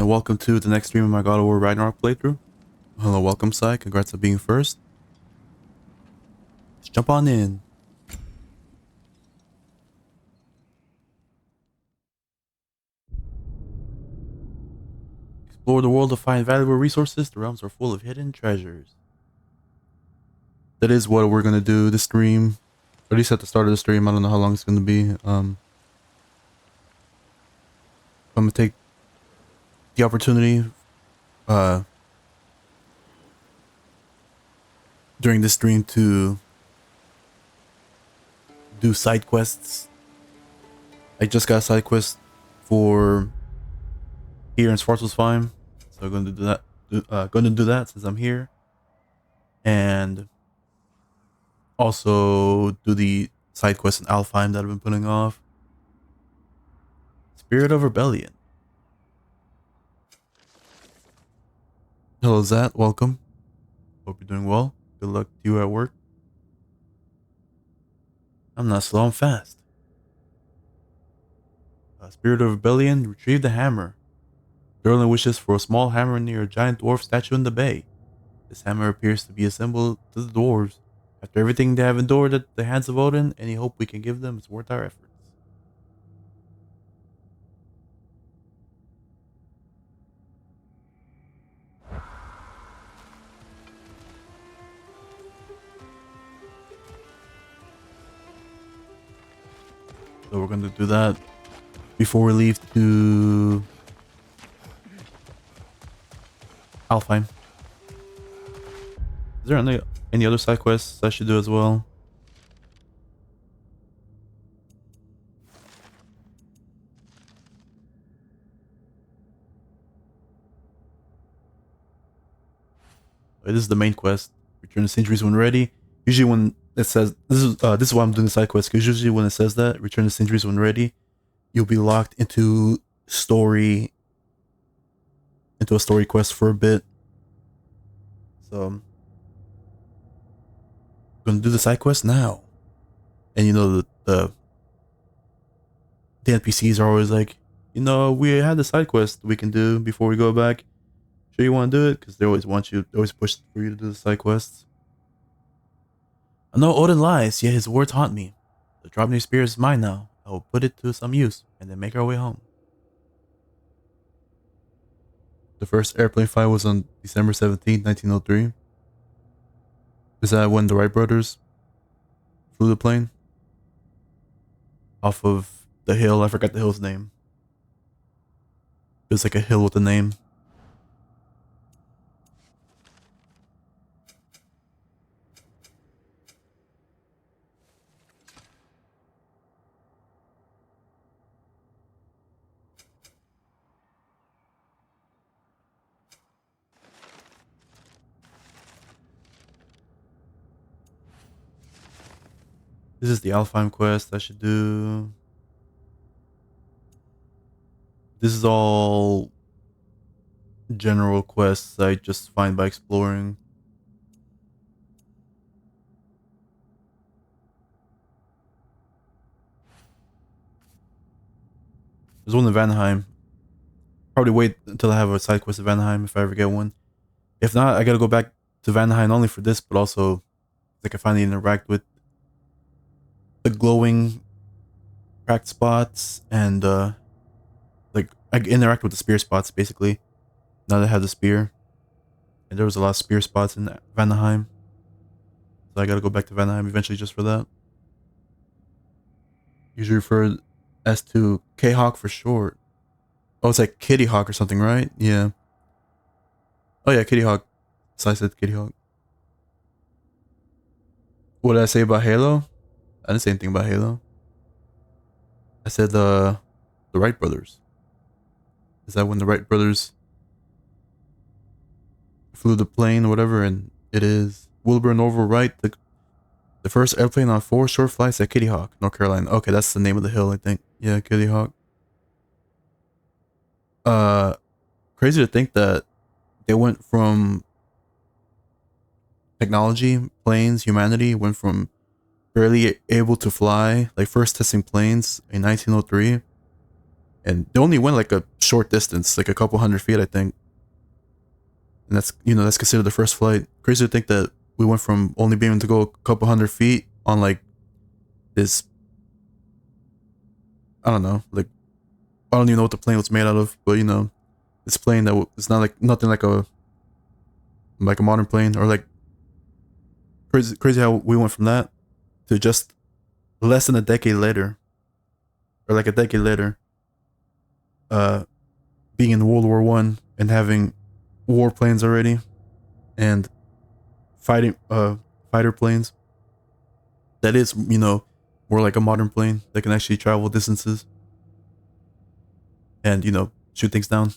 and welcome to the next stream of my God of War Ragnarok playthrough. Hello, welcome, Sai. Congrats on being first. Let's jump on in. Explore the world to find valuable resources. The realms are full of hidden treasures. That is what we're gonna do this stream. At least at the start of the stream. I don't know how long it's gonna be. I'm gonna take the opportunity during this stream to do side quests. I just got a side quest for here in Svartalfheim, so I'm going to do that. Going to do that since I'm here, and also do the side quest in Alfheim that I've been putting off. Spirit of Rebellion. Hello, Zat. Welcome. Hope you're doing well. Good luck to you at work. I'm not slow. I'm fast. Spirit of Rebellion. Retrieve the hammer. Durlin wishes for a small hammer near a giant dwarf statue in the bay. This hammer appears to be a symbol to the dwarves. After everything they have endured at the hands of Odin, any hope we can give them is worth our efforts. So we're going to do that before we leave to Alfheim. Is there any other side quests I should do as well? This is the main quest. Return the centuries when ready. Usually when it says this is why I'm doing the side quest, because usually when it says that return the centuries when ready, you'll be locked into a story quest for a bit. So I'm gonna do the side quest now. And you know the NPCs are always like, you know, we had the side quest we can do before we go back. Sure you want to do it? Because they always push for you to do the side quests. I know Odin lies, yet his words haunt me. The Draupnir spear is mine now. I will put it to some use and then make our way home. The first airplane flight was on December 17th, 1903. Is that when the Wright brothers flew the plane? Off of the hill, I forgot the hill's name. It was like a hill with a name. This is the Alfheim quest I should do. This is all general quests I just find by exploring. There's one in Vanheim. Probably wait until I have a side quest in Vanheim if I ever get one. If not, I gotta go back to Vanheim not only for this, but also I can finally interact with the glowing cracked spots and like I interact with the spear spots basically. Now that I have the spear. And there was a lot of spear spots in Vanheim. So I gotta go back to Vanheim eventually just for that. Usually referred as to K-Hawk for short. Oh, it's like Kitty Hawk or something, right? Yeah. Oh yeah, Kitty Hawk. So I said Kitty Hawk. What did I say about Halo? I didn't say anything about Halo. I said the Wright brothers. Is that when the Wright brothers flew the plane or whatever? And it is Wilbur and Orville Wright, the first airplane on 4 short flights at Kitty Hawk, North Carolina. Okay, that's the name of the hill, I think. Yeah, Kitty Hawk. Crazy to think that they went from technology, planes, humanity went from barely able to fly, like first testing planes in 1903, and they only went like a short distance, like a couple hundred feet, I think. And that's that's considered the first flight. Crazy to think that we went from only being able to go a couple hundred feet on like this. I don't know, like I don't even know what the plane was made out of, but this plane that it's not like nothing like a modern plane, or like crazy how we went from that to just less than a decade later, or like a decade later, being in World War One and having warplanes already, and fighter planes that is more like a modern plane that can actually travel distances and shoot things down.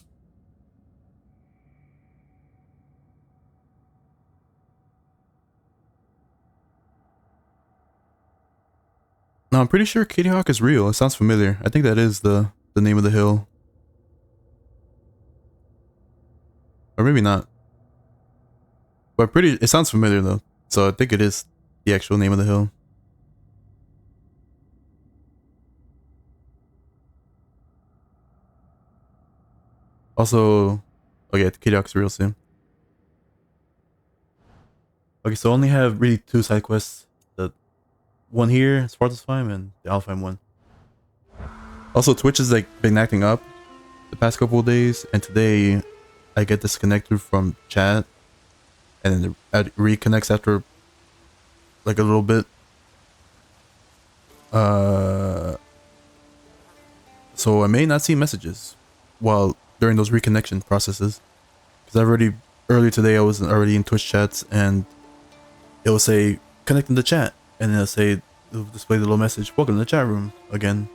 No, I'm pretty sure Kitty Hawk is real. It sounds familiar. I think that is the name of the hill, or maybe not. But it sounds familiar though. So I think it is the actual name of the hill. Also, okay, Kitty Hawk's real soon. Okay, so I only have really two side quests. The one here, Sparta's Fime, and the Alfheim one. Also, Twitch has like been acting up the past couple of days, and today I get disconnected from chat, and then it reconnects after like a little bit. So I may not see messages while during those reconnection processes, because I've already earlier today I was already in Twitch chats, and it will say connecting to chat, and then it'll display the little message, welcome to the chat room again.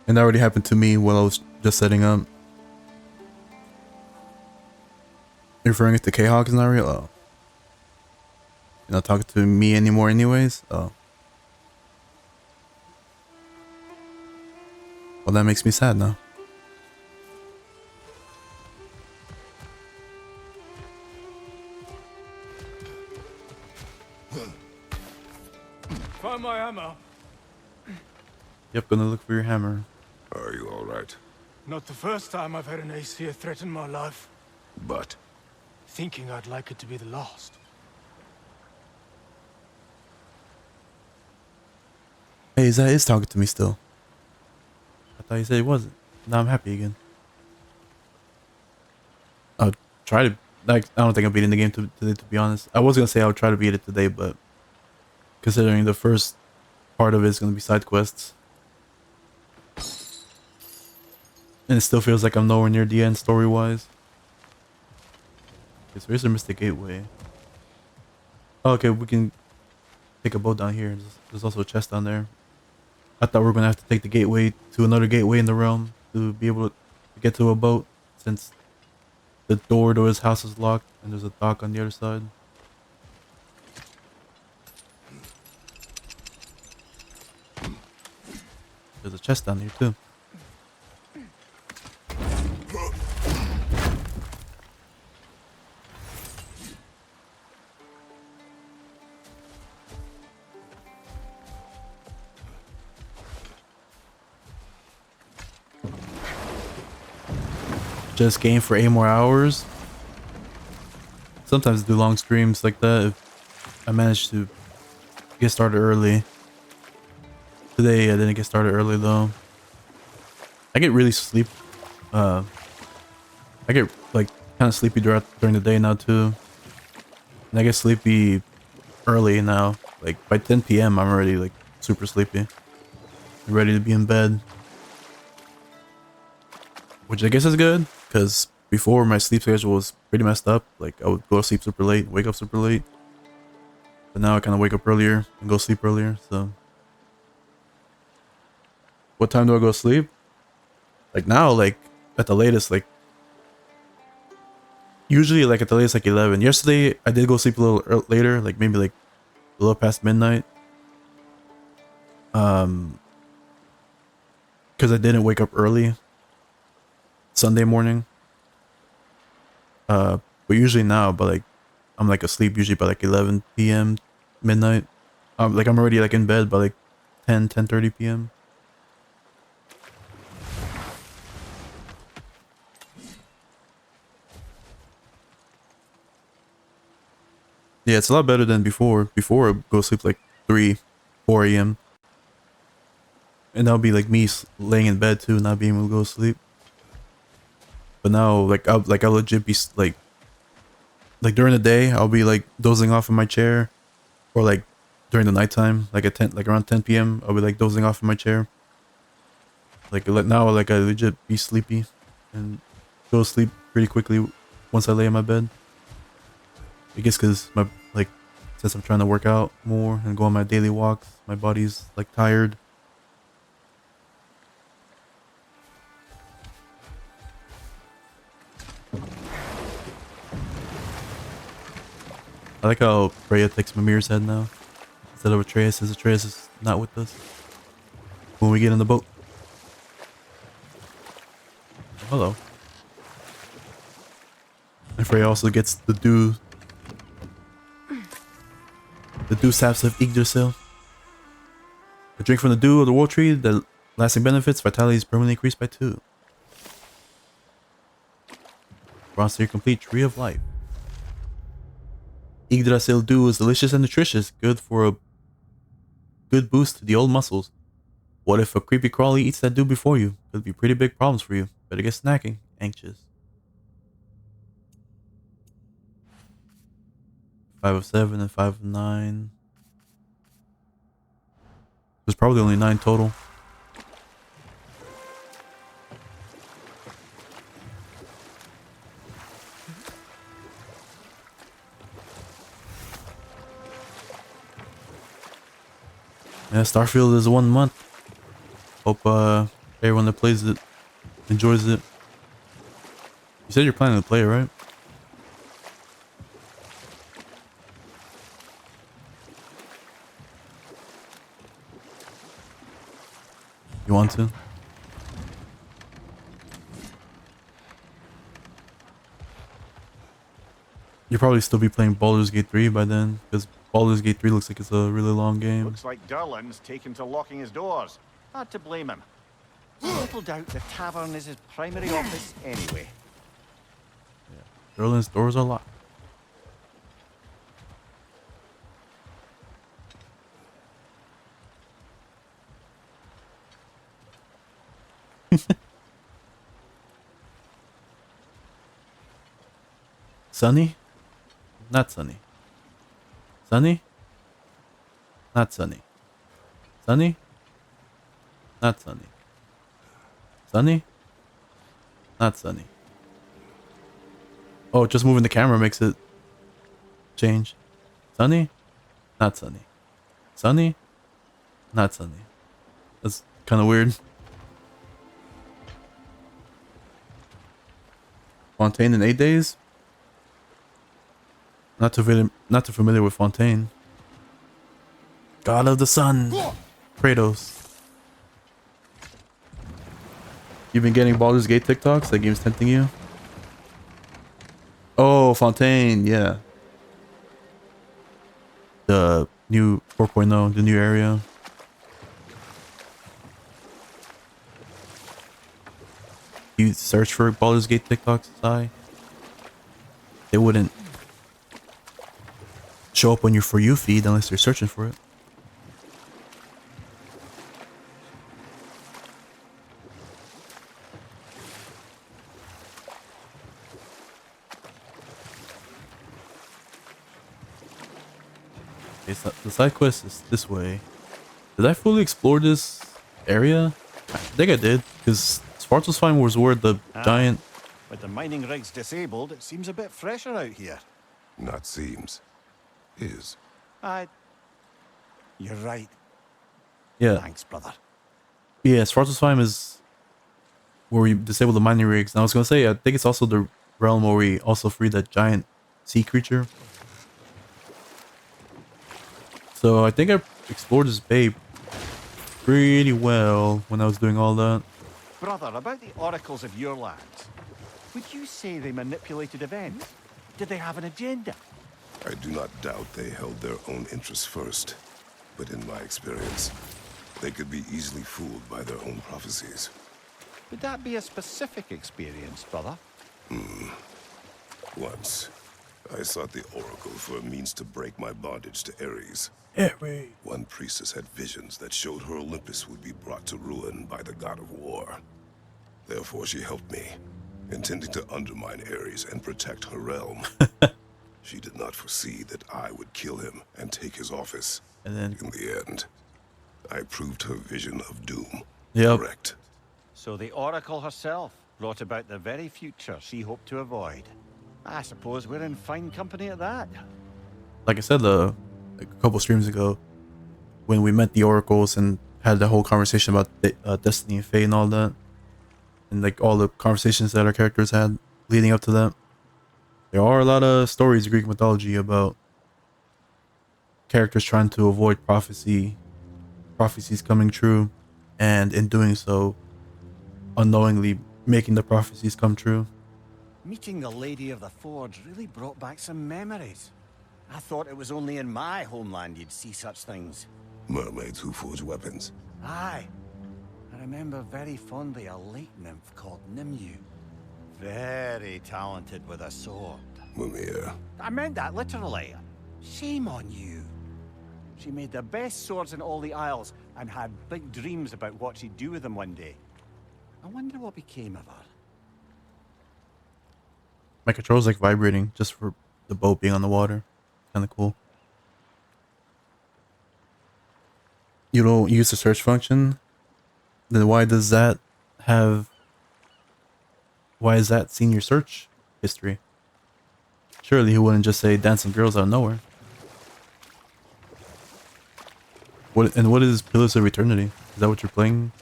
And that already happened to me while I was just setting up. You're referring it to K-Hawk is not real? Oh. You're not talking to me anymore anyways? Oh. Well, that makes me sad now. Find my hammer. Yep, gonna look for your hammer. Are you all right? Not the first time I've had an Aesir threaten my life. But Thinking I'd like it to be the last. Hey, Zah is talking to me still. I thought you said he wasn't. Now I'm happy again. I'll try to, like, I don't think I'm beating the game today, to be honest. I was gonna say I would try to beat it today, but considering the first part of it is gonna be side quests, and it still feels like I'm nowhere near the end story-wise. Okay, so here's the Mystic Gateway. Oh, okay, we can take a boat down here. There's also a chest down there. I thought we were gonna have to take the gateway to another gateway in the realm to be able to get to a boat, since the door to his house is locked and there's a dock on the other side. There's a chest down here too. Just game for 8 more hours. Sometimes I do long streams like that if I manage to get started early. Today I didn't get started early though. I get really I get like kind of sleepy during the day now too. And I get sleepy early now. Like by 10 p.m. I'm already like super sleepy. Ready to be in bed. Which I guess is good, because before my sleep schedule was pretty messed up. Like I would go to sleep super late, wake up super late. But now I kind of wake up earlier and go sleep earlier, so. What time do I go to sleep? Like now, like at the latest, like usually like at the latest like 11. Yesterday I did go sleep a little later, like maybe like a little past midnight. Because I didn't wake up early Sunday morning. But usually now, but like I'm like asleep usually by like 11 p.m. midnight. Like I'm already like in bed by like 10:30 p.m. Yeah, it's a lot better than before. Before I go sleep like 3, 4 a.m. And that'll be like me laying in bed too, not being able to go to sleep. But now, I'll legit be like during the day, I'll be like dozing off in my chair, or like during the nighttime, like at 10, like around 10 p.m. I'll be like dozing off in my chair. Now, like I legit be sleepy, and go to sleep pretty quickly once I lay in my bed. I guess because my like since I'm trying to work out more and go on my daily walks, my body's like tired. I like how Freya takes Mimir's head now instead of Atreus, as Atreus is not with us when we get in the boat. Hello. And Freya also gets the dew saps of Yggdrasil. A drink from the dew of the World Tree, the lasting benefits, vitality is permanently increased by 2. Bronze to your complete Tree of Life. Yggdrasil dew is delicious and nutritious, good for a good boost to the old muscles. What if a creepy crawly eats that dew before you? Could be pretty big problems for you. Better get snacking. Anxious. 5 of 7 and 5 of 9. There's probably only 9 total. Yeah, Starfield is 1 month. Hope everyone that plays it enjoys it. You said you're planning to play it, right? You want to? You'll probably still be playing Baldur's Gate 3 by then, because Baldur's Gate 3 looks like it's a really long game. Looks like Durlin's taken to locking his doors. Hard to blame him. Little doubt the tavern is his primary office anyway. Derlin's doors are locked. Sunny? Not sunny. Sunny? Not sunny. Sunny? Not sunny. Sunny? Not sunny. Oh, just moving the camera makes it change. Sunny? Not sunny. Sunny? Not sunny. That's kind of weird. Fontaine in 8 days? Not too familiar with Fontaine. God of the Sun. Kratos. You've been getting Baldur's Gate TikToks? That game's tempting you? Oh, Fontaine, yeah. The new 4.0, the new area. You search for Baldur's Gate TikToks, they wouldn't show up on your For You feed unless you're searching for it. Okay, so the side quest is this way. Did I fully explore this area? I think I did, because Svartalfheim was where the giant... With the mining rigs disabled, it seems a bit fresher out here. Not seems. Is. You're right. Yeah. Thanks, brother. Yeah, Svartalfheim is where we disable the mining rigs. And I was going to say, I think it's also the realm where we also free that giant sea creature. So I think I explored this bay pretty well when I was doing all that. Brother, about the oracles of your lands, would you say they manipulated events? Did they have an agenda? I do not doubt they held their own interests first. But in my experience, they could be easily fooled by their own prophecies. Would that be a specific experience, brother? Once. I sought the Oracle for a means to break my bondage to Ares. Ares. One priestess had visions that showed her Olympus would be brought to ruin by the god of war. Therefore, she helped me, intending to undermine Ares and protect her realm. She did not foresee that I would kill him and take his office. And then, In the end, I proved her vision of doom yep. correct. So the Oracle herself brought about the very future she hoped to avoid. I suppose we're in fine company at that. Like I said, like a couple streams ago, when we met the Oracles and had the whole conversation about Destiny and Fate and all that, and like all the conversations that our characters had leading up to that, there are a lot of stories in Greek mythology about characters trying to avoid prophecies coming true, and in doing so, unknowingly making the prophecies come true. Meeting the Lady of the Forge really brought back some memories. I thought it was only in my homeland you'd see such things. Mermaids who forge weapons. Aye. I remember very fondly a lake nymph called Nimue. Very talented with a sword. Mimir. I meant that literally. Shame on you. She made the best swords in all the Isles and had big dreams about what she'd do with them one day. I wonder what became of her. My control's like vibrating just for the boat being on the water. Kind of cool. You don't use the search function? Then why is that seen your search history? Surely he wouldn't just say dancing girls out of nowhere. What is Pillars of Eternity? Is that what you're playing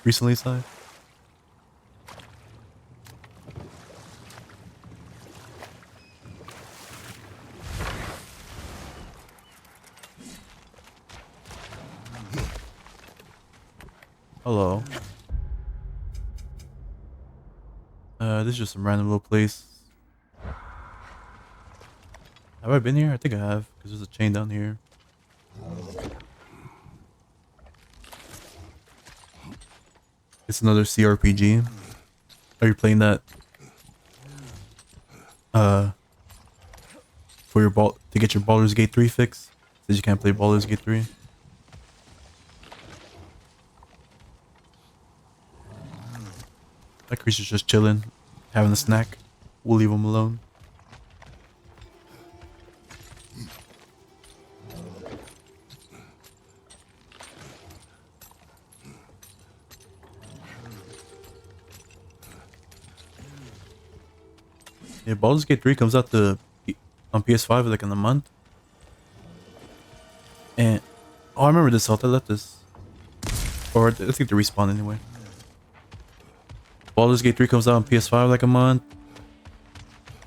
recently, Sai? Hello. This is just some random little place. Have I been here? I think I have, because there's a chain down here. It's another CRPG. Are you playing that? For your to get your Baldur's Gate 3 fix? Says you can't play Baldur's Gate 3. That creature's just chilling, having a snack. We'll leave him alone. Yeah, Baldur's Gate 3 comes out on PS5 like in a month. And oh, I remember this. I left this, or I think they respawn anyway. Baldur's Gate 3 comes out on PS5 like a month,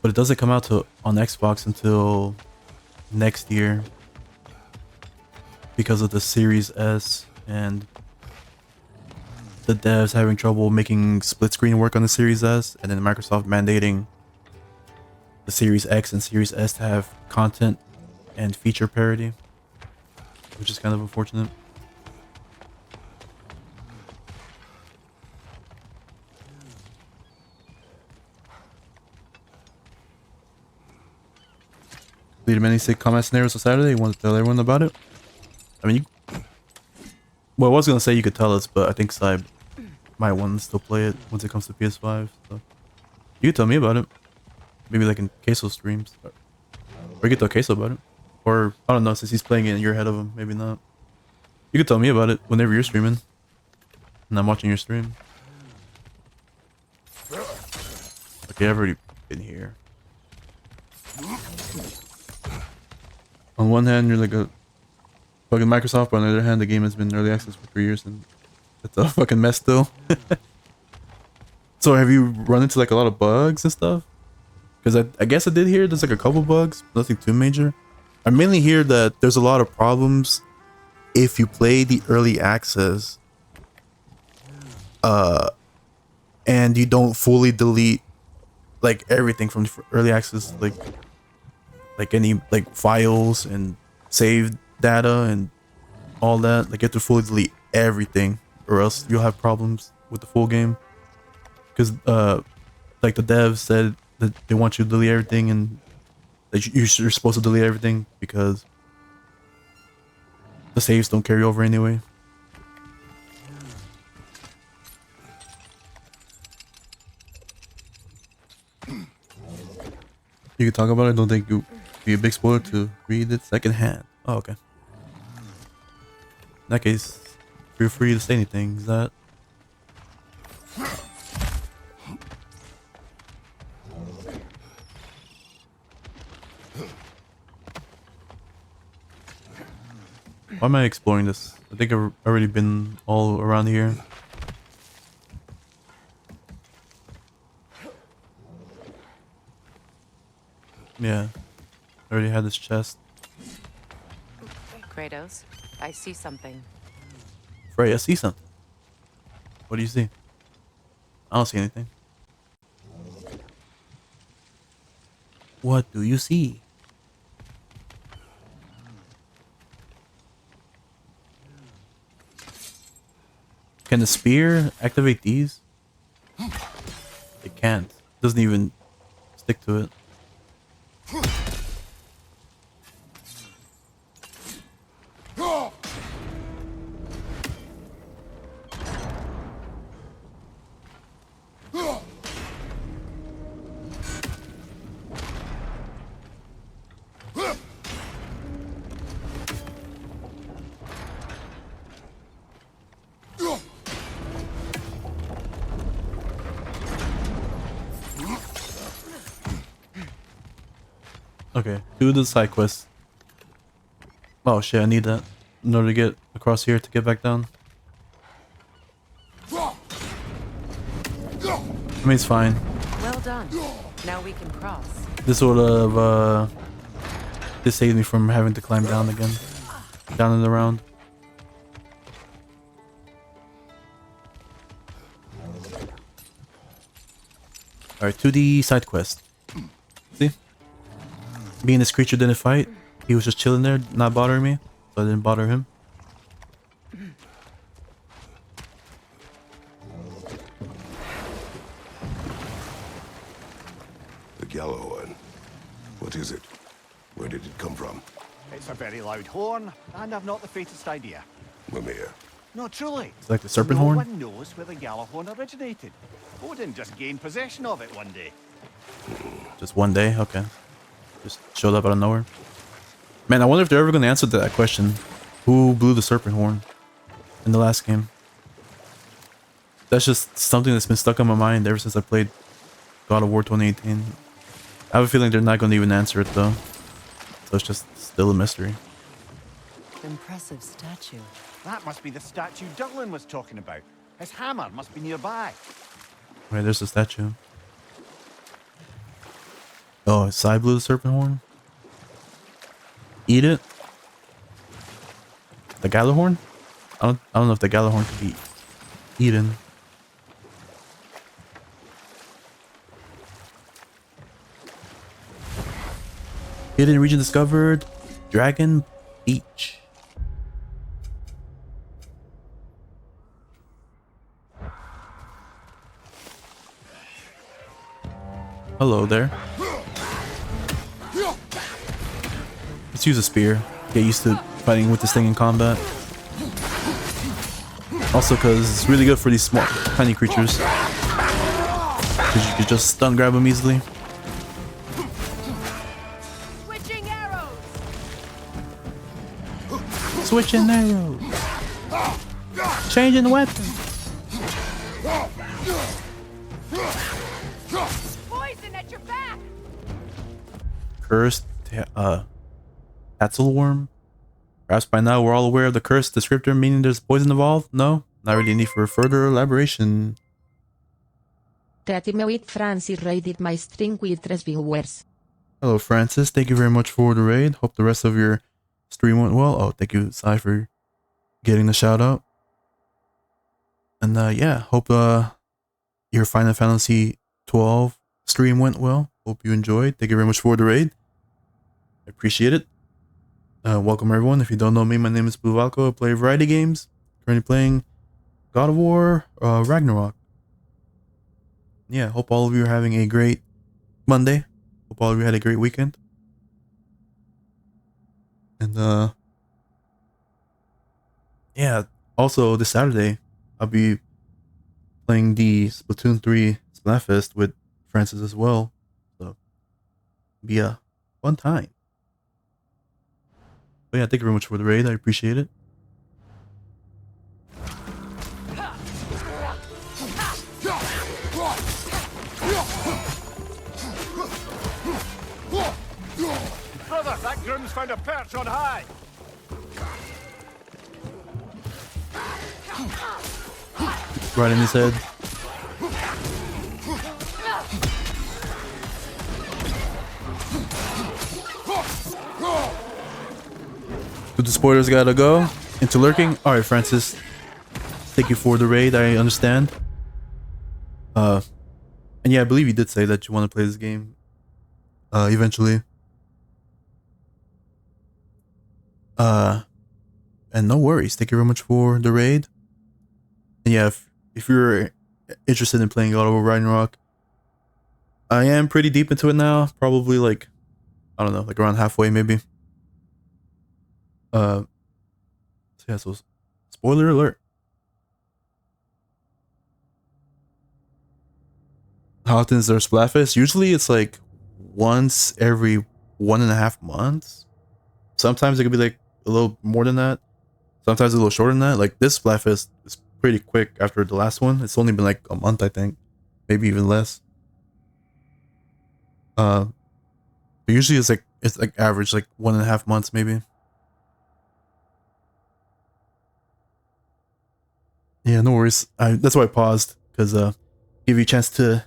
but it doesn't come out on Xbox until next year because of the Series S and the devs having trouble making split screen work on the Series S, and then Microsoft mandating the Series X and Series S to have content and feature parity, which is kind of unfortunate. Completed many sick combat scenarios on Saturday. You want to tell everyone about it? I mean, well, I was gonna say you could tell us, but I think Sai might want to still play it once it comes to PS5. So you could tell me about it. Maybe like in Queso streams, or you could tell Queso about it, or I don't know, since he's playing it and you're ahead of him, maybe not. You could tell me about it whenever you're streaming, and I'm watching your stream. Okay, I've already been here. On one hand, you're like a fucking Microsoft, but on the other hand, the game has been in early access for 3 years, and it's a fucking mess still. So have you run into like a lot of bugs and stuff? Because I guess I did hear there's like a couple bugs, nothing too major. I mainly hear that there's a lot of problems if you play the early access and you don't fully delete like everything from early access, like any like files and save data and all that. Like you have to fully delete everything, or else you'll have problems with the full game. Because like the devs said that they want you to delete everything, and that you're supposed to delete everything because the saves don't carry over anyway. You can talk about it. Don't think it would be a big spoiler to read it secondhand. Oh, okay. In that case, feel free to say anything. Is that? Why am I exploring this? I think I've already been all around here. Yeah, I already had this chest. Kratos, I see something. Frey, I see something. What do you see? I don't see anything. What do you see? Can the spear activate these? It can't. Doesn't even stick to it. Okay, do the side quest. Oh shit, I need that in order to get across here to get back down. I mean, it's fine. Well done. Now we can cross. This would have this saved me from having to climb down again, down and around. All right, 2D side quest. See, me and this creature didn't fight. He was just chilling there, not bothering me, so I didn't bother him. The Gjallarhorn. What is it? Where did it come from? It's a very loud horn, and I've not the faintest idea. Mimir. No, truly. It's like the serpent no horn. one knows where the Gjallarhorn originated. Odin just gained possession of it one day. Just one day, okay. Just showed up out of nowhere. Man, I wonder if they're ever going to answer that question. Who blew the serpent horn in the last game? That's just something that's been stuck on my mind ever since I played God of War 2018. I have a feeling they're not going to even answer it though. So it's just still a mystery. Impressive statue. That must be the statue Dylan was talking about. His hammer must be nearby. Right, there's the statue. Oh, his side blew the serpent horn? Eat it? The Gjallarhorn? I don't know if the Gjallarhorn could be eaten. Hidden region discovered. Dragon Beach. Hello there. Let's use a spear. Get used to fighting with this thing in combat. Also, because it's really good for these small, tiny creatures. Because you can just stun grab them easily. Switching arrows. Switching arrows. Changing weapon. Poison at your back. Cursed Tatzelworm. Perhaps by now we're all aware of the cursed descriptor, meaning there's poison involved? No? Not really need for further elaboration. With Francis raided my string with 3 viewers. Hello Francis, thank you very much for the raid. Hope the rest of your stream went well. Oh, thank you Sai for getting the shout out. And yeah, hope your Final Fantasy 12 stream went well. Hope you enjoyed. Thank you very much for the raid. I appreciate it. Welcome everyone. If you don't know me, my name is Blue Valko. I play a variety of games. Currently playing God of War, Ragnarok. Yeah, hope all of you are having a great Monday. Hope all of you had a great weekend. And yeah, also this Saturday I'll be playing the Splatoon 3 Splatfest with Francis as well. So be a fun time. But yeah, thank you very much for the raid. I appreciate it. Brother, that groom's found a perch on high. Right in his head. Do the spoilers gotta go into lurking? Alright, Francis. Thank you for the raid, I understand. And yeah, I believe you did say that you want to play this game eventually. And no worries. Thank you very much for the raid. And yeah, if you're interested in playing God of War Ragnarok, I am pretty deep into it now. Probably like, I don't know, like around halfway maybe. So yeah, so spoiler alert. How often is there a Splatfest? Usually it's like once every 1.5 months. Sometimes it could be like a little more than that. Sometimes a little shorter than that. Like this Splatfest is pretty quick after the last one. It's only been like a month, I think. Maybe even less. But usually it's like average, like 1.5 months maybe. Yeah, no worries. That's why I paused, because give you a chance to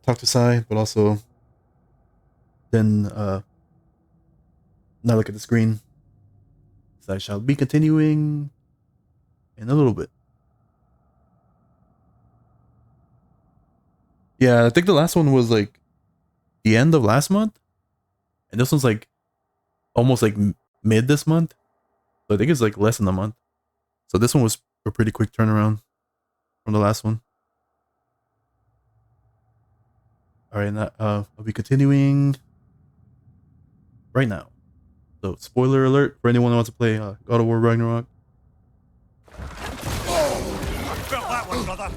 talk to Sai, but also then not look at the screen. So I shall be continuing in a little bit. Yeah, I think the last one was like the end of last month, and this one's like almost like mid this month. So I think it's like less than a month. So this one was a pretty quick turnaround from the last one. All right, now I'll be continuing right now. So spoiler alert for anyone who wants to play God of War Ragnarok. Felt that one, brother.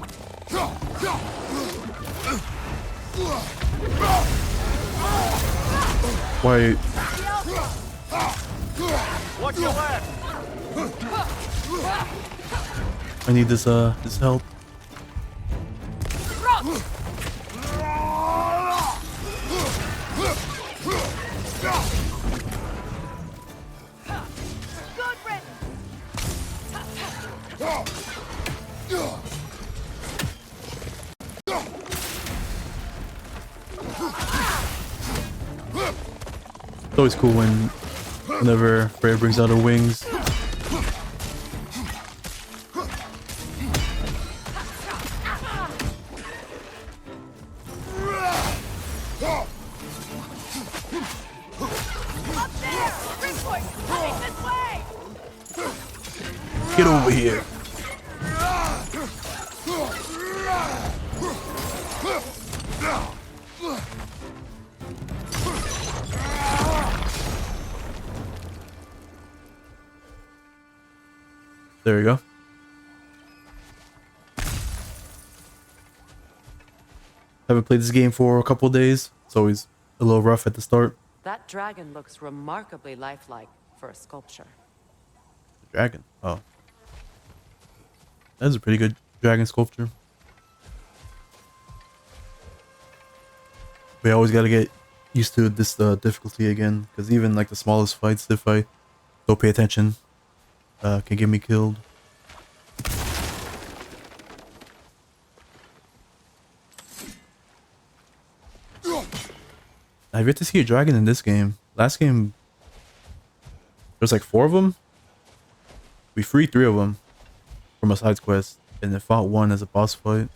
Why? Watch your left. I need this help. Good It's always cool whenever Freya brings out her wings. Get over here. There you go. Haven't played this game for a couple of days. It's always a little rough at the start. That dragon looks remarkably lifelike for a sculpture. Dragon. Oh. That's a pretty good dragon sculpture. We always gotta get used to this difficulty again, because even like the smallest fights, if I don't pay attention, can get me killed. I've yet to see a dragon in this game. Last game, there's like 4 of them. We freed 3 of them from a side quest, and then fought 1 as a boss fight.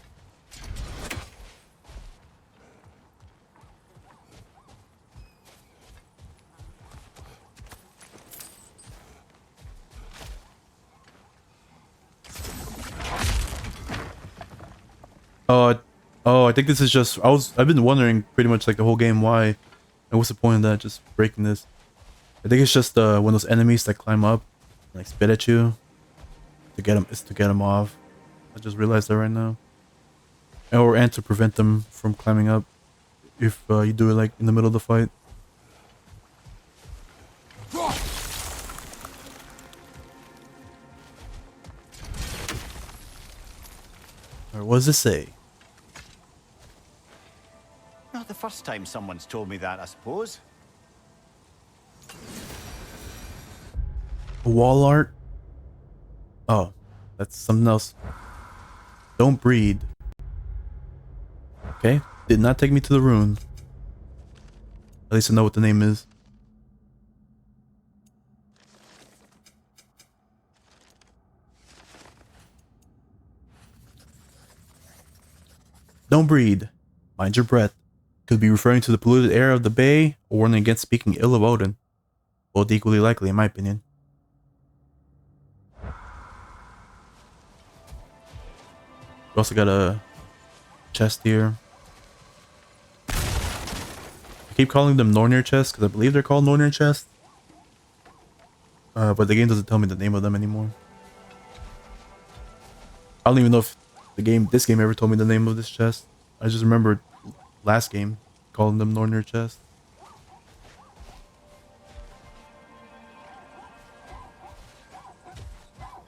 Oh, I think this is just, I've been wondering pretty much like the whole game why, and what's the point of that, just breaking this. I think it's just when those enemies that climb up, and, like spit at you, to get them. It's to get them off. I just realized that right now. And to prevent them from climbing up if you do it like in the middle of the fight. Or what does it say? Not the first time someone's told me that, I suppose. Wall art? Oh, that's something else. Don't breed. Okay, did not take me to the rune. At least I know what the name is. Don't breed. Mind your breath. Could be referring to the polluted air of the bay or warning against speaking ill of Odin. Both equally likely in my opinion. We also got a chest here. I keep calling them Nornir chests because I believe they're called Nornir chests. But the game doesn't tell me the name of them anymore. I don't even know if this game ever told me the name of this chest. I just remember last game calling them Nornir chests.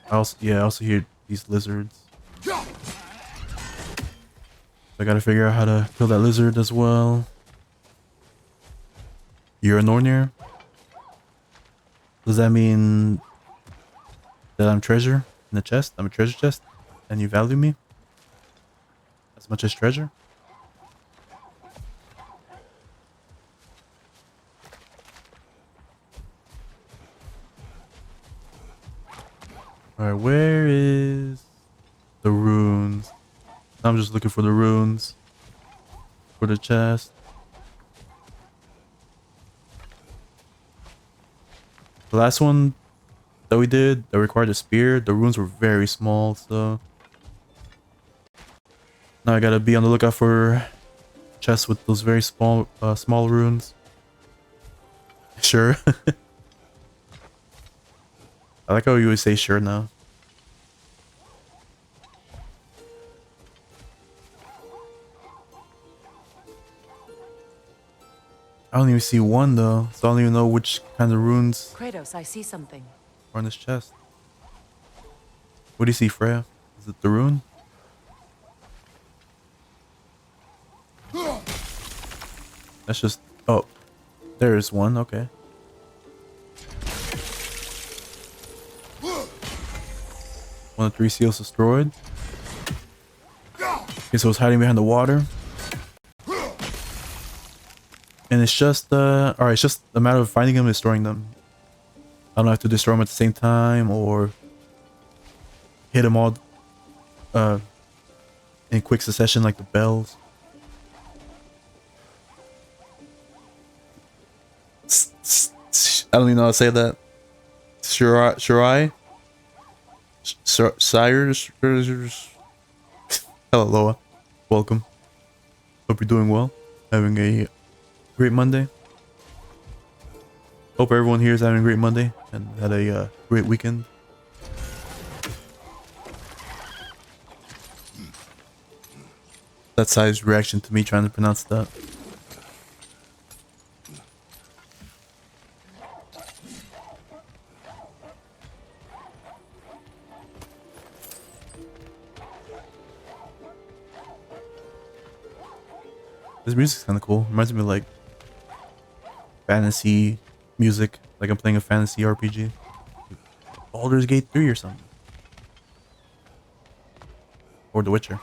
I also hear these lizards. I gotta figure out how to kill that lizard as well. You're a Nornir? Does that mean that I'm treasure in the chest? I'm a treasure chest? And you value me? As much as treasure? Alright, where is the runes? I'm just looking for the runes for the chest. The last one that we did that required a spear, the runes were very small, so now I gotta be on the lookout for chests with those very small runes. Sure. I like how you always say sure now. I don't even see one though, so I don't even know which kind of runes Kratos, I see something. are on this chest. What do you see, Freya? Is it the rune? That's just... Oh, there is one, okay. One of 3 seals destroyed. Okay, so it's hiding behind the water. And it's just, alright, it's just a matter of finding them and destroying them. I don't have to destroy them at the same time or hit them all in quick succession like the bells. I don't even know how to say that. Shirai? Sires? Hello, Loa. Welcome. Hope you're doing well. Having a great Monday. Hope everyone here is having a great Monday and had a great weekend. That size reaction to me trying to pronounce that. This music's kind of cool. Reminds me of like fantasy music, like I'm playing a fantasy RPG. Baldur's Gate 3 or something. Or The Witcher.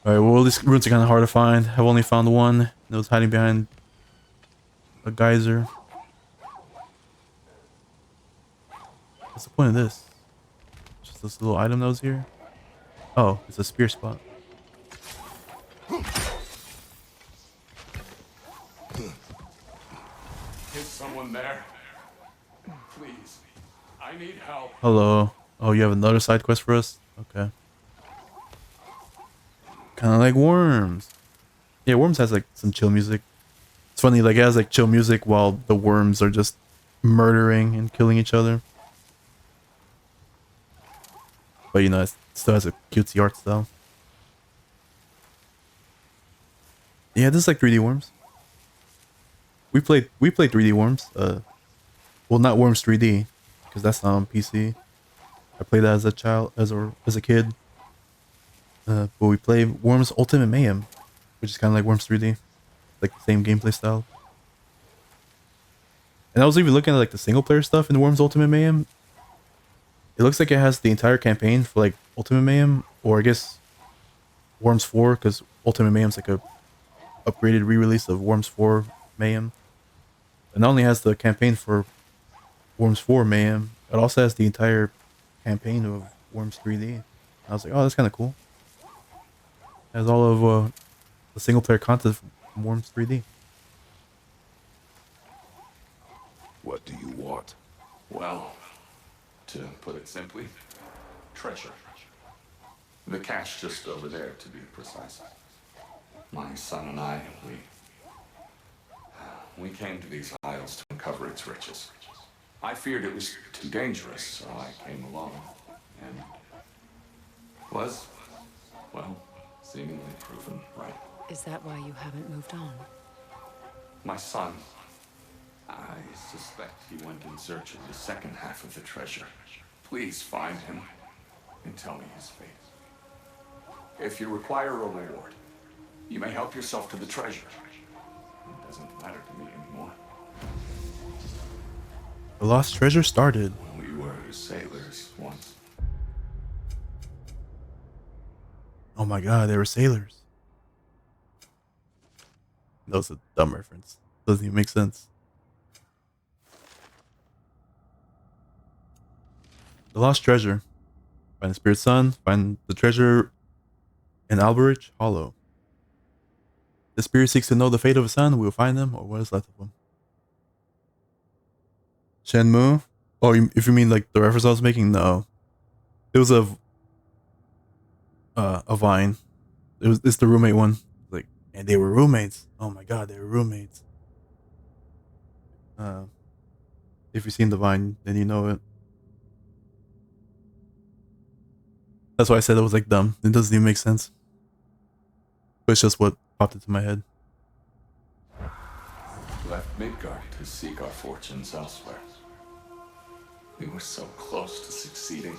Alright, well these runes are kind of hard to find. I've only found one. And it was hiding behind a geyser. What's the point of this? Just this little item that was here? Oh, it's a spear spot. Is someone there? Please. I need help. Hello. Oh, you have another side quest for us? Okay. kind of like Worms. Yeah, Worms has like some chill music. It's funny, like it has like chill music while the worms are just murdering and killing each other. But you know, it still has a cutesy art style. Yeah, this is like 3D Worms. We played 3D Worms. Well, not Worms 3D, because that's not on PC. I played that as a child, as a kid. But we played Worms Ultimate Mayhem, which is kind of like Worms 3D, like the same gameplay style. And I was even looking at like the single player stuff in Worms Ultimate Mayhem. It looks like it has the entire campaign for like Ultimate Mayhem, or I guess Worms 4, because Ultimate Mayhem's like a upgraded re-release of Worms 4 Mayhem. It not only has the campaign for Worms 4 Mayhem, it also has the entire campaign of Worms 3D. I was like, oh, that's kind of cool. It has all of the single player content from Worms 3D. What do you want? Well, to put it simply, treasure. The cache just over there, to be precise. My son and I, we came to these isles to uncover its riches. I feared it was too dangerous, so I came along, and was, well, seemingly proven right. Is that why you haven't moved on? My son, I suspect he went in search of the second half of the treasure. Please find him and tell me his fate. If you require a reward, you may help yourself to the treasure. It doesn't matter to me anymore. The lost treasure started. We were sailors once. Oh my god, they were sailors. That was a dumb reference. Doesn't even make sense. The lost treasure. Find the spirit son. Find the treasure in Alberich Hollow. The spirit seeks to know the fate of his son. We will find them, or what is left of him. Shenmue. Oh, if you mean like the reference I was making, no. It was a Vine. It's the roommate one. Like, and they were roommates. Oh my god, they were roommates. If you've seen the Vine, then you know it. That's why I said it was like dumb. It doesn't even make sense. But it's just what popped into my head. Left Midgard to seek our fortunes elsewhere. We were so close to succeeding.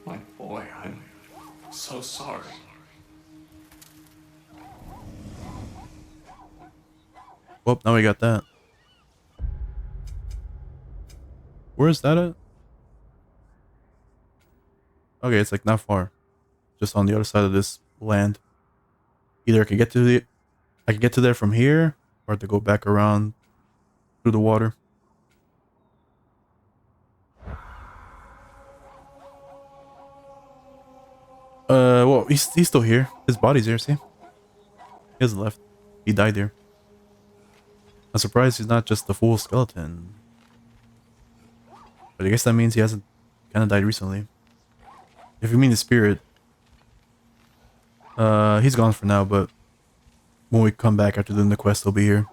My boy, I'm so sorry. Well, now we got that. Where is that at? Okay, it's like not far. Just on the other side of this land. Either I can get to there from here, or I have to go back around through the water. Well, he's still here. His body's here, see? He hasn't left. He died there. I'm surprised he's not just the full skeleton. But I guess that means he hasn't kind of died recently. If you mean the spirit, he's gone for now, but when we come back after doing the quest, he'll be here.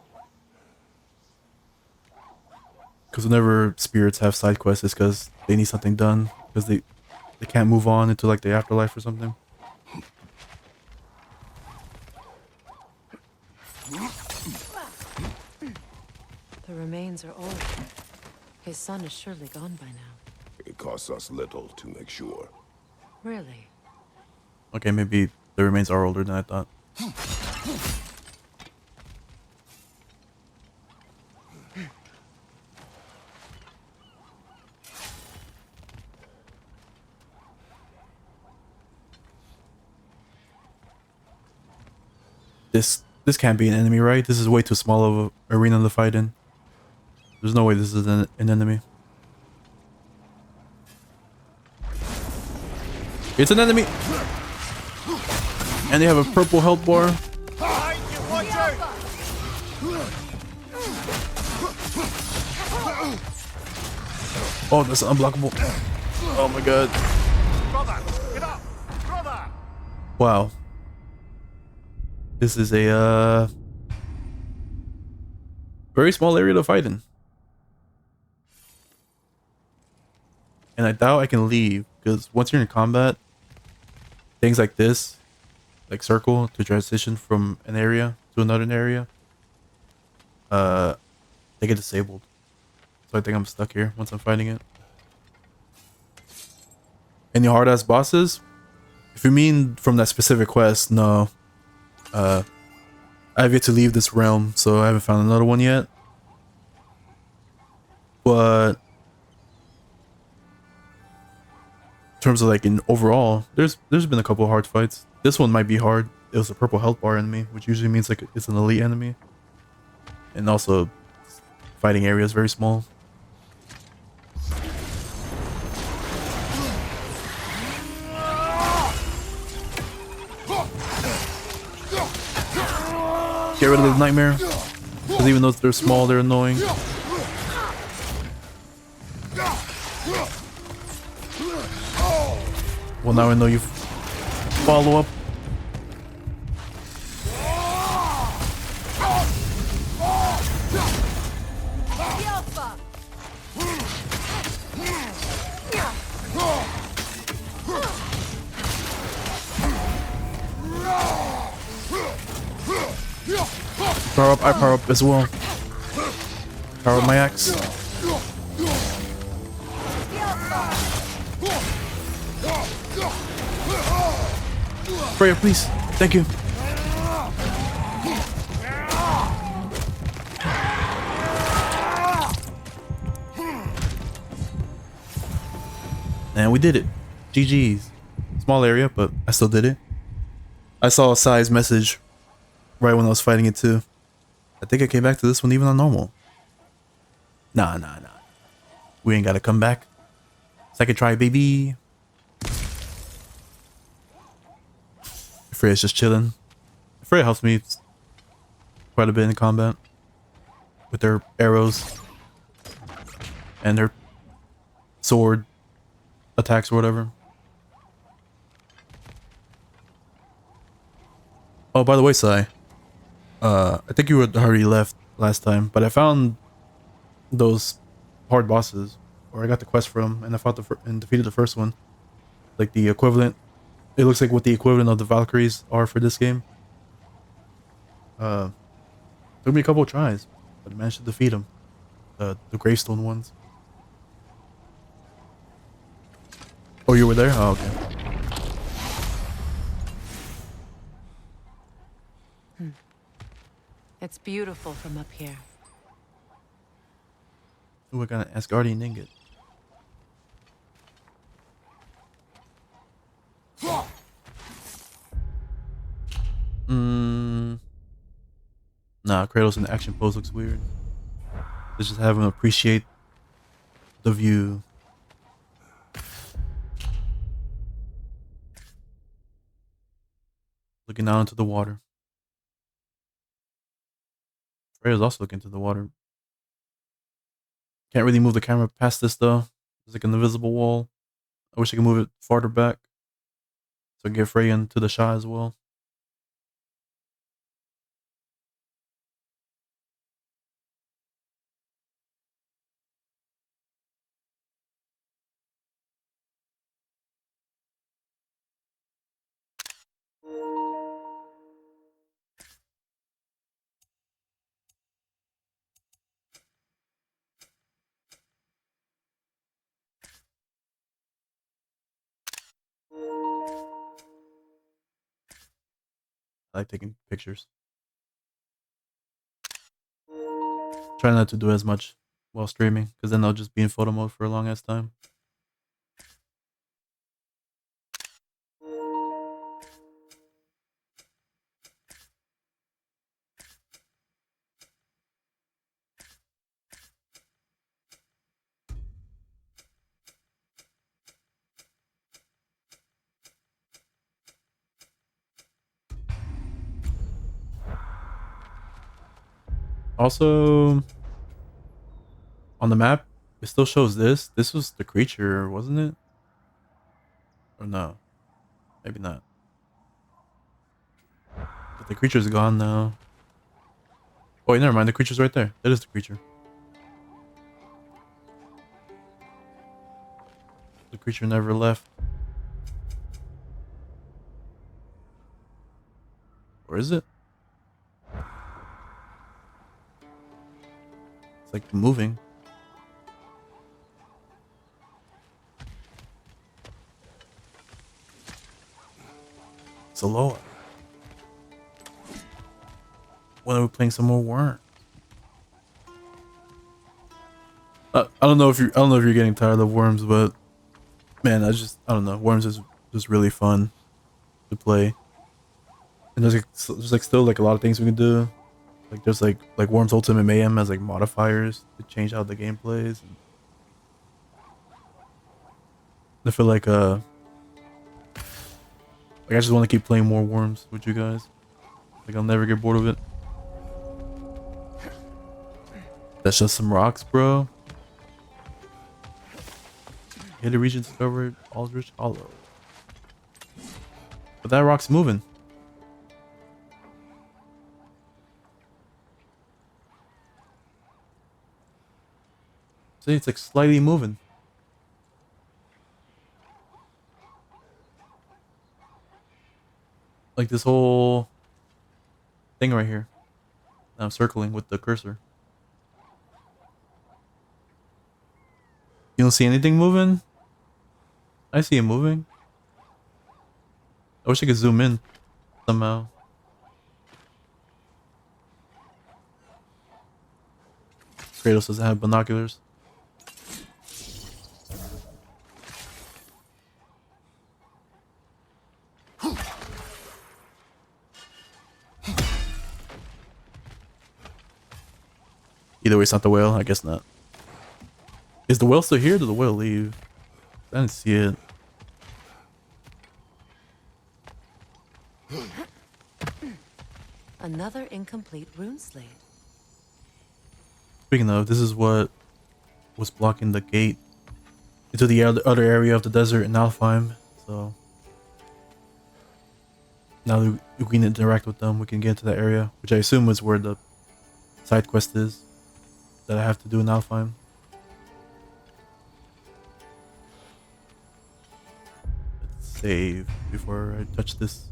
Because whenever spirits have side quests, it's because they need something done. Because they can't move on into like the afterlife or something. The remains are old. His son is surely gone by now. It costs us little to make sure. Really? Okay, maybe the remains are older than I thought. This can't be an enemy, right? This is way too small of an arena to fight in. There's no way this is an enemy. It's an enemy! And they have a purple health bar. Oh, that's unblockable. Oh my god. Brother, get up! Brother! Wow. This is a very small area to fight in. And I doubt I can leave because once you're in combat, things like this, like circle to transition from an area to another area, uh, they get disabled. So I think I'm stuck here once I'm fighting it. Any hard ass bosses? If you mean from that specific quest, no. I have yet to leave this realm, so I haven't found another one yet. But in terms of like in overall, there's been a couple of hard fights. This one might be hard. It was a purple health bar enemy, which usually means like it's an elite enemy. And also fighting area is very small. Get rid of the nightmare. Because even though they're small, they're annoying. Well, now I know you follow up. Power up, I power up as well. Power up my axe. Freya, please. Thank you. And we did it. GG's. Small area, but I still did it. I saw a size message right when I was fighting it too. I think I came back to this one even on normal. Nah. We ain't gotta come back. Second try, baby. Freya's just chilling. Freya helps me quite a bit in combat with her arrows and her sword attacks or whatever. Oh, by the way, Sai, I think you had already left last time, but I found those hard bosses, or I got the quest from, and I fought and defeated the first one. Like the equivalent. It looks like what the equivalent of the Valkyries are for this game. Took me a couple of tries, but I managed to defeat them. The gravestone ones. Oh, you were there? Oh, okay. It's beautiful from up here. Ooh, I got an Asgardian ingot. Nah, Kratos in the action pose looks weird. Let's just have him appreciate the view. Looking out into the water. Freya's also looking into the water. Can't really move the camera past this though. There's like an invisible wall. I wish I could move it farther back so I can get Freya into the shot as well. I like taking pictures. Try not to do as much while streaming, because then I'll just be in photo mode for a long ass time. Also, on the map, it still shows this. This was the creature, wasn't it? Or no? Maybe not. But the creature's gone now. Oh, wait, never mind. The creature's right there. That is the creature. The creature never left. Or is it? It's like moving. It's a Aloha. When are we playing some more Worms? I don't know if you're getting tired of Worms, but man, I don't know. Worms is just really fun to play. And there's like still like a lot of things we can do. Like there's like Worms Ultimate Mayhem has like modifiers to change how the game plays. And I feel like I just want to keep playing more Worms with you guys. Like I'll never get bored of it. That's just some rocks, bro. Hit a region discovered, Aldrich Hollow. But that rock's moving. See, it's like slightly moving. Like this whole thing right here. I'm circling with the cursor. You don't see anything moving? I see it moving. I wish I could zoom in somehow. Kratos doesn't have binoculars. Either way, it's not the whale. I guess not. Is the whale still here? Or did the whale leave? I didn't see it. Another incomplete rune slate. Speaking of, this is what was blocking the gate into the other area of the desert in Alfheim. So now that we can interact with them, we can get into that area, which I assume is where the side quest is that I have to do in Alfheim. Let's save before I touch this.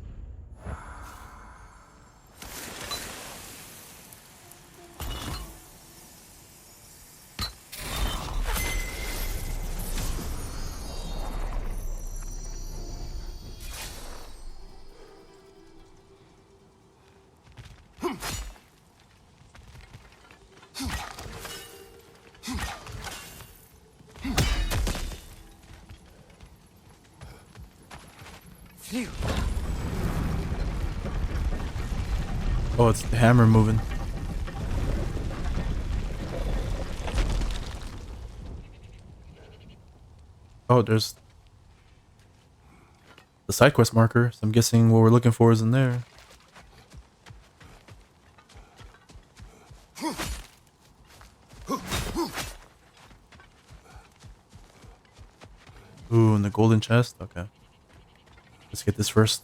Oh, it's the hammer moving. Oh, there's the side quest marker. So I'm guessing what we're looking for is in there. Ooh, and the golden chest. Okay. Let's get this first.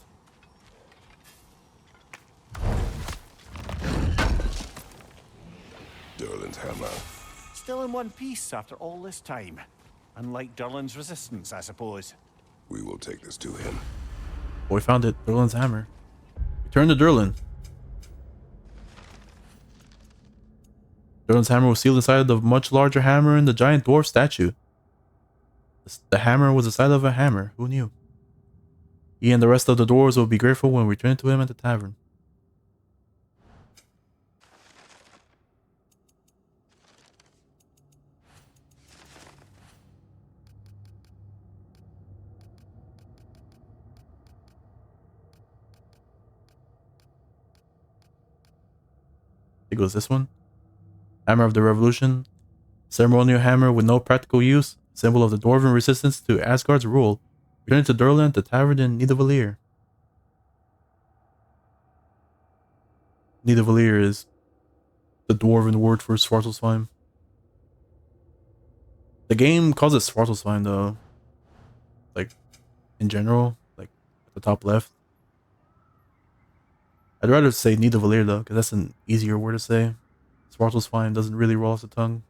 Durlin's hammer. Still in one piece after all this time. Unlike Durlin's resistance, I suppose. We will take this to him. Oh, we found it. Durlin's hammer. Return to Durlin. Durlin's hammer was sealed inside of the much larger hammer in the giant dwarf statue. The hammer was the size of a hammer. Who knew? He and the rest of the dwarves will be grateful when we return to him at the tavern. It goes this one. Hammer of the Revolution. Ceremonial hammer with no practical use. Symbol of the dwarven resistance to Asgard's rule. Return to Durlin, the tavern in Nidavellir. Nidavellir is the dwarven word for Svartalfheim. The game calls it Svartalfheim though. Like, in general, like at the top left. I'd rather say Nidavellir though, because that's an easier word to say. Svartalf's fine, doesn't really roll off the tongue.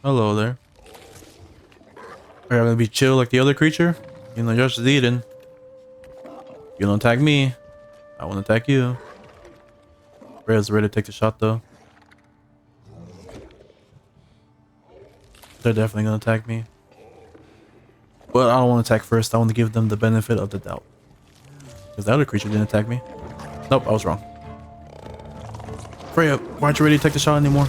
Hello there. Are you gonna be chill like the other creature? You know, Josh is eating. You don't attack me, I won't attack you. Rhea's ready to take the shot though. They're definitely gonna attack me. But I don't want to attack first, I want to give them the benefit of the doubt. Because the other creature didn't attack me. Nope, I was wrong. Freya, why aren't you ready to take the shot anymore?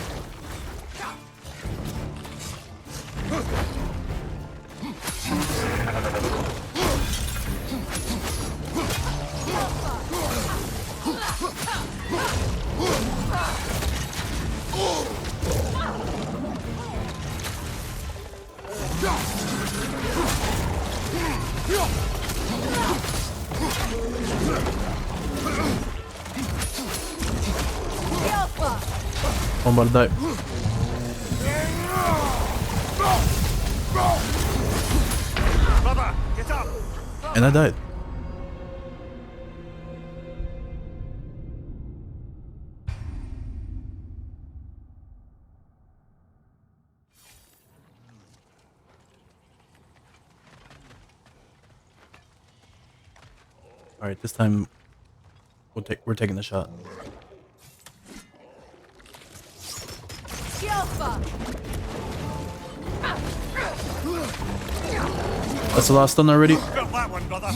I'm about to die. Brother, get up! And I died. All right, this time we're taking the shot. That's the last stun already. Got that one, brother.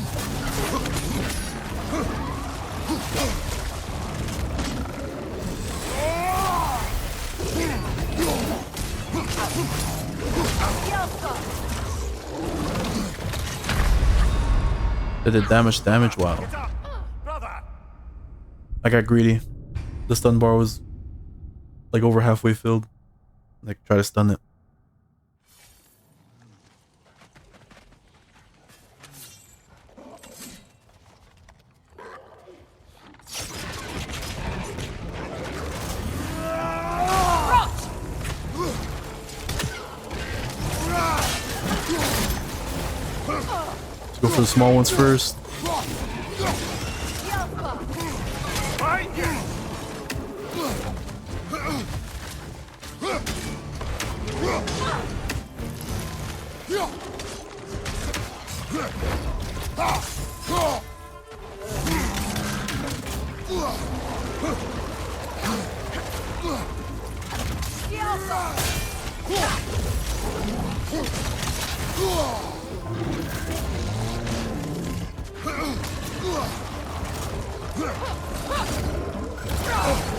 They did damage. Wow. Get up, brother. I got greedy. The stun bar was like over halfway filled. Like try to stun it. Let's go for the small ones first. Right, you.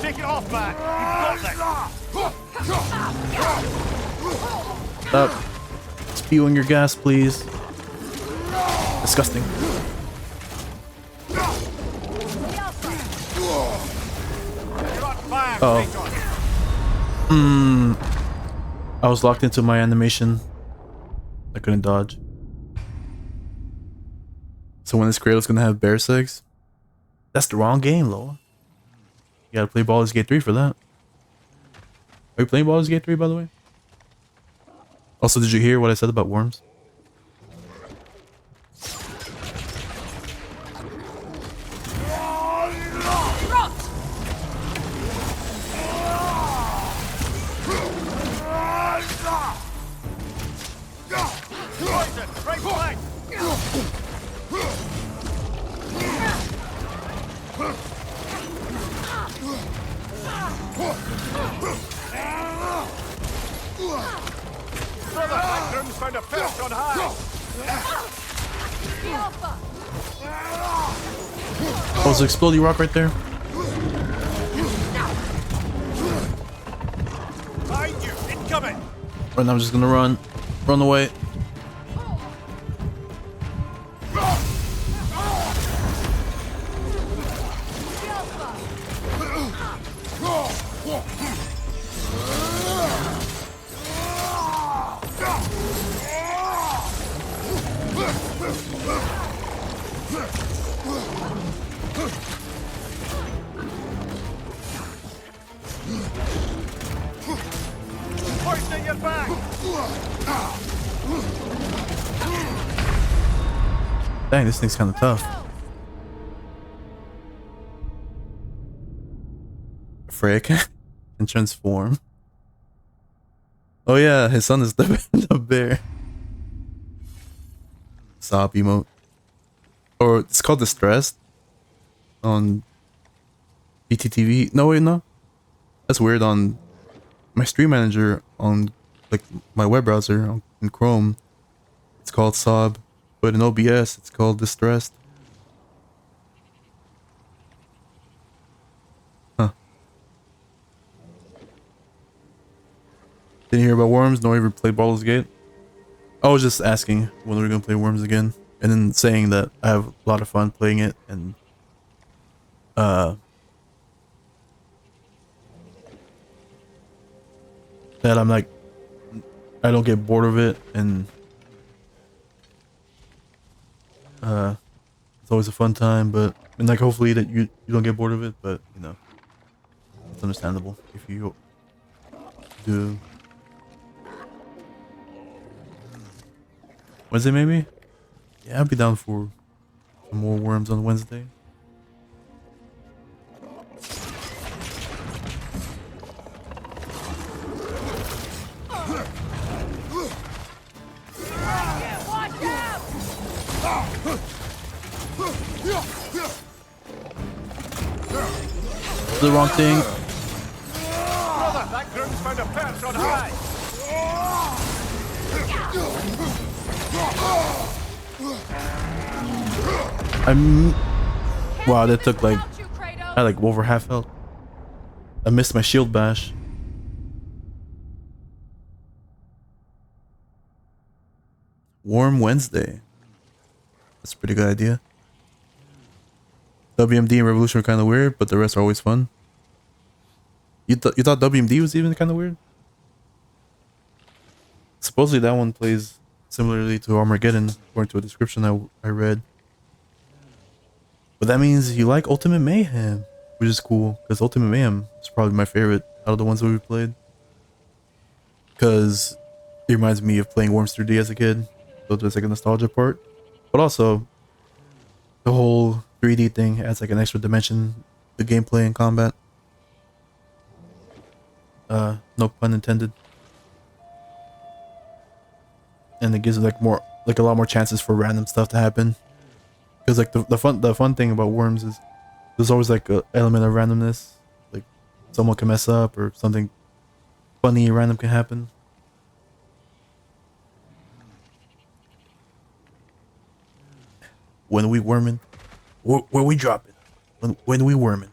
Take it off, man. You've got this. Stop spewing your gas, please. Disgusting. Oh. I was locked into my animation. I couldn't dodge. So when this Kratos gonna have bear sex? That's the wrong game, Loa. You gotta play Baldur's Gate 3 for that. Are you playing Baldur's Gate 3, by the way? Also, did you hear what I said about worms? Right flank. Brother, Langram's found a perch on high. Oh, there's an exploding rock right there. Behind you, incoming. Right now I'm just gonna run. Run away. Hoisting your back! Dang, this thing's kind of tough. Freya can transform. Oh yeah, his son is the bear. Sob emote. Or it's called Distressed on BTTV. No wait, no. That's weird. On my stream manager on like my web browser in Chrome, it's called Sob, but in OBS it's called Distressed. Huh. Didn't hear about Worms, nor ever played Baldur's Gate. I was just asking when we're gonna play Worms again, and then saying that I have a lot of fun playing it, and that I'm like, I don't get bored of it, and it's always a fun time. But and like hopefully that you don't get bored of it, but you know, it's understandable if you do. Wednesday maybe? Yeah, I'd be down for some more Worms on Wednesday. The wrong thing. Brother, that groom's found a perch on high! Wow, that took like I had like over half health. I missed my shield bash. Warm Wednesday. That's a pretty good idea. WMD and Revolution are kind of weird, but the rest are always fun. You thought WMD was even kind of weird? Supposedly that one plays similarly to Armageddon, according to a description I read. But that means you like Ultimate Mayhem, which is cool, because Ultimate Mayhem is probably my favorite out of the ones that we played. Because it reminds me of playing Worms 3D as a kid, so there's like a nostalgia part. But also, the whole 3D thing adds like an extra dimension to gameplay and combat. No pun intended. And it gives it like more, like a lot more chances for random stuff to happen. Because like the fun thing about Worms is there's always like an element of randomness. Like someone can mess up or something funny and random can happen. When we worming, where we dropping? When we worming.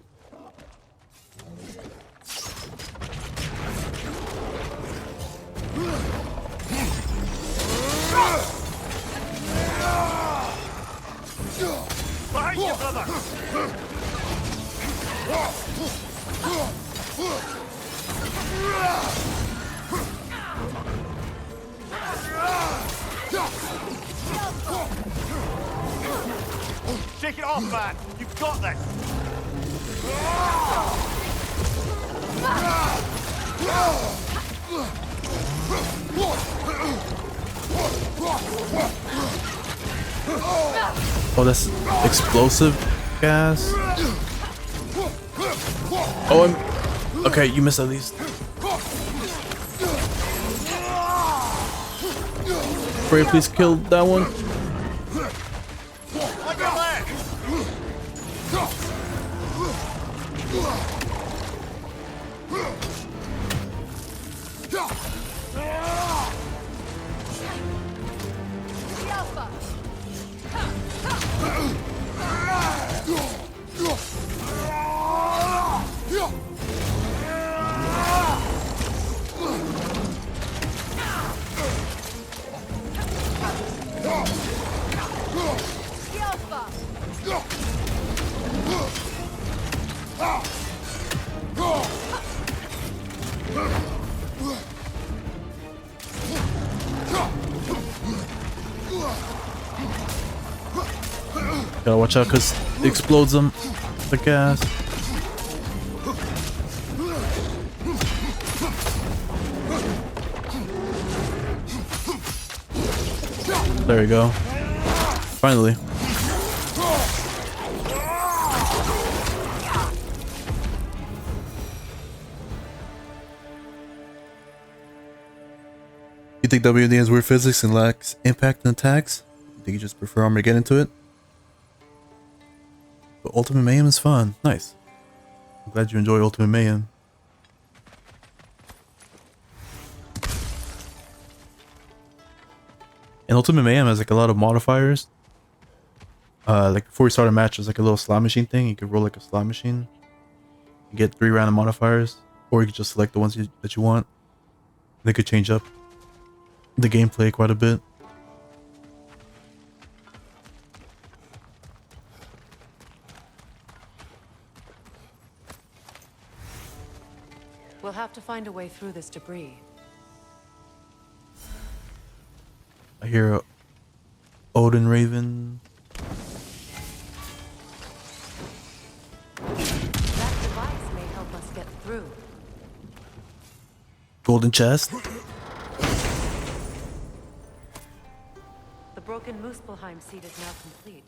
Behind you, brother! Shake it off, man! You've got this! Oh, that's explosive gas. Oh, okay. You missed at least. Freya, please kill that one. On your left! Gotta watch out because it explodes them. The gas. There you go. Finally. You think WD has weird physics and lacks impact and attacks? You think you just prefer armor to get into it? But Ultimate Mayhem is fun. Nice. I'm glad you enjoy Ultimate Mayhem. And Ultimate Mayhem has like a lot of modifiers. Like before you start a match, there's like a little slot machine thing. You could roll like a slot machine. You get 3 random modifiers, or you could just select the ones that you want. They could change up the gameplay quite a bit. We'll have to find a way through this debris. I hear a Odin Raven. That device may help us get through. Golden chest. The broken Muspelheim seed is now complete.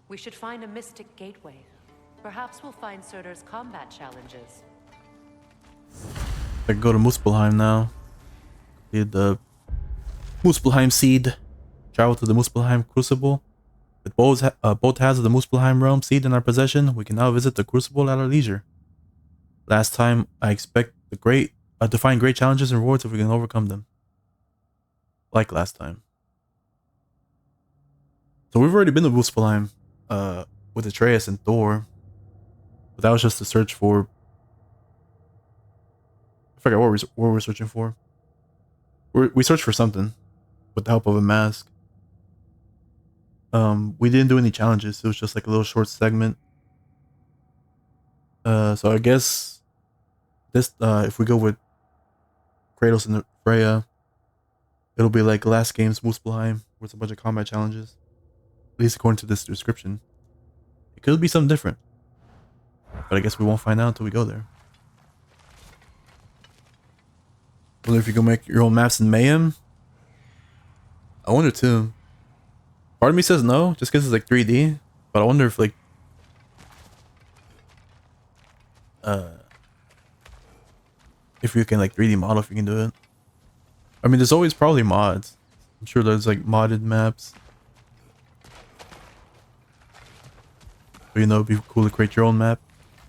We should find a mystic gateway. Perhaps we'll find Surtur's combat challenges. I can go to Muspelheim now. Need the Muspelheim seed. Travel to the Muspelheim Crucible. With both halves of the Muspelheim realm seed in our possession, we can now visit the Crucible at our leisure. Last time, I expect to find great challenges and rewards if we can overcome them. Like last time. So we've already been to Muspelheim with Atreus and Thor. But that was just to search for... I forgot what we're searching for. We searched for something with the help of a mask. We didn't do any challenges. It was just like a little short segment. So I guess this if we go with Kratos and Freya, it'll be like last game's Muspelheim with a bunch of combat challenges. At least according to this description. It could be something different. But I guess we won't find out until we go there. I wonder if you can make your own maps in Mayhem. I wonder too. Part of me says no, just because it's like 3D. But I wonder if like if you can like 3D model, if you can do it. I mean, there's always probably mods. I'm sure there's like modded maps. But you know, it'd be cool to create your own map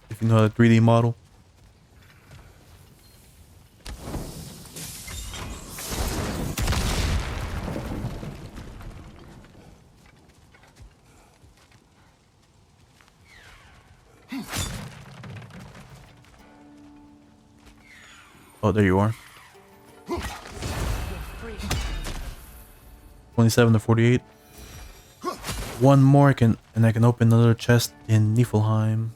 if you know how to 3D model. Oh, there you are. 27 to 48. One more and I can open another chest in Niflheim.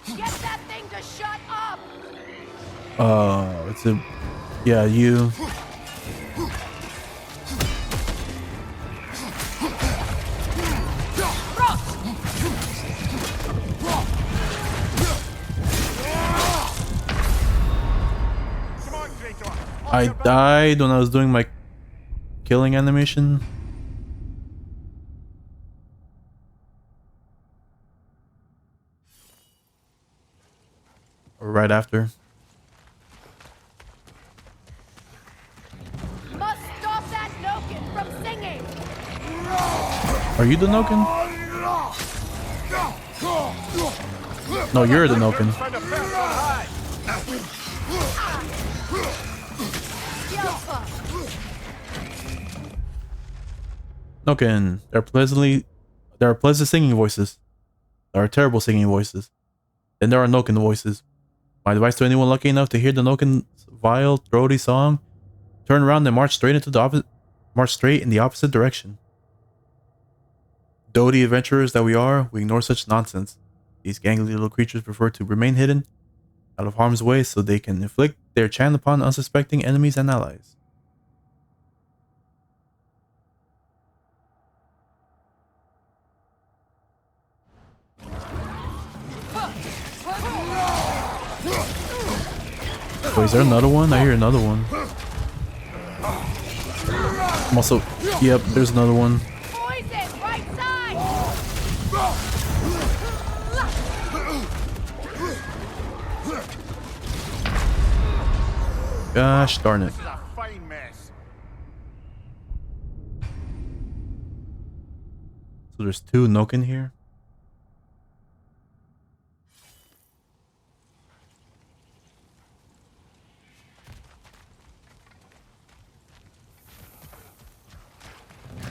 Get that thing to shut up! It's a... Yeah, you... I died when I was doing my killing animation. Or right after. Must stop that Noken from singing! Are you the Noken? No, you're the Noken. Noken. There are pleasant singing voices. There are terrible singing voices. Then there are Noken voices. My advice to anyone lucky enough to hear the Noken's vile, throaty song: turn around and march straight in the opposite direction. Doughty adventurers that we are, we ignore such nonsense. These gangly little creatures prefer to remain hidden, out of harm's way, so they can inflict their chant upon unsuspecting enemies and allies. Wait, is there another one? I hear another one. I'm also... Yep, there's another one. Poison, right side! Gosh darn it. This is a fine mess. So there's two Noken here.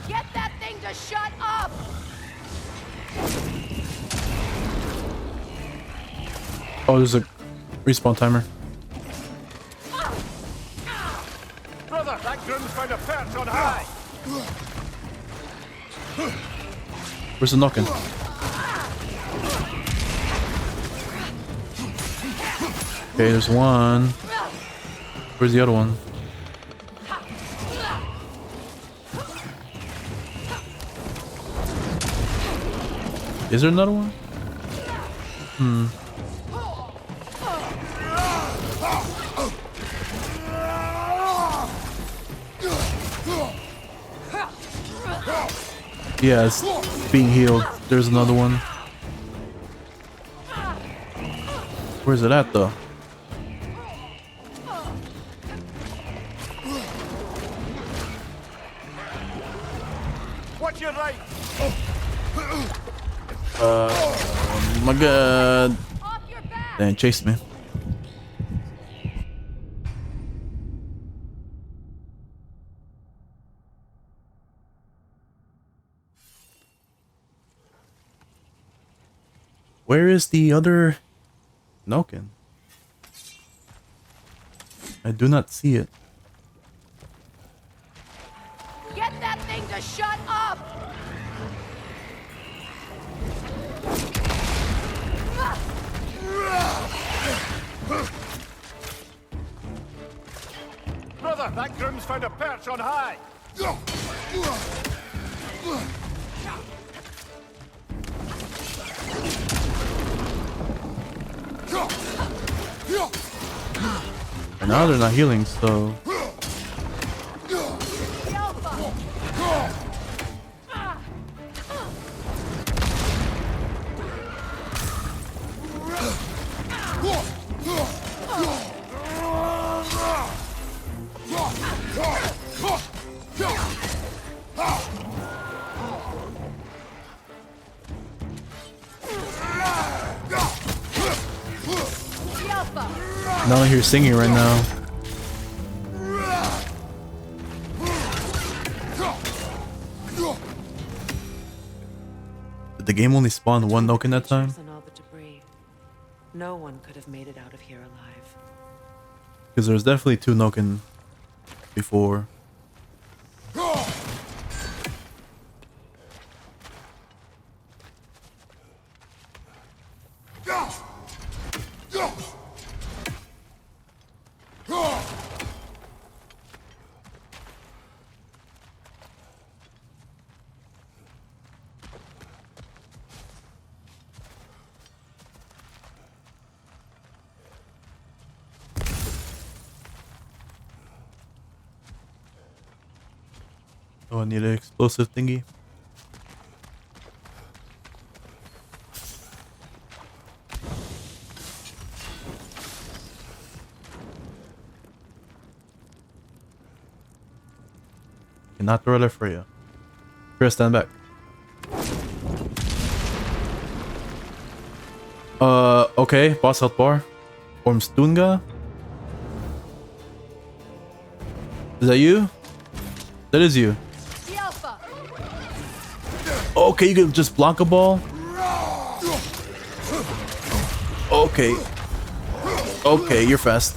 Get that thing to shut up! Oh, there's a respawn timer. Brother, that groom's found a perch on high. Where's the Noken? Okay, there's one. Where's the other one? Is there another one? Yeah, it's being healed. There's another one. Where's it at though? Watch your right. Oh my god. Off your back! Dang, chase me. Where is the other Noken? I do not see it. Get that thing to shut up! Brother, that groom's found a perch on high. And now they're not healing, so... Now I hear singing right now. Did the game only spawn one Noken that time? And all the debris. No one could have made it out of here alive. Because there's definitely two Noken before. Oh, I need an explosive thingy. Cannot throw it for you. Chris, stand back. Okay, boss health bar. Ormstunga? Is that you? That is you. Okay, you can just block a ball? Okay. Okay, you're fast.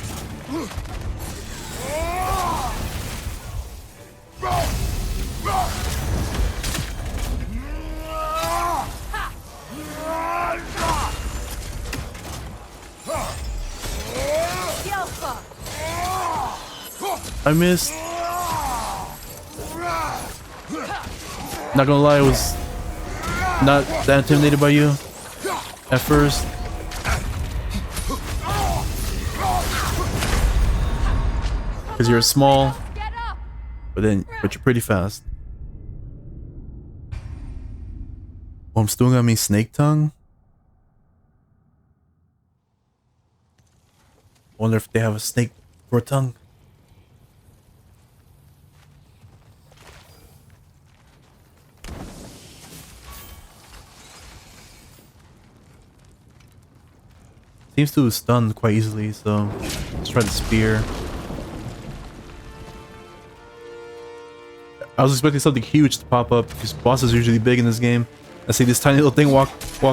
I missed. Not gonna lie, I was not that intimidated by you at first. Because you're small, Get up! but you're pretty fast. Oh, I'm still gonna mean snake tongue. Wonder if they have a snake for a tongue. Seems to stun quite easily, so let's try the spear. I was expecting something huge to pop up because bosses are usually big in this game. I see this tiny little thing walk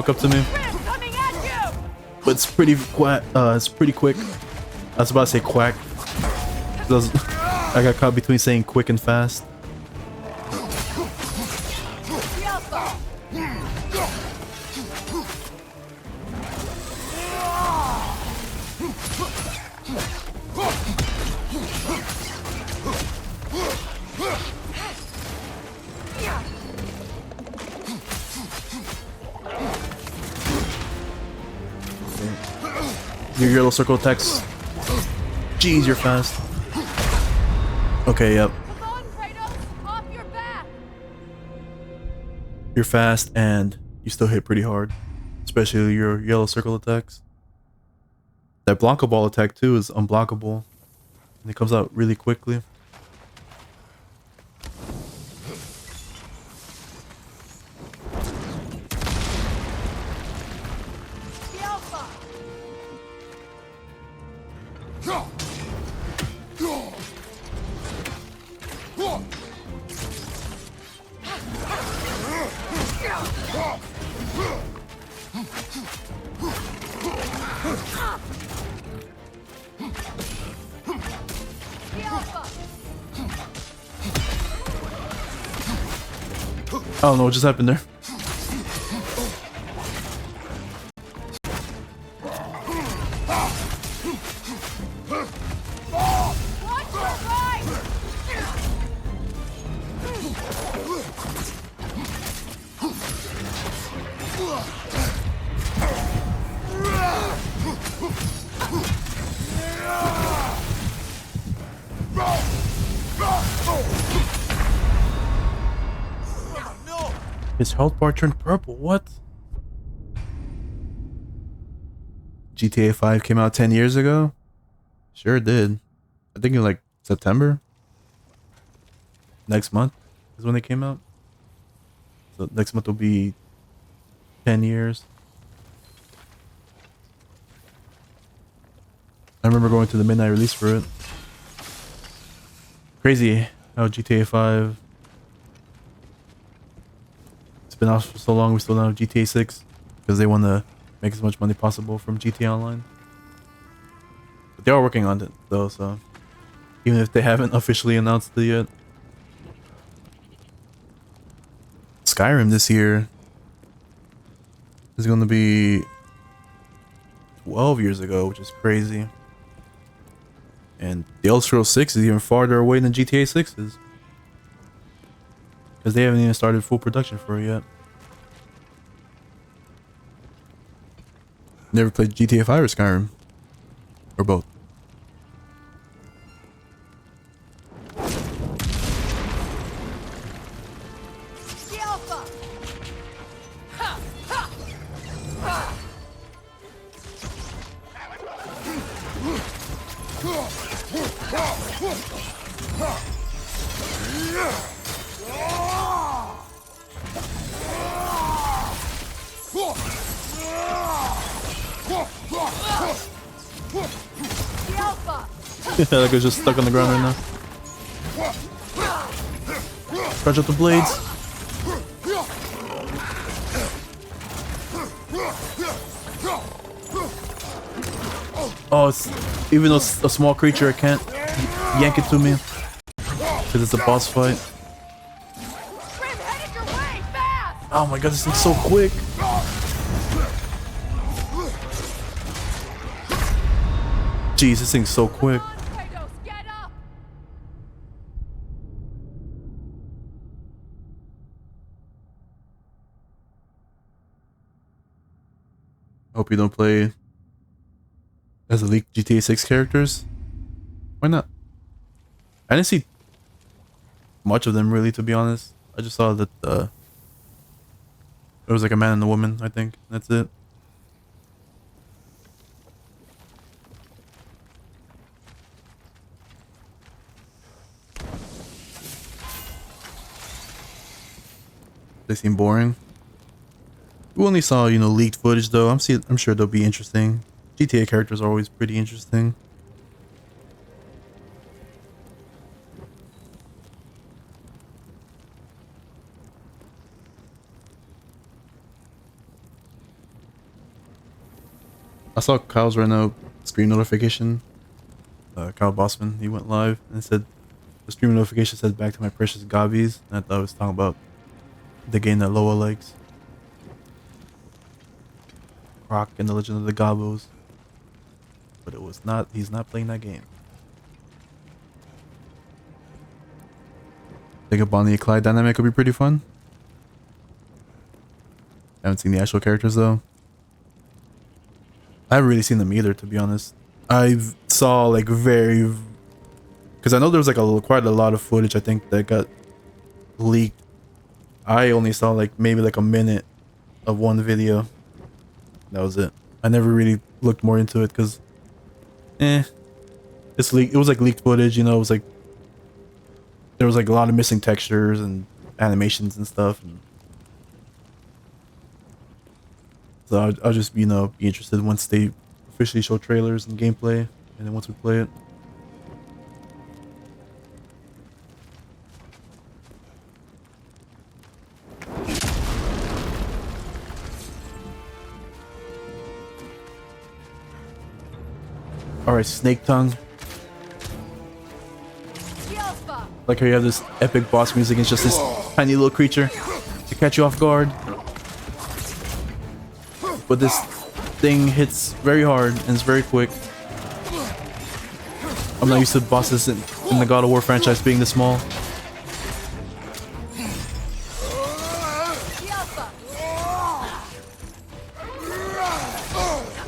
up to me, Grim coming at you! but it's pretty it's pretty quick. I was about to say quack. I got caught between saying quick and fast. The Alpha! Your yellow circle attacks. Jeez, you're fast. Okay, yep. Come on, Kratos! Off your back! You're fast and you still hit pretty hard. Especially your yellow circle attacks. That Blanca Ball attack too is unblockable. And it comes out really quickly. The Alpha! The Alpha! I don't know what just happened there. Watch your right! His health bar turned purple. What? GTA 5 came out 10 years ago? Sure did. I think in like September. Next month is when they came out. So next month will be 10 years. I remember going to the midnight release for it. Crazy how GTA 5... It's been out for so long, we still don't have GTA 6 because they want to make as much money possible from GTA Online. But they are working on it though, so even if they haven't officially announced it yet. Skyrim this year is going to be 12 years ago, which is crazy. And the Elder Scrolls 6 is even farther away than GTA 6 is. Because they haven't even started full production for it yet. Never played GTA 5 or Skyrim? Or both? The Alpha! Ha! Ha! The Alpha! That guy's just stuck on the ground right now. Charge up the blades. Oh, even though it's a small creature, I can't yank it to me. Because it's a boss fight. Grim, headed your way! Fast! Oh my god, this thing's so quick. Jeez, this thing's so quick. Come on, Kratos, get up! Hope you don't play as the leaked GTA 6 characters. Why not? I didn't see much of them really, to be honest. I just saw that it was like a man and a woman, I think. That's it. They seem boring. We only saw, you know, leaked footage though. I'm sure they'll be interesting. GTA characters are always pretty interesting. I saw Kyle's right now screen notification. Kyle Bossman, he went live and said the stream notification said back to my precious gobbies. And I thought it was talking about the game that Loa likes. Croc and the Legend of the Gobos. But it was not, he's not playing that game. Think a Bonnie and Clyde dynamic would be pretty fun. I haven't seen the actual characters though. I haven't really seen them either, to be honest. I saw like because I know there was like quite a lot of footage I think that got leaked. I only saw like maybe like a minute of one video. That was it. I never really looked more into it because it's leaked. It was like leaked footage, you know. It was like there was like a lot of missing textures and animations and stuff. And so I'll just, you know, be interested once they officially show trailers and gameplay, and then once we play it. Alright, Snake Tongue. Like how you have this epic boss music, and it's just this tiny little creature to catch you off guard. But this thing hits very hard and it's very quick. I'm not used to bosses in the God of War franchise being this small.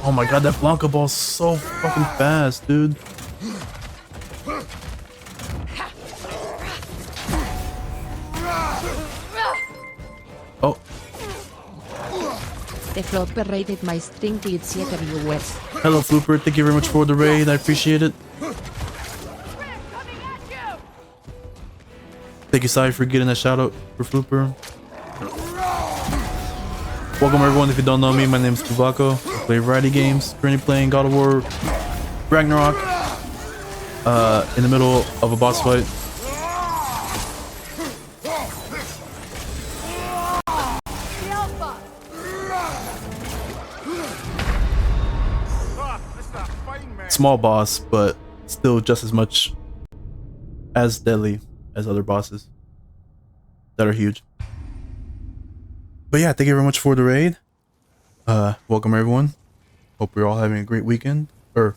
Oh my god, that Blanca ball's so fucking fast, dude. Oh. The Flopper rated my stream with 7 viewers. Hello, Flooper. Thank you very much for the raid. I appreciate it. Thank you, Sai, for getting a shout out for Flooper. Welcome, everyone. If you don't know me, my name is Bubako. I play variety games. Currently playing God of War Ragnarok. In the middle of a boss fight. Small boss, but still just as much as deadly as other bosses that are huge. But yeah, thank you very much for the raid. Welcome everyone. Hope you're all having a great weekend, or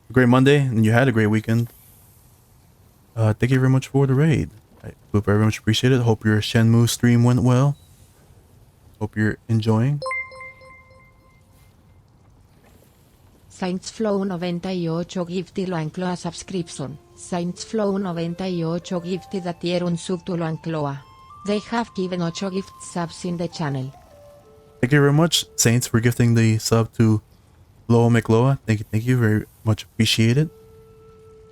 a great Monday, and you had a great weekend. Thank you very much for the raid. I hope very much appreciate it. Hope your Shenmue stream went well. Hope you're enjoying. Saints Flow 98 gifted lo ancloa subscription. Saints Flow 98 gifted a tier un sub to lo ancloa. They have given 8 gift subs in the channel. Thank you very much, Saints, for gifting the sub to Loa McLoa. Thank you very much. Appreciate it.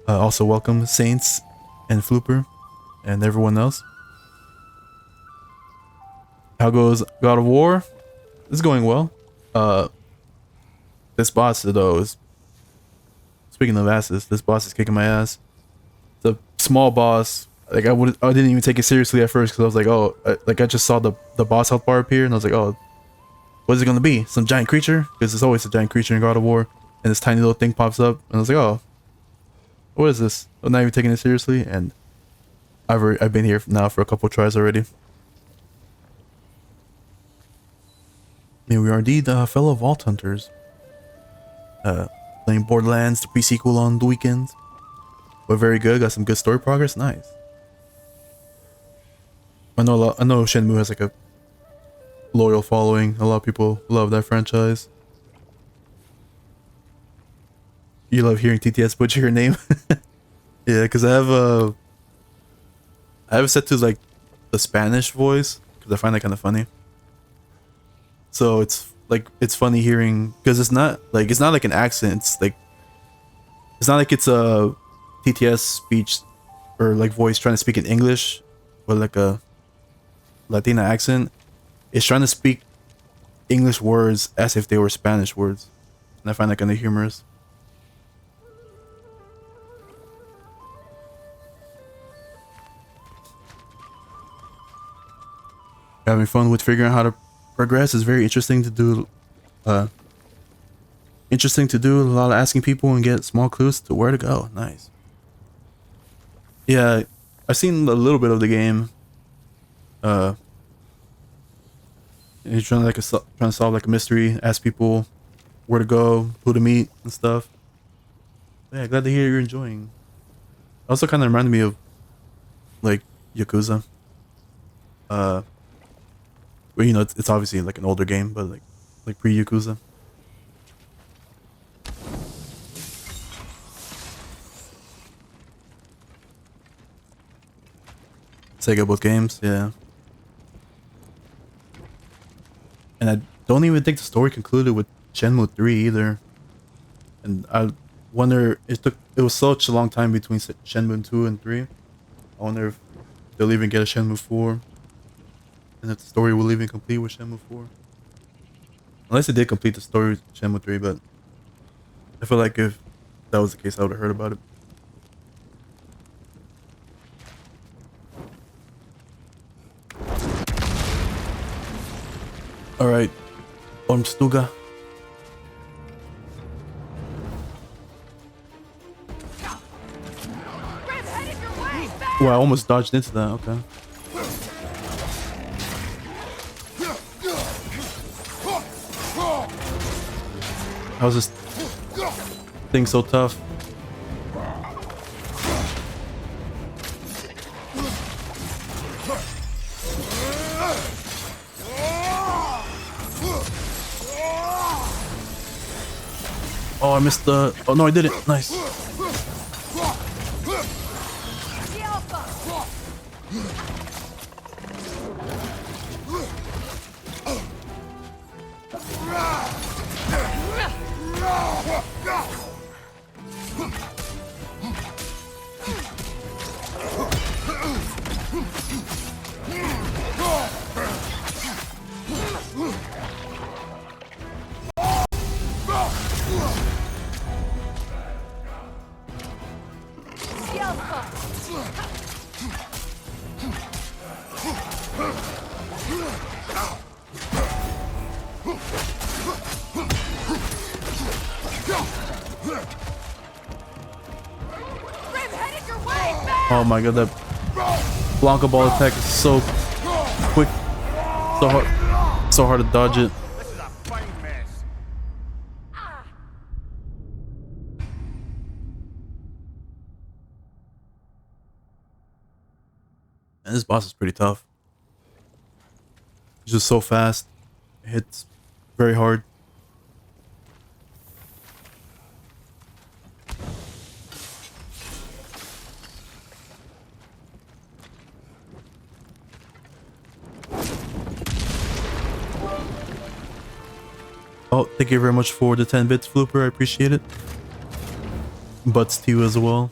Also welcome Saints and Flooper and everyone else. How goes God of War? It's going well. This boss though is, speaking of asses, this boss is kicking my ass. It's a small boss. Like I didn't even take it seriously at first because I was like, oh, I just saw the boss health bar appear and I was like, oh, what is it gonna be? Some giant creature? Because there's always a giant creature in God of War, and this tiny little thing pops up, and I was like, oh, what is this? I'm not even taking it seriously, and I've been here now for a couple tries already. Here we are indeed, fellow Vault Hunters. Playing Borderlands, the pre-sequel on the weekends. But very good, got some good story progress, nice. I know Shenmue has like a loyal following. A lot of people love that franchise. You love hearing TTS butcher your name? Yeah, because I have I have it set to like the Spanish voice because I find that kind of funny. So it's funny hearing because it's not like an accent. It's not like it's a TTS speech or like voice trying to speak in English with like a Latina accent. It's trying to speak English words as if they were Spanish words, and I find that kind of humorous. Having fun with figuring out how to progress is very interesting to do. A lot of asking people and get small clues to where to go. Nice. Yeah, I've seen a little bit of the game. You're trying to trying to solve like a mystery, ask people where to go, who to meet, and stuff. Yeah, glad to hear you're enjoying. Also, kind of reminded me of like Yakuza. Well, you know, it's obviously like an older game, but like pre Yakuza. Sega both games, yeah. And I don't even think the story concluded with Shenmue 3 either. And I wonder, it was such a long time between Shenmue 2 and 3. I wonder if they'll even get a Shenmue 4. And if the story will even complete with Shenmue 4. Unless it did complete the story with Shenmue 3, but I feel like if that was the case, I would have heard about it. Alright, Ormstuga. Well, I almost dodged into that, okay. How's this thing so tough? Oh, I missed the... Oh, no, I did it. Nice. Oh my god, that Blanca ball attack is so quick, so hard to dodge it. This is a fine mess. And this boss is pretty tough. He's just so fast. It hits very hard. Oh, thank you very much for the 10 bits, Flooper. I appreciate it. Butts to you as well.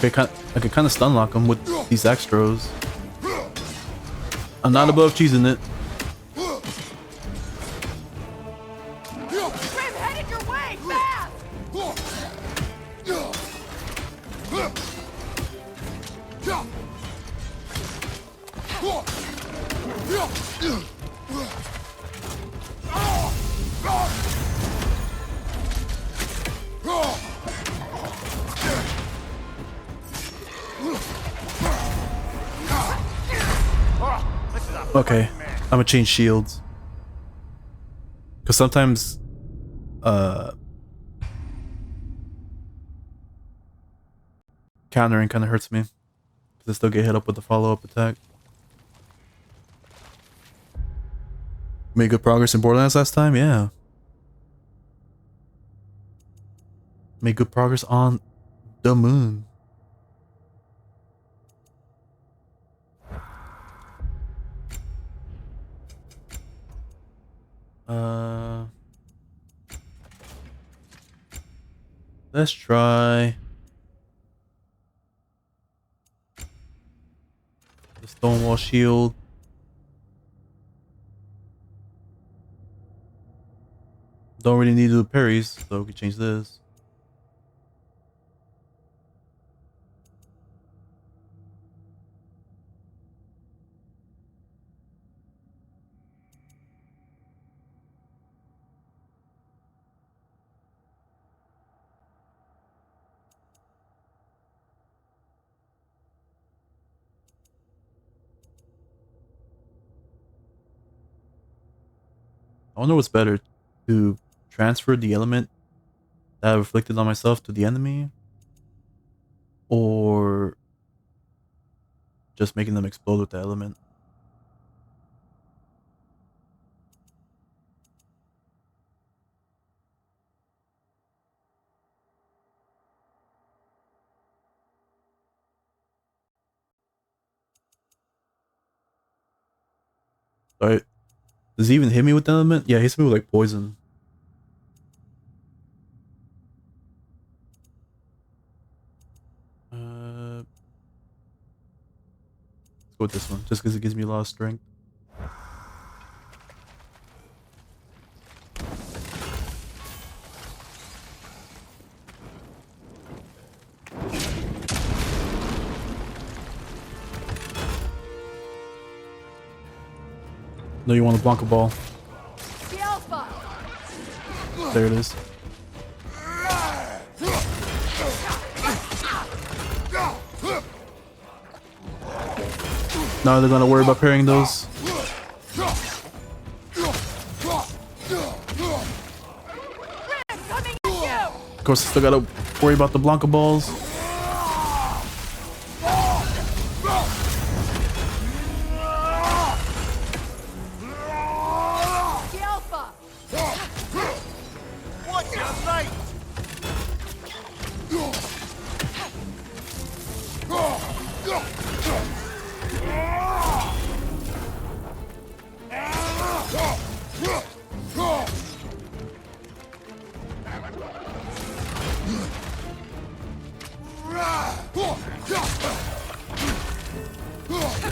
I can kind of stun lock him with these axe throws. I'm not above cheesing it. Grim headed your way, fast! Okay, I'm gonna change shields. Because sometimes, countering kind of hurts me. Because I still get hit up with the follow-up attack. Made good progress in Borderlands last time? Yeah. Made good progress on the moon. Let's try the Stonewall Shield. Don't really need to do parries, so we can change this. I wonder what's better, to transfer the element that I reflected on myself to the enemy, or just making them explode with the element. Alright. Does he even hit me with the element? Yeah, he hits me with like poison. Let's go with this one, just because it gives me a lot of strength. No, you want a Blanca ball. The Alpha! There it is. Now they're gonna worry about parrying those. Coming at you! Of course, I still gotta worry about the Blanca balls. The Alpha! What's your right?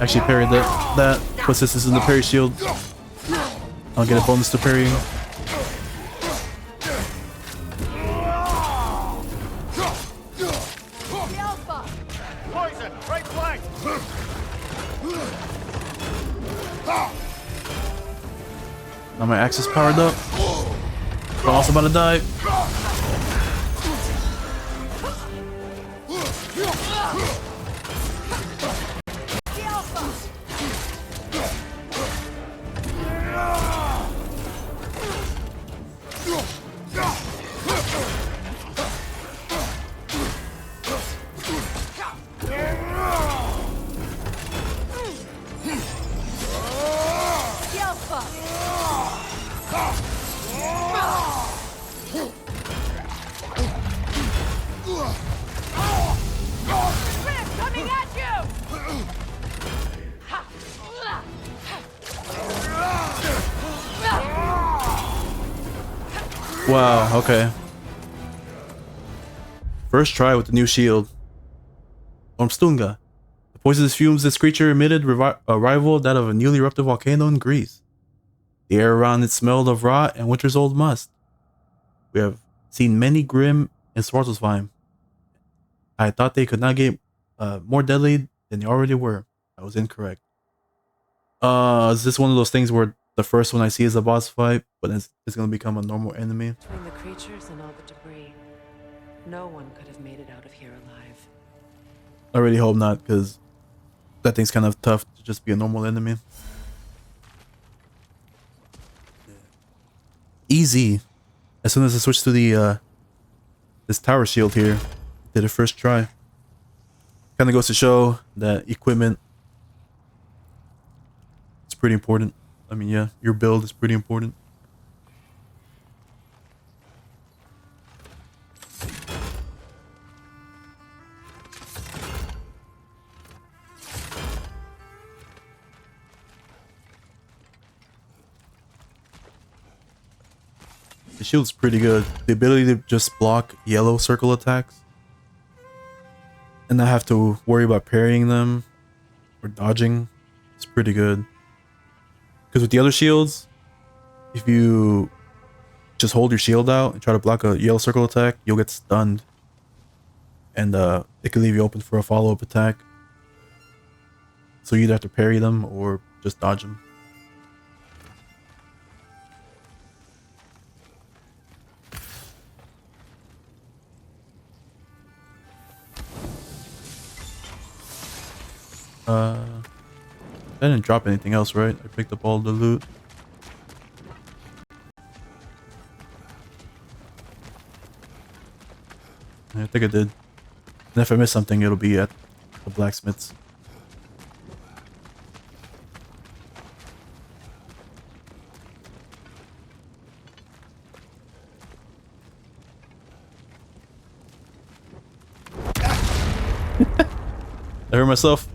Actually parried that. Puts this in the parry shield. I'll get a bonus to parrying. The Alpha! Poison, right flank! Now my axe is powered up. But I'm also about to die. The Alpha! The Alpha! Grim coming at you! Wow, okay. First try with the new shield. Ormstunga. The poisonous fumes this creature emitted rival that of a newly erupted volcano in Greece. The air around it smelled of rot and winter's old must. We have seen many grim in Svartalfheim. I thought they could not get more deadly than they already were. I was incorrect. Is this one of those things where the first one I see is a boss fight, but it's gonna become a normal enemy? Between the creatures and all the debris, no one could have made it out of here alive. I really hope not, because that thing's kind of tough to just be a normal enemy. Easy. As soon as I switched to the this tower shield here, did it first try. Kind of goes to show that equipment is pretty important. I mean, yeah, your build is pretty important. The shield's pretty good. The ability to just block yellow circle attacks and not have to worry about parrying them or dodging is pretty good. Because with the other shields, if you just hold your shield out and try to block a yellow circle attack, you'll get stunned. And it can leave you open for a follow-up attack. So you either have to parry them or just dodge them. I didn't drop anything else, right? I picked up all the loot. I think I did. And if I miss something, it'll be at the blacksmith's. I hurt myself.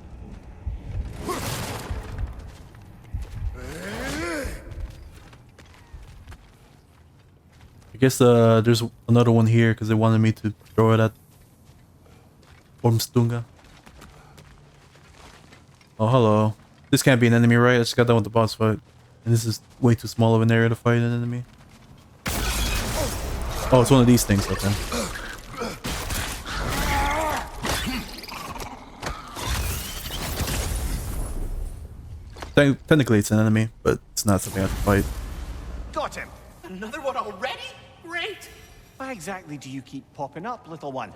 I guess there's another one here because they wanted me to throw it at Ormstunga. Oh, hello. This can't be an enemy, right? I just got done with the boss fight. And this is way too small of an area to fight an enemy. Oh, it's one of these things, okay. Technically it's an enemy, but it's not something I have to fight. Got him! Another one already? Great! Why exactly do you keep popping up, little one?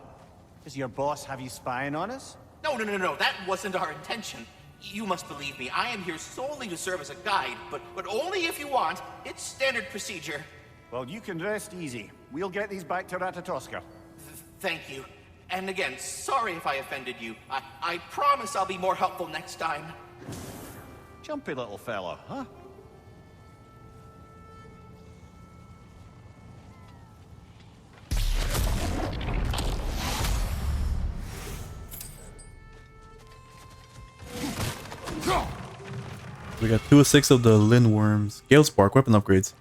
Does your boss have you spying on us? No, that wasn't our intention. You must believe me, I am here solely to serve as a guide, but only if you want. It's standard procedure. Well, you can rest easy. We'll get these back to Ratatoska. Thank you. And again, sorry if I offended you. I promise I'll be more helpful next time. Jumpy little fella, huh? We got 2 of 6 of the Lindworms. Gale Spark, weapon upgrades.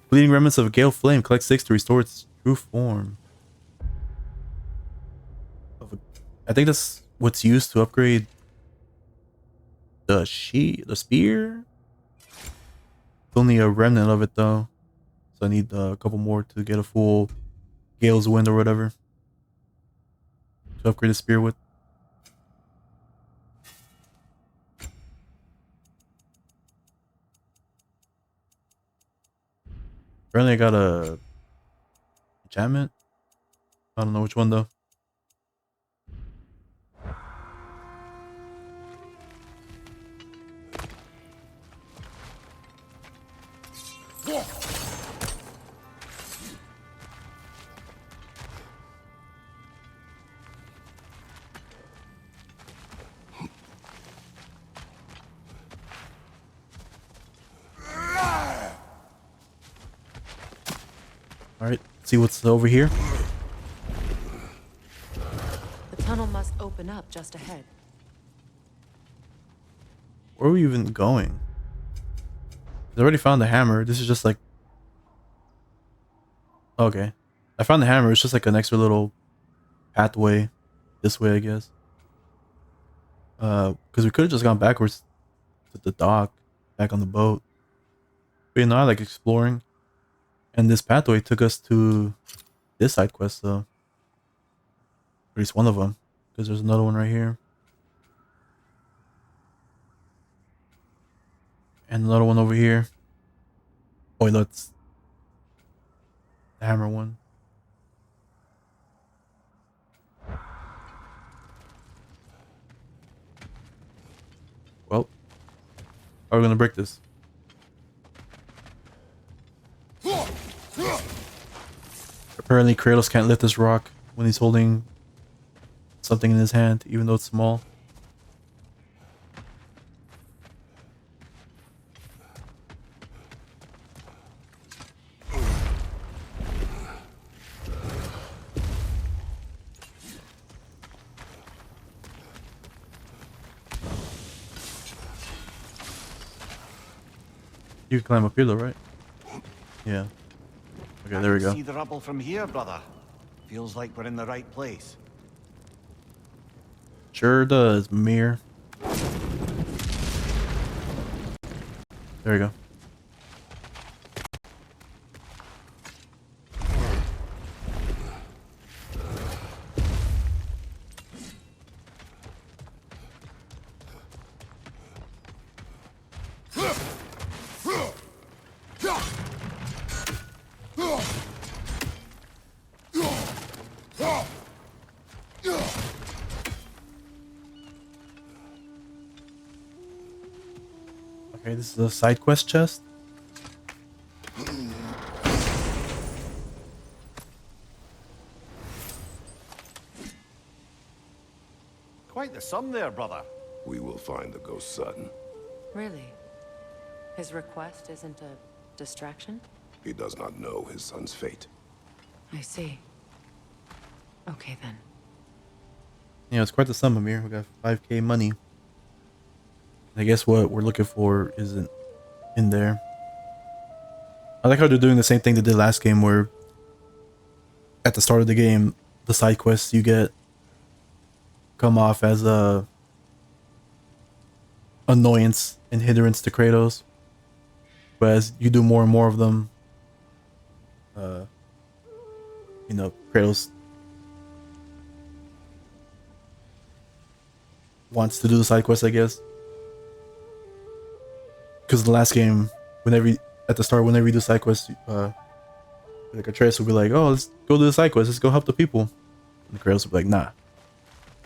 Bleeding remnants of Gale Flame, collect 6 to restore its true form. I think that's what's used to upgrade the spear. It's only a remnant of it though. So I need a couple more to get a full Gale's Wind or whatever. To upgrade the spear with. Apparently I got a enchantment. I don't know which one though. Alright, see what's over here. The tunnel must open up just ahead. Where are we even going? I already found the hammer. This is just like... Okay. I found the hammer. It's just like an extra little pathway. This way, I guess. Because we could have just gone backwards to the dock. Back on the boat. But you know, I like exploring. And this pathway took us to this side quest, though. At least one of them. Because there's another one right here. And another one over here. Oh, that's the hammer one. Well, how are we gonna break this? Apparently Kratos can't lift this rock when he's holding something in his hand, even though it's small. You can climb up here though, right? Yeah. Okay, there we go. See the rubble from here, brother. Feels like we're in the right place. Sure does, Mir. There we go. Okay, this is a side quest chest. Quite the sum there, brother. We will find the ghost's son. Really? His request isn't a distraction? He does not know his son's fate. I see. Okay then. Yeah, it's quite the sum, Amir. We got 5k money. I guess what we're looking for isn't in there. I like how they're doing the same thing they did last game, where at the start of the game, the side quests you get come off as a annoyance and hindrance to Kratos. But as you do more and more of them, you know, Kratos wants to do the side quests, I guess. Because the last game, at the start, whenever you do side quests, like Atreus will be like, "Oh, let's go do the side quest. Let's go help the people." And Kratos will be like, "Nah."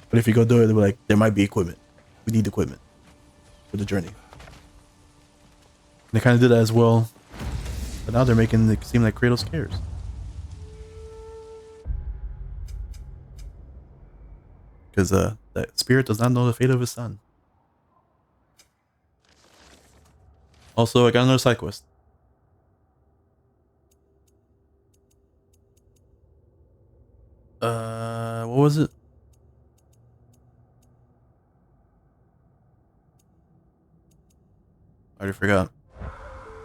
But if you go do it, they'll be like, "There might be equipment. We need equipment for the journey." And they kind of did that as well, but now they're making it seem like Kratos cares. Because that spirit does not know the fate of his son. Also, I got another side quest. What was it? I already forgot.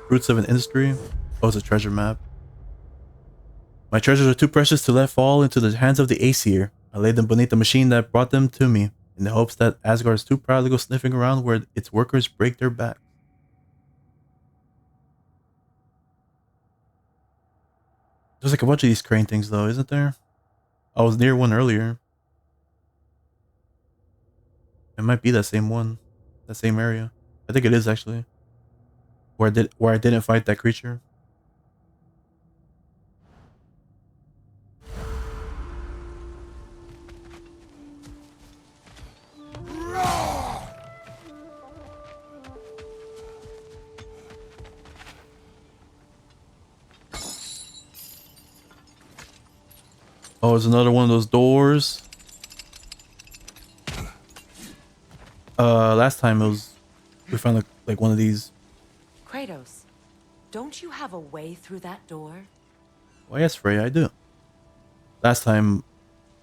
Roots of an industry. Oh, it's a treasure map. My treasures are too precious to let fall into the hands of the Aesir. I laid them beneath the machine that brought them to me, in the hopes that Asgard is too proud to go sniffing around where its workers break their backs. There's like a bunch of these crane things though, isn't there? I was near one earlier. It might be that same one. That same area. I think it is actually. Where I didn't fight that creature. Oh, it's another one of those doors. Last time we found like one of these. Kratos, don't you have a way through that door? Well, yes, Freya, I do. Last time,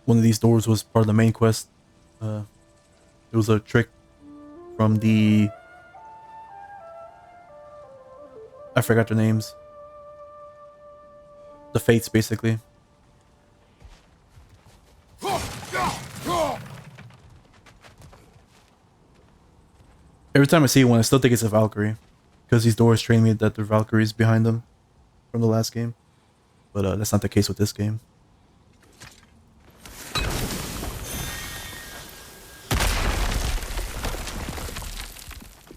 one of these doors was part of the main quest. It was a trick from the... I forgot their names. The Fates, basically. Every time I see one, I still think it's a Valkyrie. Because these doors train me that there are Valkyries behind them from the last game. But that's not the case with this game.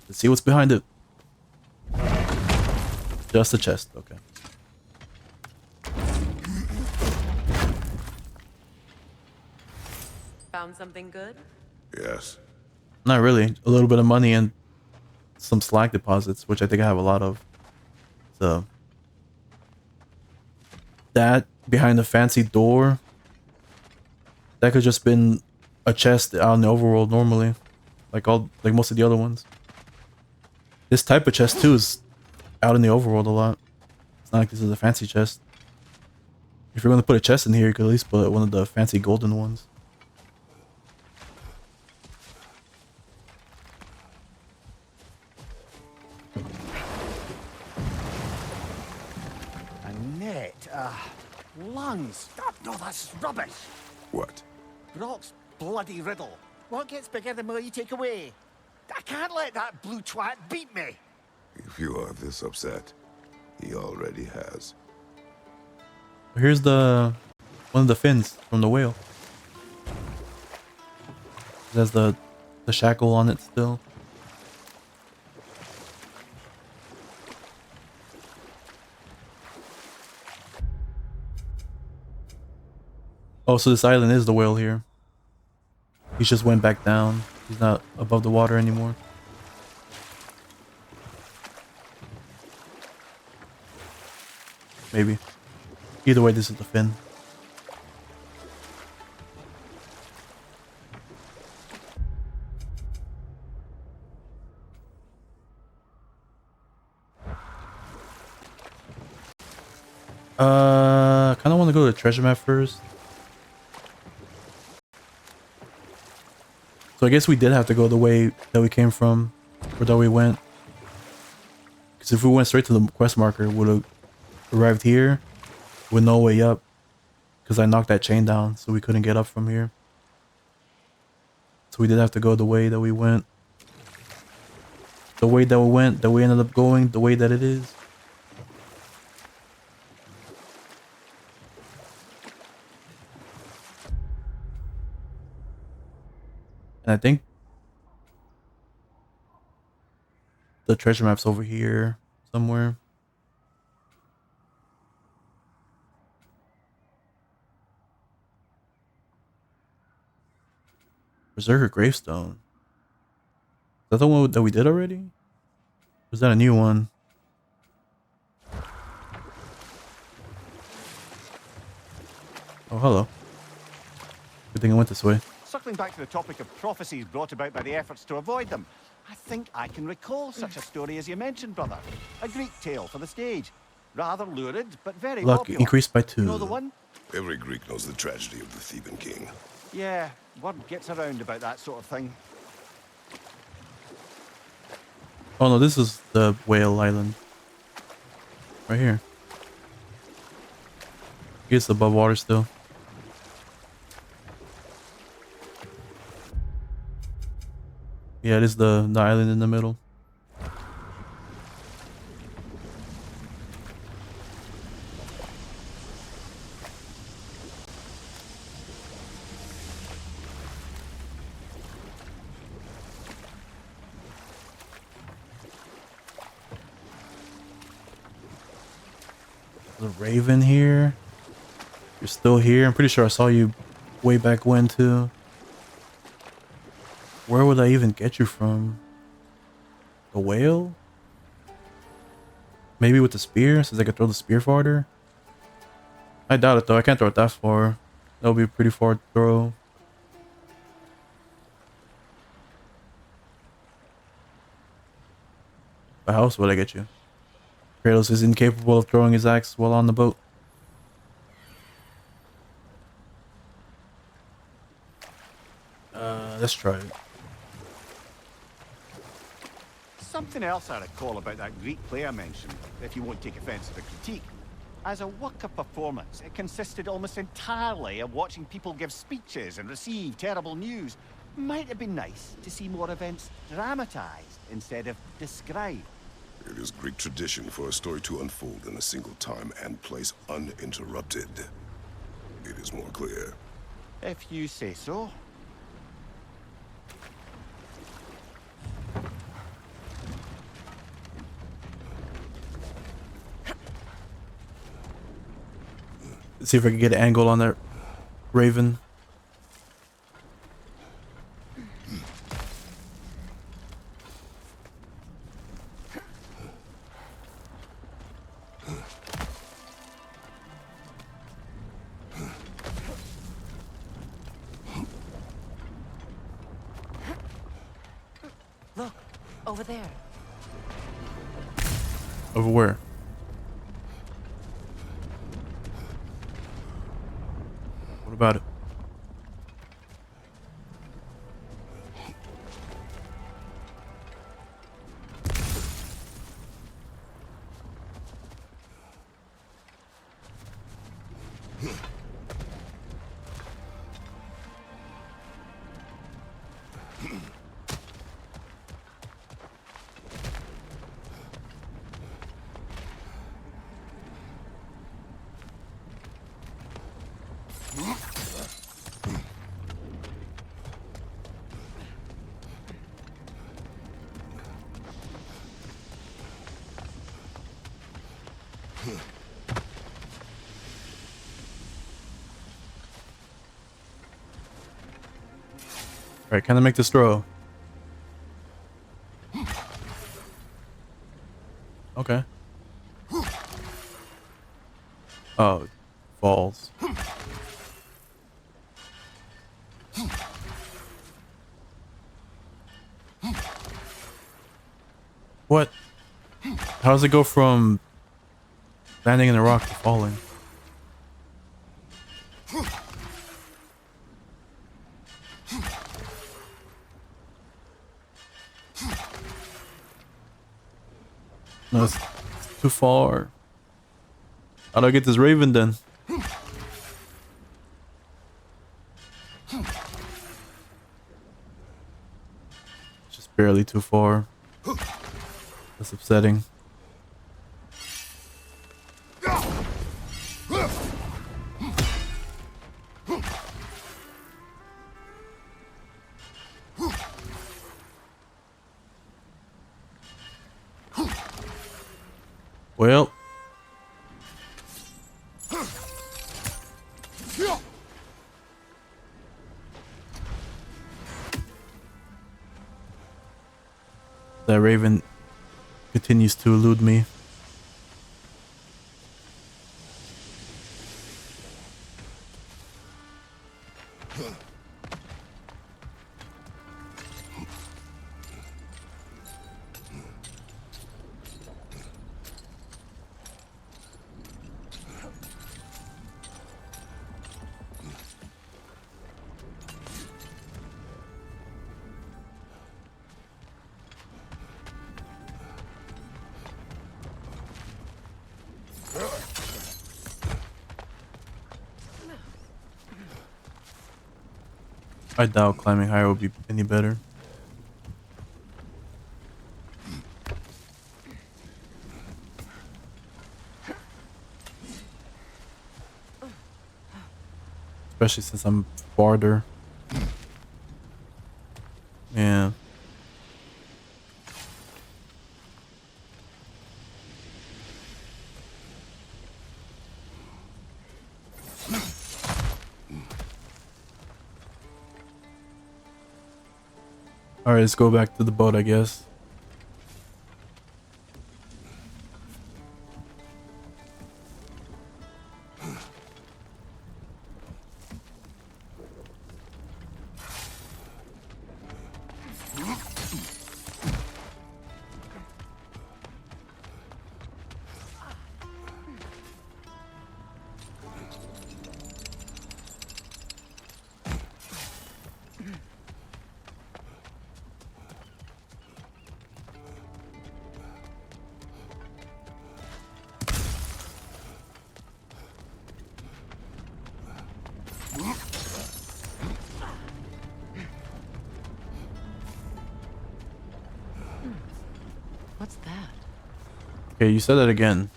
Let's see what's behind it. Just a chest, okay. Found something good? Yes. Not really. A little bit of money and some slag deposits, which I think I have a lot of. So that behind the fancy door, that could just been a chest out in the overworld normally, like most of the other ones. This type of chest too is out in the overworld a lot. It's not like this is a fancy chest. If you're gonna put a chest in here, you could at least put one of the fancy golden ones. A net. Lungs. Oh, no, that's rubbish. What? Brock's bloody riddle. What gets bigger the more you take away? I can't let that blue twat beat me. If you are this upset, he already has. Here's one of the fins from the whale. It has the shackle on it still. Oh, so this island is the whale here. He just went back down. He's not above the water anymore. Maybe. Either way, this is the fin. Kind of want to go to the treasure map first. So I guess we did have to go the way that we came from, or that we went. Because if we went straight to the quest marker, we would have arrived here with no way up. Because I knocked that chain down, so we couldn't get up from here. So we did have to go the way that we went. The way that we went, that we ended up going, the way that it is. And I think the treasure map's over here somewhere. Berserker Gravestone. Is that the one that we did already? Or is that a new one? Oh, hello. Good thing I went this way. Circling back to the topic of prophecies brought about by the efforts to avoid them, I think I can recall such a story as you mentioned, brother. A Greek tale for the stage. Rather lurid, but very Luck popular. increased by 2. You know the one? Every Greek knows the tragedy of the Theban king. Yeah, word gets around about that sort of thing. Oh no, this is the whale island. Right here. It's above water still. Yeah, it is the island in the middle. The Raven here. You're still here. I'm pretty sure I saw you way back when too. Where would I even get you from? The whale? Maybe with the spear, since I could throw the spear farther? I doubt it though. I can't throw it that far. That would be a pretty far throw. But how else would I get you? Kratos is incapable of throwing his axe while on the boat. Let's try it. Something else I recall about that Greek play I mentioned, if you won't take offence to the critique. As a work of performance, it consisted almost entirely of watching people give speeches and receive terrible news. Might have been nice to see more events dramatised instead of described. It is Greek tradition for a story to unfold in a single time and place uninterrupted. It is more clear. If you say so. Let's see if I can get an angle on that Raven. Look, over there. Over where? What about it? Alright, can I make this throw? Okay. Oh, it falls. What? How does it go from landing in a rock to falling? No, it's too far. How do I get this raven then? It's just barely too far. That's upsetting. Well. That raven continues to elude me. I doubt climbing higher will be any better. Especially since I'm farther. Yeah. Alright, let's go back to the boat, I guess. What's that? Okay, you said that again.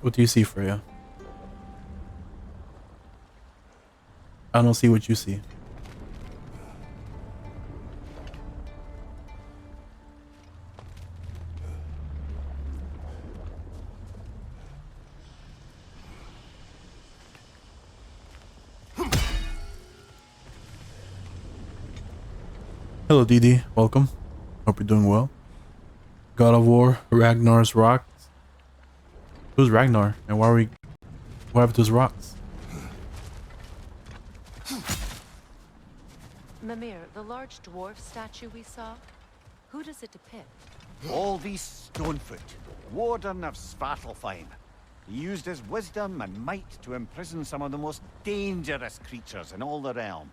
What do you see, Freya? I don't see what you see. Hello, Didi. Welcome. Hope you're doing well. God of War, Ragnar's rocks. Who's Ragnar? And why are we... What happened to his rocks? Mimir, the large dwarf statue we saw, who does it depict? All these Stonefoot, warden of Svartalfheim. He used his wisdom and might to imprison some of the most dangerous creatures in all the realm.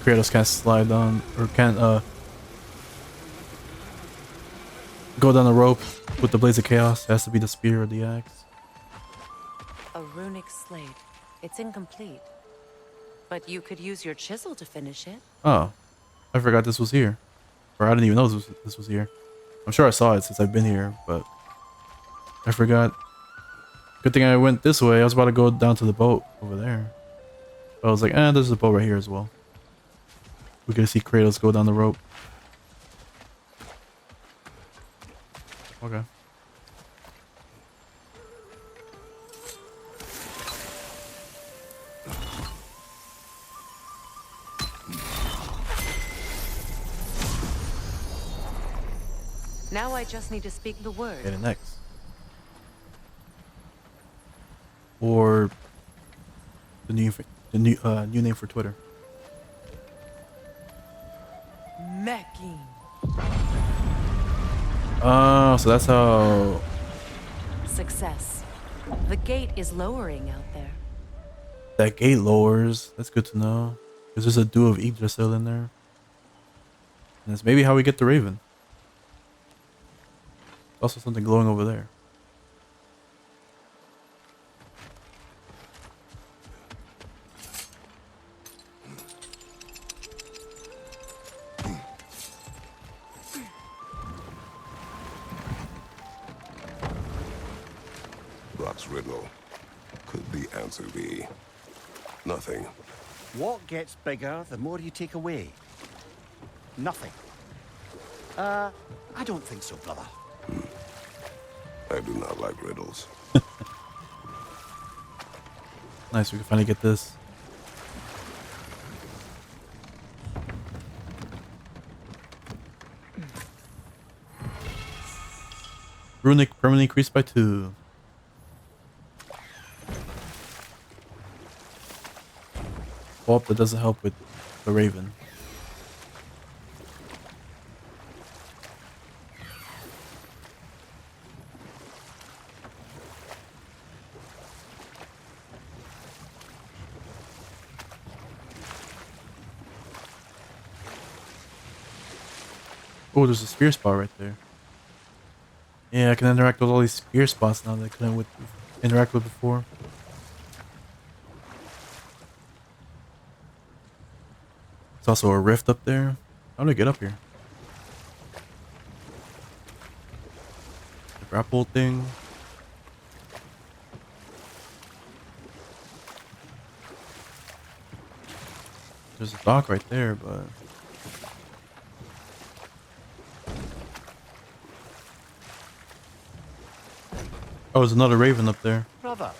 Kratos can't slide on, or can't go down the rope with the Blaze of Chaos. It has to be the spear or the axe. A runic slate. It's incomplete. But you could use your chisel to finish it. Oh, I forgot this was here. Or I didn't even know this was here. I'm sure I saw it since I've been here, but I forgot. Good thing I went this way. I was about to go down to the boat over there. But I was like, there's a boat right here as well. We're gonna see Kratos go down the rope. Okay. Now I just need to speak the word. Get it next. Or the new name for Twitter. Mecking. Oh, so that's how. Success. The gate is lowering out there. That gate lowers. That's good to know. Because there's a duo of Yggdrasil in there. And that's maybe how we get the Raven. Also something glowing over there. Brock's riddle. Could the answer be nothing? What gets bigger the more you take away? Nothing. I don't think so, brother. I do not like riddles. Nice, we can finally get this. Runic permanently increased by 2. Oh, that doesn't help with the Raven. Oh, there's a spear spot right there. Yeah, I can interact with all these spear spots now that I couldn't interact with before. There's also a rift up there. How do I get up here? The grapple thing. There's a dock right there, but... Oh, there's another Raven up there. Brother,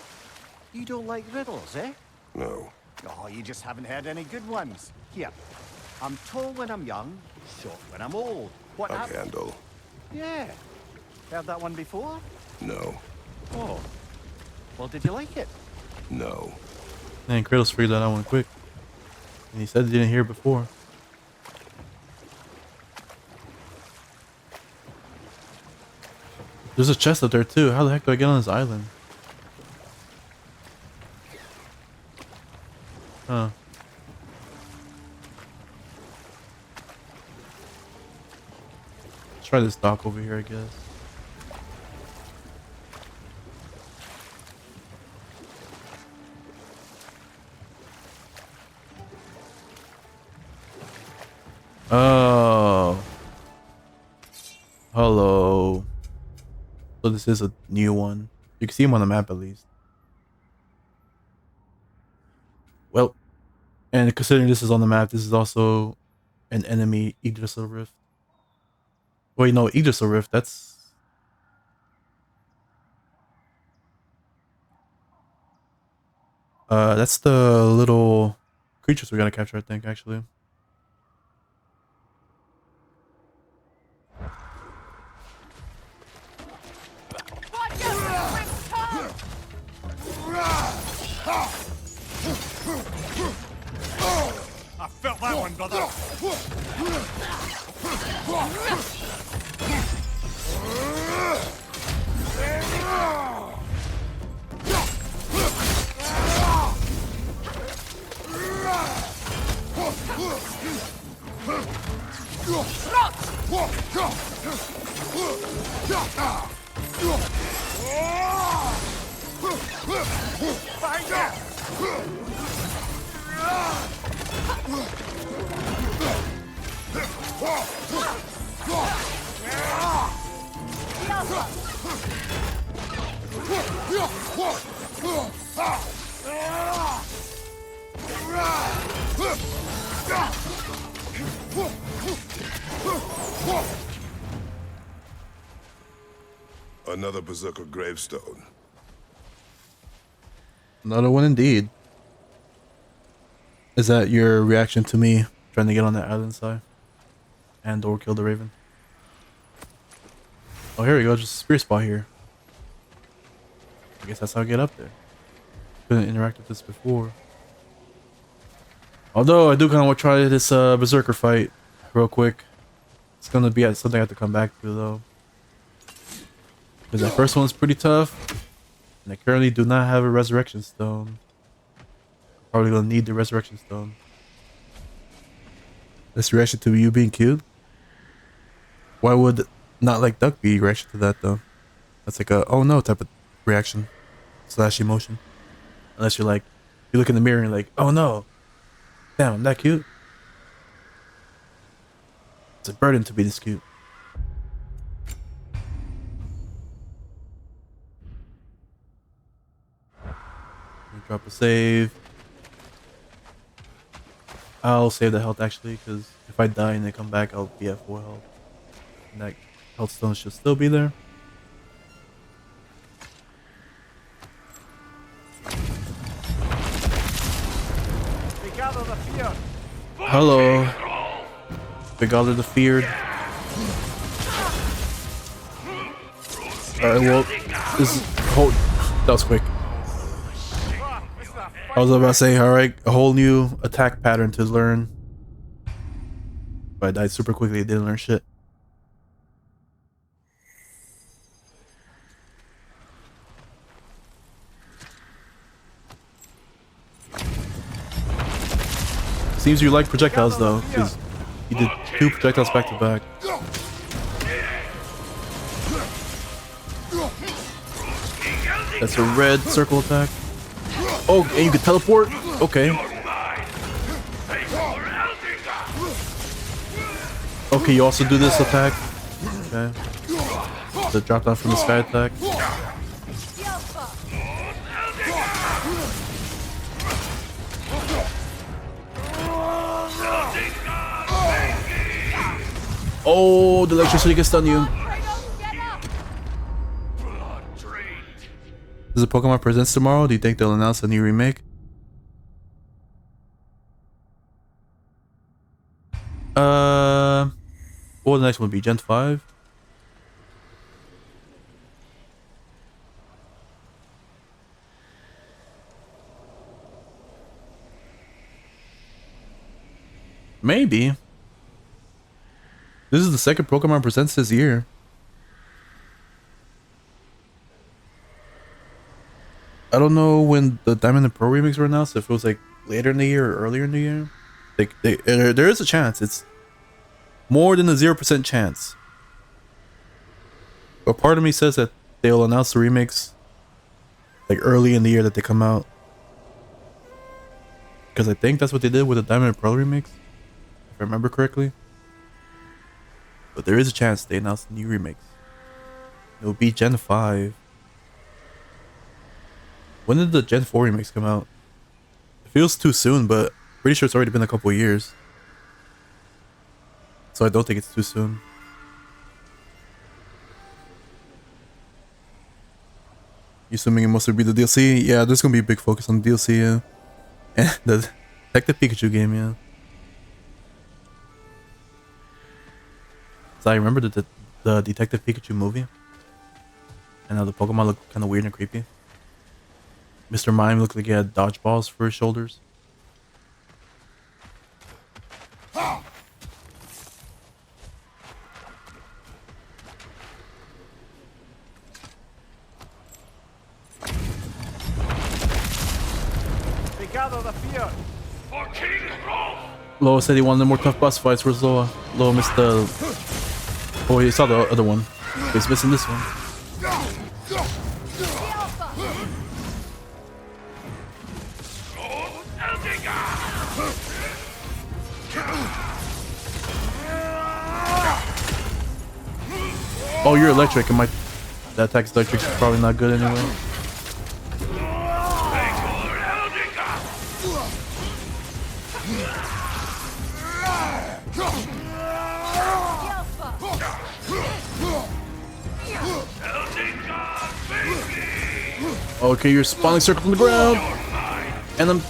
you don't like riddles, eh? No. Oh, you just haven't heard any good ones. Here, I'm tall when I'm young, short when I'm old. What A hap- candle. Yeah. Heard that one before? No. Oh. Well, did you like it? No. Man, Kratos figured that out one quick. And he said he didn't hear it before. There's a chest up there too. How the heck do I get on this island? Huh. Let's try this dock over here, I guess. Oh. Hello. So this is a new one. You can see him on the map at least. Well, and considering this is on the map, this is also an enemy Yggdrasil Rift. Wait, no, Yggdrasil Rift, that's... that's the little creatures we gotta capture, I think, actually. Watch out for the Rift tongue! on, brother. Another Berserker gravestone. Another one indeed. Is that your reaction to me trying to get on that island side? And or kill the Raven? Oh, here we go. Just a spear spot here. I guess that's how I get up there. Couldn't interact with this before. Although I do kind of want to try this Berserker fight real quick. It's gonna be something I have to come back to though. Because that first one's pretty tough. And I currently do not have a resurrection stone. Probably gonna need the resurrection stone. This reaction to you being cute? Why would not like duck be reaction to that though? That's like a oh no type of reaction slash emotion. Unless you're like, you look in the mirror and you're like, oh no, damn, I'm that cute. It's a burden to be this cute. Drop a save. I'll save the health actually, because if I die and they come back, I'll be at full health. And that health stone should still be there. Hello. Begala the Feared. Alright, well, that was quick. I was about to say, alright, a whole new attack pattern to learn. But I died super quickly, didn't learn shit. Seems you like projectiles though, because you did 2 projectiles back to back. That's a red circle attack. Oh, and you can teleport? Okay. Okay, you also do this attack. Okay. The drop down from the sky attack. Oh, the electricity can stun you. Does the Pokemon Presents tomorrow? Do you think they'll announce a new remake? What will the next one be? Gen 5? Maybe. This is the second Pokemon Presents this year. I don't know when the Diamond and Pearl remakes were announced, if it was like later in the year or earlier in the year. There is a chance. It's more than a 0% chance. But part of me says that they'll announce the remakes like early in the year that they come out. Because I think that's what they did with the Diamond and Pearl remakes, if I remember correctly. But there is a chance they announce new remakes. It'll be Gen 5. When did the Gen 4 remakes come out? It feels too soon, but pretty sure it's already been a couple of years. So I don't think it's too soon. You assuming it mostly be the DLC? Yeah, there's gonna be a big focus on the DLC, yeah. And the Detective Pikachu game, yeah. So I remember the Detective Pikachu movie. And how the Pokemon looked kind of weird and creepy. Mr. Mime looked like he had dodgeballs for his shoulders. gather the fear. Loa said he wanted more tough boss fights. Where's Loa? Loa missed the... Oh, he saw the other one. He's missing this one. Oh, you're electric, and my... That attack's electric is probably not good anyway. Okay, you're spawning circles on the ground, and I'm...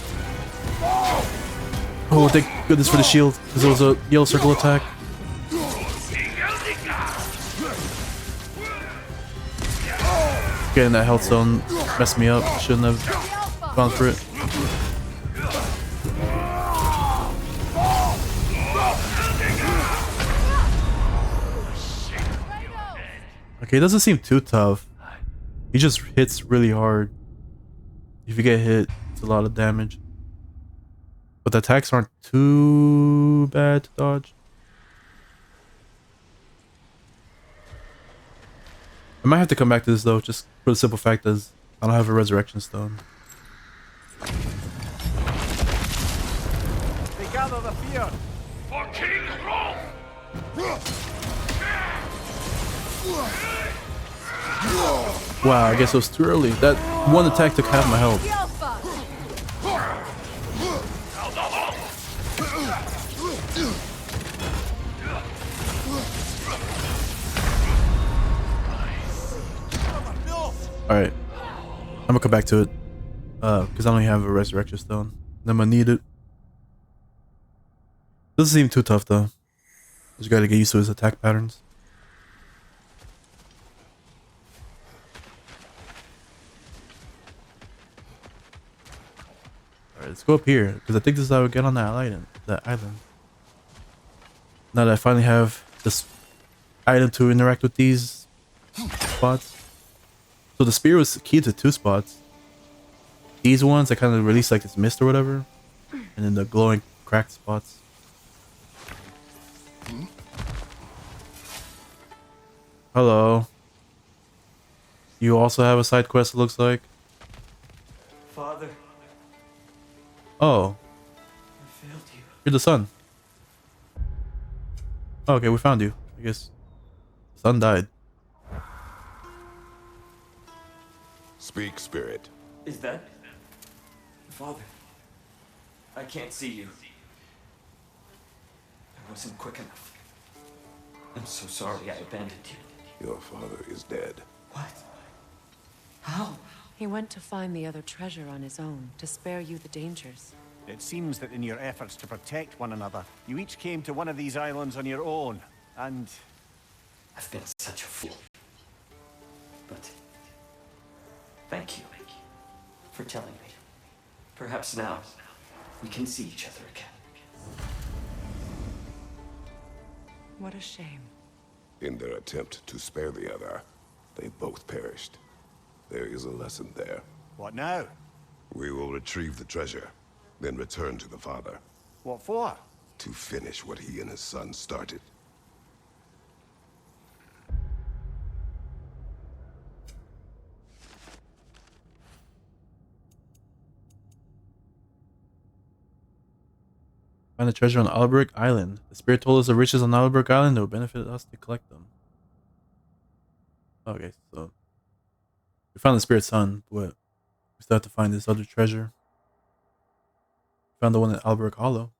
Oh, thank goodness for the shield, because it was a yellow circle attack. Getting that health zone messed me up. Shouldn't have gone for it. Okay, it doesn't seem too tough. He just hits really hard. If you get hit, it's a lot of damage. But the attacks aren't too bad to dodge. I might have to come back to this though, just for the simple fact that I don't have a resurrection stone. They gather the fear. For King Rolf! Wow, I guess it was too early. That one attack took half my health. Alright. I'm gonna come back to it. Because I don't have a resurrection stone. I'm gonna need it. Doesn't seem too tough though. Just gotta get used to his attack patterns. Alright, let's go up here. Because I think this is how we get on that island. Now that I finally have this item to interact with these spots. So the spear was key to 2 spots. These ones, I kind of release like this mist or whatever. And then the glowing cracked spots. Hello. You also have a side quest, it looks like. Father, Oh, I failed you. you're the son. Oh, okay, we found you. I guess son died. Speak, spirit. Is that... Father, I can't see you. I wasn't quick enough. I'm so sorry I abandoned you. Your father is dead. What? How? He went to find the other treasure on his own, to spare you the dangers. It seems that in your efforts to protect one another, you each came to one of these islands on your own, and... I've been such a fool. But... thank you for telling me. Perhaps now we can see each other again. What a shame. In their attempt to spare the other, they both perished. There is a lesson there. What now? We will retrieve the treasure, then return to the father, What for? to finish what he and his son started. Find the treasure on Albrecht Island. The spirit told us the riches on Albrecht Island that would benefit us to collect them. Okay, so we found the spirit's son, but we still have to find this other treasure. Found the one at Albrecht Hollow.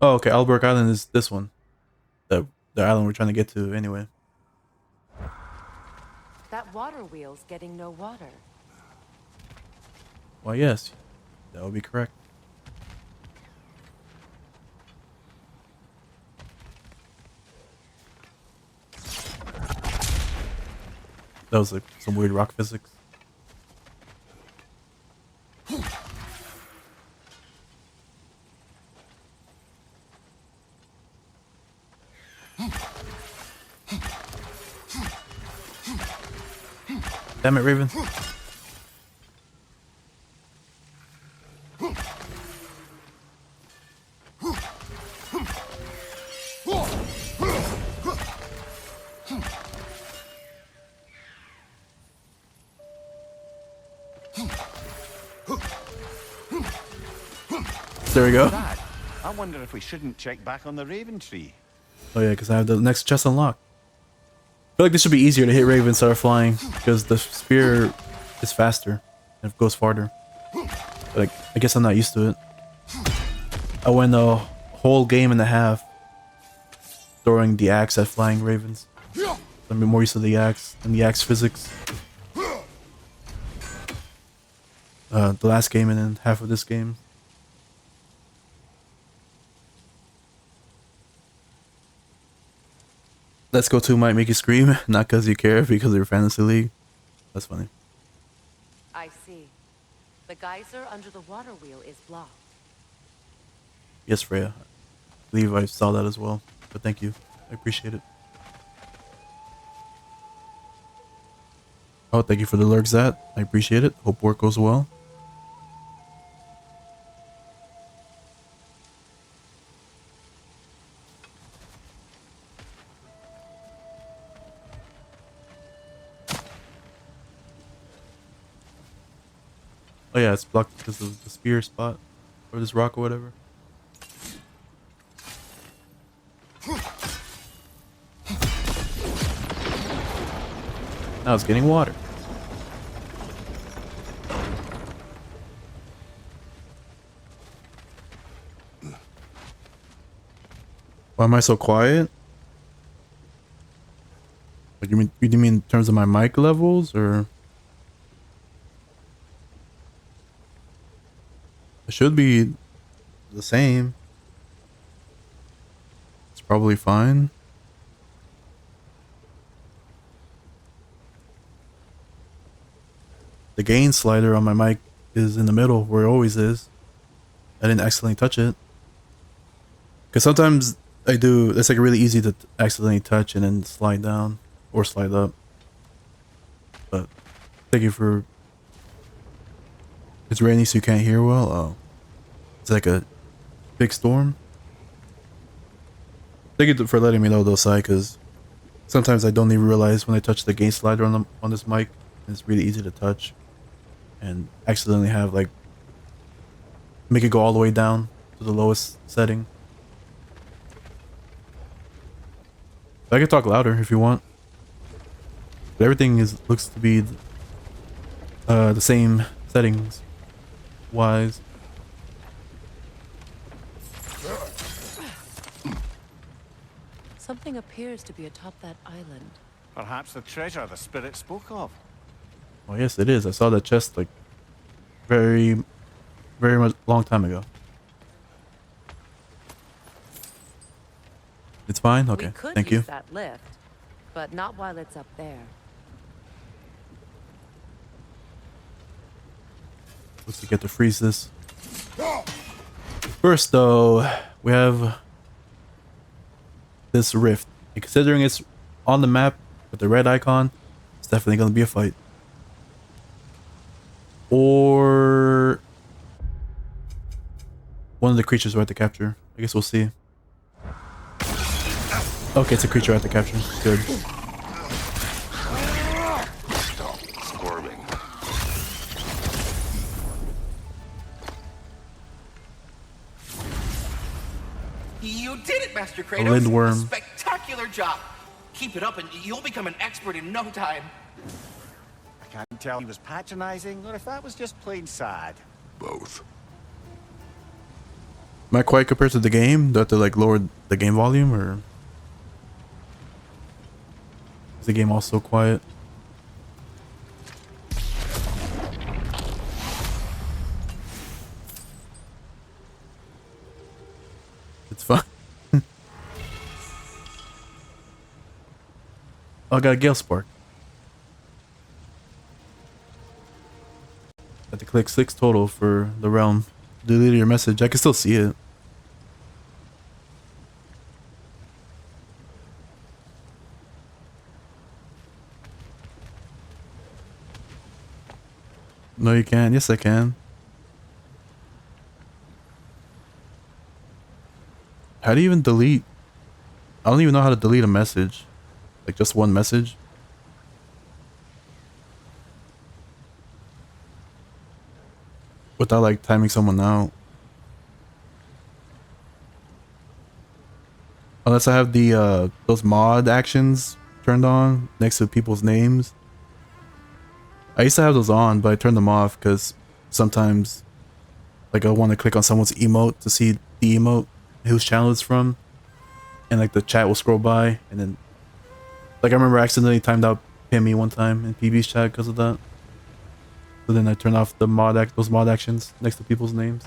Oh, okay. Albrecht Island is this one. The island we're trying to get to anyway. That water wheel's getting no water. Why, yes. That would be correct. That was like some weird rock physics. Damn it, Raven. There we go. Dad, I wonder if we shouldn't check back on the Raven tree. Oh yeah, because I have the next chest unlocked. I feel like this should be easier to hit Raven instead of flying, because the spear is faster and it goes farther. But like, I guess I'm not used to it. I went a whole game and a half throwing the axe at flying ravens. I'm more used to the axe and the axe physics. The last game and then half of this game. Let's Go 2 might make you scream, not because you care, because of your fantasy league. That's funny. I see. The geyser under the water wheel is blocked. Yes, Freya. I believe I saw that as well. But thank you. I appreciate it. Oh, thank you for the lurks, Zat. I appreciate it. Hope work goes well. Oh yeah, it's blocked because of the spear spot. Or this rock or whatever. Now it's getting water. Why am I so quiet? Like you mean in terms of my mic levels, or it should be the same. It's probably fine. The gain slider on my mic is in the middle where it always is. I didn't accidentally touch it. Because sometimes I do, it's like really easy to accidentally touch and then slide down or slide up. But thank you for... It's rainy so you can't hear well? Oh. It's like a big storm? Thank you for letting me know though, Sai, because sometimes I don't even realize when I touch the gain slider on this mic. It's really easy to touch. And accidentally have like make it go all the way down to the lowest setting. I can talk louder if you want. But everything looks to be the same settings wise. Something appears to be atop that island. Perhaps the treasure the spirit spoke of. Oh yes, it is. I saw that chest like very much long time ago. It's fine? Okay. We could Thank use you. that lift, but not while it's up there. Let's get to freeze this. First though, we have this rift. And considering it's on the map with the red icon, it's definitely gonna be a fight. Or one of the creatures we have to capture. I guess we'll see. Okay, it's a creature I have to capture. Good. Stop squirming. You did it, Master Kratos. lindworm. A spectacular job. Keep it up and you'll become an expert in no time. I can't tell if he was patronizing or if that was just plain sad. Both. Am I quiet compared to the game? Do I have to like lower the game volume, or is the game also quiet? It's fine. Oh, I got a Gale Spark. Had to click 6 total for the realm. Delete your message. I can still see it. No, you can't. Yes, I can. How do you even delete? I don't even know how to delete a message. Like just one message. Without like timing someone out. Unless I have the those mod actions turned on next to people's names. I used to have those on, but I turned them off because sometimes like I want to click on someone's emote to see the emote whose channel it's from. And like the chat will scroll by and then like I remember I accidentally timed out Pimmy one time in PB's chat because of that. So then I turned off the those mod actions next to people's names.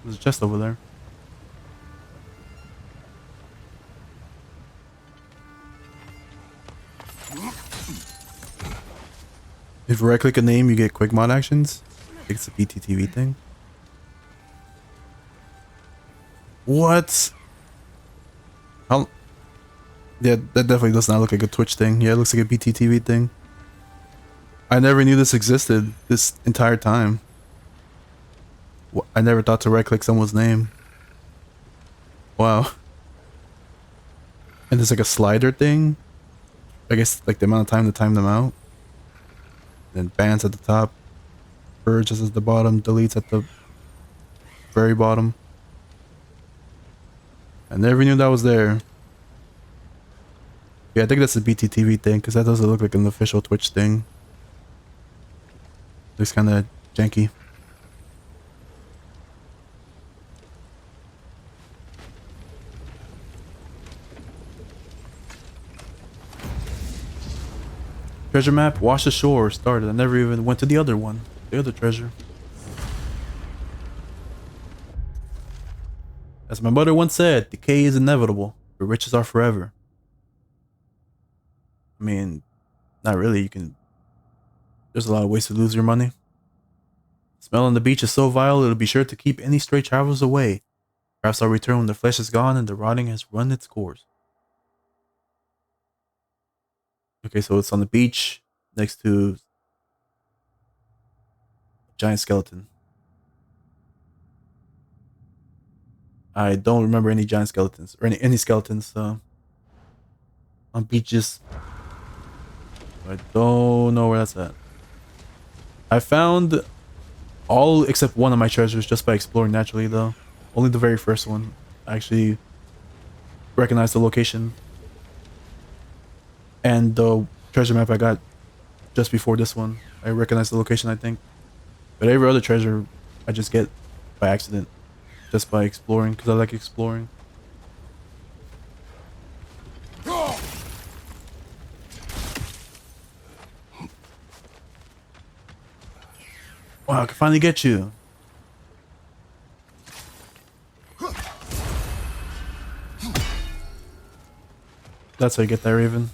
There's a chest over there. If you right click a name, you get quick mod actions. I think it's a BTTV thing. What? How? Yeah, that definitely does not look like a Twitch thing. Yeah, it looks like a BTTV thing. I never knew this existed this entire time. I never thought to right click someone's name. Wow. And there's like a slider thing. I guess like the amount of time to time them out. Then bans at the top. Purges at the bottom. Deletes at the very bottom. I never knew that was there. Yeah, I think that's a BTTV thing because that doesn't look like an official Twitch thing. Looks kind of janky. Treasure map, wash ashore, started. I never even went to the other one. The other treasure. As my mother once said, decay is inevitable, but riches are forever. I mean, not really. There's a lot of ways to lose your money. Smell on the beach is so vile, it'll be sure to keep any stray travelers away. Perhaps I'll return when the flesh is gone and the rotting has run its course. Okay, so it's on the beach next to a giant skeleton. I don't remember any giant skeletons or any skeletons on beaches. I don't know where that's at. I found all except one of my treasures just by exploring naturally though. Only the very first one. I actually recognized the location. And the treasure map I got just before this one. I recognized the location, I think. But every other treasure I just get by accident. Just by exploring, because I like exploring. Wow, I can finally get you. That's how you get that raven.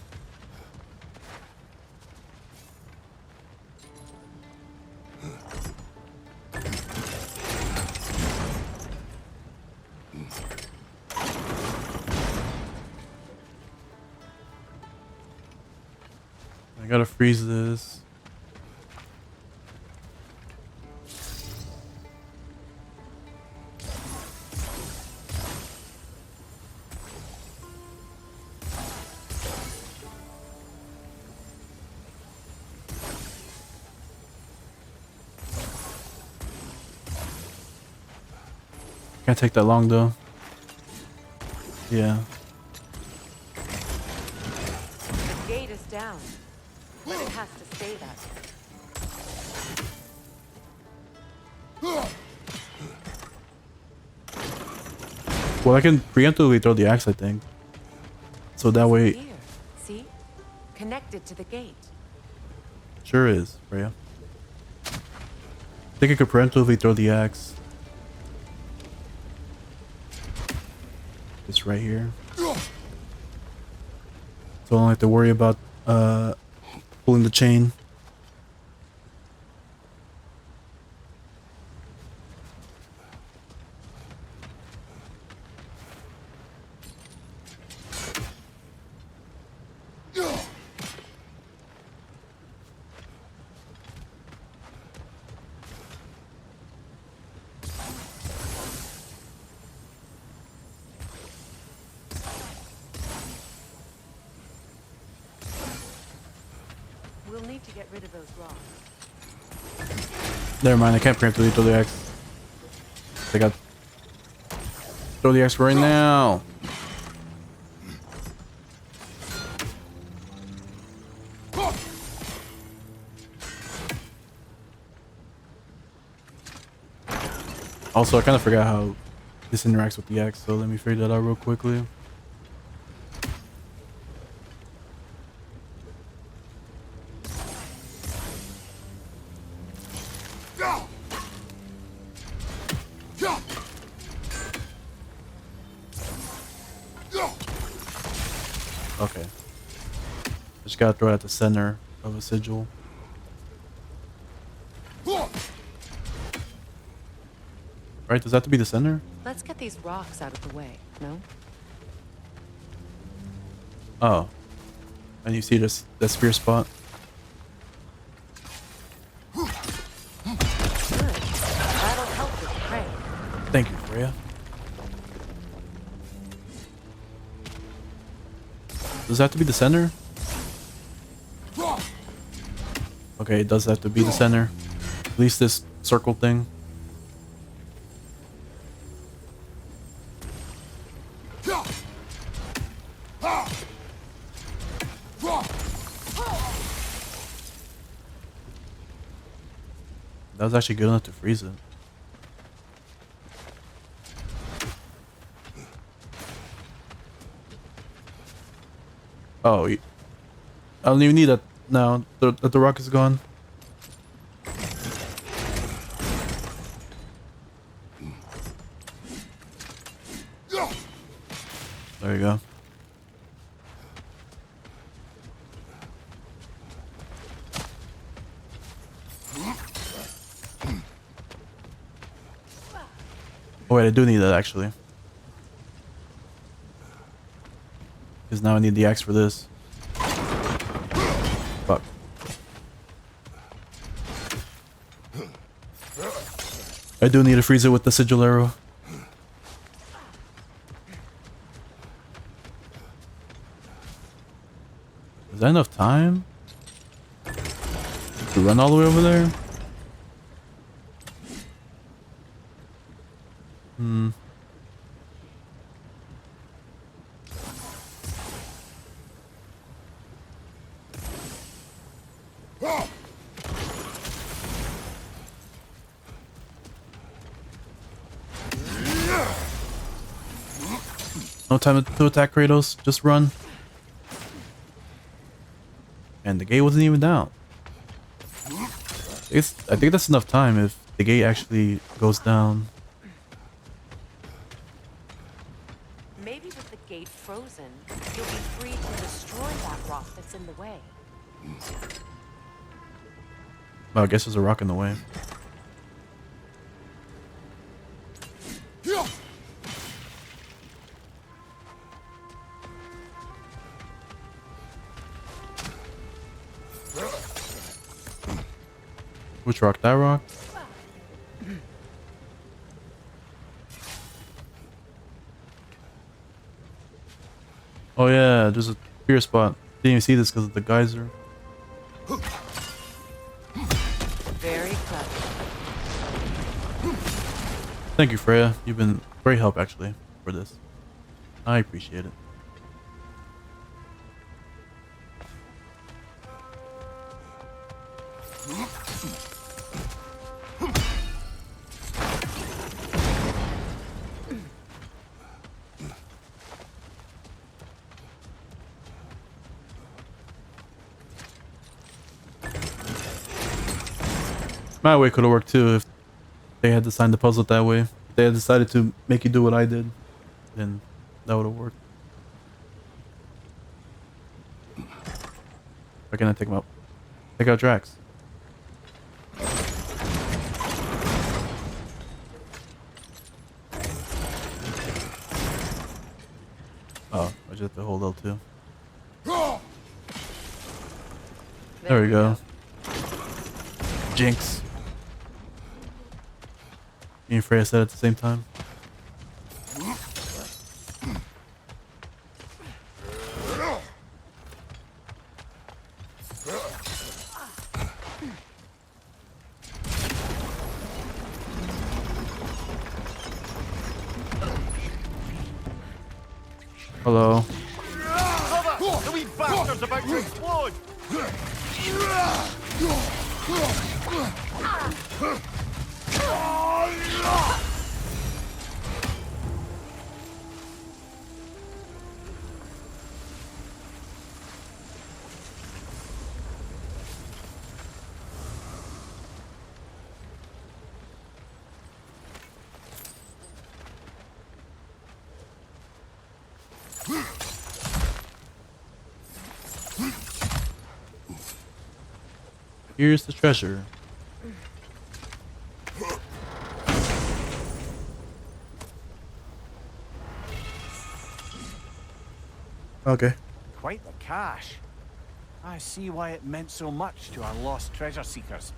I gotta freeze this. Can't take that long though. Yeah. The gate is down, but it has to stay that way. Well, I can preemptively throw the axe, I think. So that way... Here, see? Connected to the gate. Sure is, Freya. I think I could preemptively throw the axe. It's right here. So I don't have to worry about pulling the chain. need to get rid of those rocks. Never mind, I can't preemptively throw the axe. I got throw the axe right now. Also, I kind of forgot how this interacts with the axe, so let me figure that out real quickly. Okay. Just gotta throw it at the center of a sigil. Right? Does that have to be the center? Let's get these rocks out of the way, no? Oh. And you see this that spear spot? Good. That'll help with the prey. Thank you, Freya. Does that have to be the center? Okay, it does have to be the center. At least this circle thing. That was actually good enough to freeze it. Oh, I don't even need that now that the rock is gone. There you go. Oh wait, I do need that actually. Because now I need the axe for this. Fuck. I do need to freeze it with the sigil arrow. Is that enough time to run all the way over there? Hmm. No time to attack Kratos, just run. And the gate wasn't even down. I think that's enough time if the gate actually goes down. Maybe with the gate frozen, you'll be free to destroy that rock that's in the way. Well, I guess there's a rock in the way. Which rock? That rock? Oh yeah, there's a spear spot. Didn't even see this because of the geyser. Very clever. Thank you, Freya. You've been great help actually for this. I appreciate it. My way could have worked too if they had designed the puzzle that way. If they had decided to make you do what I did, then that would have worked. Why can't I take him out? Take out Drax. Oh, I just have to hold L2. There we go. Jinx. Me and Freya said at the same time. Hello. Brother, the wee bastard's about to explode! Here's the treasure. Okay. Quite the cache. I see why it meant so much to our lost treasure seekers.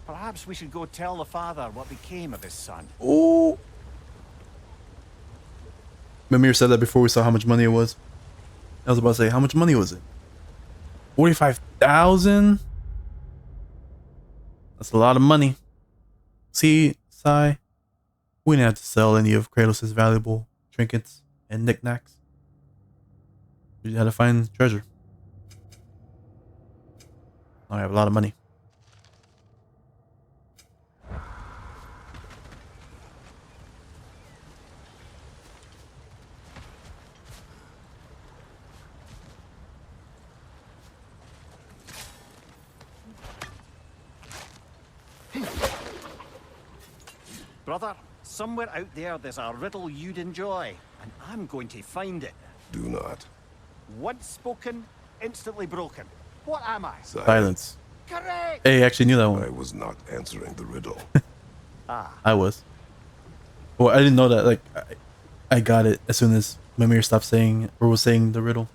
Perhaps we should go tell the father what became of his son. Oh. Mimir said that before we saw how much money it was. I was about to say, how much money was it? 45,000? That's a lot of money. See, Sai, we didn't have to sell any of Kratos' valuable trinkets and knickknacks. We just had to find treasure. Now I have a lot of money. Brother, somewhere out there's a riddle you'd enjoy, and I'm going to find it. Do not. Once spoken, instantly broken. What am I? Silence. Correct! Hey, I actually knew that I one. was not answering the riddle. I was. Well, I didn't know that. Like, I got it as soon as Mimir stopped saying or was saying the riddle.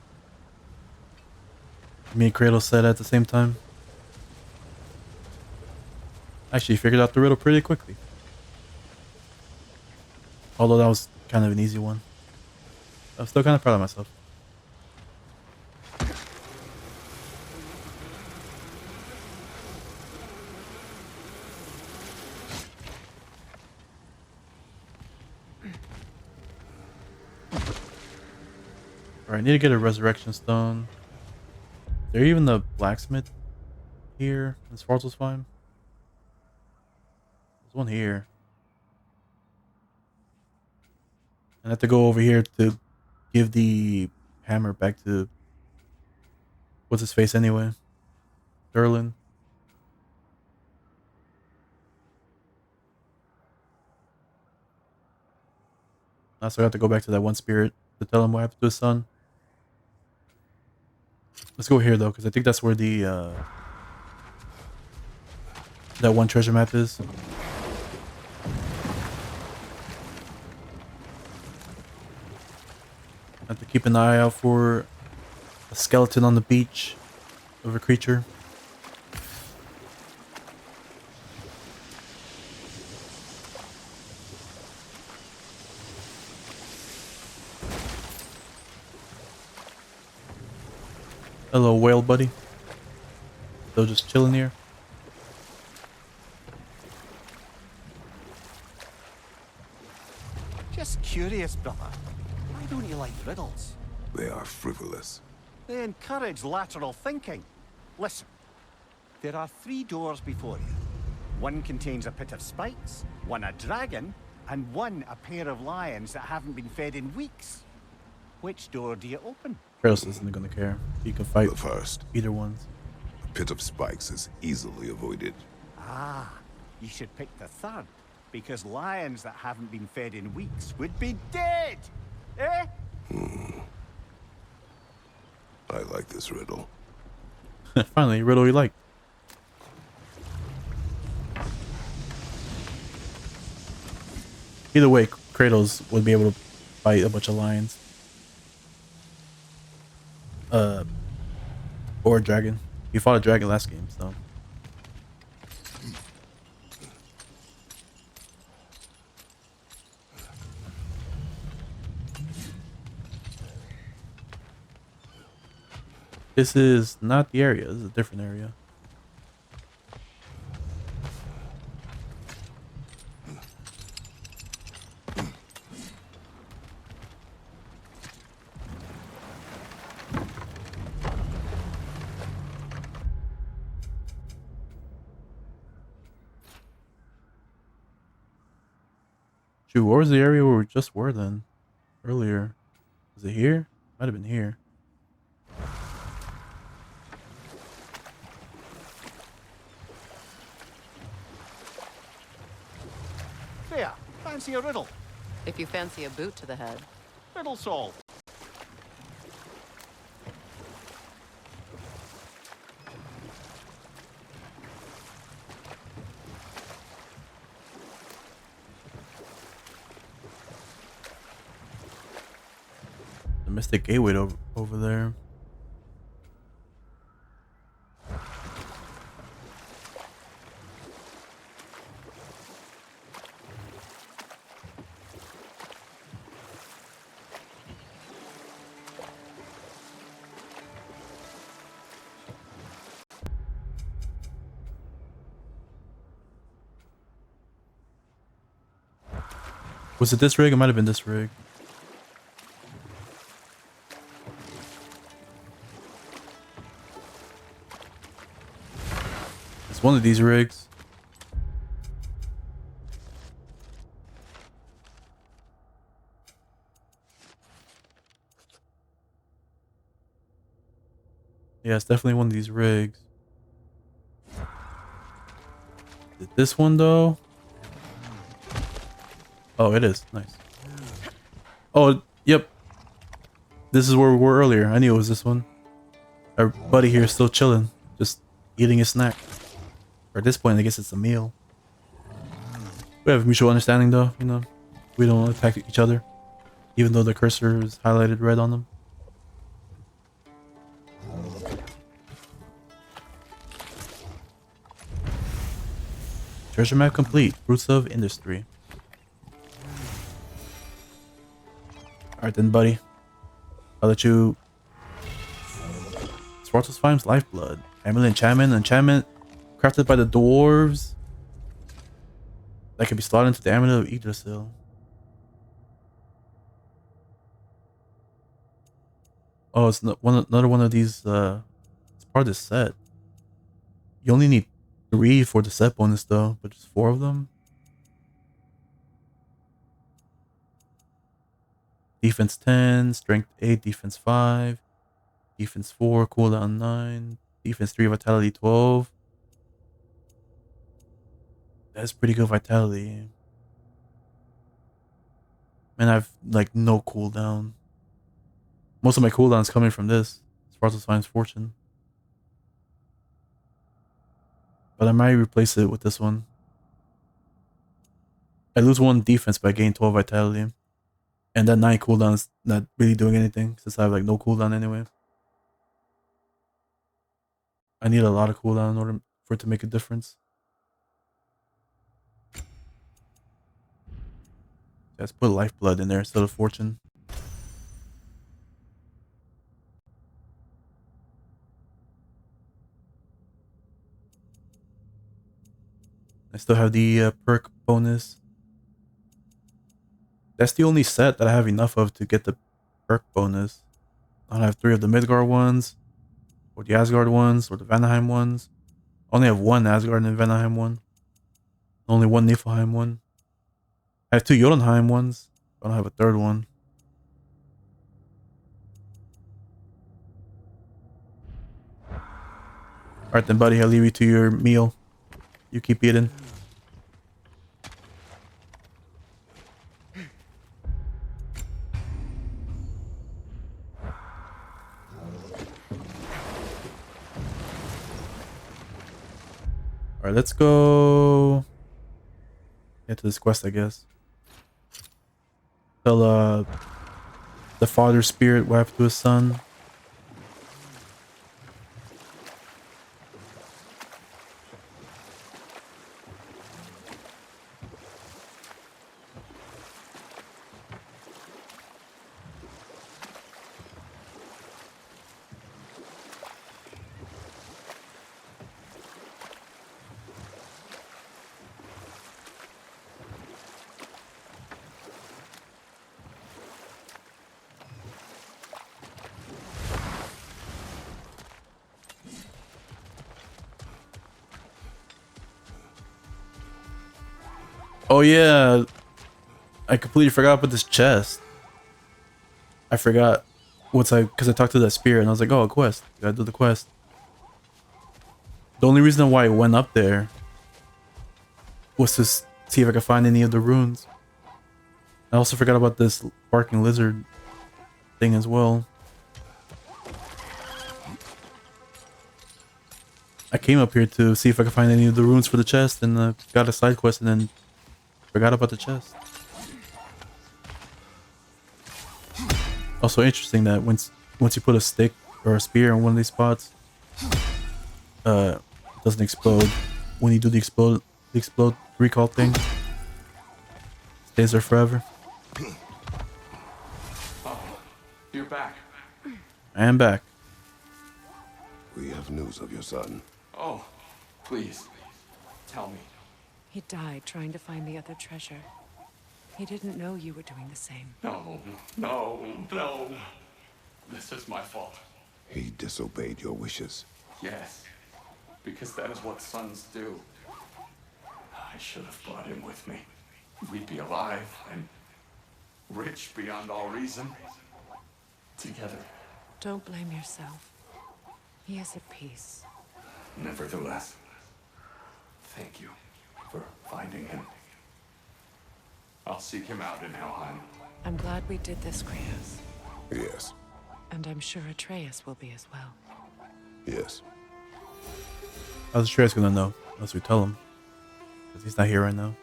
Me and Kratos said it at the same time. Actually figured out the riddle pretty quickly. Although that was kind of an easy one. I'm still kind of proud of myself. Alright, I need to get a resurrection stone. Is there even the blacksmith here in Svartalfheim? There's one here. I have to go over here to give the hammer back to what's his face anyway? Derlin. So I have to go back to that one spirit to tell him what happened to his son. Let's go here though, because I think that's where the that one treasure map is. I have to keep an eye out for a skeleton on the beach of a creature. Hello, whale buddy. Still just chilling here. Just curious, brother. Why don't you like riddles? They are frivolous. They encourage lateral thinking. Listen, there are 3 doors before you. One contains a pit of spikes, one a dragon, and one a pair of lions that haven't been fed in weeks. Which door do you open? Kratos isn't gonna care. He can fight The first. either ones. The pit of spikes is easily avoided. Ah, you should pick the third, because lions that haven't been fed in weeks would be dead! Eh? I like this riddle. Finally, riddle you like. Either way, Kratos would be able to fight a bunch of lions. Or a dragon. He fought a dragon last game, so. This is not the area. This is a different area. Shoot, where was the area where we just were then? Earlier. Was it here? Might have been here. There, fancy a riddle. If you fancy a boot to the head. Riddle solved. The Mystic Gateway over there. Was it this rig? It might have been this rig. It's one of these rigs. Yeah, it's definitely one of these rigs. Is it this one though? Oh, it is. Nice. Oh, yep. This is where we were earlier. I knew it was this one. Our buddy here is still chilling. Just eating his snack. Or at this point, I guess it's a meal. We have mutual understanding though, you know. We don't attack each other. Even though the cursor is highlighted red on them. Treasure map complete. Fruits of industry. Alright then, buddy. I'll let you... Svartalfheim's lifeblood. Amulet enchantment. Enchantment crafted by the dwarves. That can be slotted into the amulet of Yggdrasil. Oh, it's another one of these. It's part of this set. You only need 3 for the set bonus though, but just 4 of them. Defense 10, strength 8, defense 5, defense 4, cooldown 9, defense 3, vitality 12. That's pretty good vitality. And I've like no cooldown. Most of my cooldown is coming from this. Svartalfheim's Fortune. But I might replace it with this one. I lose 1 defense, but I gain 12 vitality. And that 9 cooldown is not really doing anything since I have like no cooldown anyway. I need a lot of cooldown in order for it to make a difference. Let's put lifeblood in there instead of fortune. I still have the perk bonus. That's the only set that I have enough of to get the perk bonus. I don't have 3 of the Midgard ones, or the Asgard ones, or the Vanaheim ones. I only have 1 Asgard and Vanaheim one. Only 1 Niflheim one. I have 2 Jotunheim ones. I don't have a 3rd one. Alright then, buddy. I'll leave you to your meal. You keep eating. Alright, let's go get to this quest, I guess. Tell the father's spirit what happened to his son. Oh yeah, I completely forgot about this chest. I forgot because I talked to that spirit and I was like, oh, a quest. Gotta do the quest. The only reason why I went up there was to see if I could find any of the runes. I also forgot about this barking lizard thing as well. I came up here to see if I could find any of the runes for the chest and got a side quest and then forgot about the chest. Also interesting that once you put a stick or a spear in one of these spots, it doesn't explode. When you do the explode recall thing, stays there forever. Oh, you're back. I am back. We have news of your son. Oh, please, tell me. He died trying to find the other treasure. He didn't know you were doing the same. No, no, no. This is my fault. He disobeyed your wishes. Yes, because that is what sons do. I should have brought him with me. We'd be alive and rich beyond all reason. Together. Don't blame yourself. He is at peace. Nevertheless, thank you for finding him. I'll seek him out in Helheim. I'm glad we did this, Kratos. Yes. And I'm sure Atreus will be as well. Yes. How's Atreus gonna know unless we tell him? Because he's not here right now.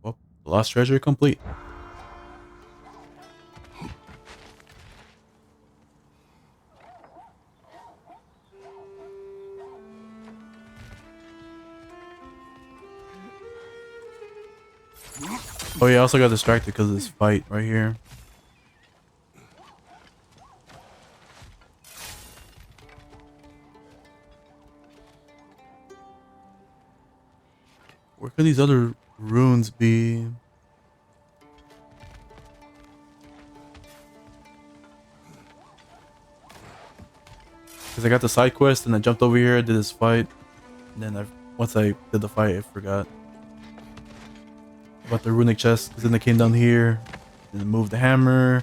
Well, the lost treasure complete. Oh yeah, I also got distracted because of this fight right here. Where could these other runes be? Because I got the side quest and I jumped over here, did this fight, and then once I did the fight, I forgot about the runic chest. Because then I came down here and moved the hammer,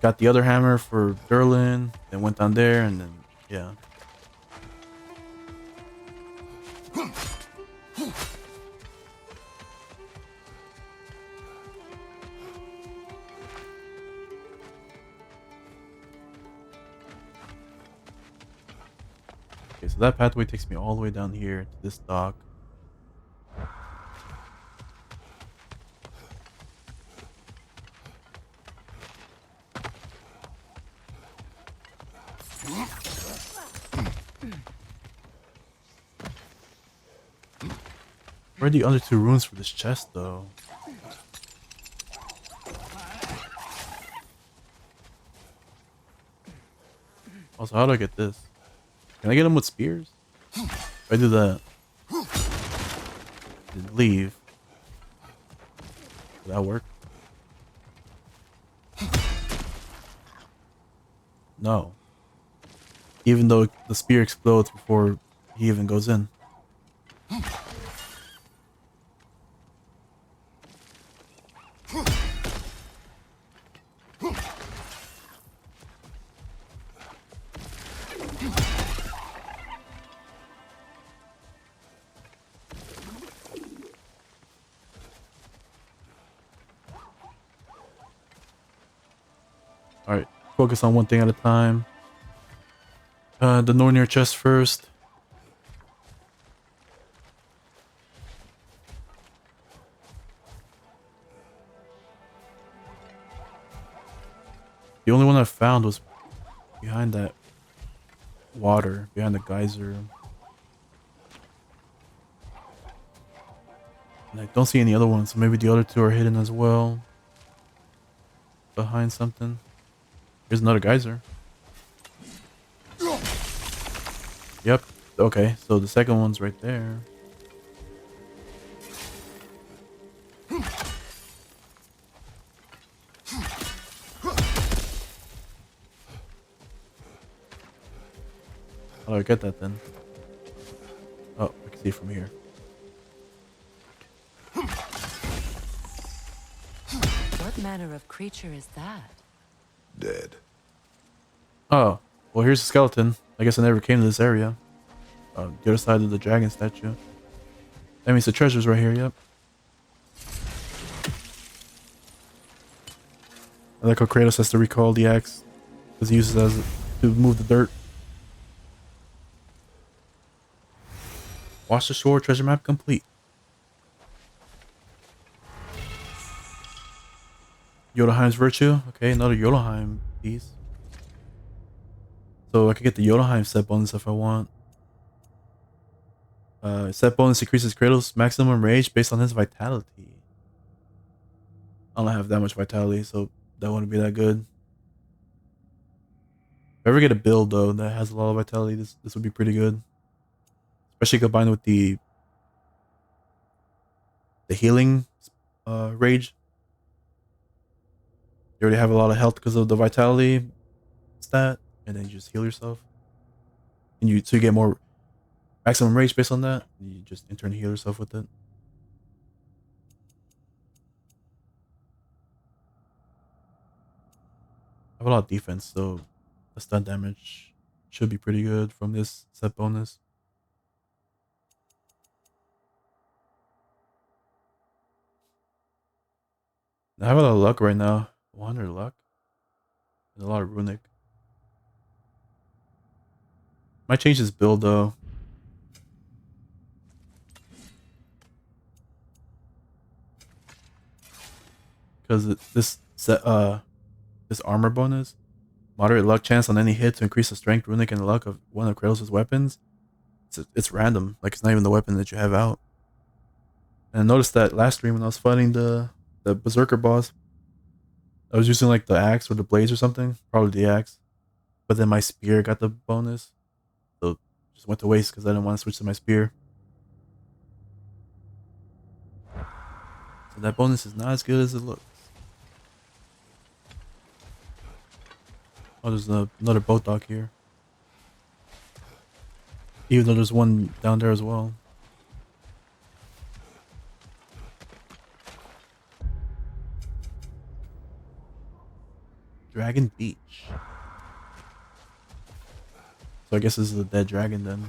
got the other hammer for Berlin, then went down there, and then yeah. Okay, so that pathway takes me all the way down here to this dock. Where are the other two runes for this chest, though? Also, how do I get this? Can I get them with spears? If I do that, then leave. Will that work? No. Even though the spear explodes before he even goes in. Alright, focus on one thing at a time. The Nornir chest first. The only one I found was behind that water, behind the geyser. And I don't see any other ones, so maybe the other two are hidden as well. Behind something. Here's another geyser. Yep. Okay, so the second one's right there. How do I get that then? Oh, I can see it from here. What manner of creature is that? Dead. Oh, well, here's a skeleton. I guess I never came to this area. The other side of the dragon statue. That means the treasure's right here, yep. I like how Kratos has to recall the axe because he uses it as to move the dirt. Wash the shore, treasure map complete. Jotunheim's Virtue. Okay, another Jotunheim piece. So I could get the Jotunheim set bonus if I want. Set bonus increases Kratos' maximum rage based on his vitality. I don't have that much vitality, so that wouldn't be that good. If I ever get a build though that has a lot of vitality, this would be pretty good. Especially combined with the healing rage. You already have a lot of health because of the vitality stat, and then you just heal yourself. And you get more maximum rage based on that. You just in turn heal yourself with it. I have a lot of defense, so the stun damage should be pretty good from this set bonus. I have a lot of luck right now. 100 luck. And a lot of runic. Might change this build though. Because this armor bonus, moderate luck chance on any hit to increase the strength, runic, and the luck of one of Kratos' weapons. It's random. Like it's not even the weapon that you have out. And I noticed that last stream when I was fighting the berserker boss, I was using like the axe or the blades or something, probably the axe. But then my spear got the bonus, so it just went to waste because I didn't want to switch to my spear. So that bonus is not as good as it looks. Oh, there's another boat dock here. Even though there's one down there as well. Dragon Beach. So I guess this is a dead dragon then.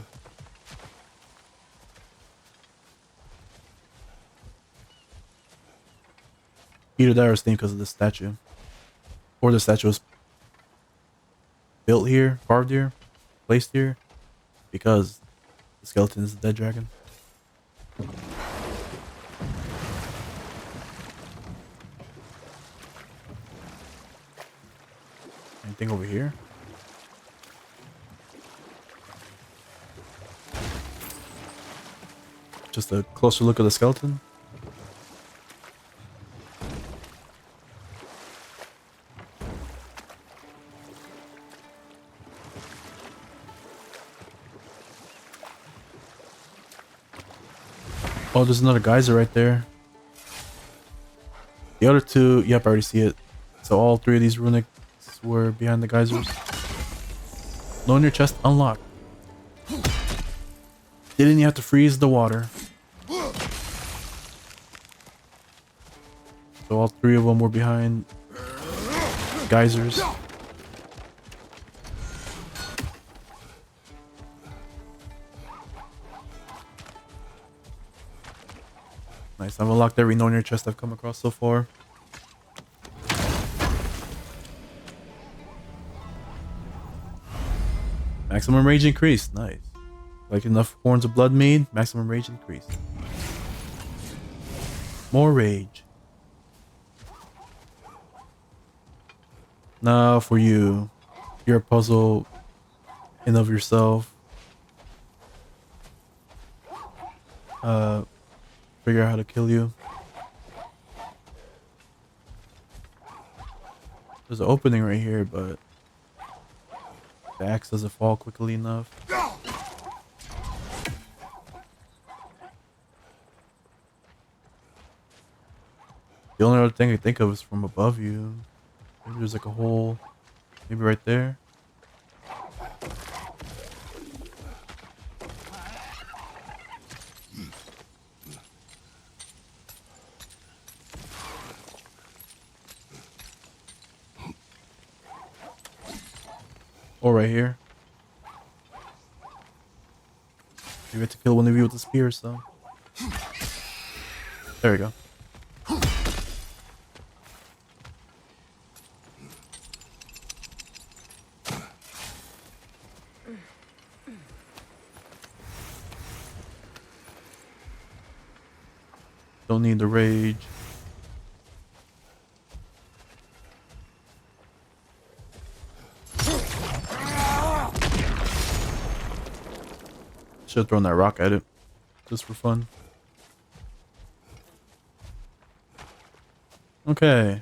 Either that or it's named because of the statue. Or the statue was built here, carved here, placed here, because the skeleton is a dead dragon. Anything over here? Just a closer look at the skeleton. Oh, there's another geyser right there. The other two, yep, I already see it. So all three of these runics were behind the geysers. Low in your chest unlocked. Didn't you have to freeze the water? So all three of them were behind geysers. Nice, I've unlocked every Nornir chest I've come across so far. Maximum rage increased, nice. Like enough horns of blood made, maximum rage increased. More rage. Now for you. You're a puzzle in of yourself. Figure out how to kill you. There's an opening right here, but the axe doesn't fall quickly enough. The only other thing I think of is from above you. Maybe there's like a hole, maybe right there. Or right here. You get to kill one of you with the spear, so. There we go. Don't need the rage. Should have thrown that rock at it. Just for fun. Okay.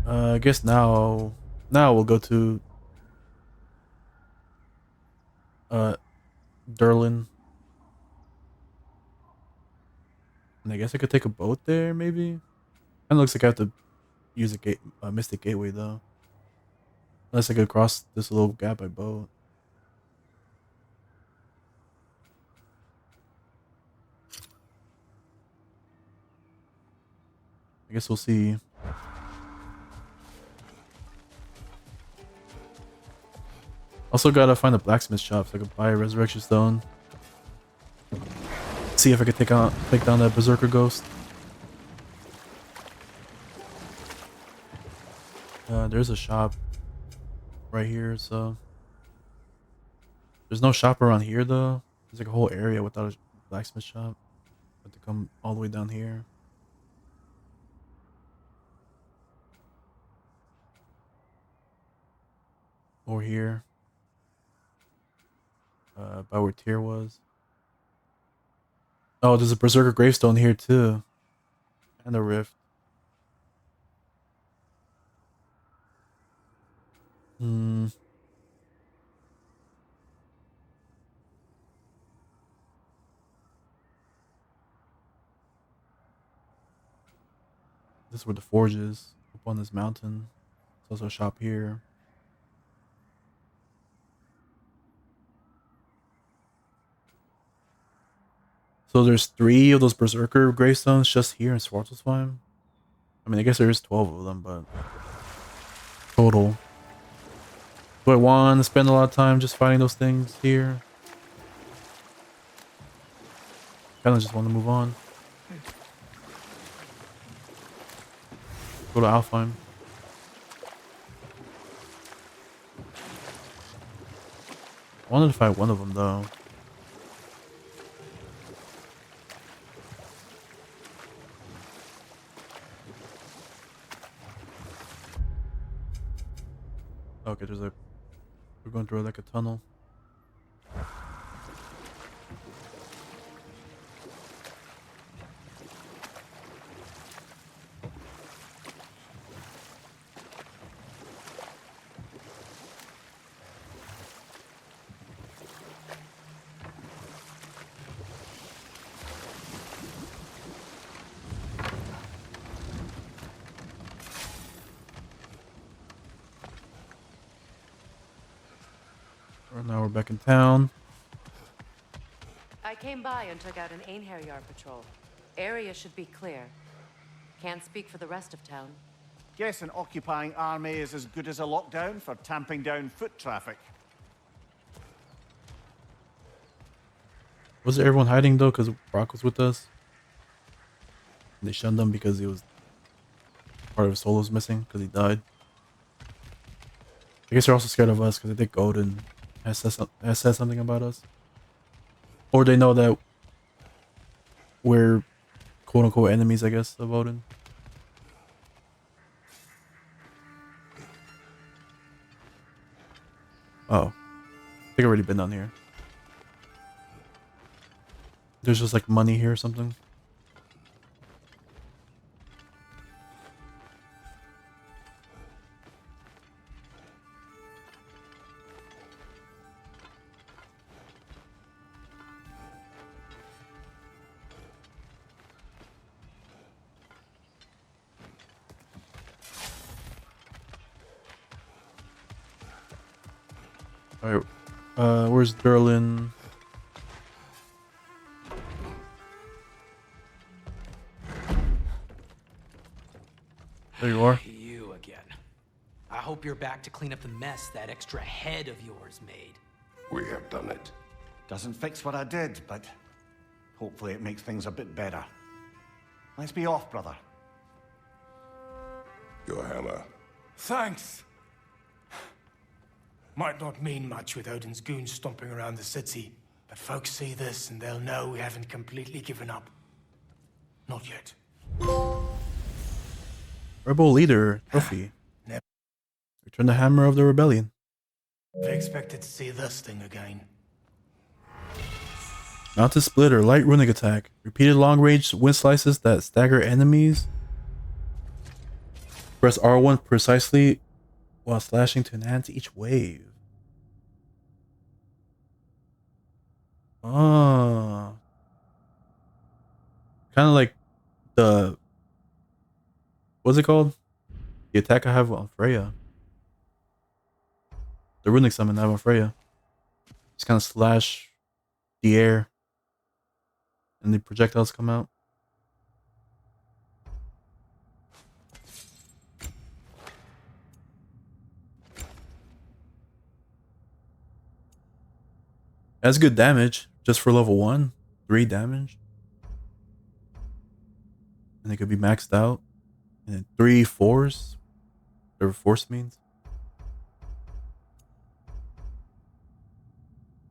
I guess now we'll go to Durlin. And I guess I could take a boat there, maybe? Kinda looks like I have to use a Mystic Gateway though. Unless I could cross this little gap by boat. I guess we'll see. Also gotta find a blacksmith shop so I can buy a resurrection stone. See if I can take down that berserker ghost. There's a shop right here, so there's no shop around here though. There's like a whole area without a blacksmith shop. I have to come all the way down here. Or here. By where Tyr was. Oh, there's a berserker gravestone here too. And a rift. Hmm. This is where the forge is. Up on this mountain. There's also a shop here. So there's 3 of those berserker gravestones just here in Svartalfheim. I mean, I guess there is 12 of them, but total. Do I want to spend a lot of time just fighting those things here? Kind of just want to move on. Go to Alfheim. I wanted to fight one of them though. Okay, we're going through like a tunnel. Now we're back in town. I came by and took out an Einherjar patrol. Area should be clear. Can't speak for the rest of town. Guess an occupying army is as good as a lockdown for tamping down foot traffic. Was everyone hiding though? Because Brock was with us. They shunned him because he was part of his soul was missing because he died. I guess they're also scared of us because they think Odin has said something about us. Or they know that we're quote unquote enemies, I guess, of Odin. Oh. I think I've already been down here. There's just like money here or something. Alright, where's Durlin? There you are. You again. hope you're back to clean up the mess that extra head of yours made. We have done it. Doesn't fix what I did, but hopefully it makes things a bit better. Let's be off, brother. Your hammer. Thanks. Might not mean much with Odin's goons stomping around the city, but folks see this and they'll know we haven't completely given up. Not yet. Rebel leader trophy. Never Return the hammer of the rebellion. expected to see this thing again. Mounted splitter, light runic attack. Repeated long range wind slices that stagger enemies. Press R1 precisely while slashing to enhance each wave. Oh. Kind of like the... What's it called? The attack I have on Freya. The runic summon I have on Freya. Just kind of slash the air. And the projectiles come out. That's good damage. Just for level 1. 3 damage. And it could be maxed out. And then 3 force. Whatever force means.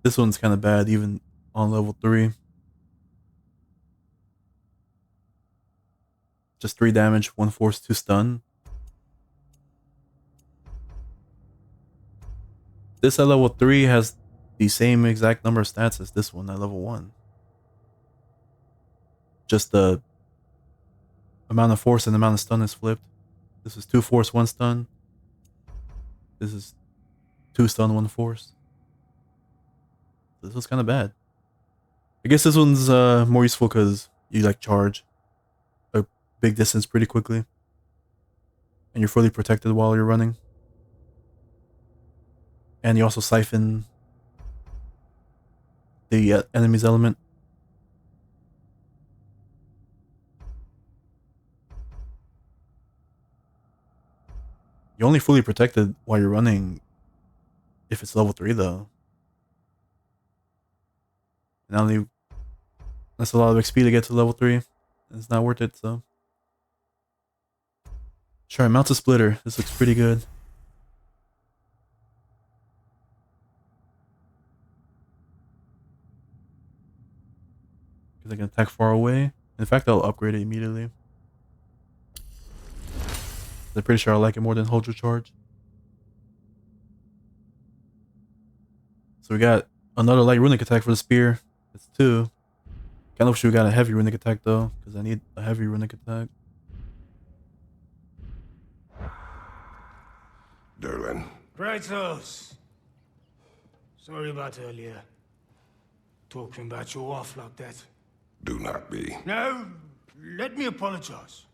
This one's kind of bad even on level 3. Just 3 damage, 1 force, 2 stun. This at level 3 has the same exact number of stats as this one at level 1. Just the amount of force and amount of stun is flipped. This is 2 force, 1 stun. This is 2 stun, 1 force. This was kind of bad. I guess this one's more useful because you like charge a big distance pretty quickly. And you're fully protected while you're running. And you also siphon the enemy's element. You're only fully protected while you're running if it's level 3 though. And only that's a lot of XP to get to level 3. It's not worth it, so. Sure, mounted splitter. This looks pretty good. Because I can attack far away. In fact, I'll upgrade it immediately. I'm pretty sure I like it more than hold your charge. So we got another light runic attack for the spear. It's 2. Kinda wish we got a heavy runic attack though, because I need a heavy runic attack. Derlin. Kratos! Sorry about earlier. Talking about your wife like that. Do not be. No, let me apologize.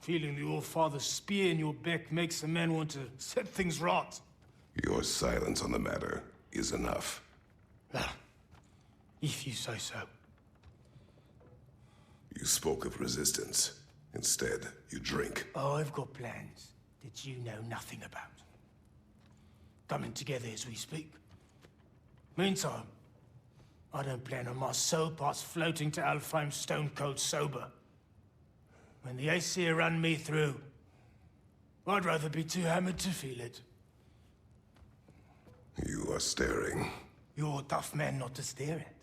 Feeling the All-Father's spear in your back makes a man want to set things right. Your silence on the matter is enough. Ah, if you say so. You spoke of resistance. Instead, you drink. Oh, I've got plans that you know nothing about. Coming together as we speak. Meantime, I don't plan on my soul parts floating to Alfheim stone cold sober. When the Aesir run me through, I'd rather be too hammered to feel it. You are staring. You're a tough man not to stare at.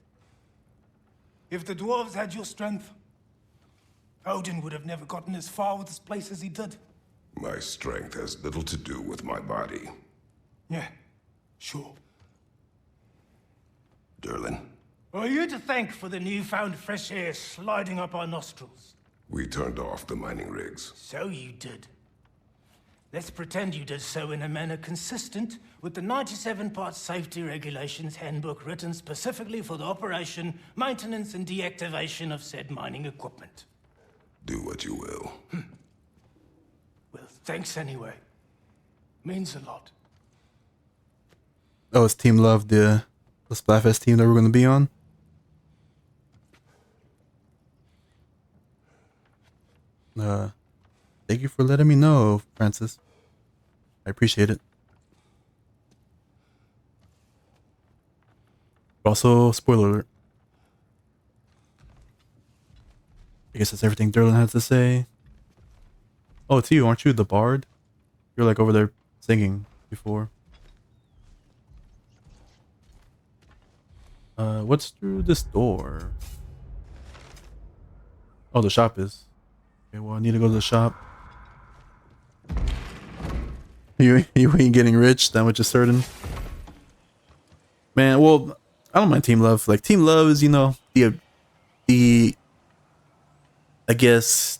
If the dwarves had your strength, Odin would have never gotten as far with this place as he did. My strength has little to do with my body. Yeah, sure. Derlin, Are you to thank for the newfound fresh air sliding up our nostrils? we turned off the mining rigs. So you did. Let's pretend you did so in a manner consistent with the 97-part safety regulations handbook written specifically for the operation, maintenance, and deactivation of said mining equipment. Do what you will. Well, thanks anyway. Means a lot. Oh, it's Team Love, the Splatfest team that we're going to be on. Thank you for letting me know, Francis. I appreciate it. But also, spoiler alert. I guess that's everything Derlin has to say. Oh, it's you, aren't you the bard? You're like over there singing before. What's through this door? Oh, the shop is. Okay, well, I need to go to the shop. You ain't getting rich, that much is certain. Man, well, I don't mind team love. Like team love is, you know, the I guess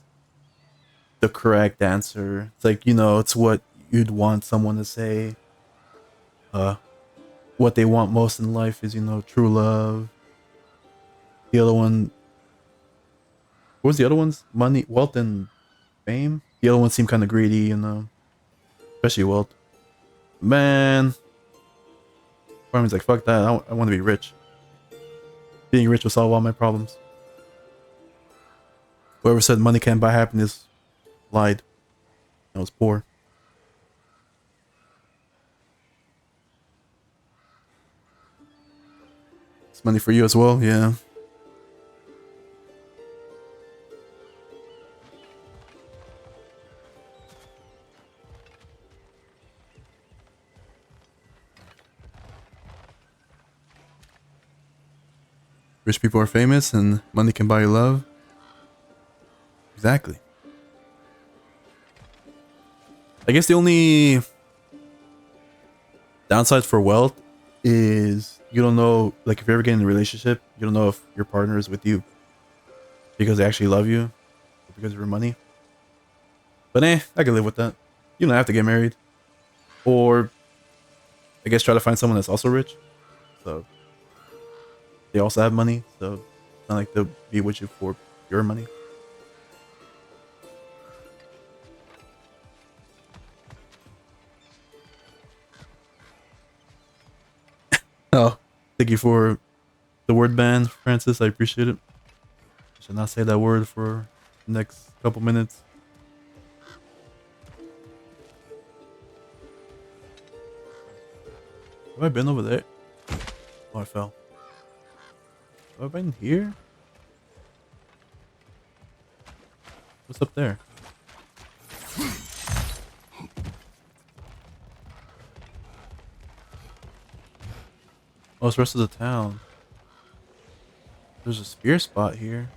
the correct answer. It's like, you know, it's what you'd want someone to say. What they want most in life is, you know, true love. The other one, what was the other ones? Money, wealth, and fame. The other ones seem kind of greedy, you know, especially wealth. Man, Farming's like, fuck that. I want to be rich. Being rich will solve all my problems. Whoever said money can't buy happiness lied. I was poor. It's money for you as well, yeah. Rich people are famous and money can buy you love. Exactly. I guess the only downside for wealth is you don't know, like if you ever get in a relationship, you don't know if your partner is with you because they actually love you or because of your money. But I can live with that. You don't have to get married. Or I guess try to find someone that's also rich. So they also have money. So it's not like they'll be with you for your money. Oh, thank you for the word ban, Francis. I appreciate it. I should not say that word for the next couple minutes. Have I been over there? Oh, I fell. Have I been here? What's up there? Oh, it's the rest of the town. There's a spear spot here.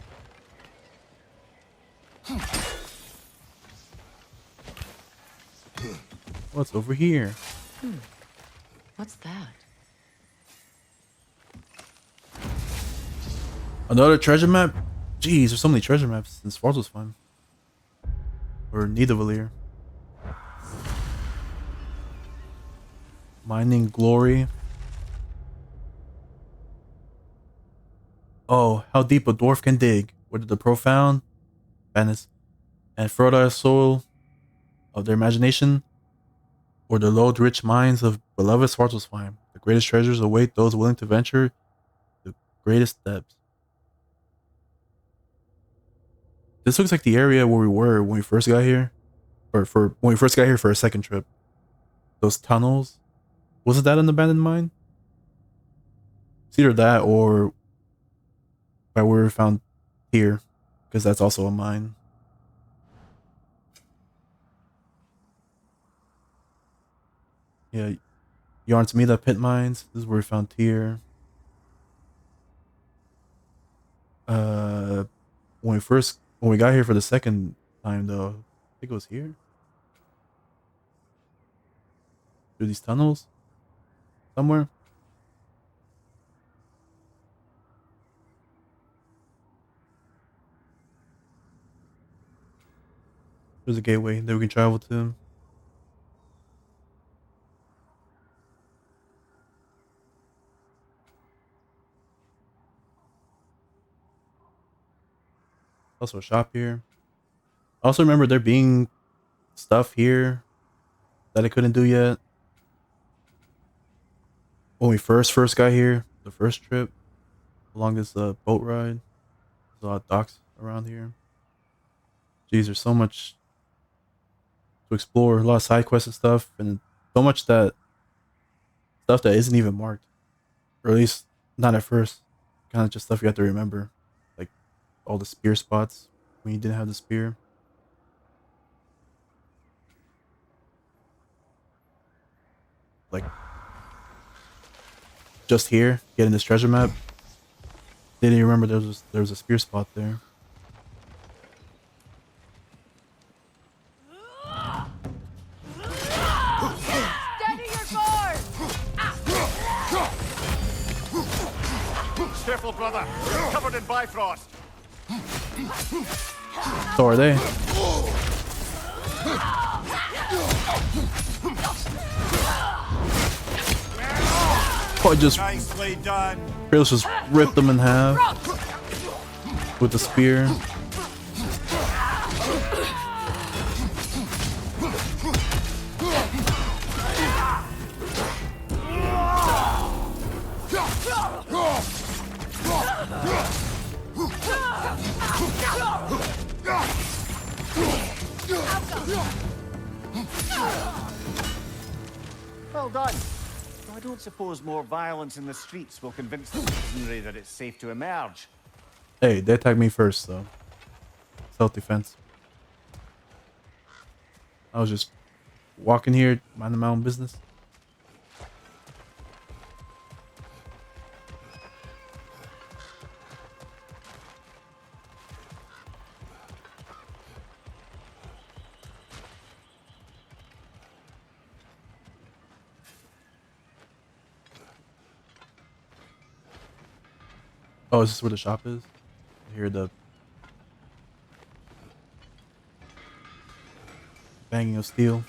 What's over here? What's that? Another treasure map? Jeez, there's so many treasure maps since Sparks was fun. Or Nidavellir. Mining Glory. Oh, how deep a dwarf can dig. Whether the profound madness and fertile soil of their imagination or the low rich minds of beloved Svartalfheim. The greatest treasures await those willing to venture the greatest depths. This looks like the area where we were when we first got here. Or for when we first got here for a second trip. Those tunnels. Was it that an abandoned mine? It's either that or by where we found here. Because that's also a mine. Yeah. Yarn to me that pit mines. This is where we found Tyr. When we got here for the second time though, I think it was here. Through these tunnels? Somewhere? There's a gateway that we can travel to. Also a shop here. I also remember there being stuff here that I couldn't do yet. When we first got here, the first trip along this boat ride. There's a lot of docks around here. Jeez, there's so much to explore, a lot of side quests and stuff, and so much that stuff that isn't even marked, or at least not at first. Kind of just stuff you have to remember, like all the spear spots when you didn't have the spear. Like just here, getting this treasure map. Didn't even remember there was a spear spot there. Steady your guard! Careful, brother. You're covered in Bifrost. So are they. Oh, I just Nicely done. Kratos just ripped them in half with the spear. Well done. I don't suppose more violence in the streets will convince the citizenry that it's safe to emerge. Hey, they attacked me first, so self-defense. I was just walking here, minding my own business. Oh, is this where the shop is? I hear the banging of steel.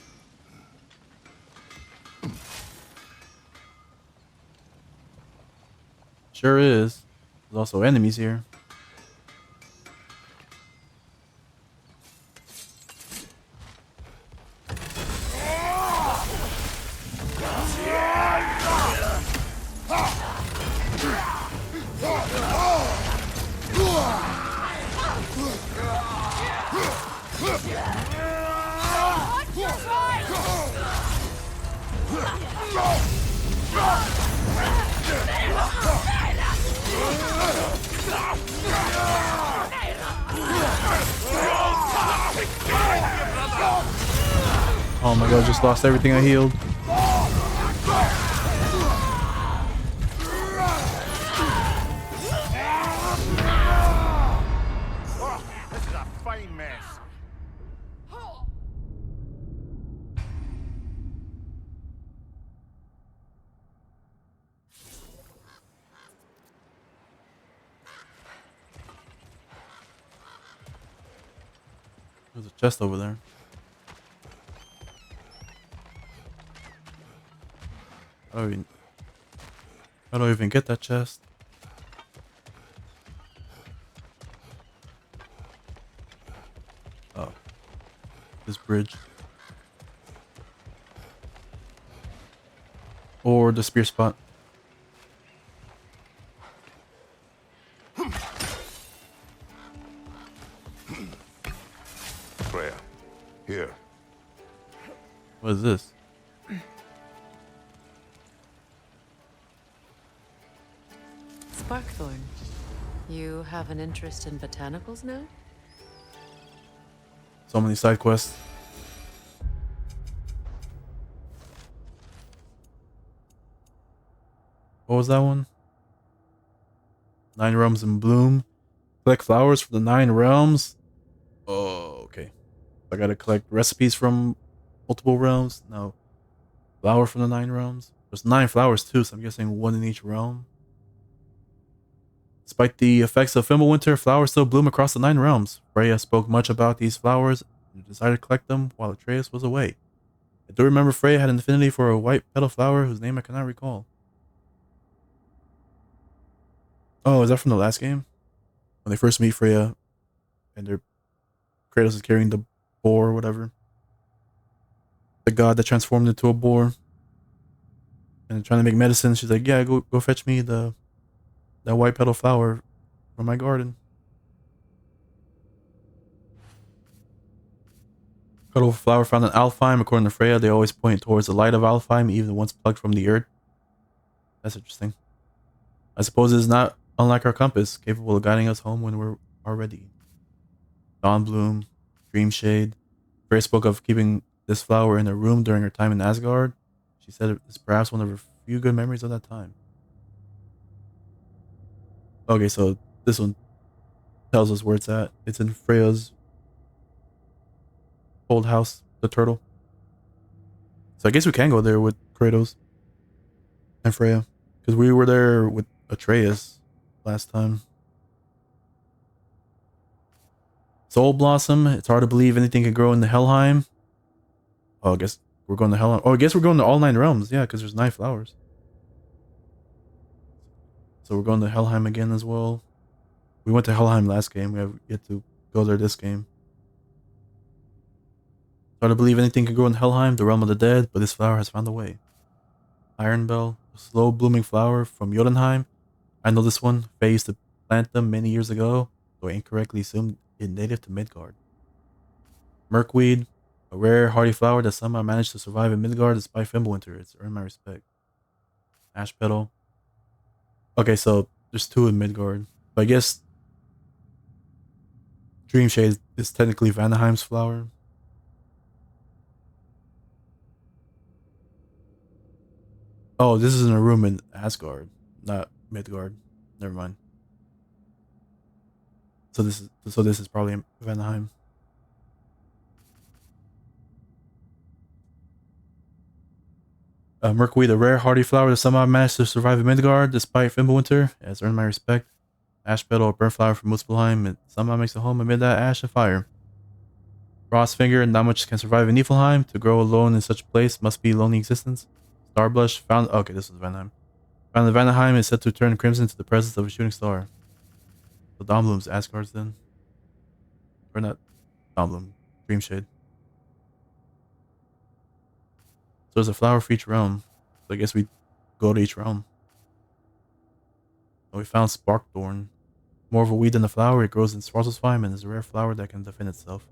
Sure is. There's also enemies here. Oh my god, just lost everything I healed. Oh, this is a fine mess. There's a chest over there. I don't even get that chest. Oh. This bridge. Or the spear spot. Freya, here. What is this? Sparkthorn, you have an interest in botanicals now? So many side quests. What was that one? 9 realms in bloom. Collect flowers for the 9 realms. Oh, okay. I gotta collect recipes from multiple realms. No. Flower from the 9 realms. There's 9 flowers too, so I'm guessing 1 in each realm. Despite the effects of Fimbulwinter, flowers still bloom across the 9 realms. Freya spoke much about these flowers and decided to collect them while Atreus was away. I do remember Freya had an affinity for a white petal flower whose name I cannot recall. Oh, is that from the last game? When they first meet Freya and Kratos is carrying the boar or whatever. The god that transformed into a boar. And trying to make medicine. She's like, yeah, go fetch me that white petal flower from my garden. Petal of a flower found in Alfheim. According to Freya, they always point towards the light of Alfheim, even once plucked from the earth. That's interesting. I suppose it is not unlike our compass, capable of guiding us home when we're ready. Dawnbloom, Dreamshade. Freya spoke of keeping this flower in her room during her time in Asgard. She said it's perhaps one of her few good memories of that time. Okay, so this one tells us where it's at. It's in Freya's old house, the turtle. So I guess we can go there with Kratos and Freya. Because we were there with Atreus last time. Soul Blossom. It's hard to believe anything can grow in the Helheim. Oh, I guess we're going to Helheim. Oh, I guess we're going to all 9 realms. Yeah, because there's 9 flowers. So we're going to Helheim again as well. We went to Helheim last game. We have yet to go there this game. It's hard to believe anything can grow in Helheim, the realm of the dead, but this flower has found a way. Iron Bell, a slow blooming flower from Jotunheim. I know this one. Faye used to plant them many years ago, though I incorrectly assumed it native to Midgard. Merkweed, a rare hardy flower that somehow managed to survive in Midgard despite Fimbulwinter. It's earned my respect. Ash Petal. Okay, so there's 2 in Midgard. But I guess Dreamshade is technically Vanaheim's flower. Oh, this is in a room in Asgard, not Midgard. Never mind. So this is probably Vanaheim. Merkweed, a rare hardy flower that somehow managed to survive in Midgard despite Fimbulwinter, has earned my respect. Ash Petal, a burnt flower from Muspelheim, it somehow makes a home amid that ash and fire. Frostfinger, not much can survive in Niflheim. To grow alone in such a place must be lonely existence. Starblush, found. Okay, this was Vanaheim. Found in Vanaheim is said to turn crimson to the presence of a shooting star. So Dawnbloom's Asgard's then. Or not Dawnbloom, Dreamshade. So there's a flower for each realm. So I guess we go to each realm. So we found Sparkthorn. More of a weed than a flower, it grows in Svartalfheim and is a rare flower that can defend itself.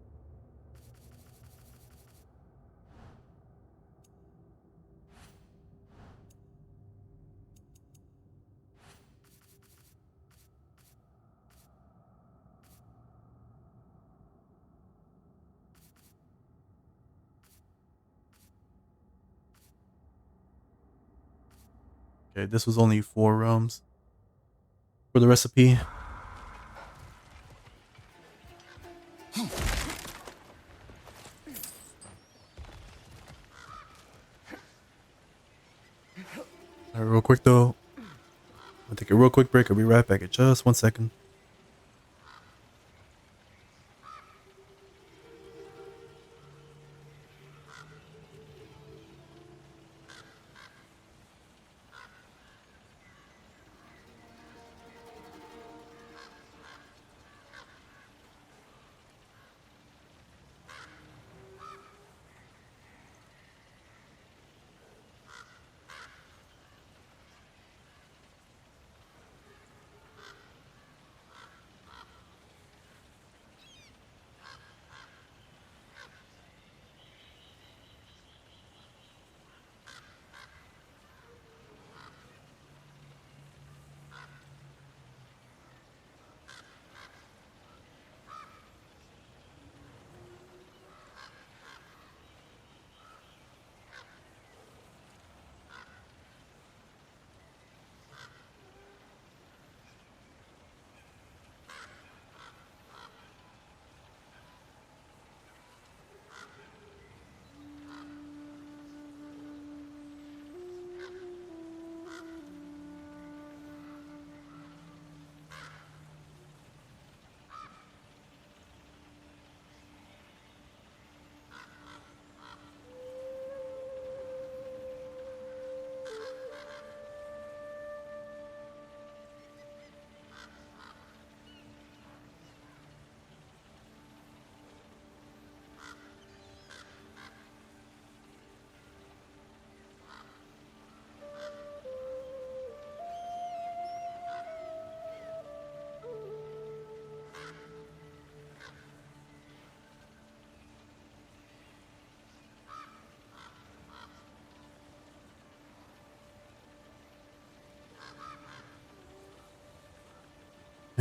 Okay, this was only 4 realms for the recipe. Alright, real quick though. I'll take a real quick break. I'll be right back in just 1 second.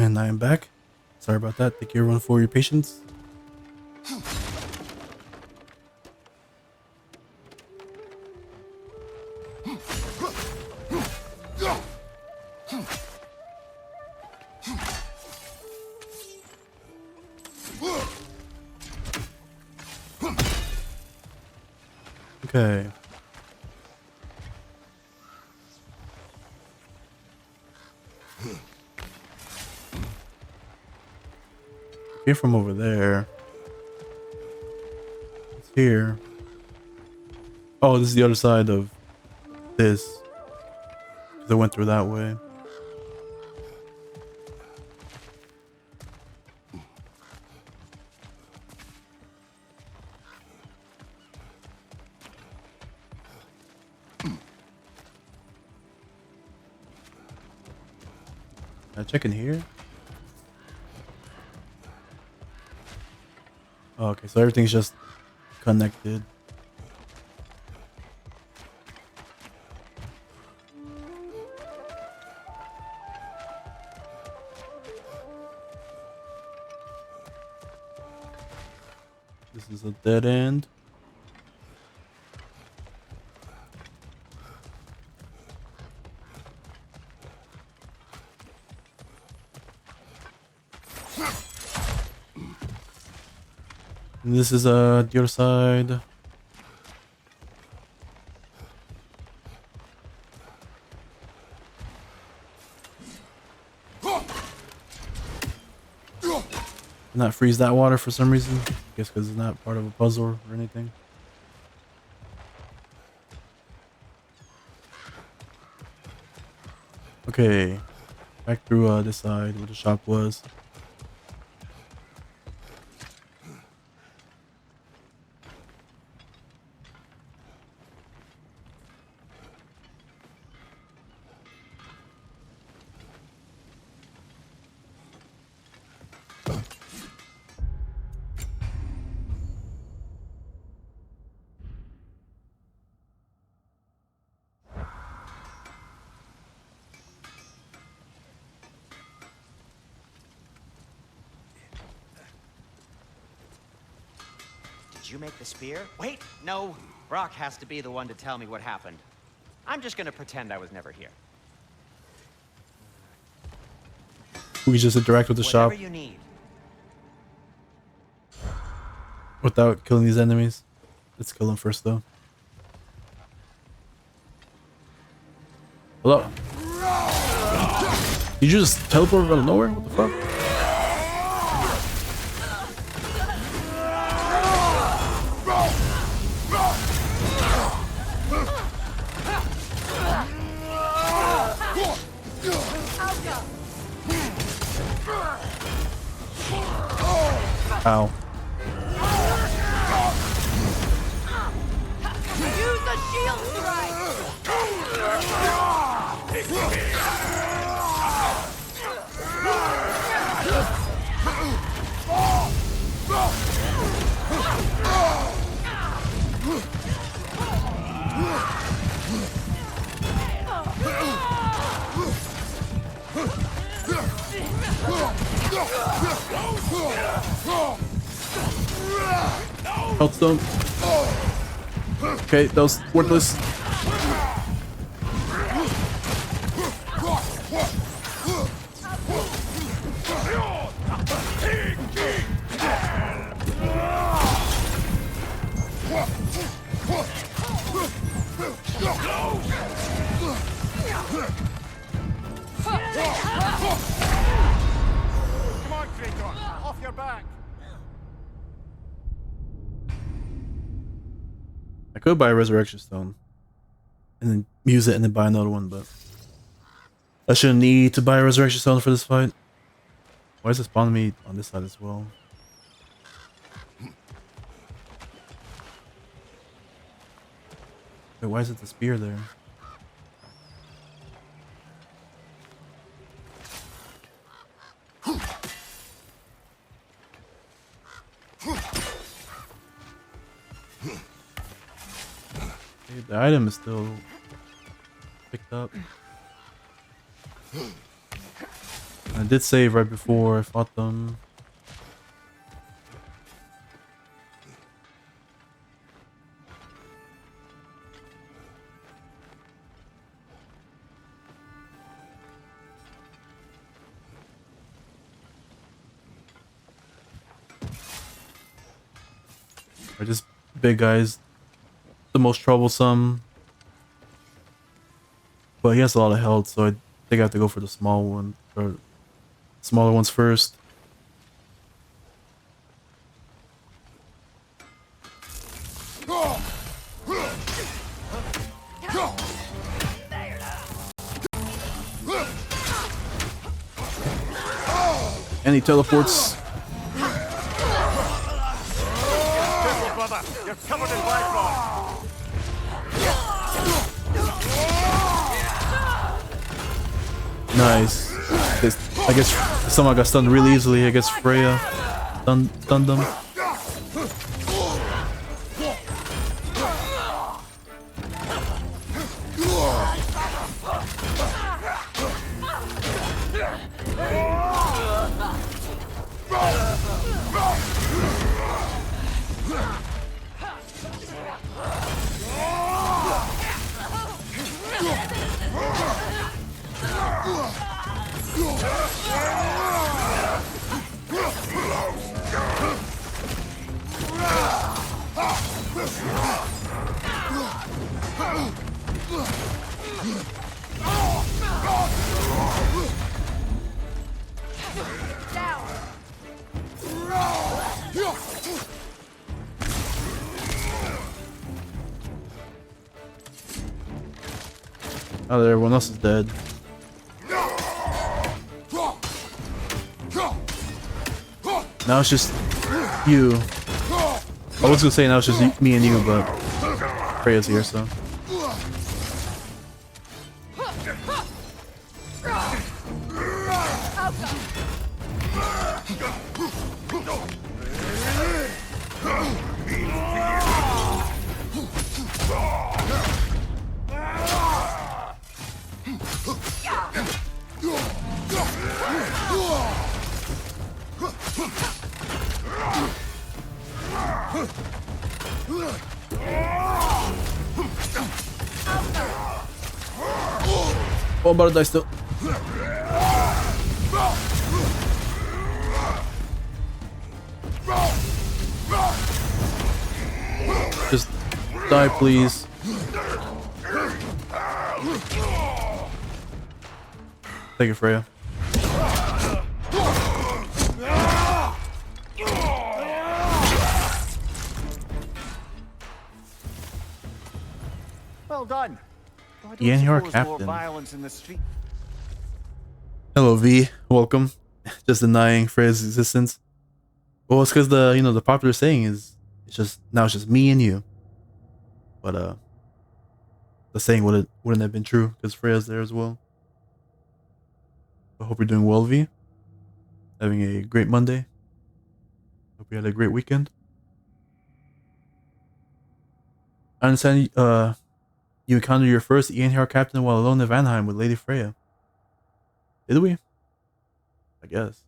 And I am back. Sorry about that. Thank you everyone for your patience. Okay. Came from over there. It's here. Oh, this is the other side of this. 'Cause I went through that way. Can I check in here? Oh, okay, so everything's just connected. This is a dead end. And this is the other side. Not freeze that water for some reason. I guess because it's not part of a puzzle or anything. Okay, back through this side where the shop was. Did you make the spear? Wait, no. Brock has to be the one to tell me what happened. I'm just gonna pretend I was never here. We just interact with the shop Whatever you need. without killing these enemies. Let's kill them first, though. Hello? You just teleport out of nowhere? What the fuck? Ow. Use the shield strike! Health stone. Okay, that was worthless. Come on, Kratos, off your back. I could buy a resurrection stone and then use it and then buy another one, but I shouldn't need to buy a resurrection stone for this fight. Why is it spawning me on this side as well? Wait, why is it the spear there? Okay, the item is still picked up. I I did save right before I fought them. Or just big guys, the most troublesome. But he has a lot of health, so I think I have to go for the small one or smaller ones first. And he teleports. Careful, brother. You're covered in Bifrost. Nice. I guess someone got stunned really easily. I guess Freya stunned them. Oh, everyone else is dead. Now it's just you. I was gonna say now it's just me and you, but Freya's here, so. Oh, I'm about to die still. Just die, please. Thank you, Freya. Well done. Ian, you're a captain. Hello, V. Welcome. Just denying Freya's existence. Well, it's because the popular saying is it's just me and you. But the saying wouldn't have been true because Freya's there as well. I hope you're doing well, V. Having a great Monday. Hope you had a great weekend. I understand you encountered your first Ian captain while alone in Vanheim with Lady Freya. Did we? I guess.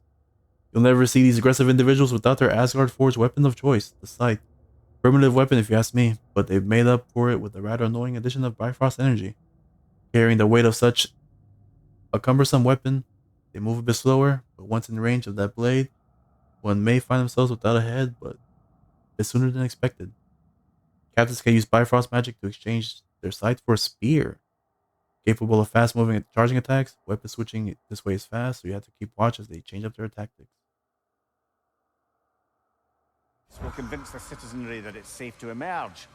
You'll never see these aggressive individuals without their Asgard forged weapon of choice, the Scythe. Primitive weapon if you ask me, but they've made up for it with the rather annoying addition of Bifrost energy. Carrying the weight of such a cumbersome weapon, they move a bit slower, but once in range of that blade, one may find themselves without a head, but it's sooner than expected. Captains can use Bifrost magic to exchange their scythe for a spear. Capable of fast moving and charging attacks, weapon switching this way is fast, so you have to keep watch as they change up their tactics. This will convince the citizenry that it's safe to emerge.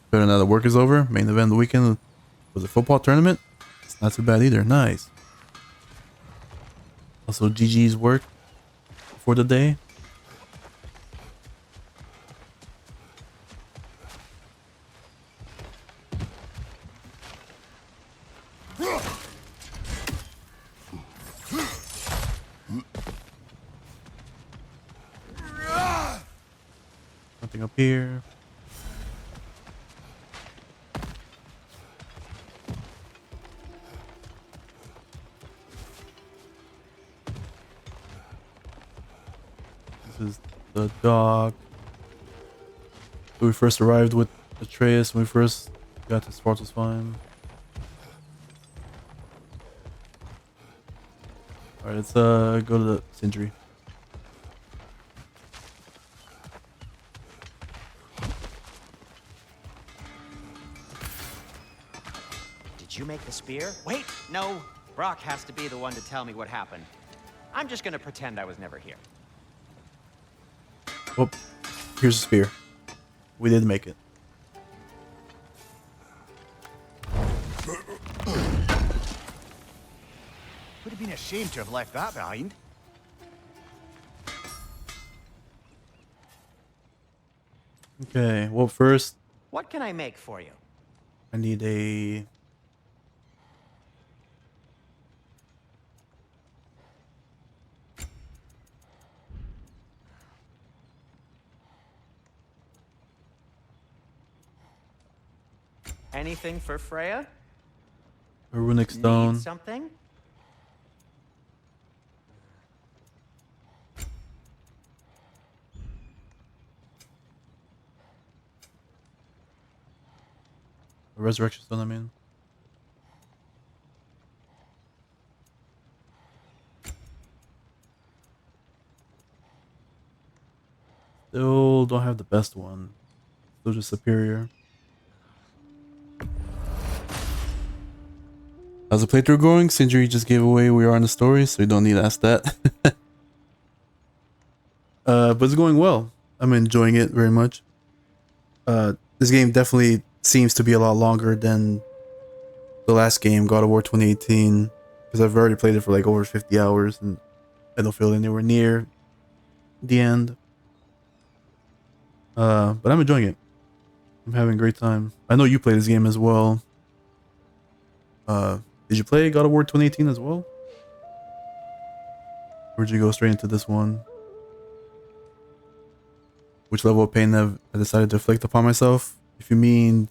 Better now the work is over. Main event of the weekend was a football tournament. It's not too bad either. Nice. Also, GG's work for the day. Nothing up here. This is the dock. We first arrived with Atreus when we first got to Svartalfheim. Alright, let's go to the Sindri. Did you make the spear? Wait, no. Brock has to be the one to tell me what happened. I'm just gonna pretend I was never here. Oh, here's the spear. We did make it. Would have been a shame to have left that behind. Okay, well first What can I make for you? I need a Anything for Freya? runic stone. Need something? A resurrection stone, I mean. Still don't have the best one. Still just superior. How's the playthrough going? Sindri just gave away we are in the story, so you don't need to ask that. But it's going well. I'm enjoying it very much. This game definitely seems to be a lot longer than the last game, God of War 2018, because I've already played it for like over 50 hours and I don't feel anywhere near the end. But I'm enjoying it. I'm having a great time. I know you play this game as well. Did you play God of War 2018 as well? Or did you go straight into this one? Which level of pain have I decided to inflict upon myself? If you mean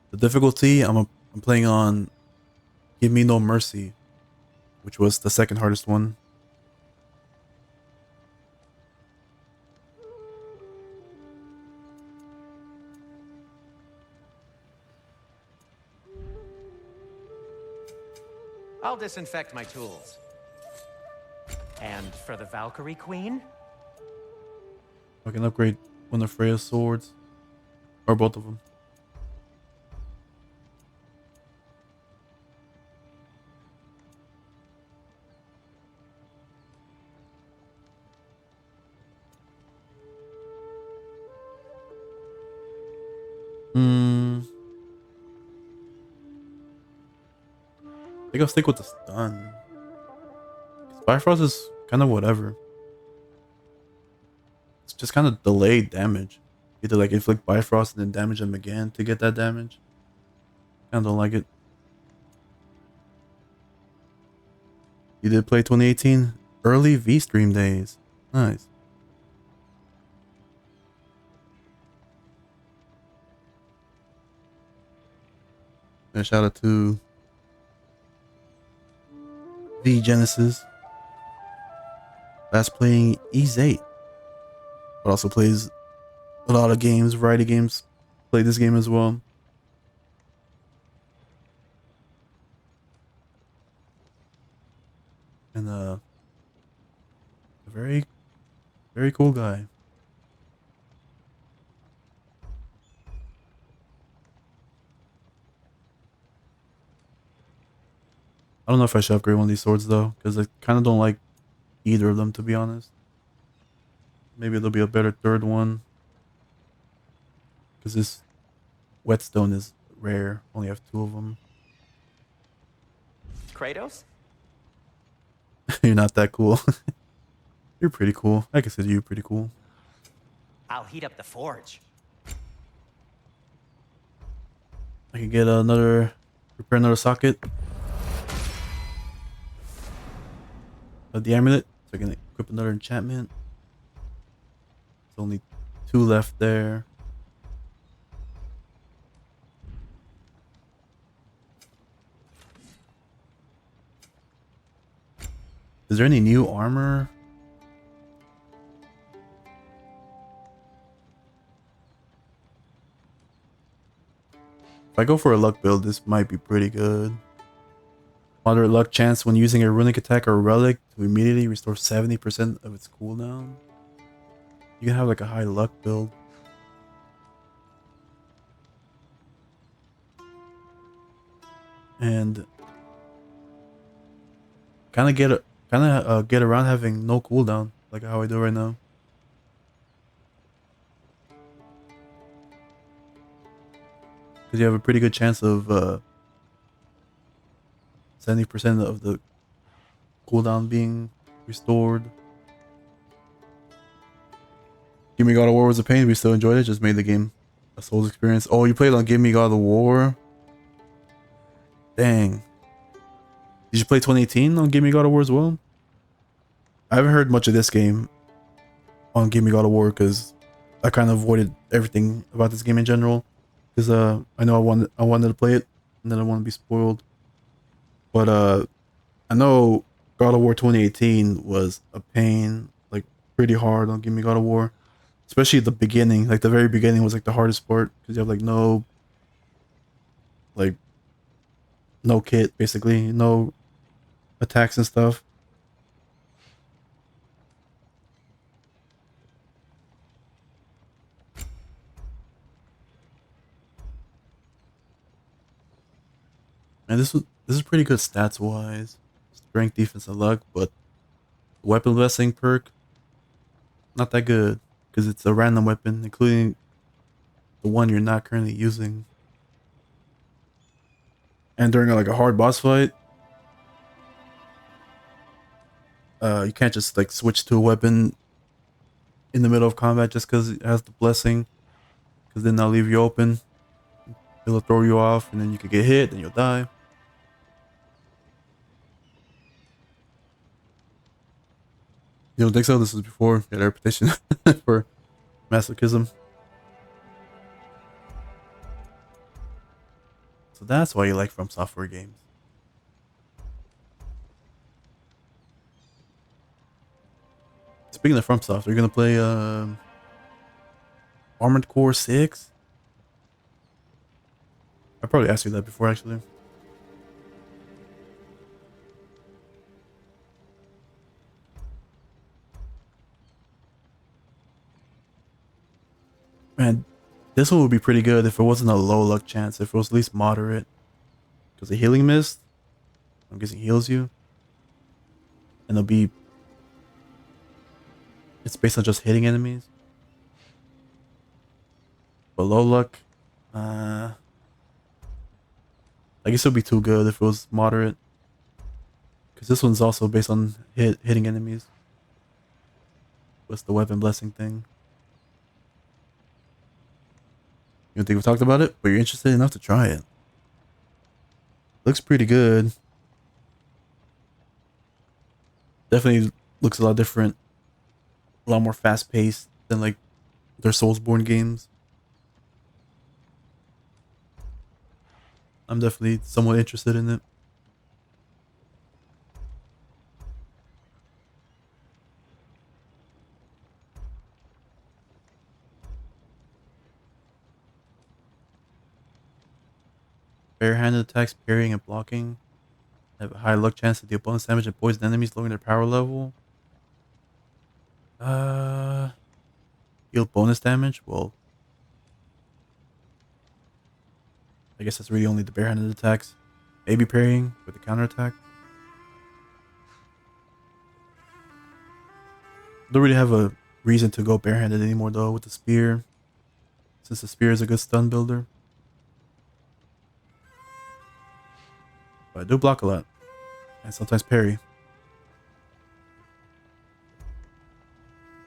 the difficulty, I'm playing on Give Me No Mercy, which was the second hardest one. I'll disinfect my tools. And for the Valkyrie Queen? I can upgrade one of Freya's swords. Or both of them. I think I'll stick with the stun. Bifrost is kind of whatever. It's just kind of delayed damage. You have to like inflict Bifrost and then damage them again to get that damage. Kind of don't like it. You did play 2018 early V stream days. Nice. And shout out to V Genesis. That's playing Ease 8. But also plays a lot of games, variety games. Play this game as well. And a very, very cool guy. I don't know if I should upgrade one of these swords though, because I kind of don't like either of them, to be honest. Maybe there'll be a better third one. Because this whetstone is rare. Only have 2 of them. Kratos? You're not that cool. You're pretty cool. I consider you pretty cool. I'll heat up the forge. I can get another, repair another socket of the amulet, so I can equip another enchantment. There's only 2 left there. Is there any new armor? If I go for a luck build, this might be pretty good. Moderate luck chance when using a runic attack or relic to immediately restore 70% of its cooldown. You can have like a high luck build. And kind of get around having no cooldown like how I do right now. Because you have a pretty good chance of 70% of the cooldown being restored. Give Me God of War was a pain. We still enjoyed it. Just made the game a Souls experience. Oh, you played on Give Me God of War? Dang. Did you play 2018 on Give Me God of War as well? I haven't heard much of this game on Give Me God of War because I kind of avoided everything about this game in general. Because I know I wanted to play it and then I want to be spoiled. But I know God of War 2018 was a pain, like pretty hard on Give Me God of War. Especially the beginning, like the very beginning was like the hardest part because you have like no kit, basically no attacks and stuff. And this is pretty good stats wise, strength, defense, and luck. But weapon blessing perk, not that good because it's a random weapon, including the one you're not currently using. And during like a hard boss fight, you can't just like switch to a weapon in the middle of combat just because it has the blessing, because then they'll leave you open. It'll throw you off, and then you could get hit, and you'll die. You don't think so? This was before you had a reputation for masochism. So that's why you like From Software games. Speaking of From Software, you're gonna play Armored Core 6? I probably asked you that before, actually. Man, this one would be pretty good if it wasn't a low luck chance, if it was at least moderate. Because the healing mist, I'm guessing heals you. And it's based on just hitting enemies. But low luck, I guess it would be too good if it was moderate. Because this one's also based on hitting enemies. What's the weapon blessing thing? You don't think we've talked about it, but you're interested enough to try it. Looks pretty good. Definitely looks a lot different. A lot more fast paced than like their Soulsborne games. I'm definitely somewhat interested in it. Barehanded attacks, parrying, and blocking have a high luck chance to deal bonus damage and poison enemies, lowering their power level. Deal bonus damage? Well, I guess that's really only the barehanded attacks. Maybe parrying with the counterattack. Don't really have a reason to go barehanded anymore though with the spear, since the spear is a good stun builder. But I do block a lot, and sometimes parry.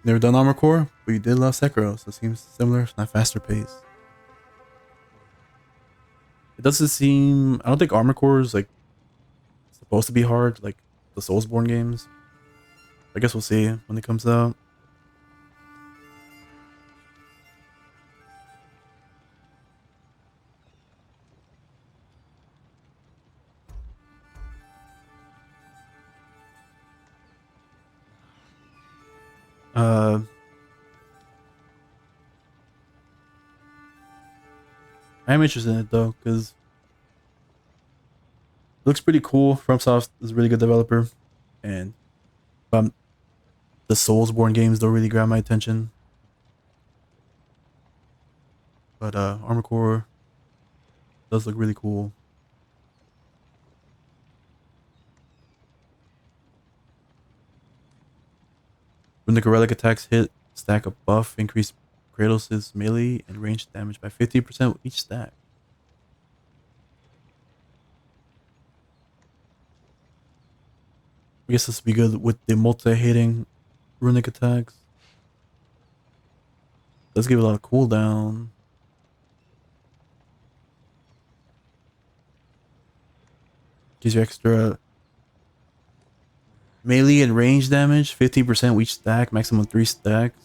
Never done Armor Core, but you did love Sekiro, so it seems similar, if not faster pace. It doesn't seem. I don't think Armor Core is like supposed to be hard, like the Soulsborne games. I guess we'll see when it comes out. Uh, I am interested in it though, because it looks pretty cool. FromSoft is a really good developer, and the Soulsborne games don't really grab my attention. But Armored Core does look really cool. When the Relic attacks hit, stack a buff, increase Kratos' melee and range damage by 50% with each stack. I guess this would be good with the multi-hitting runic attacks. Does give a lot of cooldown. Gives you extra melee and range damage, 50% with each stack, maximum 3 stacks.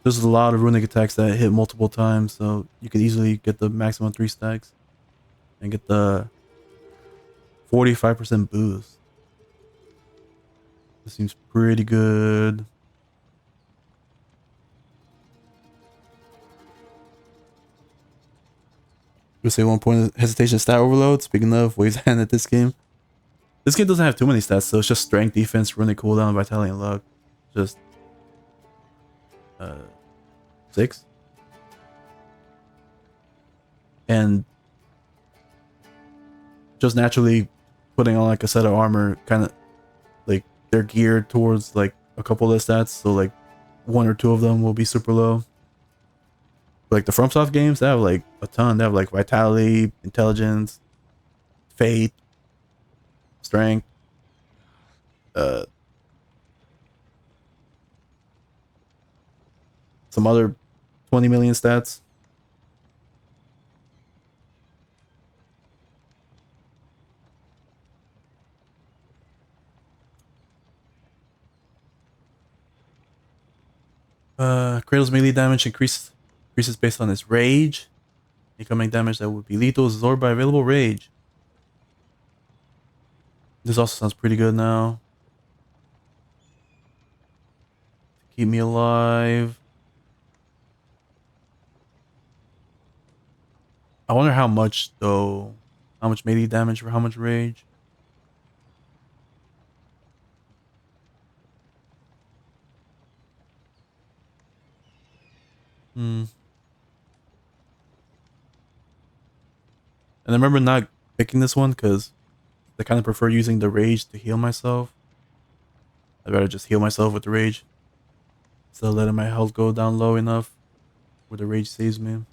There's a lot of runic attacks that hit multiple times, so you could easily get the maximum 3 stacks and get the 45% boost. This seems pretty good. We'll say 1 point of hesitation stat overload. Speaking of ways to hand at this game. This game doesn't have too many stats, so it's just strength, defense, runic cooldown, vitality, and luck. Just 6. And just naturally putting on like a set of armor, kind of like they're geared towards like a couple of stats, so like 1 or 2 of them will be super low. Like the FromSoft games, they have like a ton. They have like vitality, intelligence, fate, strength, some other 20 million stats. Kratos melee damage increases based on his rage. Incoming damage that would be lethal is absorbed by available rage. This also sounds pretty good now. Keep me alive. I wonder how much though. How much melee damage for how much rage? And I remember not picking this one because I kind of prefer using the rage to heal myself. I'd rather just heal myself with the rage instead of letting my health go down low enough where the rage saves me.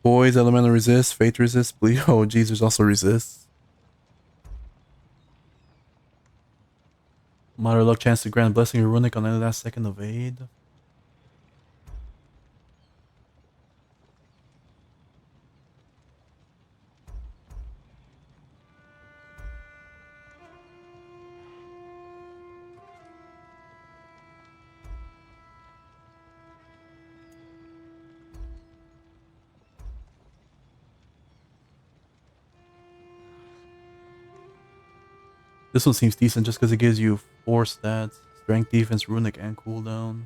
Boys, elemental resist, faith resist, bleed. Oh, geez, there's also resist. Moderate luck chance to grant blessing or runic on any last second of aid. This one seems decent just because it gives you 4 stats. Strength, defense, runic, and cooldown.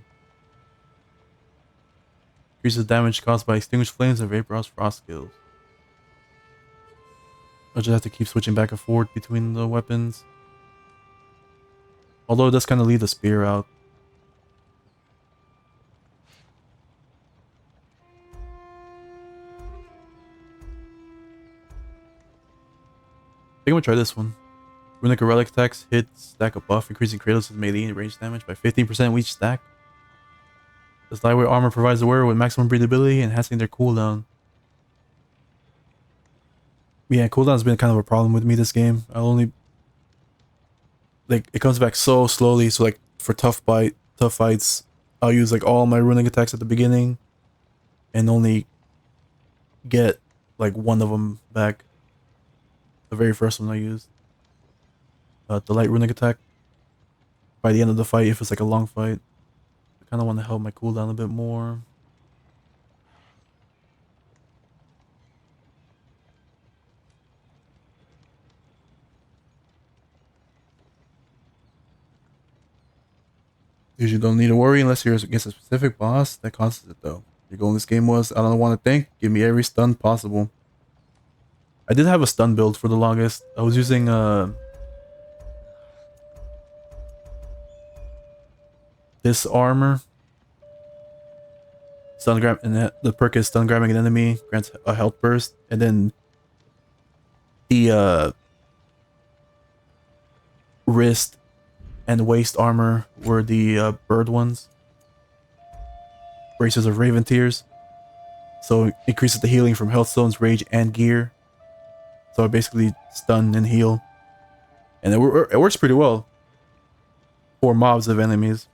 Increases damage caused by extinguished flames and vaporous frost skills. I'll just have to keep switching back and forth between the weapons. Although it does kind of leave the spear out. I think I'm gonna try this one. Runic Relic attacks hit stack a buff, increasing Kratos' melee and range damage by 15% with each stack. This lightweight armor provides the wearer with maximum breathability, enhancing their cooldown. Yeah, cooldown's been kind of a problem with me this game. I only like it comes back so slowly, so like for tough fights, I'll use like all my runic attacks at the beginning and only get like 1 of them back. The very first one I used. The light runic attack by the end of the fight, if it's like a long fight. I kind of want to help my cooldown a bit more. Usually don't need to worry unless you're against a specific boss that causes it though. Your goal in this game was, I don't want to think, give me every stun possible. I did have a stun build for the longest. I was using this armor. Stun grab, and the perk is stun grabbing an enemy, grants a health burst, and then the wrist and waist armor were the bird ones. Braces of Raven Tears. So it increases the healing from health stones, rage, and gear. So I basically stun and heal. And it works pretty well for mobs of enemies.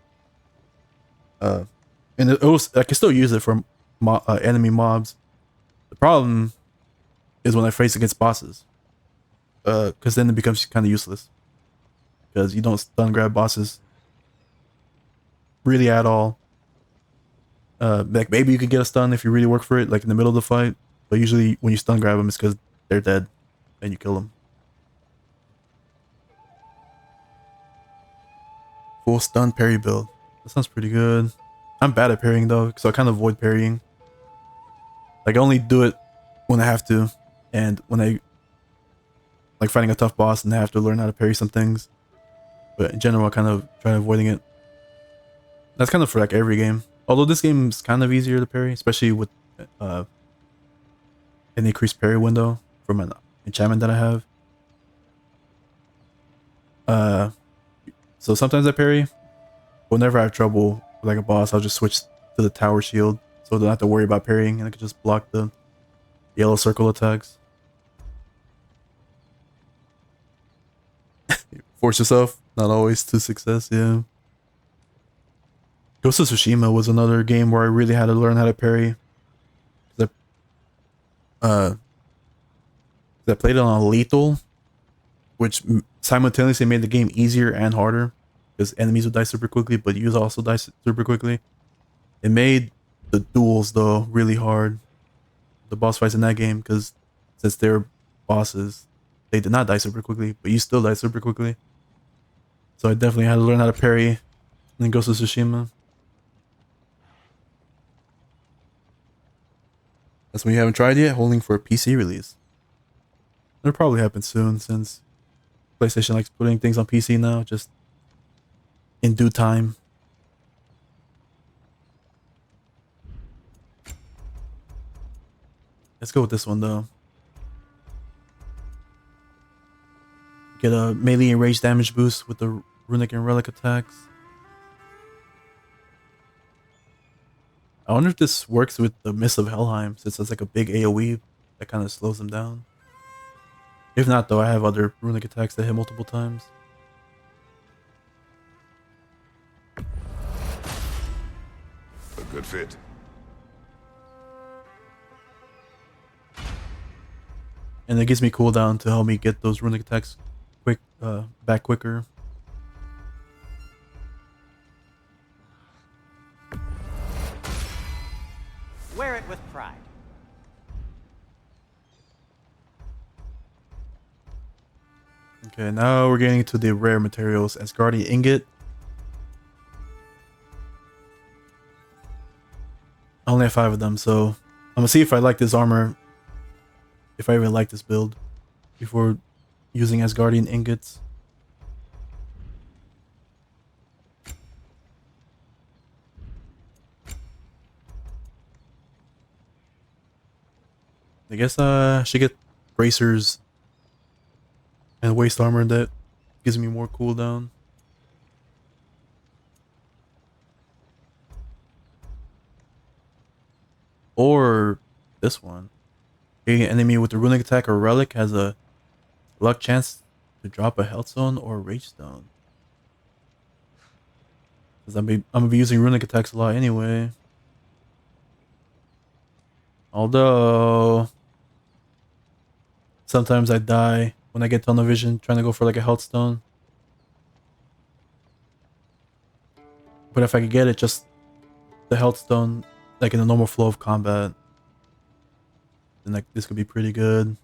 And I can still use it for enemy mobs. The problem is when I face against bosses. Because then it becomes kind of useless. Because you don't stun grab bosses really at all. Like maybe you could get a stun if you really work for it, like in the middle of the fight. But usually when you stun grab them, it's because they're dead and you kill them. Full stun parry build. That sounds pretty good. I'm bad at parrying though, so I kind of avoid parrying. Like I only do it when I have to, and when I like fighting a tough boss and I have to learn how to parry some things. But in general, I kind of try avoiding it. That's kind of for like every game. Although this game is kind of easier to parry, especially with an increased parry window from an enchantment that I have. So sometimes I parry. Whenever I have trouble with like a boss, I'll just switch to the tower shield, so I don't have to worry about parrying, and I can just block the yellow circle attacks. Force yourself, not always to success, yeah. Ghost of Tsushima was another game where I really had to learn how to parry. I played it on lethal, which simultaneously made the game easier and harder because enemies would die super quickly, but you also die super quickly. It made the duels though really hard, the boss fights in that game, because since they're bosses, they did not die super quickly, but you still die super quickly. So I definitely had to learn how to parry in Ghost of Tsushima. That's when you haven't tried yet, holding for a PC release. It'll probably happen soon, since PlayStation likes putting things on PC now, just in due time. Let's go with this one though. Get a melee and rage damage boost with the runic and relic attacks. I wonder if this works with the Mist of Helheim, since it's like a big AoE that kind of slows them down. If not though, I have other runic attacks that hit multiple times. A good fit. And it gives me cooldown to help me get those runic attacks back quicker. Wear it with pride. Okay, now we're getting to the rare materials. Asgardian Ingot. I only have 5 of them, so I'm gonna see if I like this armor. If I even like this build before using Asgardian Ingots. I guess I should get bracers and waist armor that gives me more cooldown. Or this one. Hitting an enemy with a runic attack or relic has a luck chance to drop a health stone or a rage stone. Because I'm gonna be using runic attacks a lot anyway. Although sometimes I die when I get tunnel vision trying to go for like a health stone. But if I could get it just the health stone like in the normal flow of combat, then like this could be pretty good.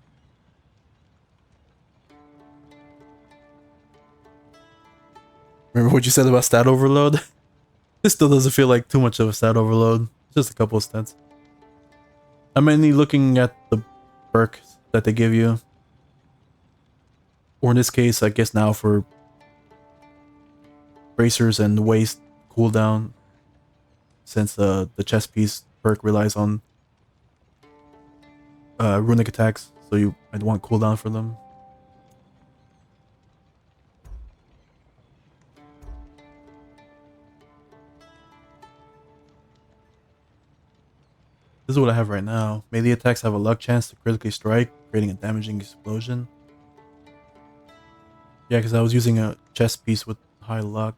Remember what you said about stat overload? This still doesn't feel like too much of a stat overload. Just a couple of stats. I'm mainly looking at the perks that they give you. Or in this case, I guess now for bracers and waist cooldown, since the chest piece perk relies on runic attacks, so I'd want cooldown for them. This is what I have right now. Melee attacks have a luck chance to critically strike, creating a damaging explosion. Yeah, because I was using a chest piece with high luck.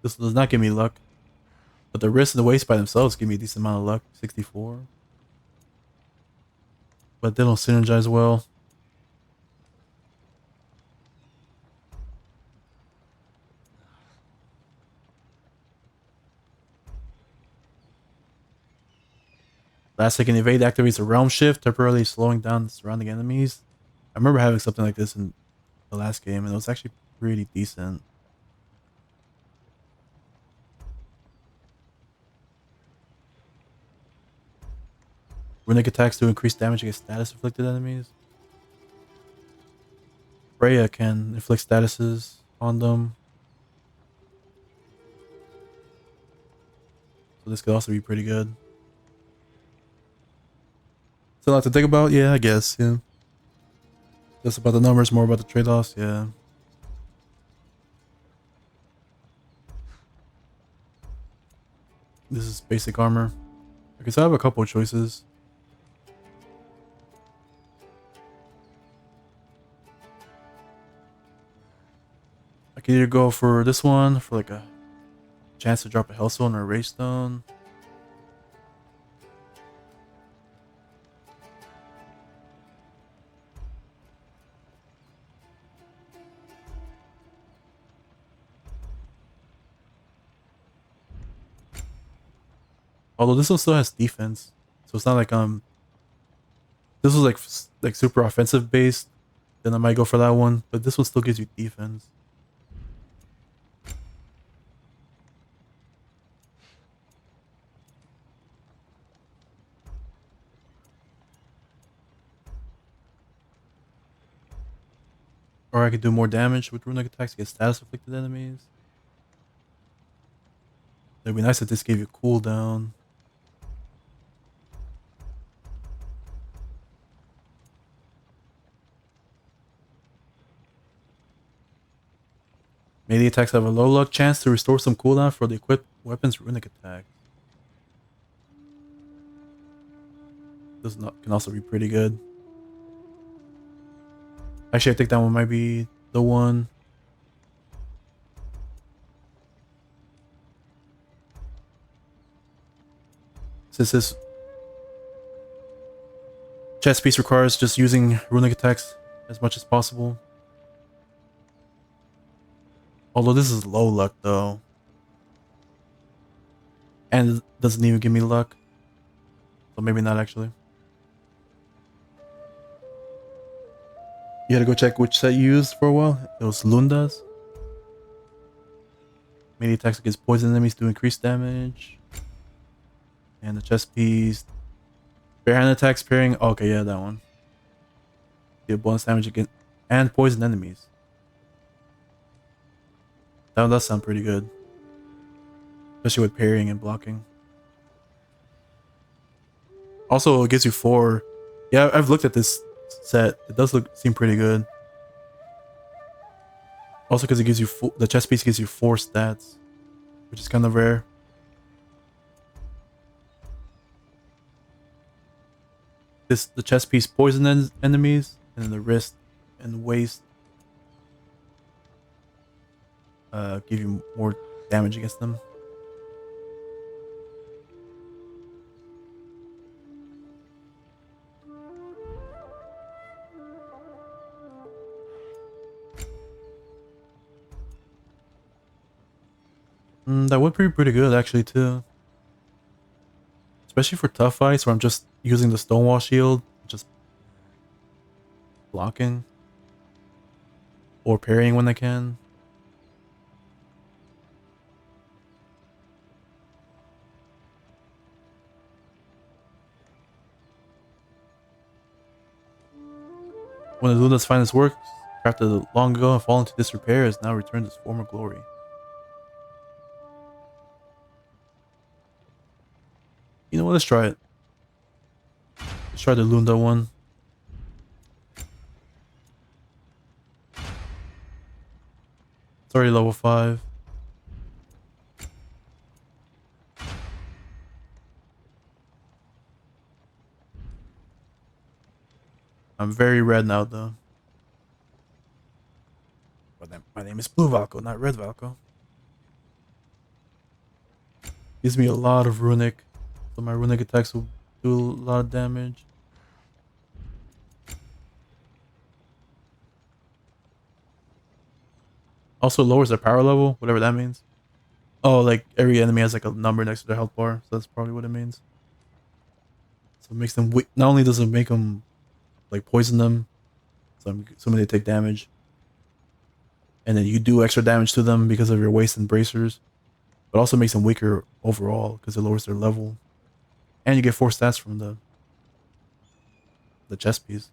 This does not give me luck. But the wrist and the waist by themselves give me a decent amount of luck. 64. But they don't synergize well. Last second evade activates a realm shift, temporarily slowing down the surrounding enemies. I remember having something like this in the last game, and it was actually pretty decent. Runic attacks do increase damage against status afflicted enemies. Freya can inflict statuses on them. So this could also be pretty good. So a lot to think about? Yeah, I guess, yeah. Less about the numbers, more about the trade-offs, yeah. This is basic armor. Okay, so I have a couple of choices. I could either go for this one, for like a chance to drop a Hellstone or a Rage Stone. Although this one still has defense, so it's not like this was like super offensive based, then I might go for that one. But this one still gives you defense. Or I could do more damage with runic attacks against status afflicted enemies. It'd be nice if this gave you cooldown. Melee attacks have a low luck chance to restore some cooldown for the equipped weapon's runic attack. This can also be pretty good. Actually, I think that one might be the one. Since this chest piece requires just using runic attacks as much as possible. Although this is low luck though. And it doesn't even give me luck. So maybe not actually. You had to go check which set you used for a while. It was Lunda's. Melee attacks against poison enemies do increased damage. And the chest piece. Barehand attacks pairing. Oh, okay, yeah, that one. Deal bonus damage against and poison enemies. That one does sound pretty good. Especially with parrying and blocking. Also, it gives you 4. Yeah, I've looked at this set. It does seem pretty good. Also, because it gives you the chest piece gives you 4 stats, which is kind of rare. The chest piece poison enemies, and then the wrist and waist give you more damage against them. That would be pretty good actually too. Especially for tough fights where I'm just using the stonewall shield, just blocking or parrying when I can. One of Luna's finest works, crafted long ago and fallen into disrepair, has now returned to its former glory. You know what? Let's try it. Let's try the Lunda one. It's already level 5. I'm very red now, though. But my name is Blue Valko, not Red Valko. Gives me a lot of runic, so my runic attacks will do a lot of damage. Also lowers their power level, whatever that means. Oh, like every enemy has like a number next to their health bar, so that's probably what it means. So it makes them weak. Not only does it make them like poison them, so they take damage, and then you do extra damage to them because of your waste and bracers, but also makes them weaker overall because it lowers their level, and you get 4 stats from the chest piece.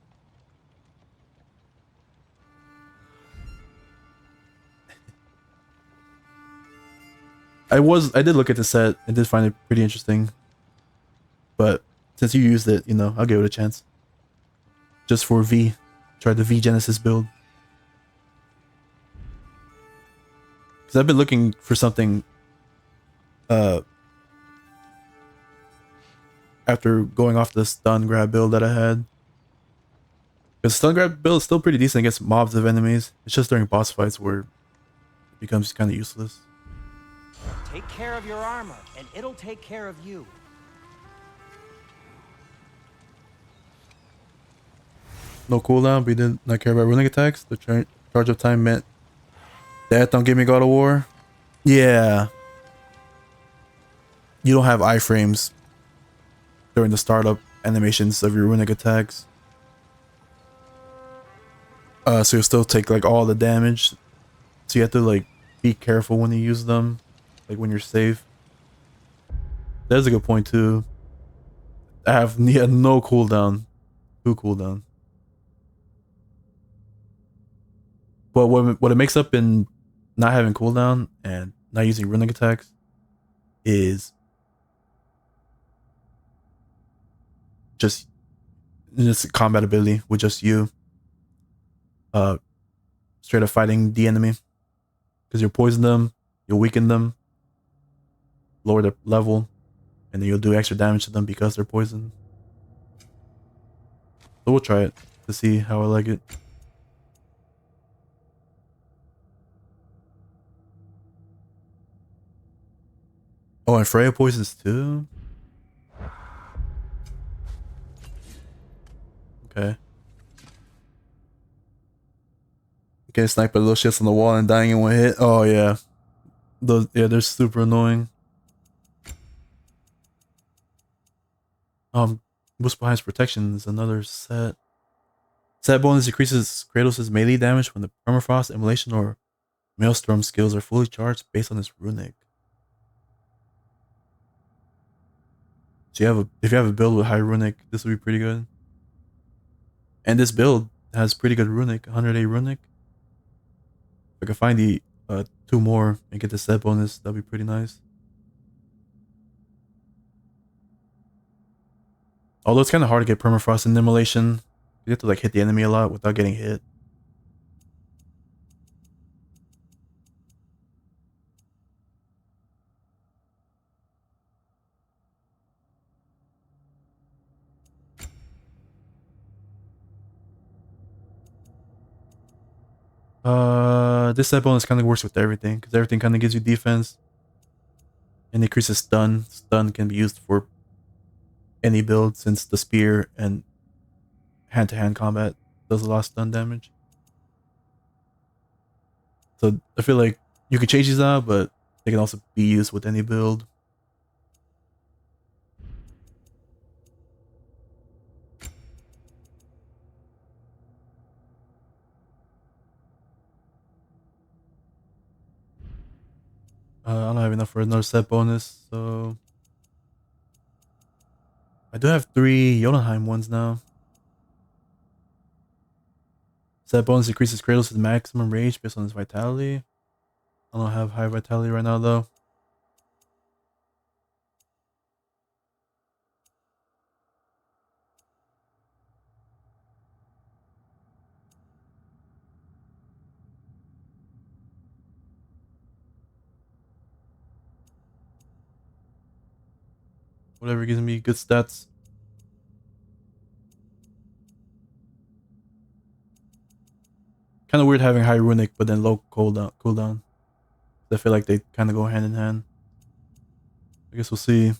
I did look at the set and did find it pretty interesting, but since you used it, you know, I'll give it a chance. Just for V, try the V Genesis build. Because I've been looking for something after going off the stun grab build that I had. Because stun grab build is still pretty decent against mobs of enemies. It's just during boss fights where it becomes kind of useless. Take care of your armor, and it'll take care of you. No cooldown, but you did not care about runic attacks. The charge of time meant that don't give me God of War. Yeah. You don't have iframes during the startup animations of your runic attacks. So you'll still take like all the damage. So you have to like be careful when you use them. Like when you're safe. That's a good point too. I have no cooldown. 2 cooldown. But what it makes up in not having cooldown and not using runic attacks is just combat ability with just you straight up fighting the enemy. Because you'll poison them, you'll weaken them, lower their level, and then you'll do extra damage to them because they're poisoned. So we'll try it to see how I like it. Oh, and Freya poisons too? Okay. Getting sniped by little shits on the wall and dying in one hit. Oh yeah. They're super annoying. Boost Behind's Protection is another set. Set bonus decreases Kratos' melee damage when the Permafrost, Immolation, or Maelstrom skills are fully charged based on his runic. So if you have a build with high runic, this would be pretty good. And this build has pretty good runic, 108 runic. If I can find the 2 more and get the set bonus, that'd be pretty nice. Although it's kind of hard to get Permafrost and Immolation. You have to like hit the enemy a lot without getting hit. This set bonus kind of works with everything because everything kind of gives you defense and increases stun. Stun can be used for any build since the spear and hand-to-hand combat does a lot of stun damage. So I feel like you can change these out, but they can also be used with any build. I don't have enough for another set bonus, so I do have 3 Jotunheim ones now. Set bonus increases Kratos to the maximum range based on his vitality. I don't have high vitality right now though. Whatever gives me good stats. Kind of weird having high runic but then low cooldown. I feel like they kind of go hand in hand. I guess we'll see.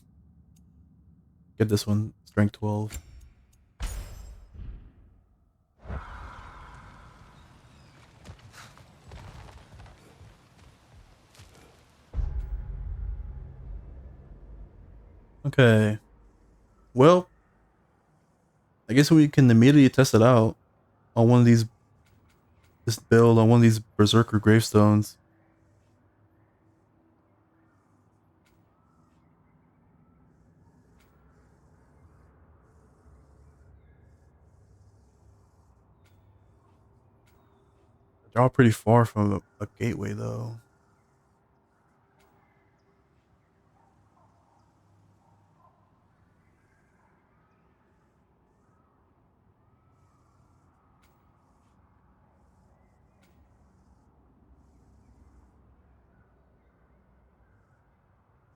Get this one, strength 12. Okay. Well, I guess we can immediately test it out on one of these, this build on one of these Berserker gravestones. They're all pretty far from a gateway though.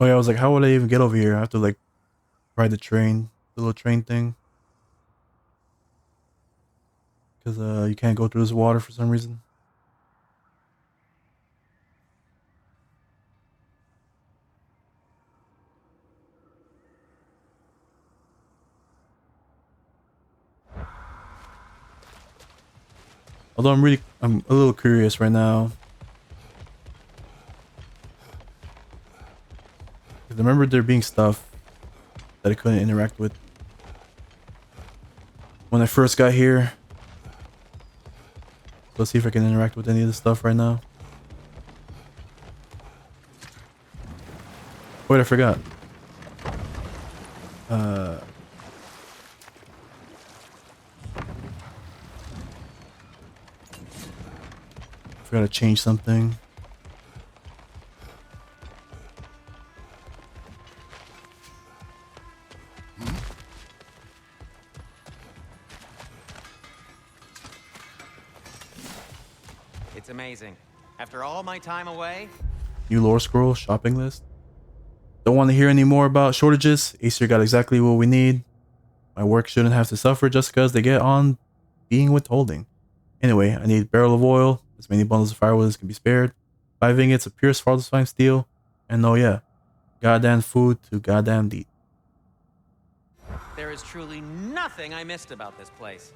Oh yeah, I was like, how would I even get over here? I have to like ride the train, the little train thing. Because you can't go through this water for some reason. Although I'm a little curious right now. I remember there being stuff that I couldn't interact with when I first got here. Let's see if I can interact with any of this stuff right now. Wait, I forgot. Forgot to change something. It's amazing. After all my time away... New lore scroll, shopping list. Don't want to hear any more about shortages. Acer got exactly what we need. My work shouldn't have to suffer just because they get on being withholding. Anyway, I need a barrel of oil, as many bundles of firewood as can be spared, 5 ingots of pure fine steel, and oh yeah, goddamn food to goddamn eat. There is truly nothing I missed about this place.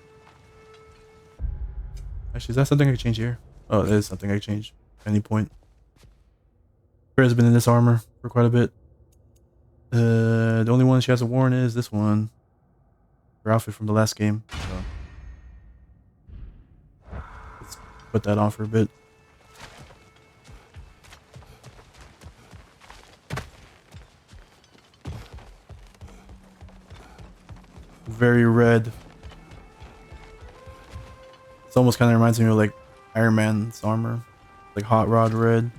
Actually, is that something I can change here? Oh, that is something I can change at any point. Freya's been in this armor for quite a bit. The only one she hasn't worn is this one. Her outfit from the last game. So let's put that on for a bit. Very red. It's almost kind of reminds me of like Iron Man's armor. Like hot rod red.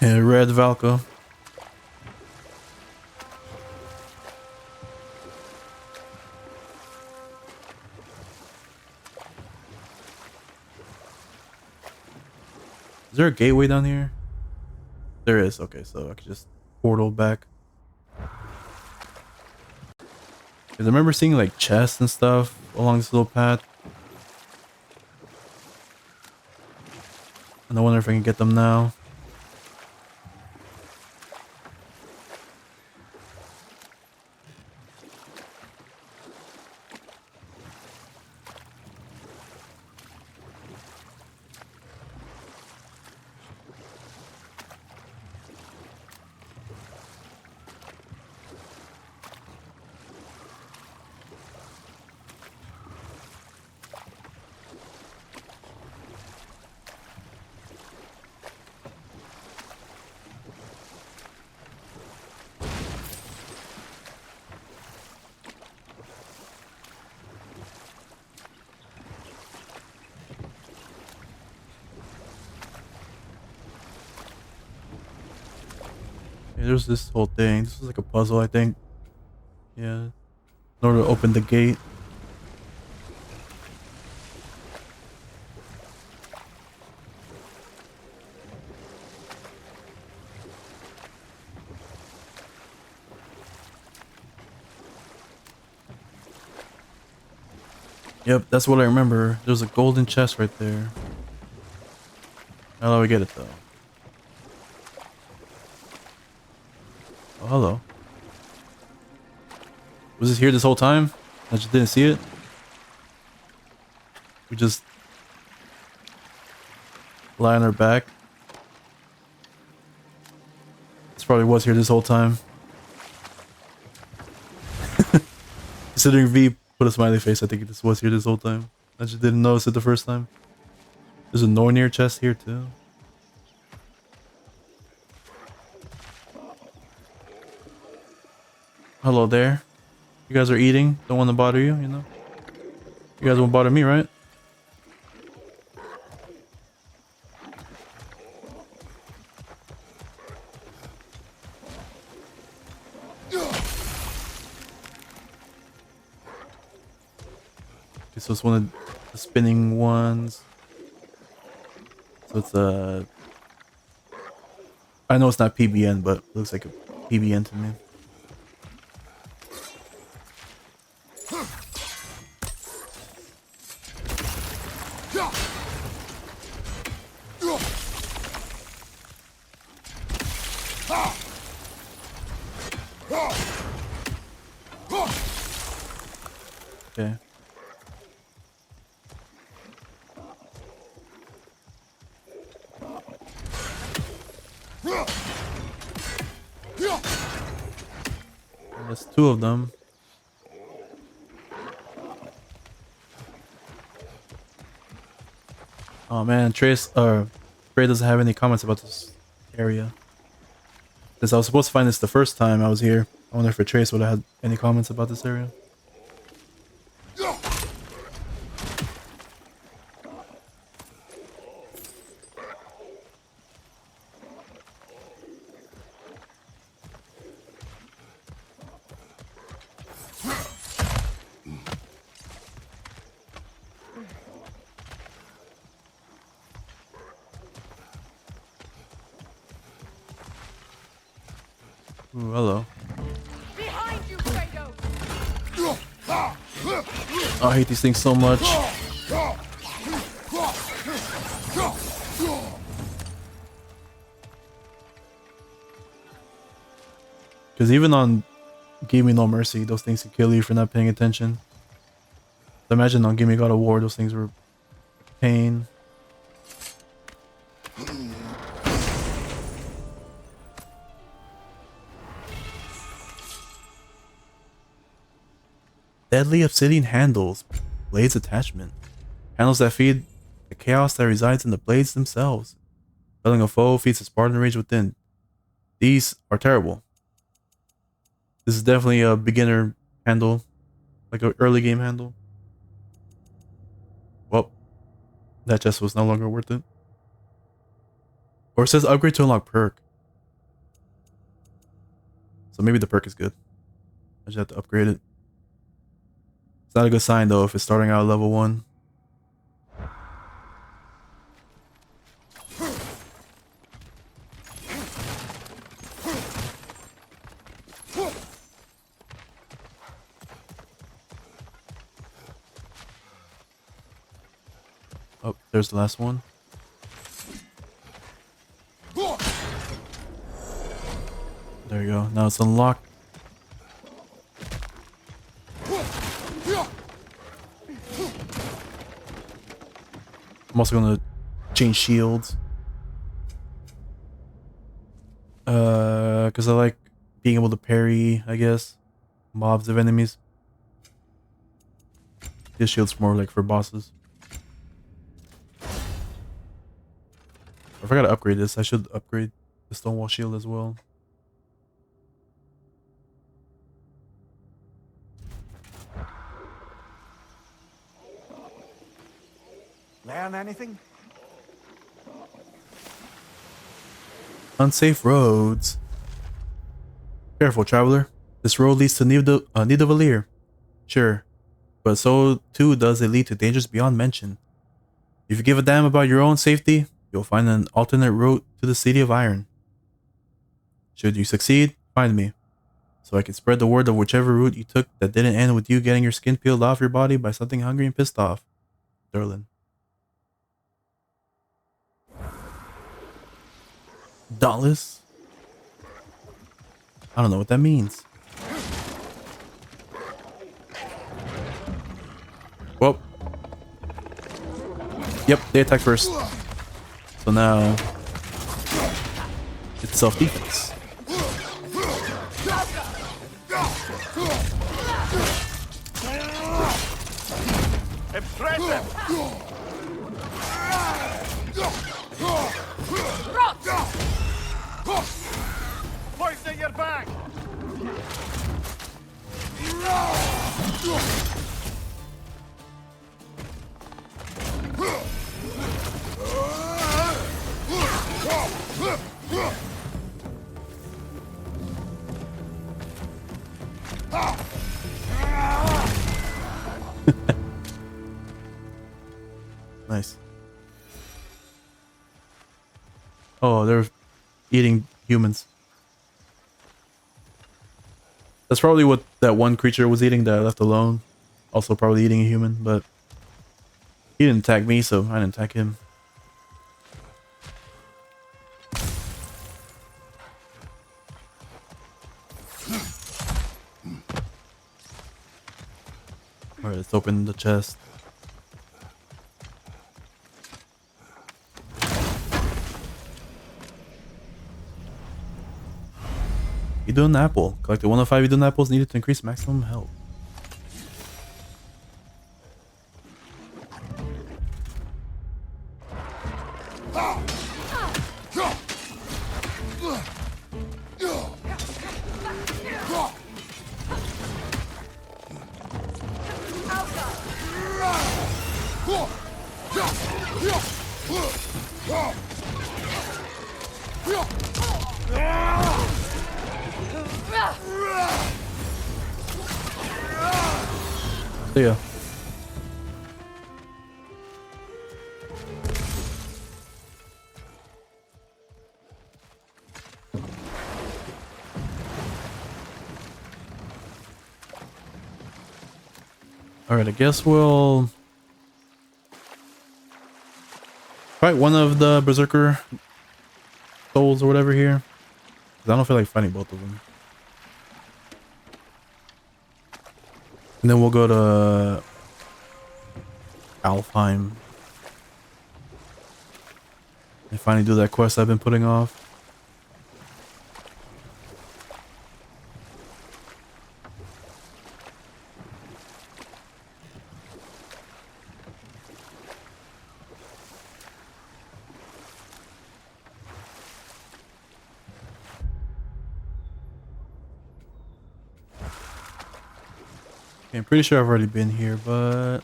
Yeah, red Valka. Is there a gateway down here? There is. Okay, so I could just portal back. 'Cause I remember seeing like chests and stuff along this little path. And I wonder if I can get them now. Okay, there's this whole thing. This is like a puzzle, I think. Yeah. In order to open the gate. Yep, that's what I remember. There's a golden chest right there. How do we get it though? Oh, hello. Was this here this whole time? I just didn't see it? We just lie on our back. This probably was here this whole time. Considering V put a smiley face, I think this was here this whole time. I just didn't notice it the first time. There's a Nornir chest here too. Hello there. You guys are eating. Don't want to bother you, you know? You guys won't bother me, right? Okay, so it's one of the spinning ones. So it's a... I know it's not PBN, but it looks like a PBN to me. Okay. There's two of them. Oh man, Trey doesn't have any comments about this area. Since I was supposed to find this the first time I was here, I wonder if Trace would have had any comments about this area. Ooh, hello. Behind you, Kratos! Oh, I hate these things so much. Because even on Give Me No Mercy, those things can kill you for not paying attention. Imagine on Give Me God of War, those things were pain. Deadly obsidian handles. Blades attachment. Handles that feed the chaos that resides in the blades themselves. Felling a foe feeds a Spartan rage within. These are terrible. This is definitely a beginner handle. Like an early game handle. Well, that chest was no longer worth it. Or it says upgrade to unlock perk. So maybe the perk is good. I just have to upgrade it. It's not a good sign though if it's starting out at level 1. Oh, there's the last one. There you go. Now it's unlocked. I'm also gonna change shields. Because I like being able to parry, I guess, mobs of enemies. This shield's more like for bosses. If I gotta upgrade this, I should upgrade the Stonewall shield as well. Learn anything? Unsafe roads. Careful, traveler. This road leads to Nidavellir. Sure, but so too does it lead to dangers beyond mention. If you give a damn about your own safety, you'll find an alternate route to the City of Iron. Should you succeed, find me, so I can spread the word of whichever route you took that didn't end with you getting your skin peeled off your body by something hungry and pissed off. Durlin. Dauntless? I don't know what that means. Well. Yep, they attack first. So now it's self-defense. Impressive! Poison your back! Nice. Oh, they're eating humans. That's probably what that one creature was eating that I left alone. Also probably eating a human, but he didn't attack me, so I didn't attack him. Alright, let's open the chest. Idun apple. Collected 1 of 5 Idun apples needed to increase maximum health. See ya. Alright, I guess we'll fight one of the Berserker souls or whatever here. 'Cause I don't feel like fighting both of them. And then we'll go to Alfheim and finally do that quest I've been putting off. Okay, I'm pretty sure I've already been here, but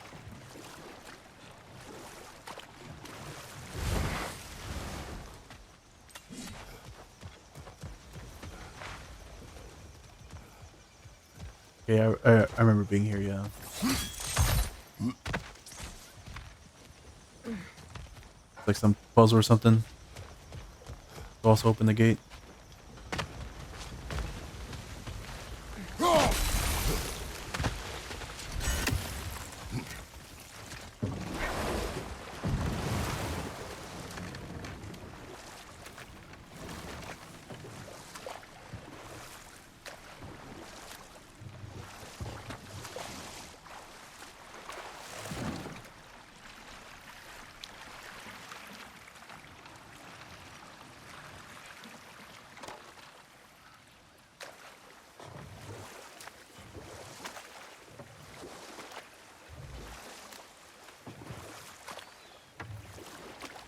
yeah, I remember being here, yeah. Like some puzzle or something. Also open the gate.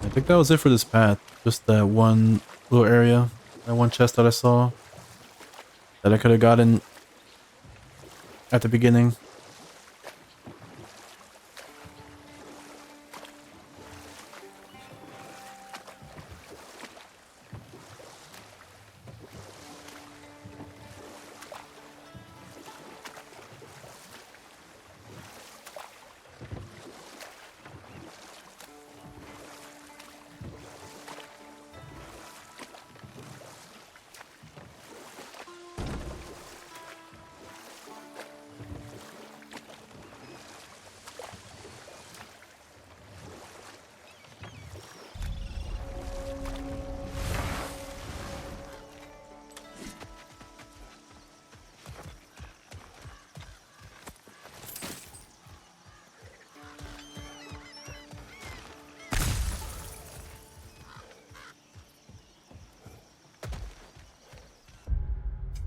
I think that was it for this path. Just that one little area, that one chest that I saw that I could have gotten at the beginning.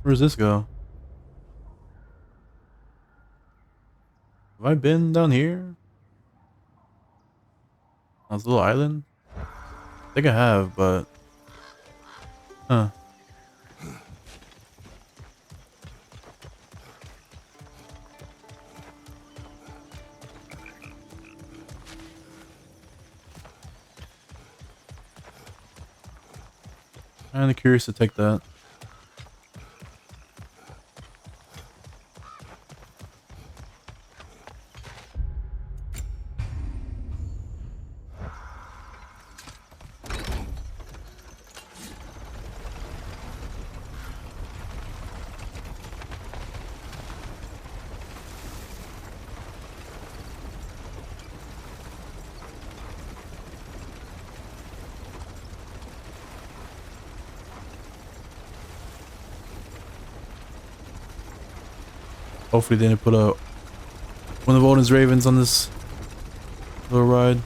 Where does this go? Have I been down here? On this little island? I think I have, but... Huh. I'm kinda curious to take that. Hopefully they didn't put one of Odin's ravens on this little ride.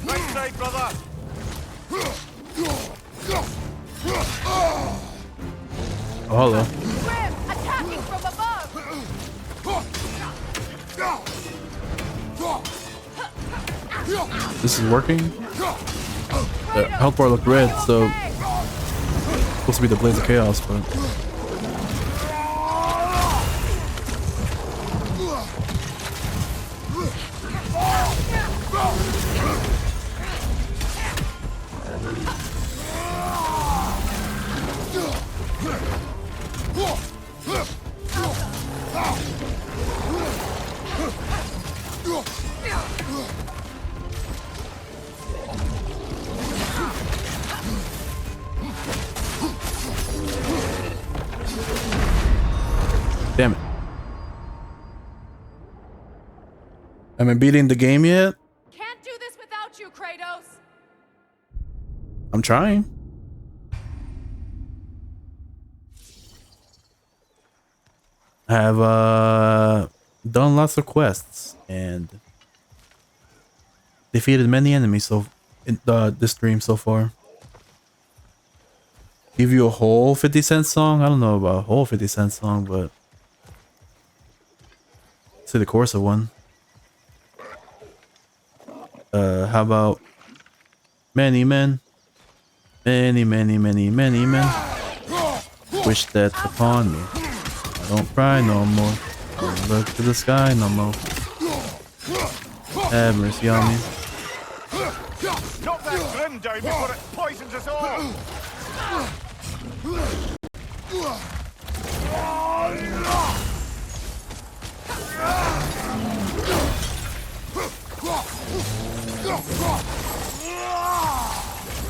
Right side, brother! Oh, hello. Grim, attacking from above! This is working? The health bar looked red, so... Supposed to be the Blaze of Chaos, but... Damn it. Am I beating the game yet? Can't do this without you, Kratos! I'm trying. I have done lots of quests and defeated many enemies in this stream so far. Give you a whole 50 Cent song? I don't know about a whole 50 Cent song, but say the chorus of one. How about many men, many men wish that upon me. I don't cry no more. Don't look to the sky no more. Have mercy on me. Knock that grim down before it poisons us all!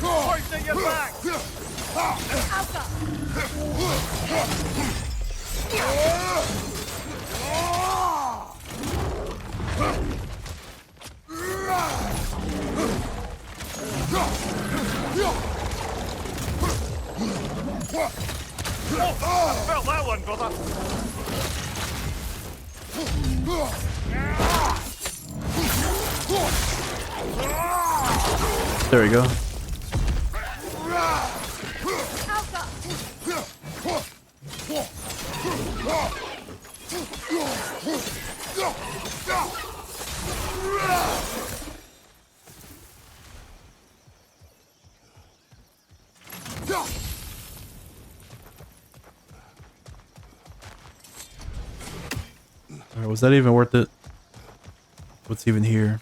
Poisoning your back! I felt that one, brother! There we go. Alright, was that even worth it? What's even here?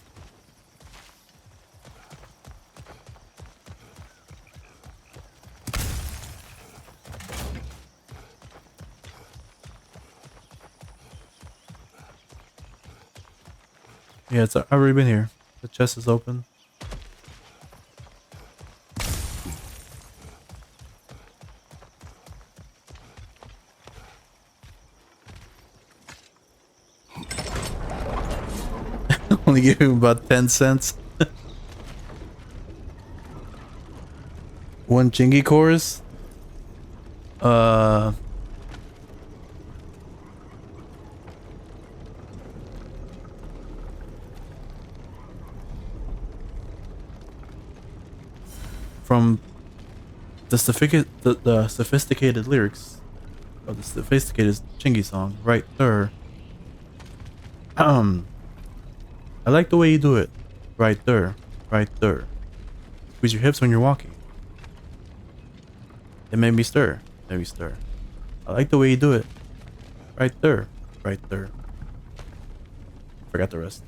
Yeah, I've already been here. The chest is open. Only give him about 10 cents. one Chingy chorus. From the sophisticated lyrics of the sophisticated Chingy song, right there. I like the way you do it. Right there. Right there. Squeeze your hips when you're walking. It made me stir. Made me stir. I like the way you do it. Right there. Right there. Forgot the rest.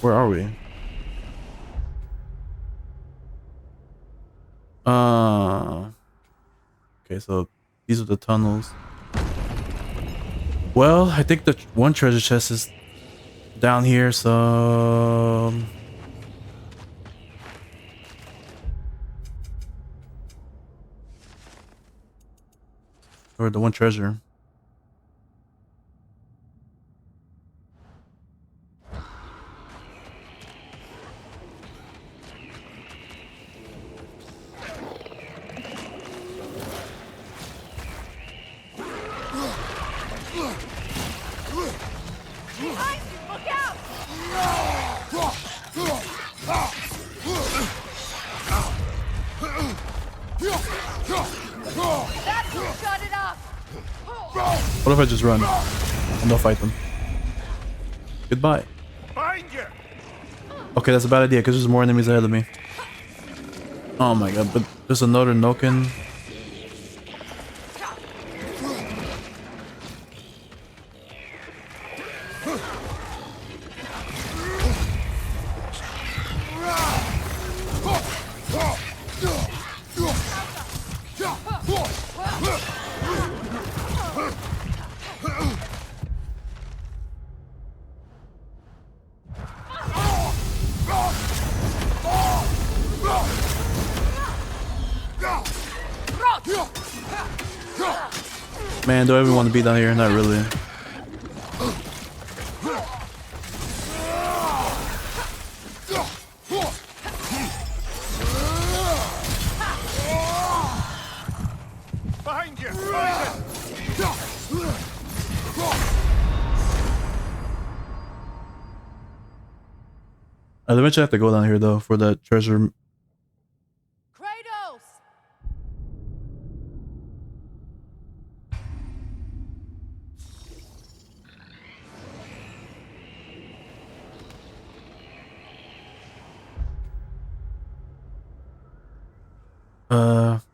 Where are we? Okay, so these are the tunnels. Well, I think the one treasure chest is down here, so or the one treasure. Behind you! Look out! That will shut it up! What if I just run and they'll fight them? Goodbye. Find you! Okay, that's a bad idea because there's more enemies ahead of me. Oh my god, but there's another Noken. Man, do I ever want to be down here? Not really. Behind you! I'd eventually have to go down here though for that treasure. Kratos!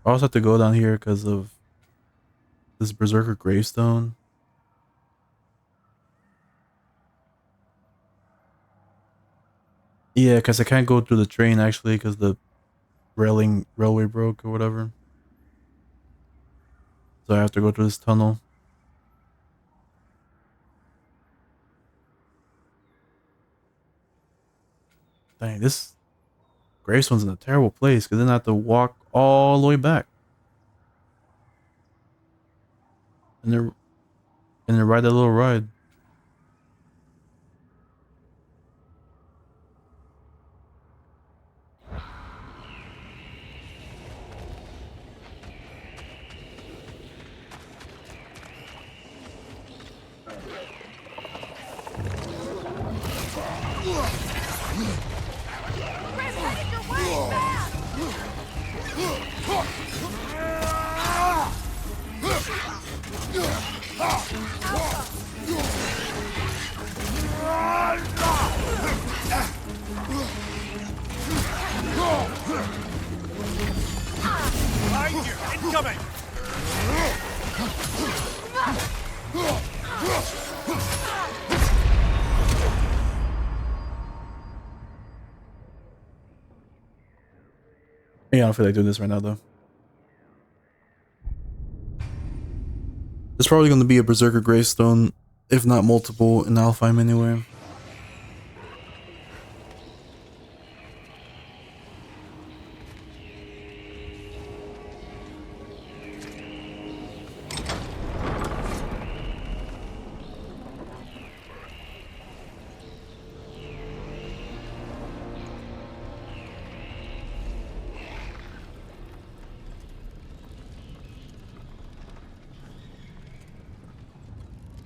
I also have to go down here because of this Berserker gravestone. Yeah, because I can't go through the train actually because the railway broke or whatever. So I have to go through this tunnel. Dang, this gravestone's in a terrible place because then I have to walk all the way back. And then ride that little ride. Behind you! Incoming! Yeah, I don't feel like doing this right now though. There's probably going to be a Berserker gravestone, if not multiple, in Alfheim anyway.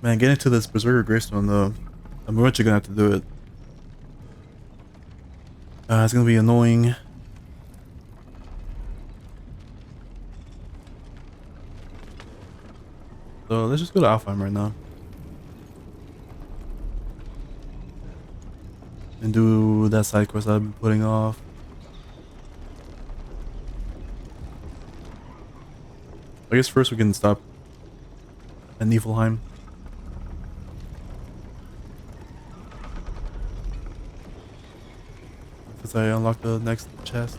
Man, getting to this Berserker Gravestone though, I'm eventually gonna have to do it. It's gonna be annoying. So let's just go to Alfheim right now. And do that side quest I've been putting off. I guess first we can stop at Niflheim. Since I unlock the next chest.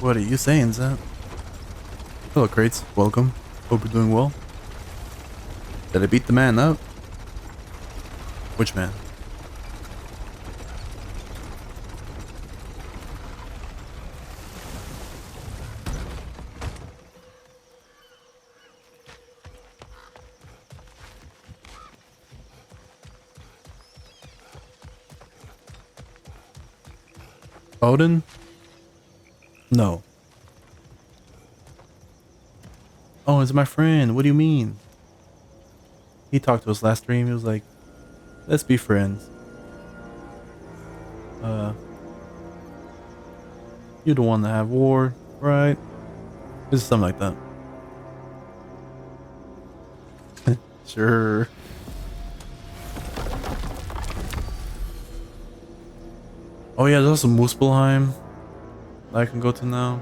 What are you saying, Zap? Hello, Crates. Welcome. Hope you're doing well. Did I beat the man up? Which man? Odin? No. Oh, it's my friend. What do you mean? He talked to us last stream. He was like, let's be friends. You don't want to have war, right? Just something like that. Sure. Oh yeah, there's also Muspelheim that I can go to now.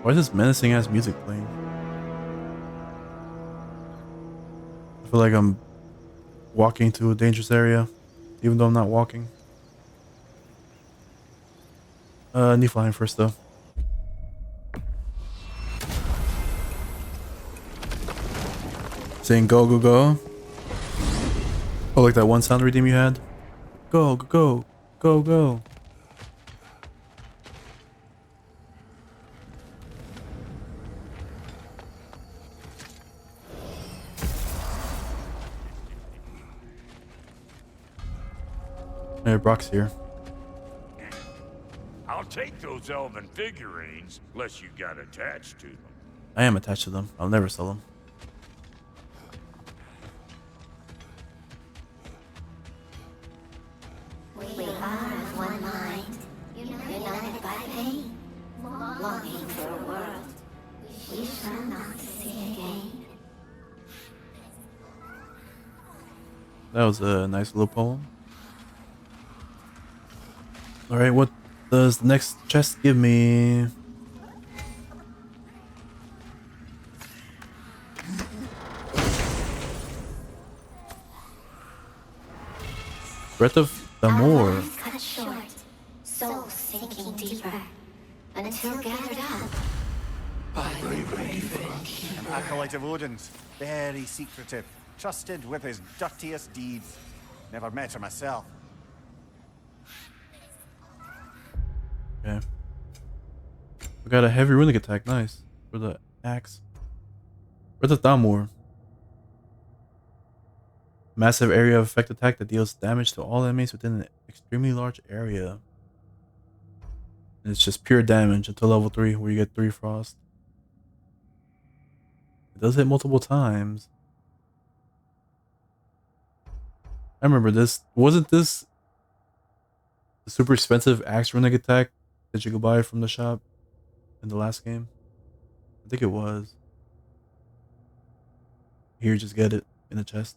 Why is this menacing ass music playing? I feel like I'm walking to a dangerous area, even though I'm not walking. Niflheim first though. Saying go, go, go. Oh, like that one sound redeem you had? Go, go, go, go, go. Hey, Brock's here. I'll take those elven figurines, unless you got attached to them. I am attached to them. I'll never sell them. We are of one mind, united by pain, longing for a world we shall not see again. That was a nice little poem. Alright, what does the next chest give me? Breath of the Moor. Cut short, souls sinking deeper, until gathered up. An acolyte of Odin's, very secretive, trusted with his dirtiest deeds. Never met her myself. Okay. We got a heavy runic attack, nice. For the axe. Breath of Thamur. Massive area of effect attack that deals damage to all enemies within an extremely large area. And it's just pure damage until level 3 where you get 3 frost. It does hit multiple times. I remember this. Wasn't this the super expensive axe runic attack that you could buy from the shop in the last game? I think it was. Here, just get it in the chest.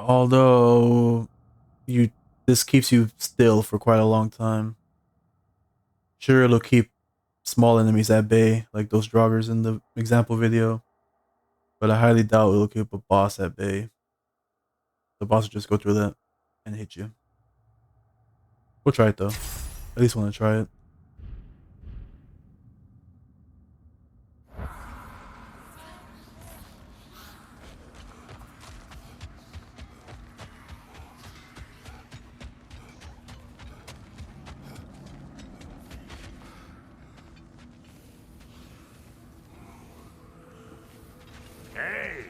Although this keeps you still for quite a long time. Sure, it'll keep small enemies at bay, like those joggers in the example video. But I highly doubt it'll keep a boss at bay. The boss will just go through that and hit you. We'll try it though. At least want to try it. Hey,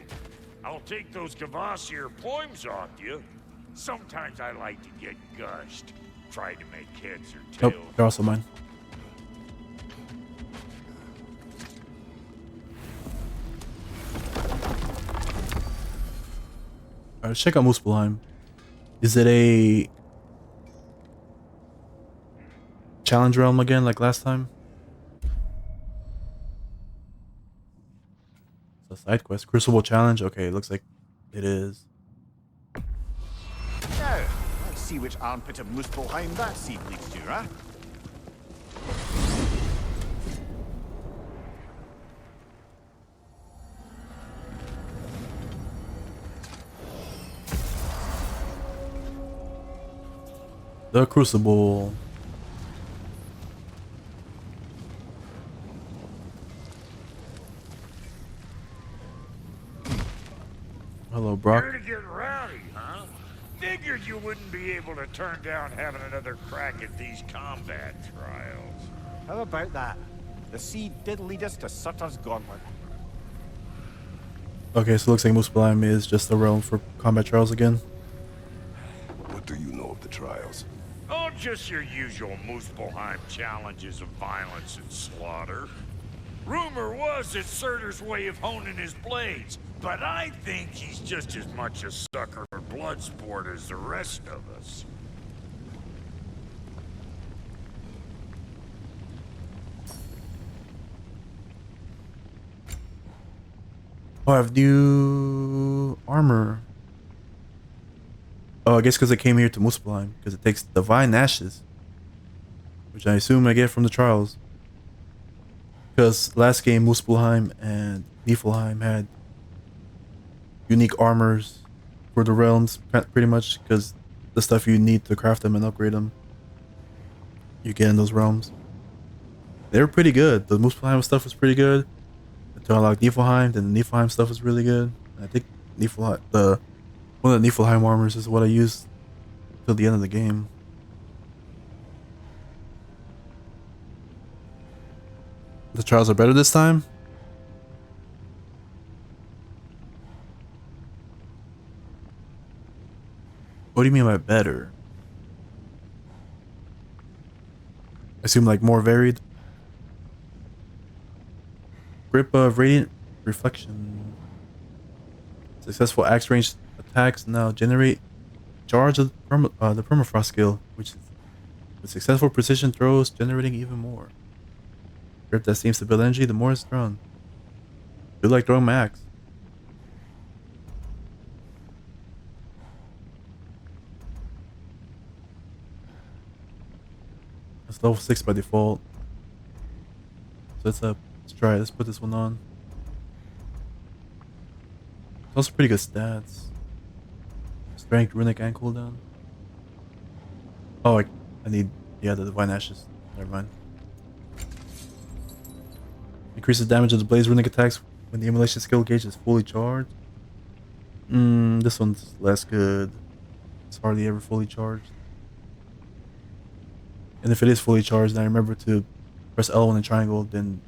I'll take those Kvasir poems off you. Sometimes I like to get gushed. Try to make heads or Nope, tails. they're also mine. Alright, let's check out Muspelheim. Is it a challenge realm again like last time? It's a side quest. Crucible challenge? Okay, it looks like it is. Now, let's see which armpit of Muspelheim that seed leads to, huh? The Crucible. Hello, Brock. Here to get rowdy, huh? Figured you wouldn't be able to turn down having another crack at these combat trials. How about that? The seed did lead us to Sutter's Gauntlet. Okay, so it looks like Muspelheim is just a realm for combat trials again. What do you know of the trials? Oh, just your usual Muspelheim challenges of violence and slaughter. Rumor was it's Surtur's way of honing his blades, but I think he's just as much a sucker for blood sport as the rest of us. Oh, I have new armor. Oh, I guess because I came here to Muspelheim, because it takes divine ashes, which I assume I get from the trials. Because last game Muspelheim and Niflheim had unique armors for the realms, pretty much, because the stuff you need to craft them and upgrade them, you get in those realms. They were pretty good. The Muspelheim stuff was pretty good. Until I unlock Niflheim, then the Niflheim stuff was really good. I think Niflheim, one of the Niflheim armors is what I used till the end of the game. The trials are better this time? What do you mean by better? I assume like more varied. Grip of Radiant Reflection. Successful axe range attacks now generate charge of the permafrost skill, which is with successful precision throws generating even more. Grip that seems to build energy the more it's thrown. Feel like throwing my axe. It's level 6 by default. So let's try it. Let's put this one on. It's also pretty good stats. Strength, runic, and cooldown. Oh, I need, yeah, the divine ashes. Never mind. Increases damage of the blaze runic attacks when the immolation skill gauge is fully charged. This one's less good. It's hardly ever fully charged. And if it is fully charged, then I remember to press L1 and triangle, then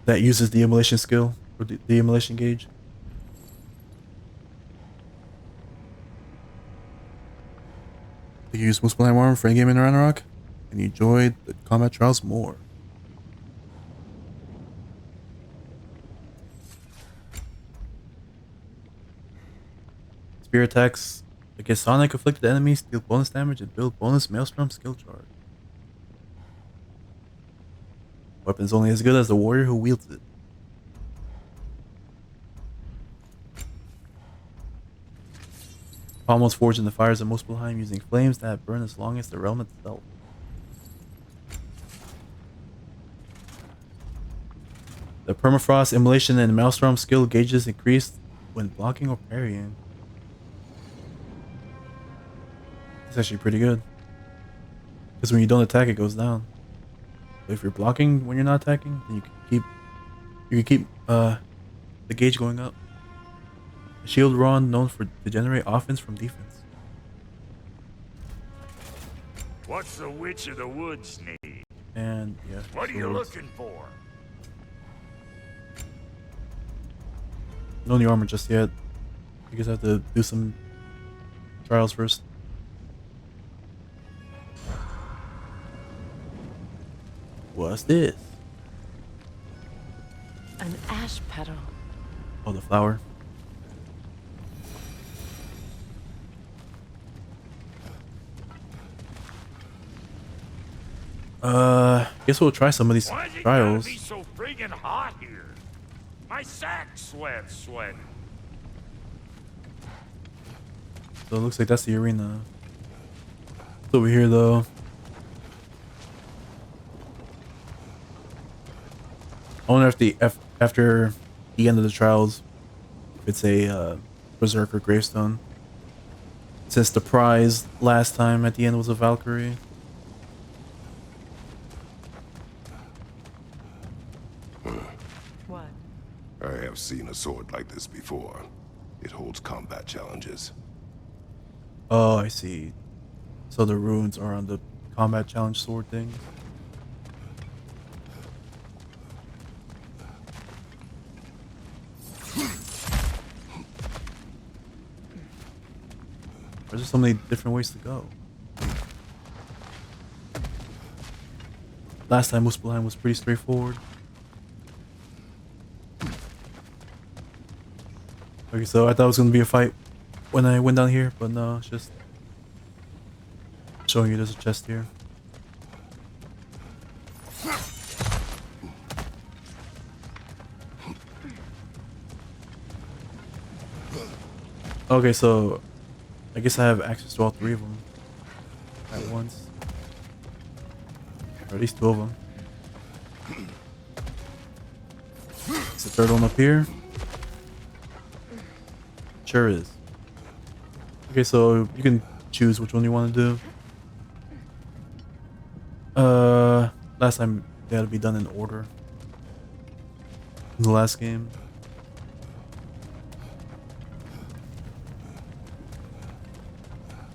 that uses the immolation skill, or the immolation gauge. You use Muspelheim armor for in-game in Ragnarök, and you enjoyed the combat trials more. Spear attacks against Sonic afflicted enemies deal bonus damage and build bonus Maelstrom skill charge. Weapon's only as good as the warrior who wields it. Pommels forged in the fires of Muspelheim using flames that burn as long as the realm itself. The permafrost, immolation, and maelstrom skill gauges increased when blocking or parrying. It's actually pretty good. Because when you don't attack, it goes down. But if you're blocking when you're not attacking, then you can keep the gauge going up. A shield rod known to generate offense from defense. What's the Witch of the Woods need? And yeah. What are you looking for? No new armor just yet. You guys have to do some trials first. What's this? An ash petal. Oh, the flower. Guess we'll try some of these Why's it trials. gotta be so friggin' hot here? My sack sweating. So it looks like that's the arena. It's over here though. I wonder if after the end of the trials, if it's a berserker gravestone. Since the prize last time at the end was a Valkyrie. What? I have seen a sword like this before. It holds combat challenges. Oh, I see. So the runes are on the combat challenge sword thing. There's just so many different ways to go. Last time Muspelheim was pretty straightforward. Okay, so I thought it was gonna be a fight when I went down here, but no, it's just showing you there's a chest here. Okay, so I guess I have access to all three of them at once. Or at least two of them. Is the third one up here? Sure is. Okay, so you can choose which one you want to do. Last time they had to be done in order. In the last game.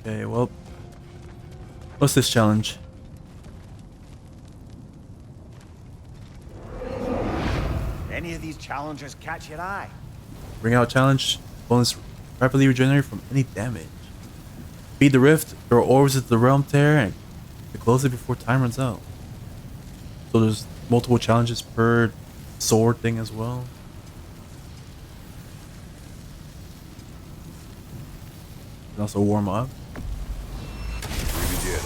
Okay, well, what's this challenge? Any of these challenges catch your eye? Bring out challenge. Bonus rapidly regenerate from any damage. Beat the rift, throw orbs into the realm tear, and to close it before time runs out. So there's multiple challenges per sword thing as well. And also warm up. We begin.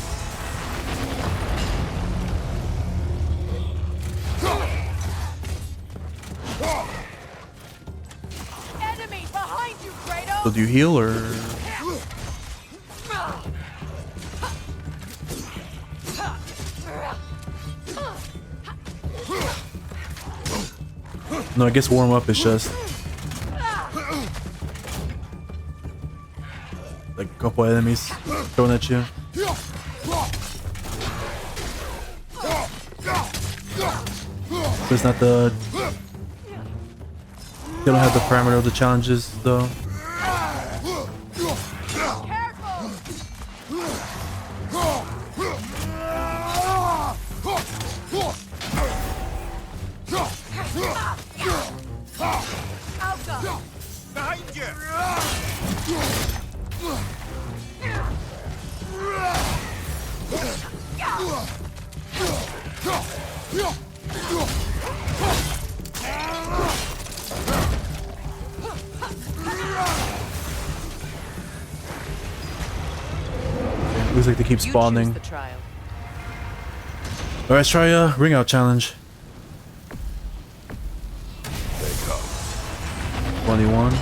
Enemy behind you, Kratos! So do you heal or? No, I guess warm up is just like a couple enemies thrown at you. So it's not the. They don't have the parameter of the challenges though. Behind you! Okay, looks like they keep spawning. The trial. Alright, let's try a ring out challenge. 21.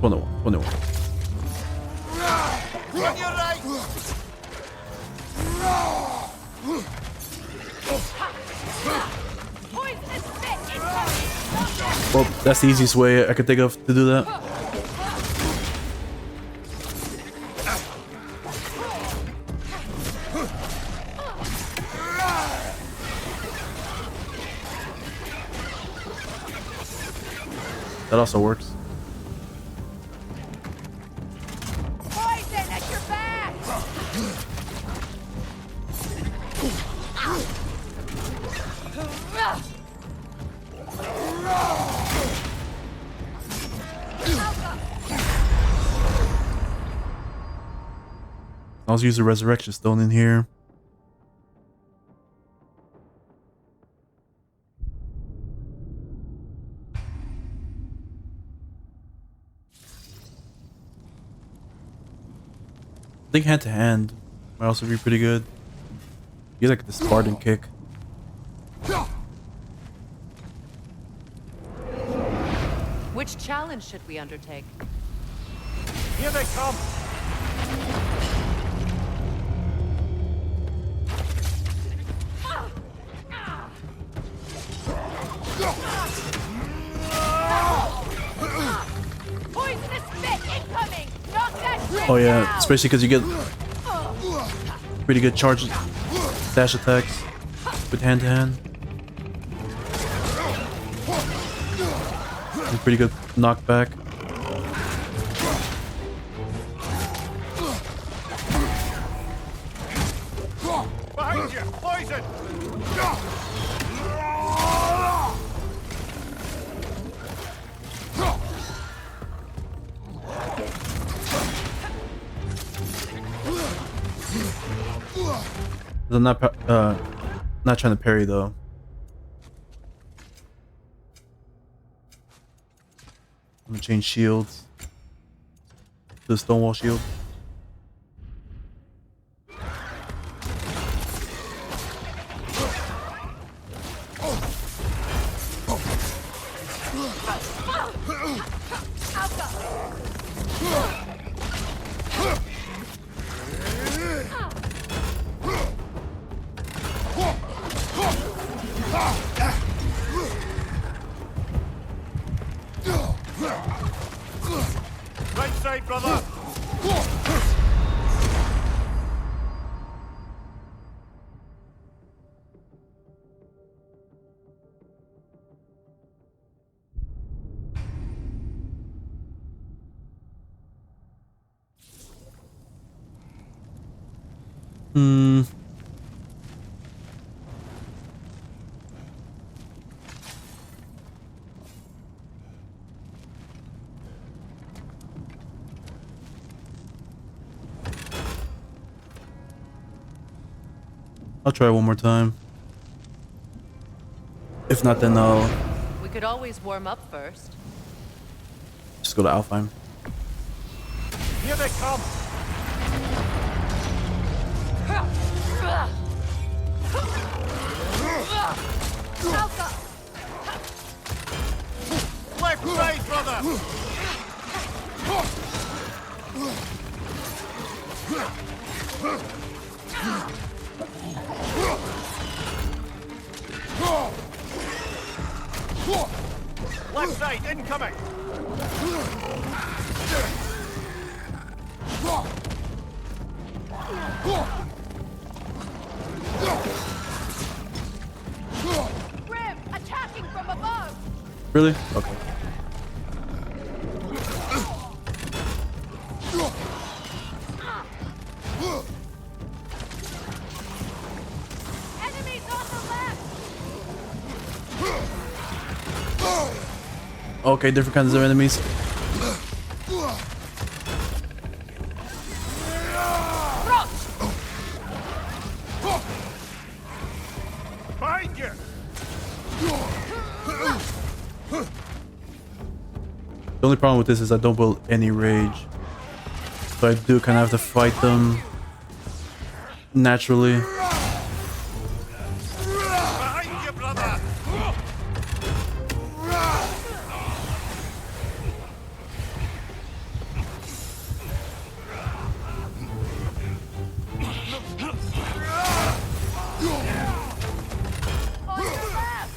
21. 21. On your right! Poison Well, that's the easiest way I could think of to do that. That also works. Poison at your back! I'll use the resurrection stone in here. I think hand to hand might also be pretty good. You like the Spartan kick. Which challenge should we undertake? Here they come! Poisonous spit incoming! Knock that shit Oh yeah, down! especially because you get pretty good charge dash attacks with hand to hand. And pretty good knockback. Behind you! Poison! I'm not trying to parry though. I'm gonna change shields to the Stonewall shield. Right side, brother! I'll try one more time. If not, then I'll We could always warm up first. just go to Alfheim. Here they come! Left side, brother! Left side, incoming! Grim, attacking from above! Really? Okay. Enemies on the left! Okay, different kinds of enemies. Behind you! The only problem with this is I don't build any rage. So I do kind of have to fight them naturally. Behind you, brother! On your left!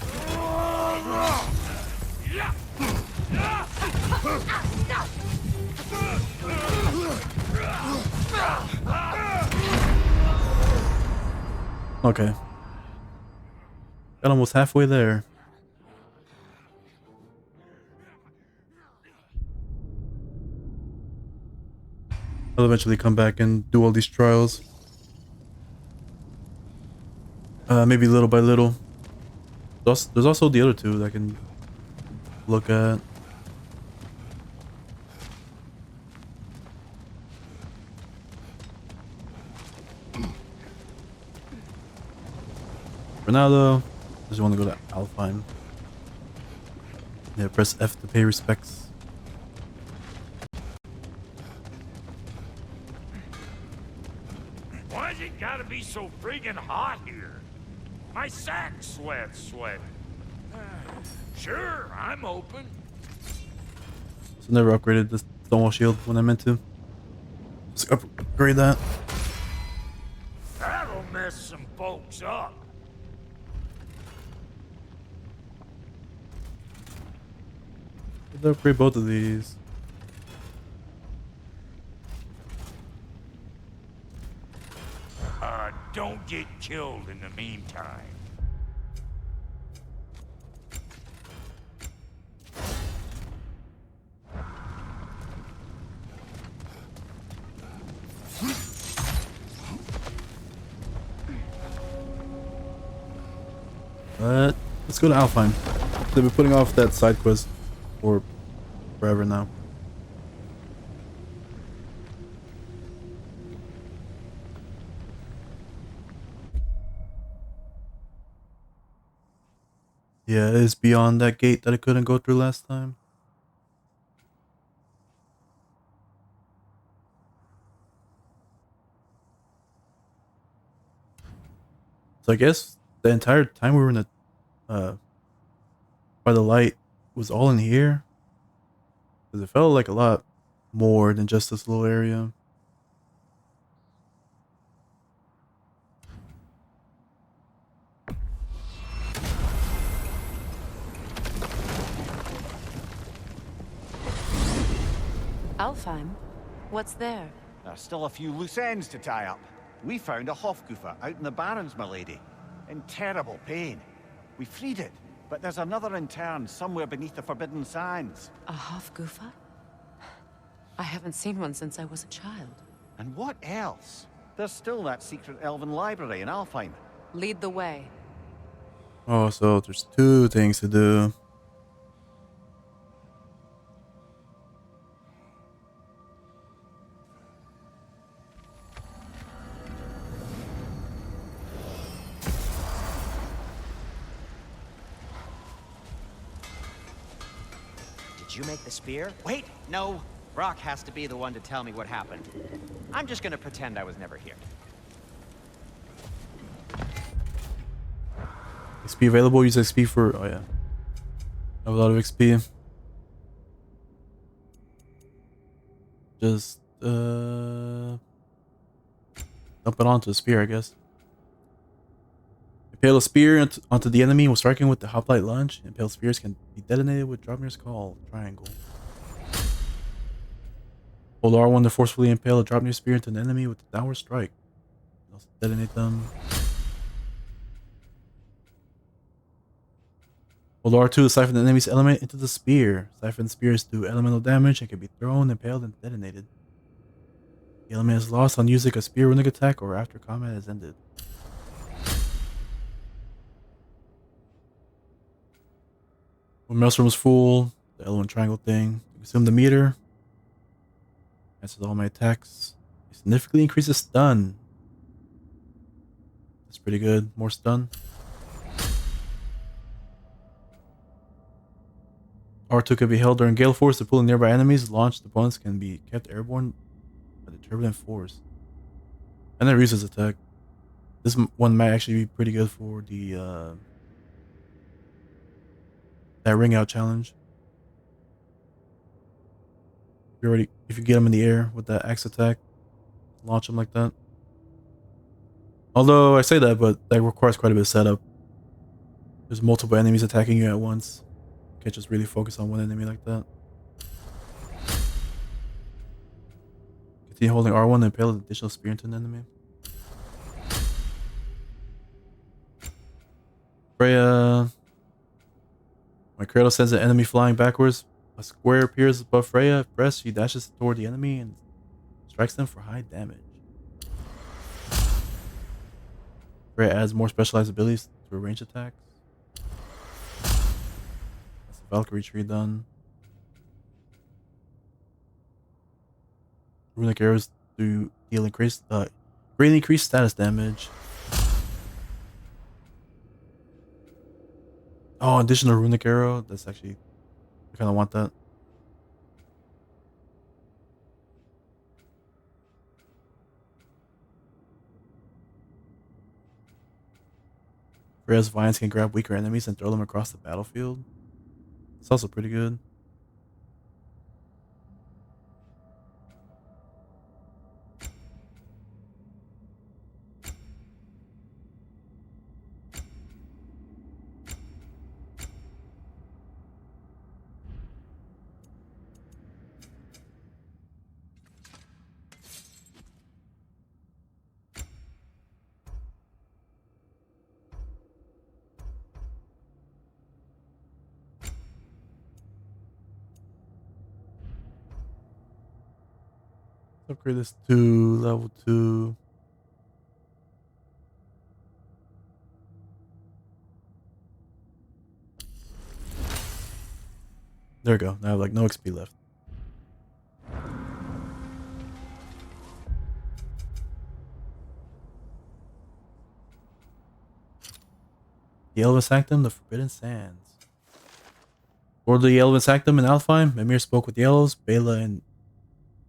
Okay. Got almost halfway there. I'll eventually come back and do all these trials. Maybe little by little. There's also the other two that I can look at. For now though, I just want to go to Alfheim. Yeah, press F to pay respects. Why's it gotta be so friggin' hot here? My sack sweats. Sure, I'm open. So never upgraded the Stonewall Shield when I meant to. Just upgrade that. That'll mess some folks up. Let's upgrade both of these. Don't get killed in the meantime. Let's go to Alfheim. They've been putting off that side quest for forever now. Yeah, it's beyond that gate that I couldn't go through last time. So I guess the entire time we were in the by the light was all in here. Because it felt like a lot more than just this little area. Alfheim? What's there? There's still a few loose ends to tie up. We found a Hofgufer out in the Barrens, milady. In terrible pain. We freed it, but there's another intern somewhere beneath the Forbidden Sands. A Hofgufer? I haven't seen one since I was a child. And what else? There's still that secret elven library in Alfheim. Lead the way. Oh, so there's two things to do. Did you make the spear? Wait, no. Brock has to be the one to tell me what happened. I'm just gonna pretend I was never here. XP available, use XP for... oh yeah. I have a lot of XP. Just dump it onto the spear, I guess. Impale a spear onto the enemy when striking with the hoplite lunge. Impale spears can be detonated with Draupnir's Call triangle. Hold R1 to forcefully impale a Draupnir spear into an enemy with the downward strike. Also detonate them. Hold R2 to siphon the enemy's element into the spear. Siphon spears do elemental damage and can be thrown, impaled, and detonated. The element is lost on using a spear runic attack or after combat has ended. When Maelstrom is full, the L1 triangle thing, consume the meter. Cancels all my attacks. It significantly increases stun. That's pretty good. More stun. R2 can be held during gale force to pull in nearby enemies. Launched opponents can be kept airborne by the turbulent force. I never use this attack. This one might actually be pretty good for the that ring out challenge. If you get them in the air with that axe attack, launch them like that. Although I say that, but that requires quite a bit of setup. There's multiple enemies attacking you at once. You can't just really focus on one enemy like that. Continue holding R1 and impale an additional spear into an enemy. Freya. When Kratos sends an enemy flying backwards, a square appears above Freya. If pressed, she dashes toward the enemy and strikes them for high damage. Freya adds more specialized abilities to her range attacks. That's the Valkyrie tree done. Runic arrows do deal increased, greatly increased status damage. Oh, additional runic arrow. That's actually, I kind of want that. Freya's vines can grab weaker enemies and throw them across the battlefield. It's also pretty good. Upgrade this to level 2. There we go. Now I have like no XP left. The Elven Sanctum, the Forbidden Sands. Or the Elven Sanctum in Alfheim, Mimir spoke with the elves, Bela and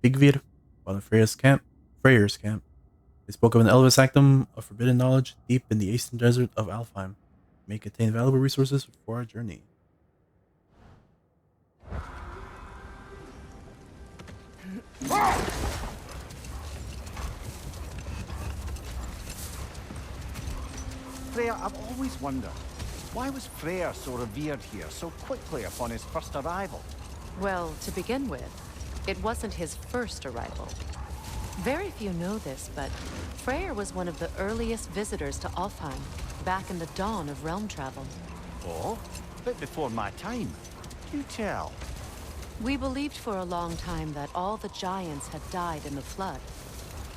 Bigvir, while in Freyr's camp. They spoke of an Elven Sanctum of forbidden knowledge deep in the eastern desert of Alfheim. It may contain valuable resources for our journey. Freya, I've always wondered, why was Freyr so revered here so quickly upon his first arrival? Well, to begin with, it wasn't his first arrival. Very few know this, but Freyr was one of the earliest visitors to Alfheim, back in the dawn of realm travel. Oh, a bit before my time. Do tell. We believed for a long time that all the giants had died in the flood,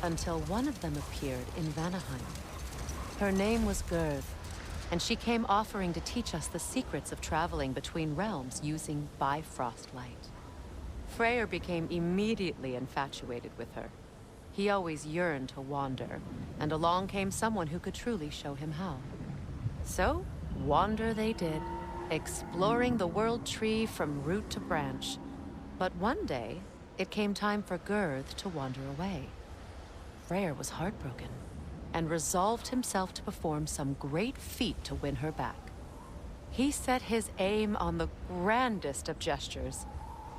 until one of them appeared in Vanaheim. Her name was Gerd, and she came offering to teach us the secrets of traveling between realms using Bifrost light. Freyr became immediately infatuated with her. He always yearned to wander, and along came someone who could truly show him how. So, wander they did, exploring the world tree from root to branch. But one day, it came time for Girth to wander away. Freyr was heartbroken, and resolved himself to perform some great feat to win her back. He set his aim on the grandest of gestures.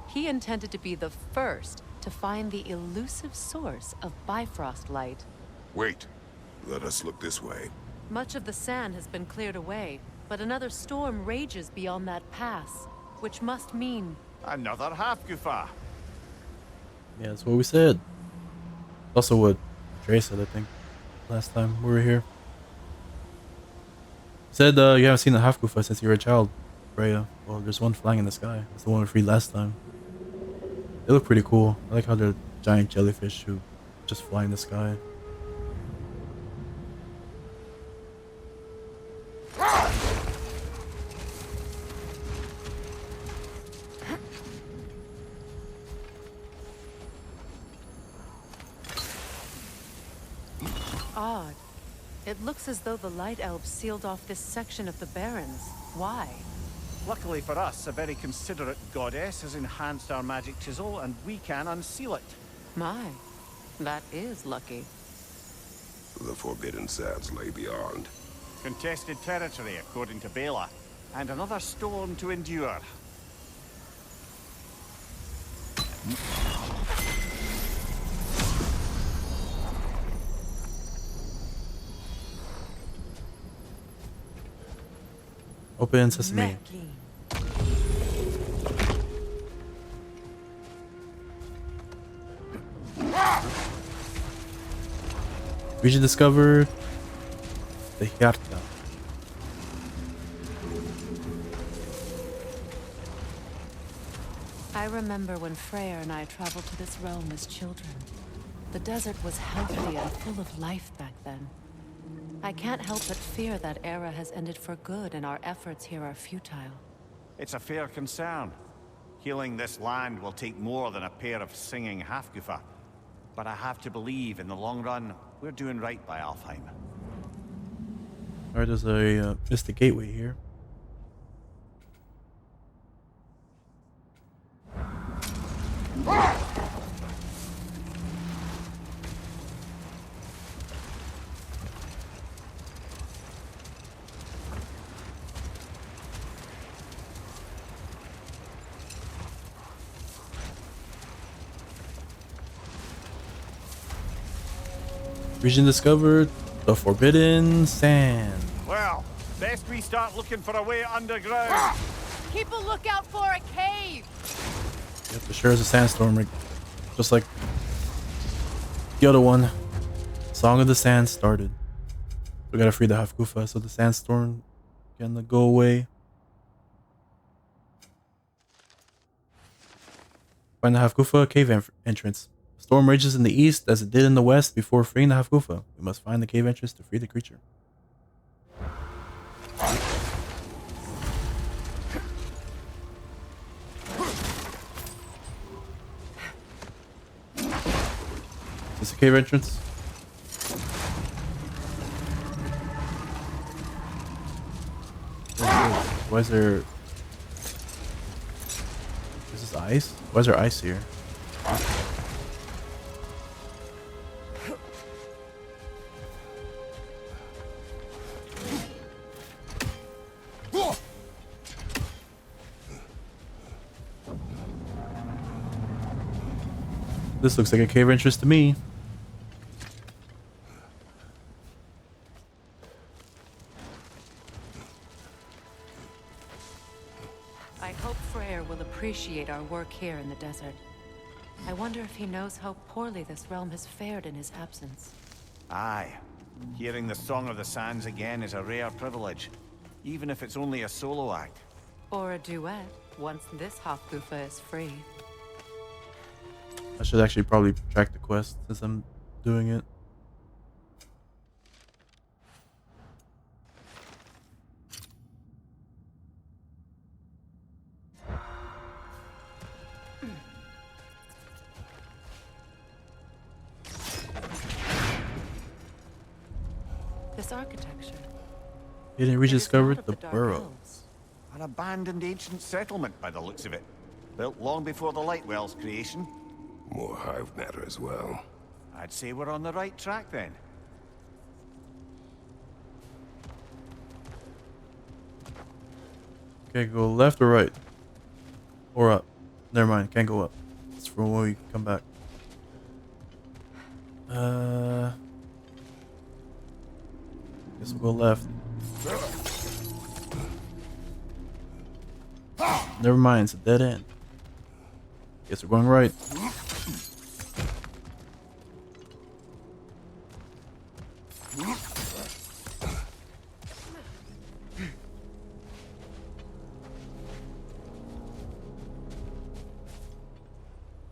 He intended to be the first to find the elusive source of Bifrost light. Wait. Let us look this way. Much of the sand has been cleared away, but another storm rages beyond that pass, which must mean... another Hafgufa. Yeah, that's what we said. Also what Trey said, I think, last time we were here. He said you haven't seen a Hafgufa since you were a child, Freya. Well, there's one flying in the sky. That's the one we freed last time. They look pretty cool. I like how they're giant jellyfish who just fly in the sky. Odd. It looks as though the Light Elves sealed off this section of the Barrens. Why? Luckily for us, a very considerate goddess has enhanced our magic chisel, and we can unseal it. My, that is lucky. The Forbidden Sands lay beyond. Contested territory, according to Bela, and another storm to endure. Open sesame. Region discovered. The Hjarta. I remember when Freyr and I traveled to this realm as children. The desert was healthy and full of life back then. I can't help but fear that era has ended for good and our efforts here are futile. It's a fair concern. Healing this land will take more than a pair of singing Hafgufa. But I have to believe in the long run, we're doing right by Alfheim. Alright, there's a mystic gateway here. Region discovered, the Forbidden Sand. Well, best we start looking for a way underground. Keep a lookout for a cave. Yep, for sure is a sandstorm, just like the other one. Song of the Sand started. We gotta free the Hafgufa so the sandstorm can go away. Find the Hafgufa cave entrance. Storm rages in the east as it did in the west before freeing the Hafgufa. We must find the cave entrance to free the creature. Is this a cave entrance? Why is there... Is this ice? Why is there ice here? This looks like a cave entrance to me. I hope Freyr will appreciate our work here in the desert. I wonder if he knows how poorly this realm has fared in his absence. Aye. Hearing the Song of the Sands again is a rare privilege, even if it's only a solo act. Or a duet, once this Hafgufa is free. I should actually probably track the quest since I'm doing it. This architecture. Hidden rediscovered the burrow. An abandoned ancient settlement by the looks of it. Built long before the Lightwell's creation. More hive matter as well. I'd say we're on the right track then. Okay, go left or right? Or up? Never mind, can't go up. It's from when we come back. Guess we'll go left. Never mind, it's a dead end. Guess we're going right.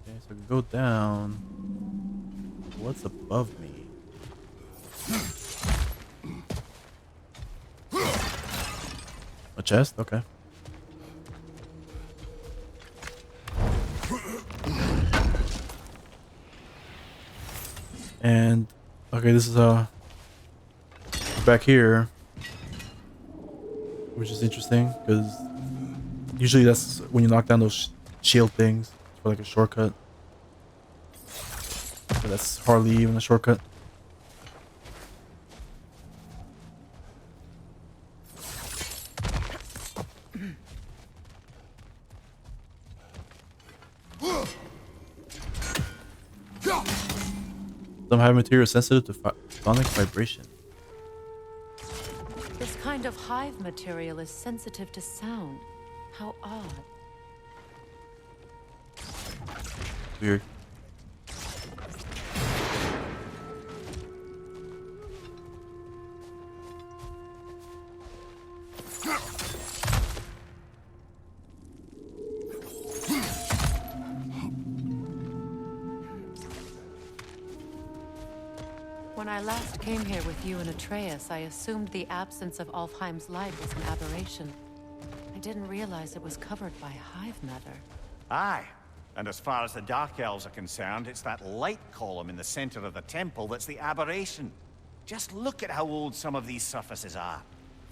Okay, so we can go down. What's above me? A chest? Okay. And okay, this is back here, which is interesting because usually that's when you knock down those shield things for like a shortcut. But that's hardly even a shortcut. Some high material sensitive to sonic vibration. This kind of hive material is sensitive to sound. How odd. Weird. I last came here with you and Atreus, I assumed the absence of Alfheim's light was an aberration. I didn't realize it was covered by hive matter. Aye. And as far as the Dark Elves are concerned, it's that light column in the center of the temple that's the aberration. Just look at how old some of these surfaces are.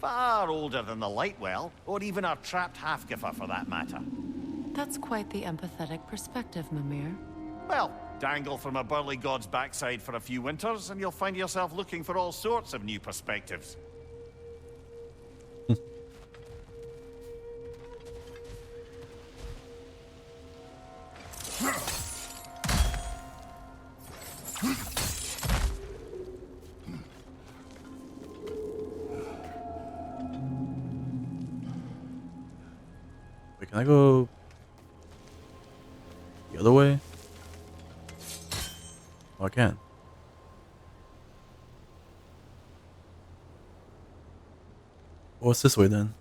Far older than the light well, or even our trapped Halfgiffer for that matter. That's quite the empathetic perspective, Mimir. Well, dangle from a burly god's backside for a few winters, and you'll find yourself looking for all sorts of new perspectives. Wait, can I go the other way? Oh, I can. What's this way then?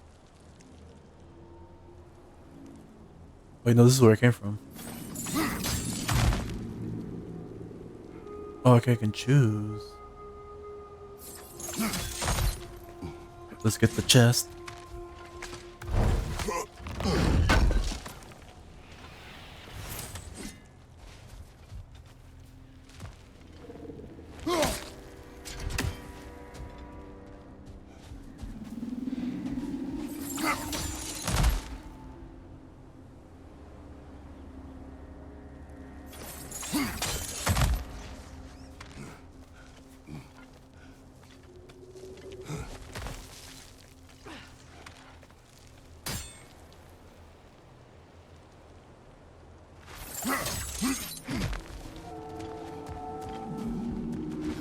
Wait, no, this is where I came from. Oh, okay, I can choose. Let's get the chest.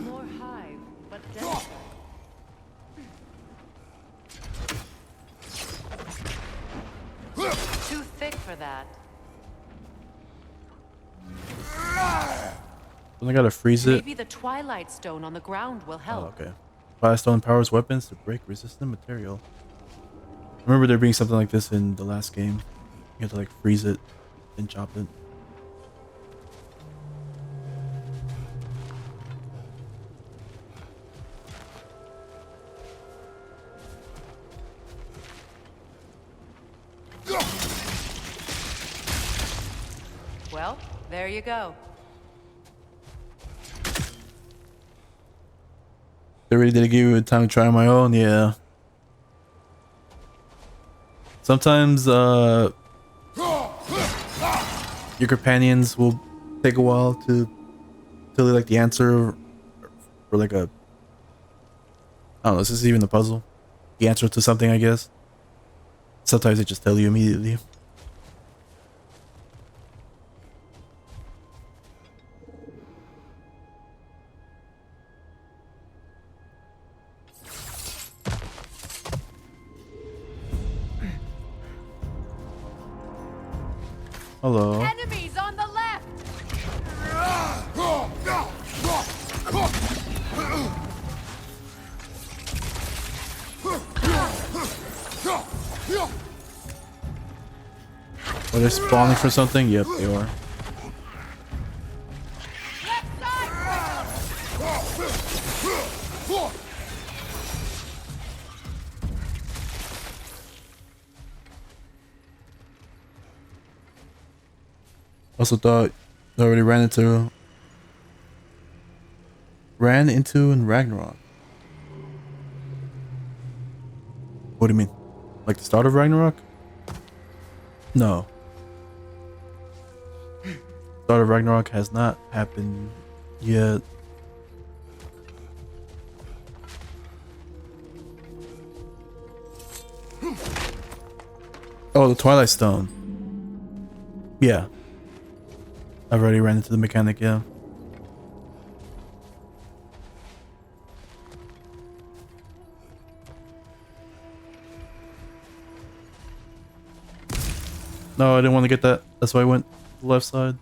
More hive, but denser. Too thick for that. Don't I gotta freeze it? Maybe the Twilight Stone on the ground will help. Oh, okay. Firestone powers weapons to break resistant material. I remember there being something like this in the last game. You had to like freeze it and chop it. Well, there you go. They really did give you time to try on my own, yeah. Sometimes your companions will take a while to tell you like the answer or like a, I don't know, this is even a puzzle. The answer to something, I guess. Sometimes they just tell you immediately. Hello. Enemies on the left! Are they spawning for something? Yep, they are. Also thought I already ran into in Ragnarok. What do you mean? Like the start of Ragnarok? No. Start of Ragnarok has not happened yet. Oh, the Twilight Stone. Yeah. I've already ran into the mechanic, yeah. No, I didn't want to get that. That's why I went to the left side.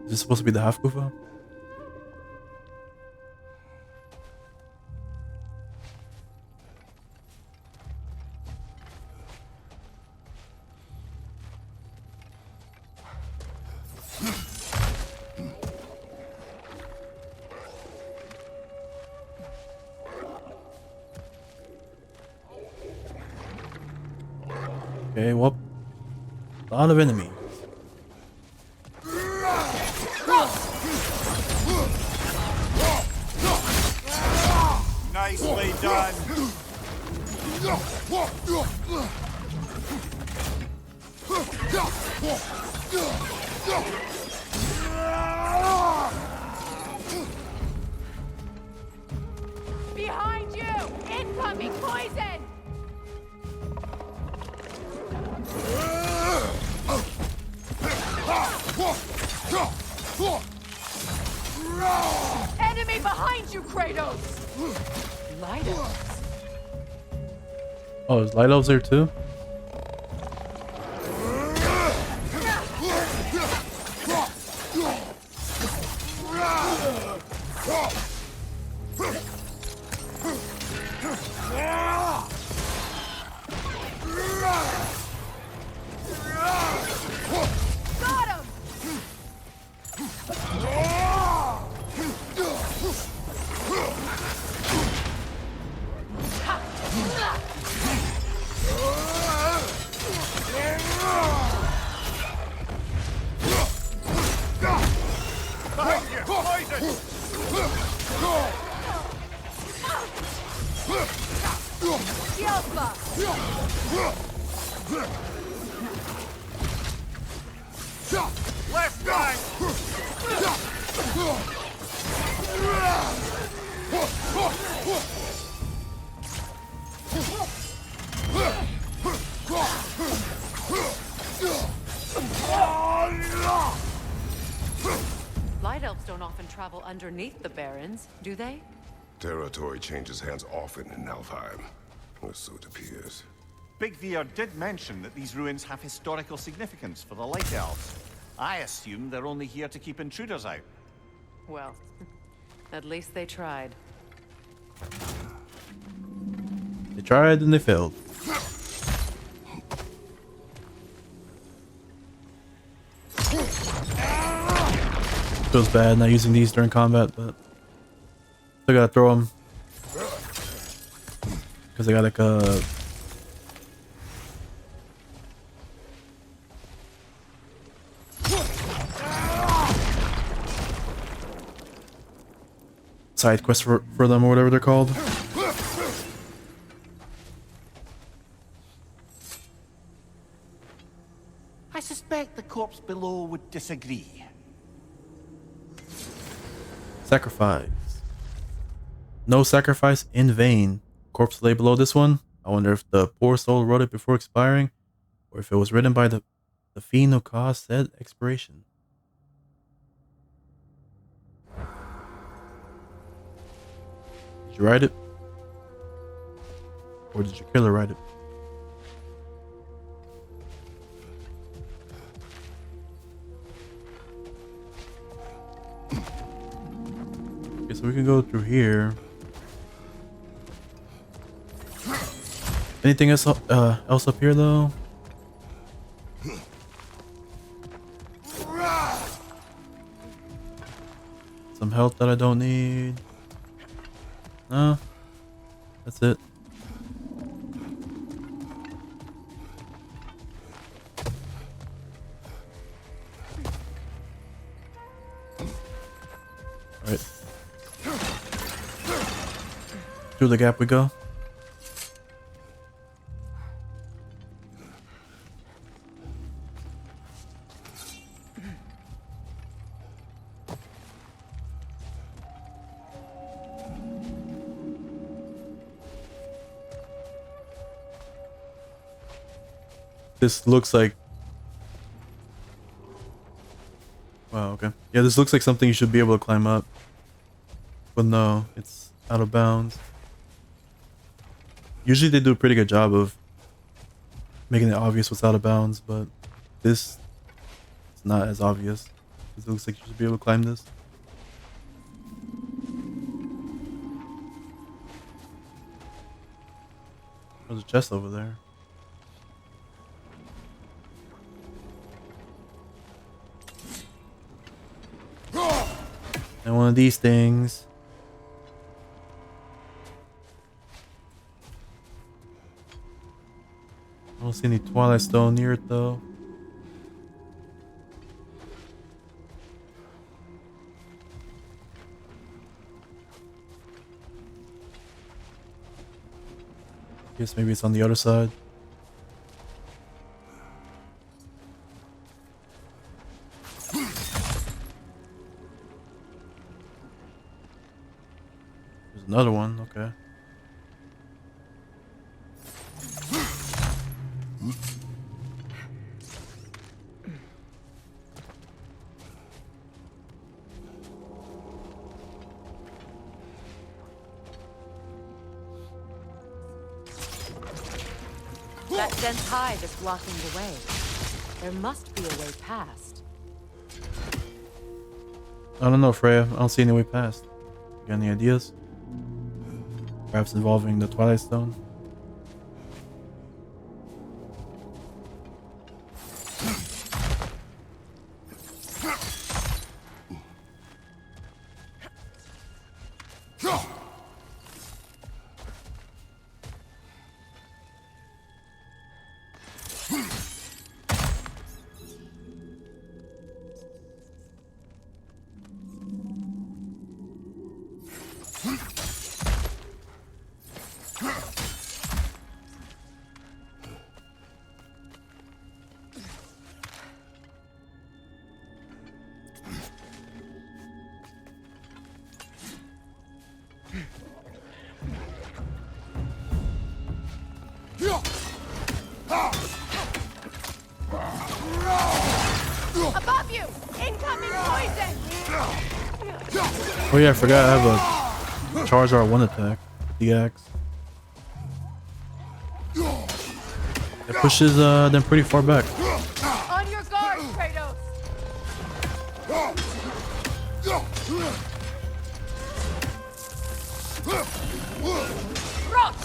Is this supposed to be the half Gufa? Okay, well, a lot of enemies. Nicely done. Behind you! Incoming poison! Enemy behind you, Kratos! Light elves. Oh, is Light Elves there too? Got him! Behind you! Poison! Left side! Light elves don't often travel underneath the barrens, do they? Territory changes hands often in Nalfheim, or so it appears. Big Veer did mention that these ruins have historical significance for the Light Elves. I assume they're only here to keep intruders out. Well, at least they tried. They tried and they failed. Feels bad not using these during combat, but still gotta throw them because I got like a side quest for them or whatever they're called. I suspect the corpse below would disagree. Sacrifice. No sacrifice in vain. Corpse lay below this one. I wonder if the poor soul wrote it before expiring, or if it was written by the fiend who caused said expiration. Did you write it? Or did your killer write it? Okay, so we can go through here. Anything else up here though? Some health that I don't need. No, that's it. All right. Through the gap we go. This looks like... Wow, okay. Yeah, this looks like something you should be able to climb up. But no, it's out of bounds. Usually they do a pretty good job of making it obvious what's out of bounds, but this is not as obvious. It looks like you should be able to climb this. There's a chest over there. And one of these things. don't see any Twilight Stone near it though. Guess maybe it's on the other side. There's another one, okay. That dense hive is blocking the way. There must be a way past. I don't know, Freya. I don't see any way past. You got any ideas? Perhaps involving the Twilight Stone? Above you! Incoming poison! Oh yeah, I forgot I have a charge R1 attack. The axe. It pushes them pretty far back. On your guard, Kratos! Rot!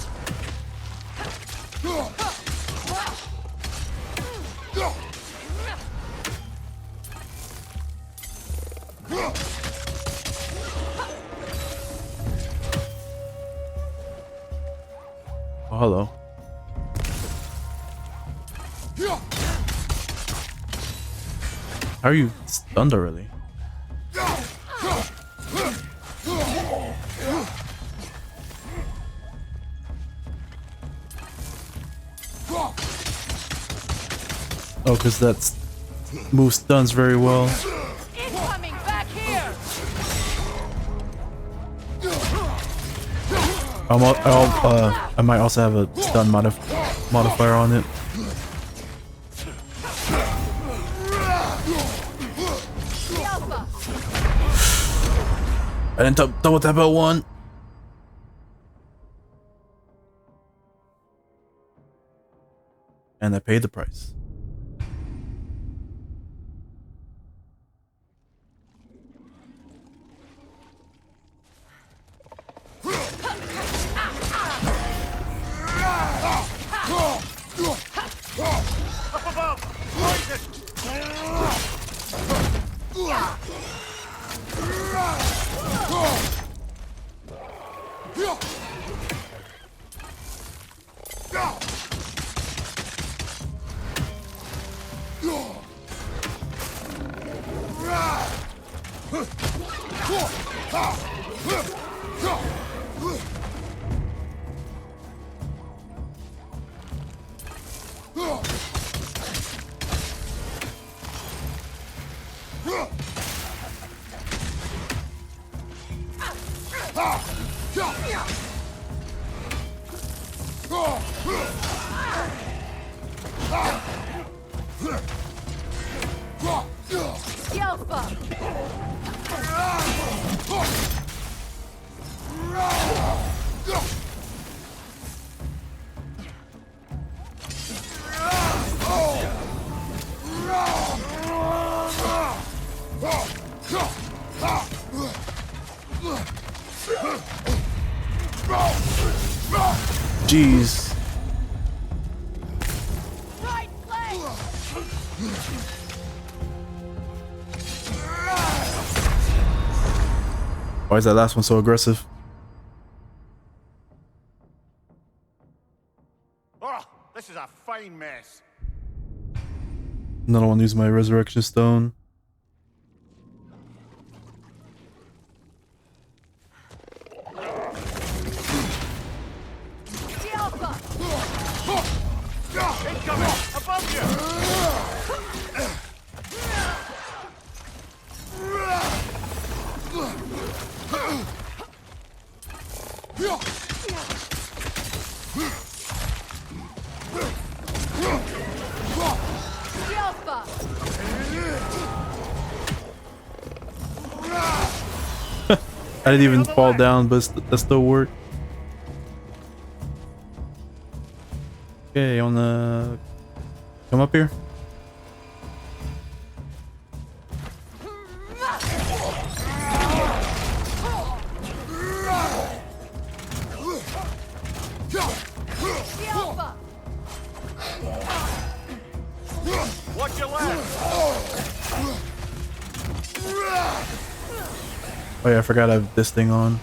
Oh, hello. How are you stunned already? Oh, because that move stuns very well. Incoming back here! I might also have a stun modifier on it. I didn't double tap L1. And I paid the price. Up above! Poison! Jeez. Why is that last one so aggressive? Oh, this is a fight fine mess. Another one use my resurrection stone. Incoming! Above I didn't even fall down, but that still worked. Okay, you wanna come up here? Watch your left! Oh yeah, I forgot I have this thing on.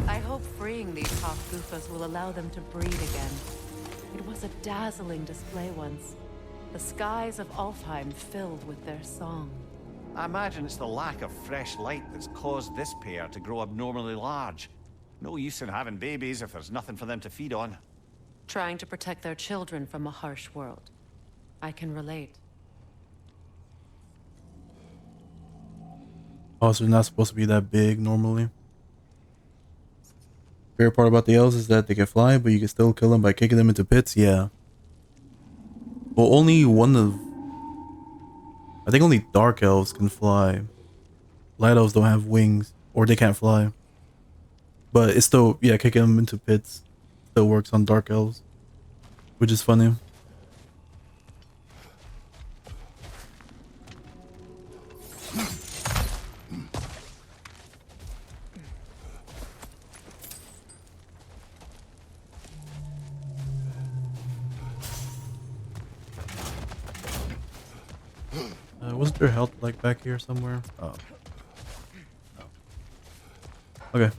I hope freeing these Hofgufas will allow them to breed again. It was a dazzling display once. The skies of Alfheim filled with their song. I imagine it's the lack of fresh light that's caused this pair to grow abnormally large. No use in having babies if there's nothing for them to feed on. Trying to protect their children from a harsh world. I can relate. Oh, so they're not supposed to be that big normally. Favorite part about the elves is that they can fly, but you can still kill them by kicking them into pits. Yeah. Well, only one of... I think only dark elves can fly. Light elves don't have wings, or they can't fly. But it's still, yeah, kicking them into pits still works on dark elves, which is funny. Wasn't there health like back here somewhere? Oh. Okay.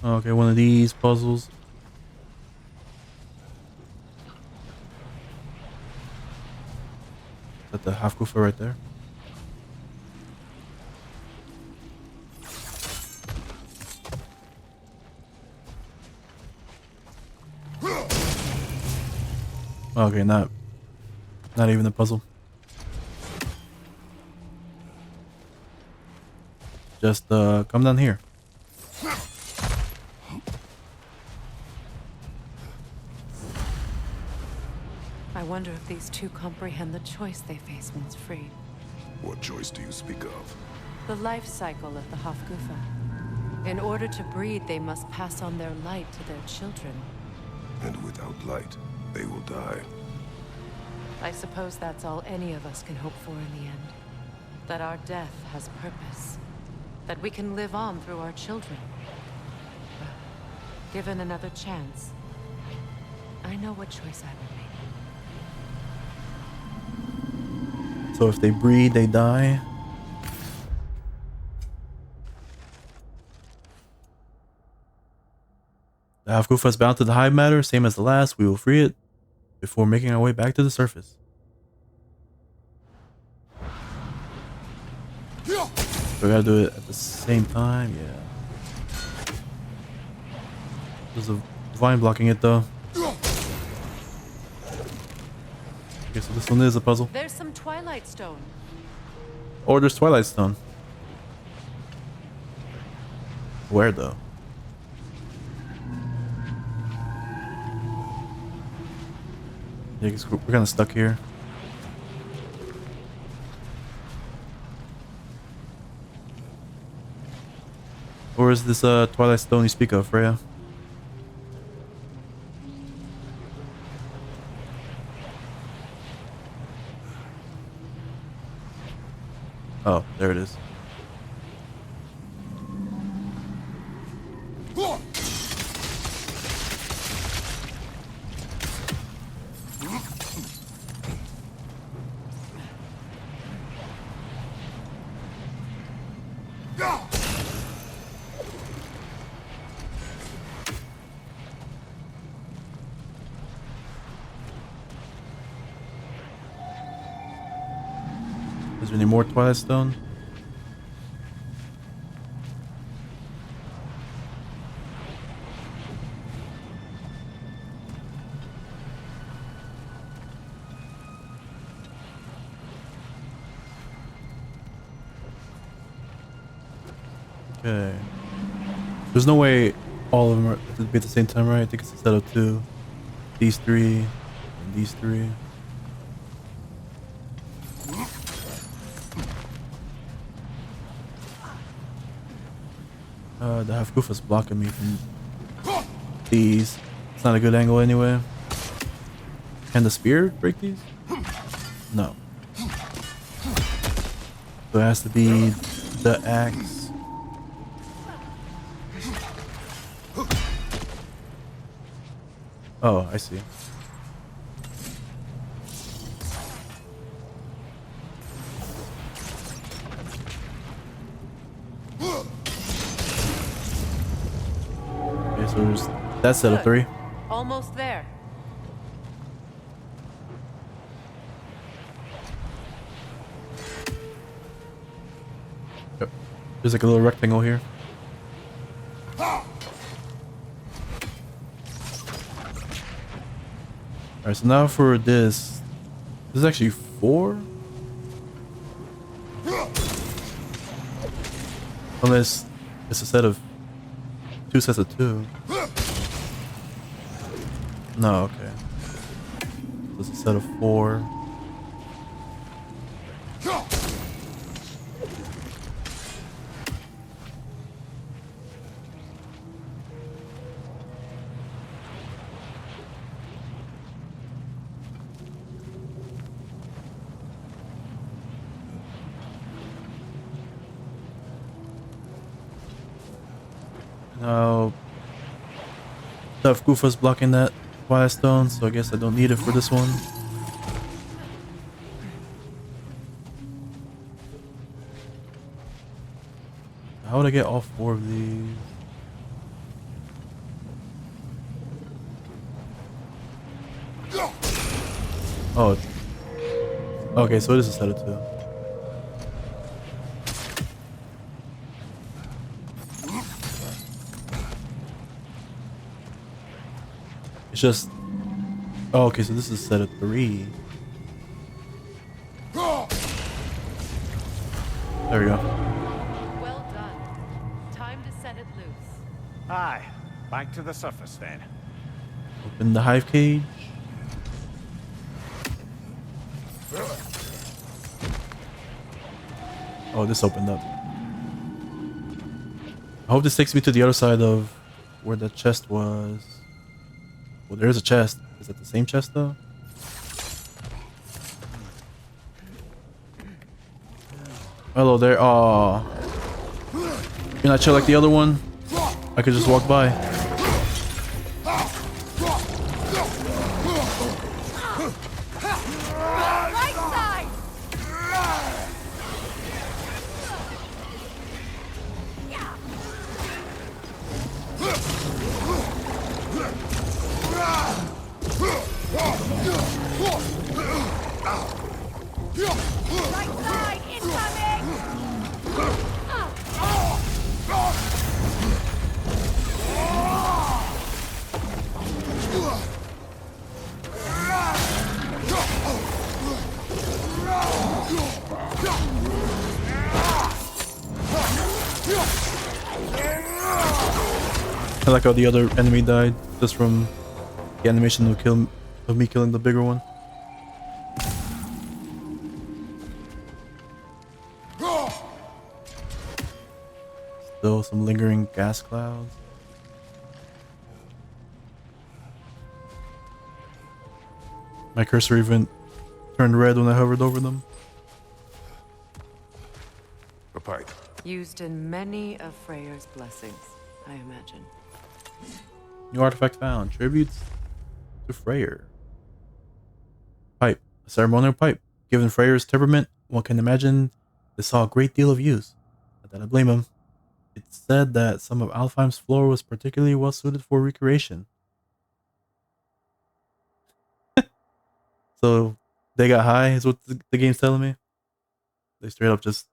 Okay, one of these puzzles. Is that the Hafgufa right there? Okay, not even a puzzle. Just come down here. I wonder if these two comprehend the choice they face once freed. What choice do you speak of? The life cycle of the Hofgufa. In order to breed, they must pass on their light to their children. And without light, they will die. I suppose that's all any of us can hope for in the end. That our death has purpose. That we can live on through our children. Given another chance, I know what choice I would make. So if they breed, they die. The Hafgufa is bound to the hive matter, same as the last. We will free it before making our way back to the surface. So we gotta do it at the same time, yeah. There's a vine blocking it though. Okay, so this one is a puzzle. There's some Twilight Stone. Oh, there's Twilight Stone. Where though? Yeah, 'cause we're kind of stuck here. Or is this Twilight Stone you speak of, Freya? Oh, there it is. Is there any more Twilight Stone? Okay. There's no way all of them are to be at the same time, right? I think it's a set of two. These three and these three. The half goof is blocking me from these. It's not a good angle anyway. Can the spear break these? No. So it has to be the axe. Oh, I see. Okay, so there's that set of three. Almost there. Yep. There's like a little rectangle here. Alright, so now for this is actually 4? Unless it's a set of 2 sets of 2. No, okay. So it's a set of 4. Now, Tough Goofa's blocking that Twilight Stone, so I guess I don't need it for this one. How would I get all 4 of these? Oh. Okay, so it is a set of 2. It's just... Oh, okay, so this is a set of 3. There we go. Well done. Time to set it loose. Aye, back to the surface then. Open the hive cage. Oh, this opened up. I hope this takes me to the other side of where the chest was. Well, there is a chest. Is that the same chest though? Hello there. Aw. You're not chill like the other one? I could just walk by. Right side! Right side, incoming! I like how the other enemy died just from the animation of me killing the bigger one. Still some lingering gas clouds. My cursor even turned red when I hovered over them. A pipe. Used in many of Freyr's blessings, I imagine. New artifact found. Tributes to Freyr. Pipe. A ceremonial pipe. Given Freyr's temperament, one can imagine this saw a great deal of use. Not that I blame him. It's said that some of Alfheim's flora was particularly well suited for recreation. So they got high, is what the game's telling me. They straight up just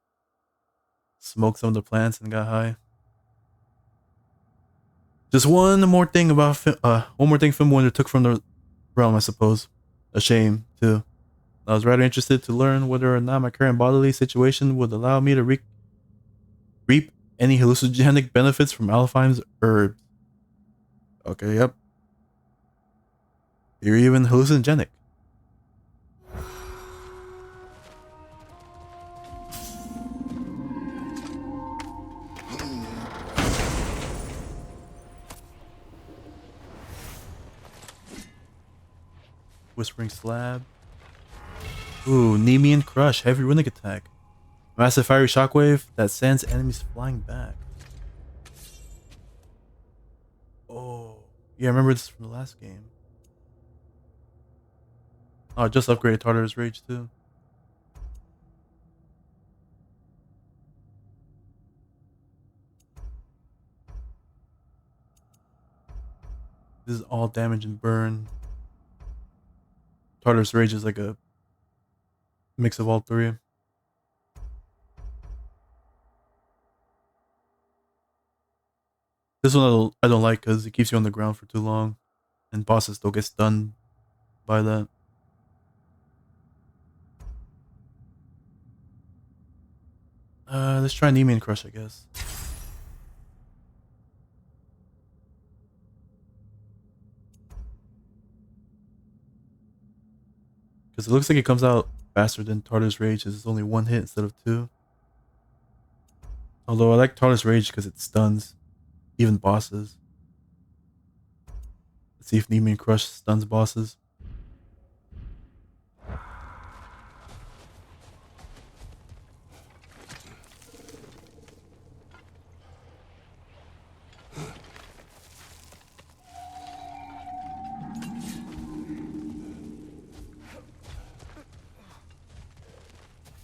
smoked some of the plants and got high. Just one more thing Film Wonder took from the realm, I suppose. A shame, too. I was rather interested to learn whether or not my current bodily situation would allow me to reap any hallucinogenic benefits from Alfheim's herbs. Okay, yep. You're even hallucinogenic. Whispering Slab. Ooh, Nemean Crush. Heavy runic attack. Massive fiery shockwave that sends enemies flying back. Oh. Yeah, I remember this from the last game. Oh, I just upgraded Tartarus Rage too. This is all damage and burn. Tartarus Rage is like a mix of all three. This one I don't like because it keeps you on the ground for too long, and bosses don't get stunned by that. Let's try Nemean Crush, I guess. Because it looks like it comes out faster than Tartarus Rage, because it's only one hit instead of two. Although I like Tartarus Rage because it stuns even bosses. Let's see if Nemean Crush stuns bosses.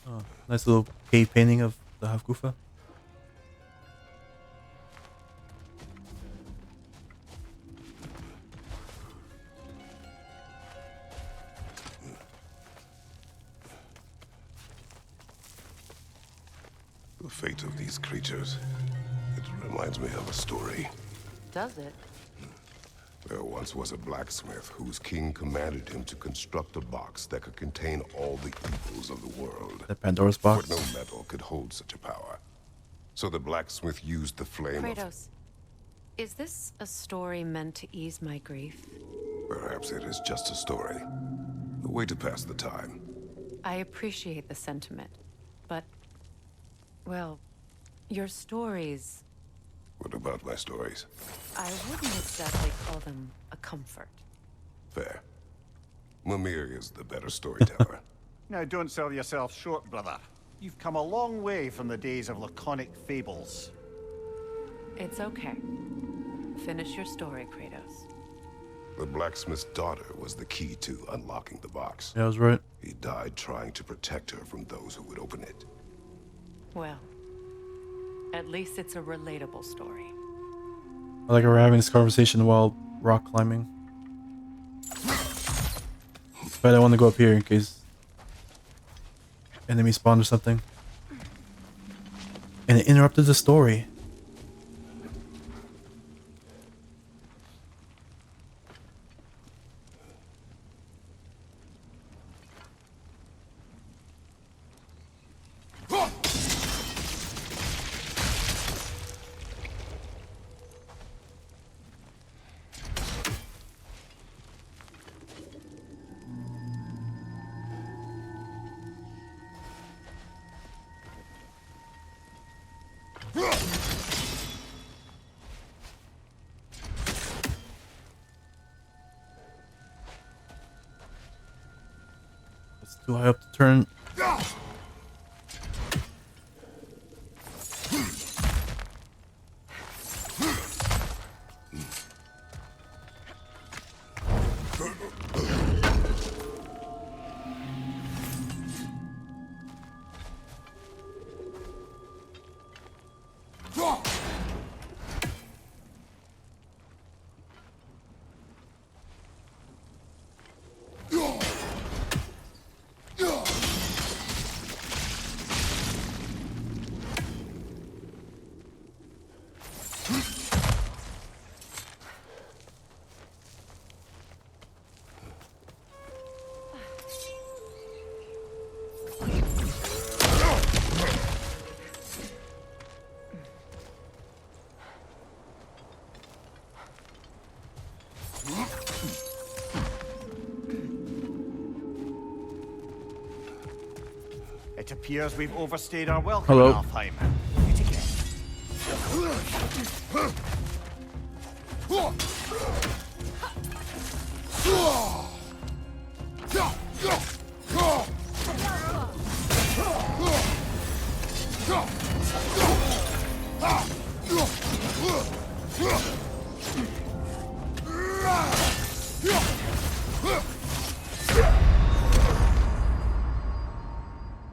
Oh, nice little cave painting of the Hafgufa. The fate of these creatures, it reminds me of a story. Does it? There once was a blacksmith whose king commanded him to construct a box that could contain all the evils of the world. The Pandora's box. But no metal could hold such a power. So the blacksmith used the flame Kratos, is this a story meant to ease my grief? Perhaps it is just a story. A way to pass the time. I appreciate the sentiment, but, well, your stories... What about my stories? I wouldn't exactly call them a comfort. Fair. Mimir is the better storyteller. Now, don't sell yourself short, brother. You've come a long way from the days of laconic fables. It's okay. Finish your story, Kratos. The blacksmith's daughter was the key to unlocking the box. Yeah, I was right. He died trying to protect her from those who would open it. Well, at least it's a relatable story. I like how we're having this conversation while rock climbing. But I want to go up here in case enemy spawn or something. And it interrupted the story. Too high up to turn. It appears we've overstayed our welcome Hello. in Alfheim. It again.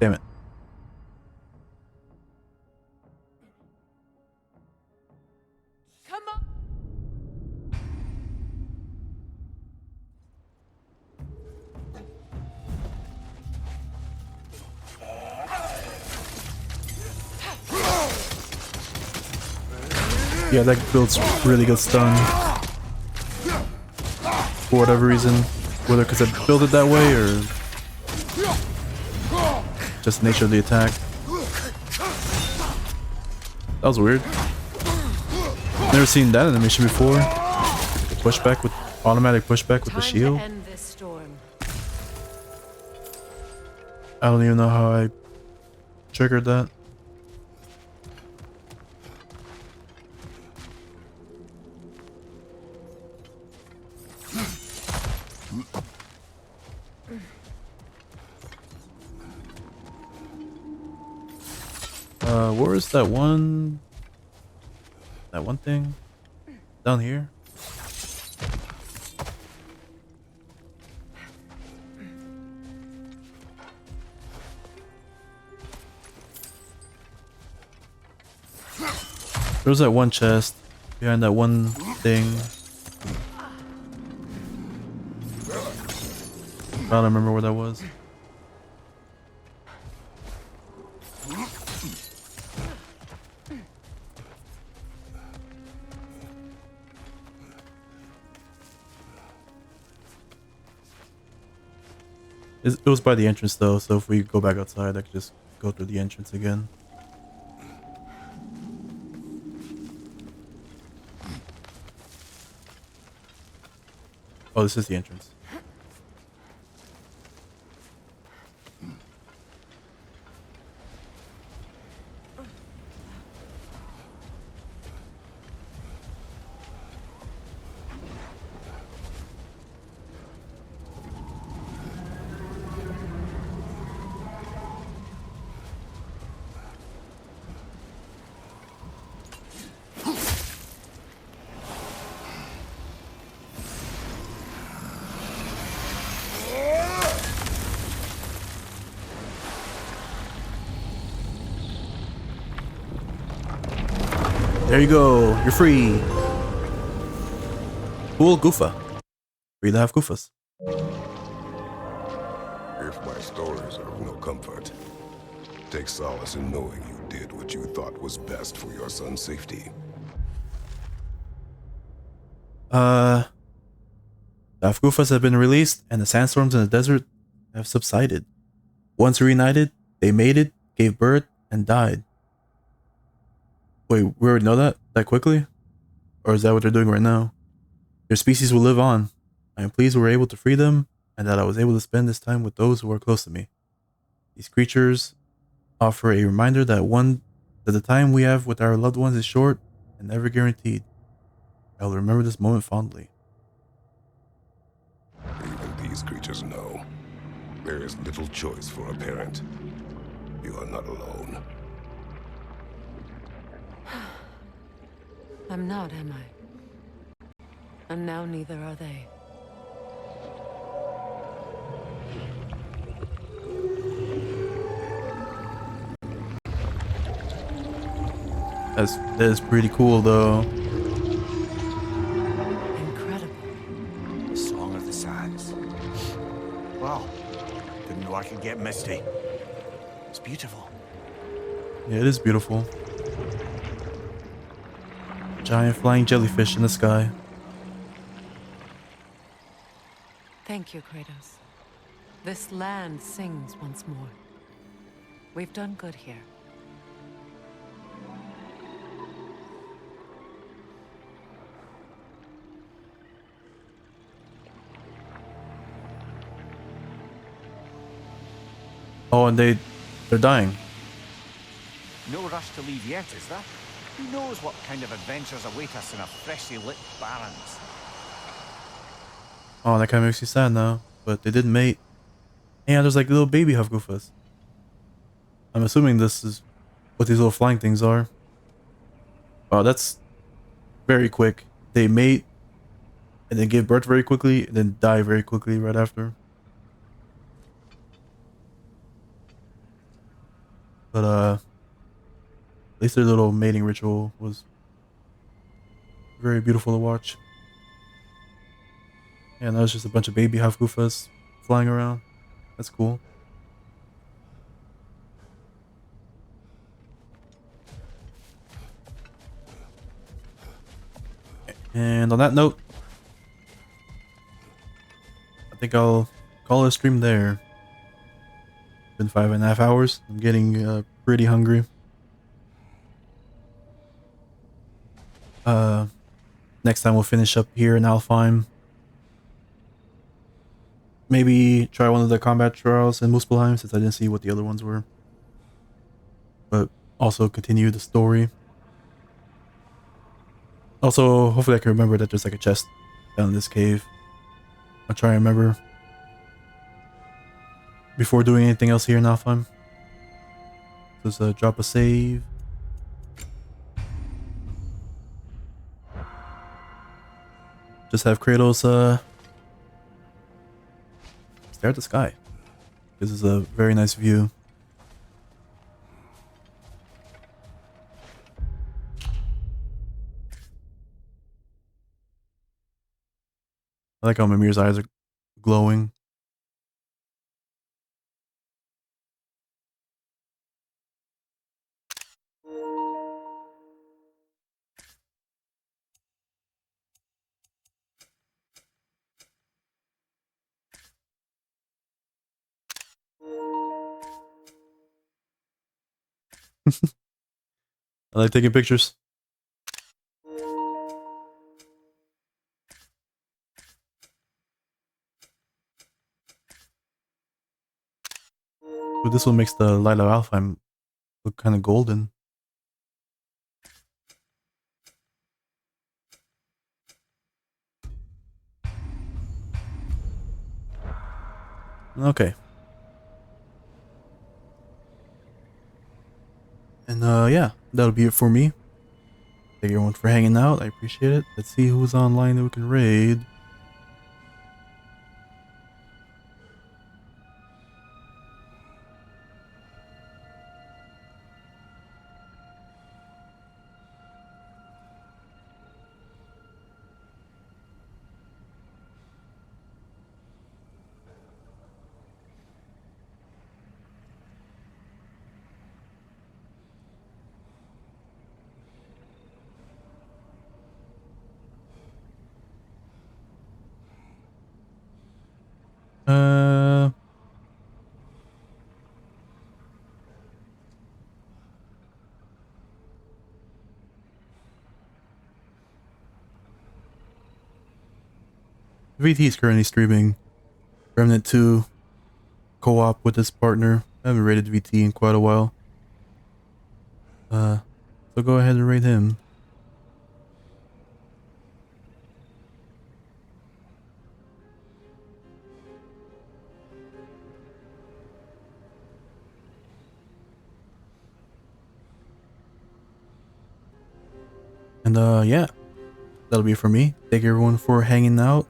Damn it. Come on. Yeah, that builds really good stun. For whatever reason. Whether because I built it that way or just the nature of the attack. That was weird. Never seen that animation before. The pushback with automatic pushback with the shield. To end this storm. I don't even know how I triggered that. Where is that one? That one thing? Down here? There was that one chest behind that one thing. I don't remember where that was. It was by the entrance though, so if we go back outside, I could just go through the entrance again. Oh, this is the entrance. There you go. You're free. Cool Goofa. Free to have Goofas. If my stories are of no comfort, take solace in knowing you did what you thought was best for your son's safety. The Goofas have been released, and the sandstorms in the desert have subsided. Once reunited, they mated, gave birth, and died. Wait, we already know that quickly? Or is that what they're doing right now? Their species will live on. I am pleased we were able to free them, and that I was able to spend this time with those who are close to me. These creatures offer a reminder that the time we have with our loved ones is short and never guaranteed. I will remember this moment fondly. Even these creatures know. There is little choice for a parent. You are not alone. I'm not, am I? And now neither are they. That is pretty cool, though. Incredible. The Song of the Sands. Wow. Didn't know I could get misty. It's beautiful. Yeah, it is beautiful. Giant flying jellyfish in the sky. Thank you, Kratos. This land sings once more. We've done good here. Oh, and they're dying. No rush to leave yet, is there? Who knows what kind of adventures await us in a freshly lit barrens? Oh, that kind of makes you sad now. But they did mate. And there's like little baby Hafgufas. I'm assuming this is what these little flying things are. Oh, that's very quick. They mate and then give birth very quickly and then die very quickly right after. But at least their little mating ritual was very beautiful to watch. Yeah, now it's just a bunch of baby Hafgufas flying around. That's cool. And on that note, I think I'll call it a stream there. Been 5.5 hours. I'm getting pretty hungry. Next time we'll finish up here in Alfheim. Maybe try one of the combat trials in Muspelheim since I didn't see what the other ones were. But also continue the story. Also, hopefully I can remember that there's like a chest down in this cave. I'll try and remember before doing anything else here in Alfheim. Let's drop a save. Just have Kratos stare at the sky. This is a very nice view. I like how Mimir's eyes are glowing. I like taking pictures. But this one makes the light of Alfheim look kind of golden. Okay. And yeah, that'll be it for me. Thank everyone for hanging out. I appreciate it. Let's see who's online that we can raid. Uh, VT is currently streaming Remnant 2 co-op with his partner. I haven't rated VT in quite a while. So go ahead and rate him. And yeah, that'll be it for me. Thank you everyone for hanging out.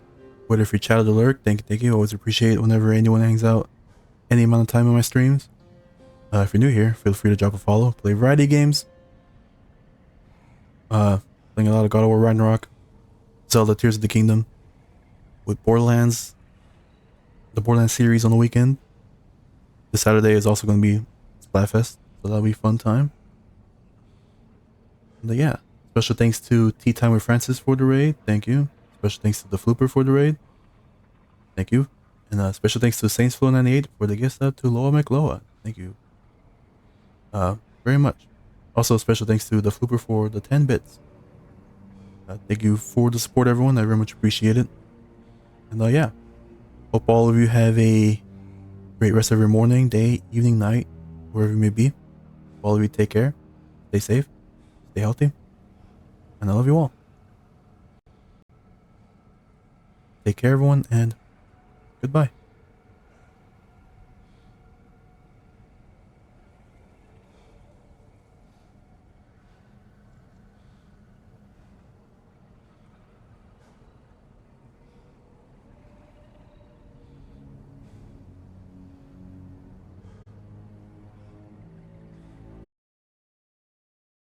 Whether if you chatted or lurk, thank you. Always appreciate it whenever anyone hangs out any amount of time in my streams. If you're new here, feel free to drop a follow. Play variety games. Playing a lot of God of War Ragnarok, Zelda Tears of the Kingdom, with Borderlands, the Borderlands series on the weekend. This Saturday is also going to be Splatfest, so that'll be a fun time. And yeah, special thanks to Tea Time with Francis for the raid. Thank you. Special thanks to the Flooper for the raid. Thank you. And special thanks to SaintsFlow98 for the gift sub to Loa McLoa. Thank you. Very much. Also, special thanks to the Flooper for the 10 bits. Thank you for the support, everyone. I very much appreciate it. And yeah, hope all of you have a great rest of your morning, day, evening, night, wherever you may be. All of you take care, stay safe, stay healthy, and I love you all. Take care, everyone, and goodbye.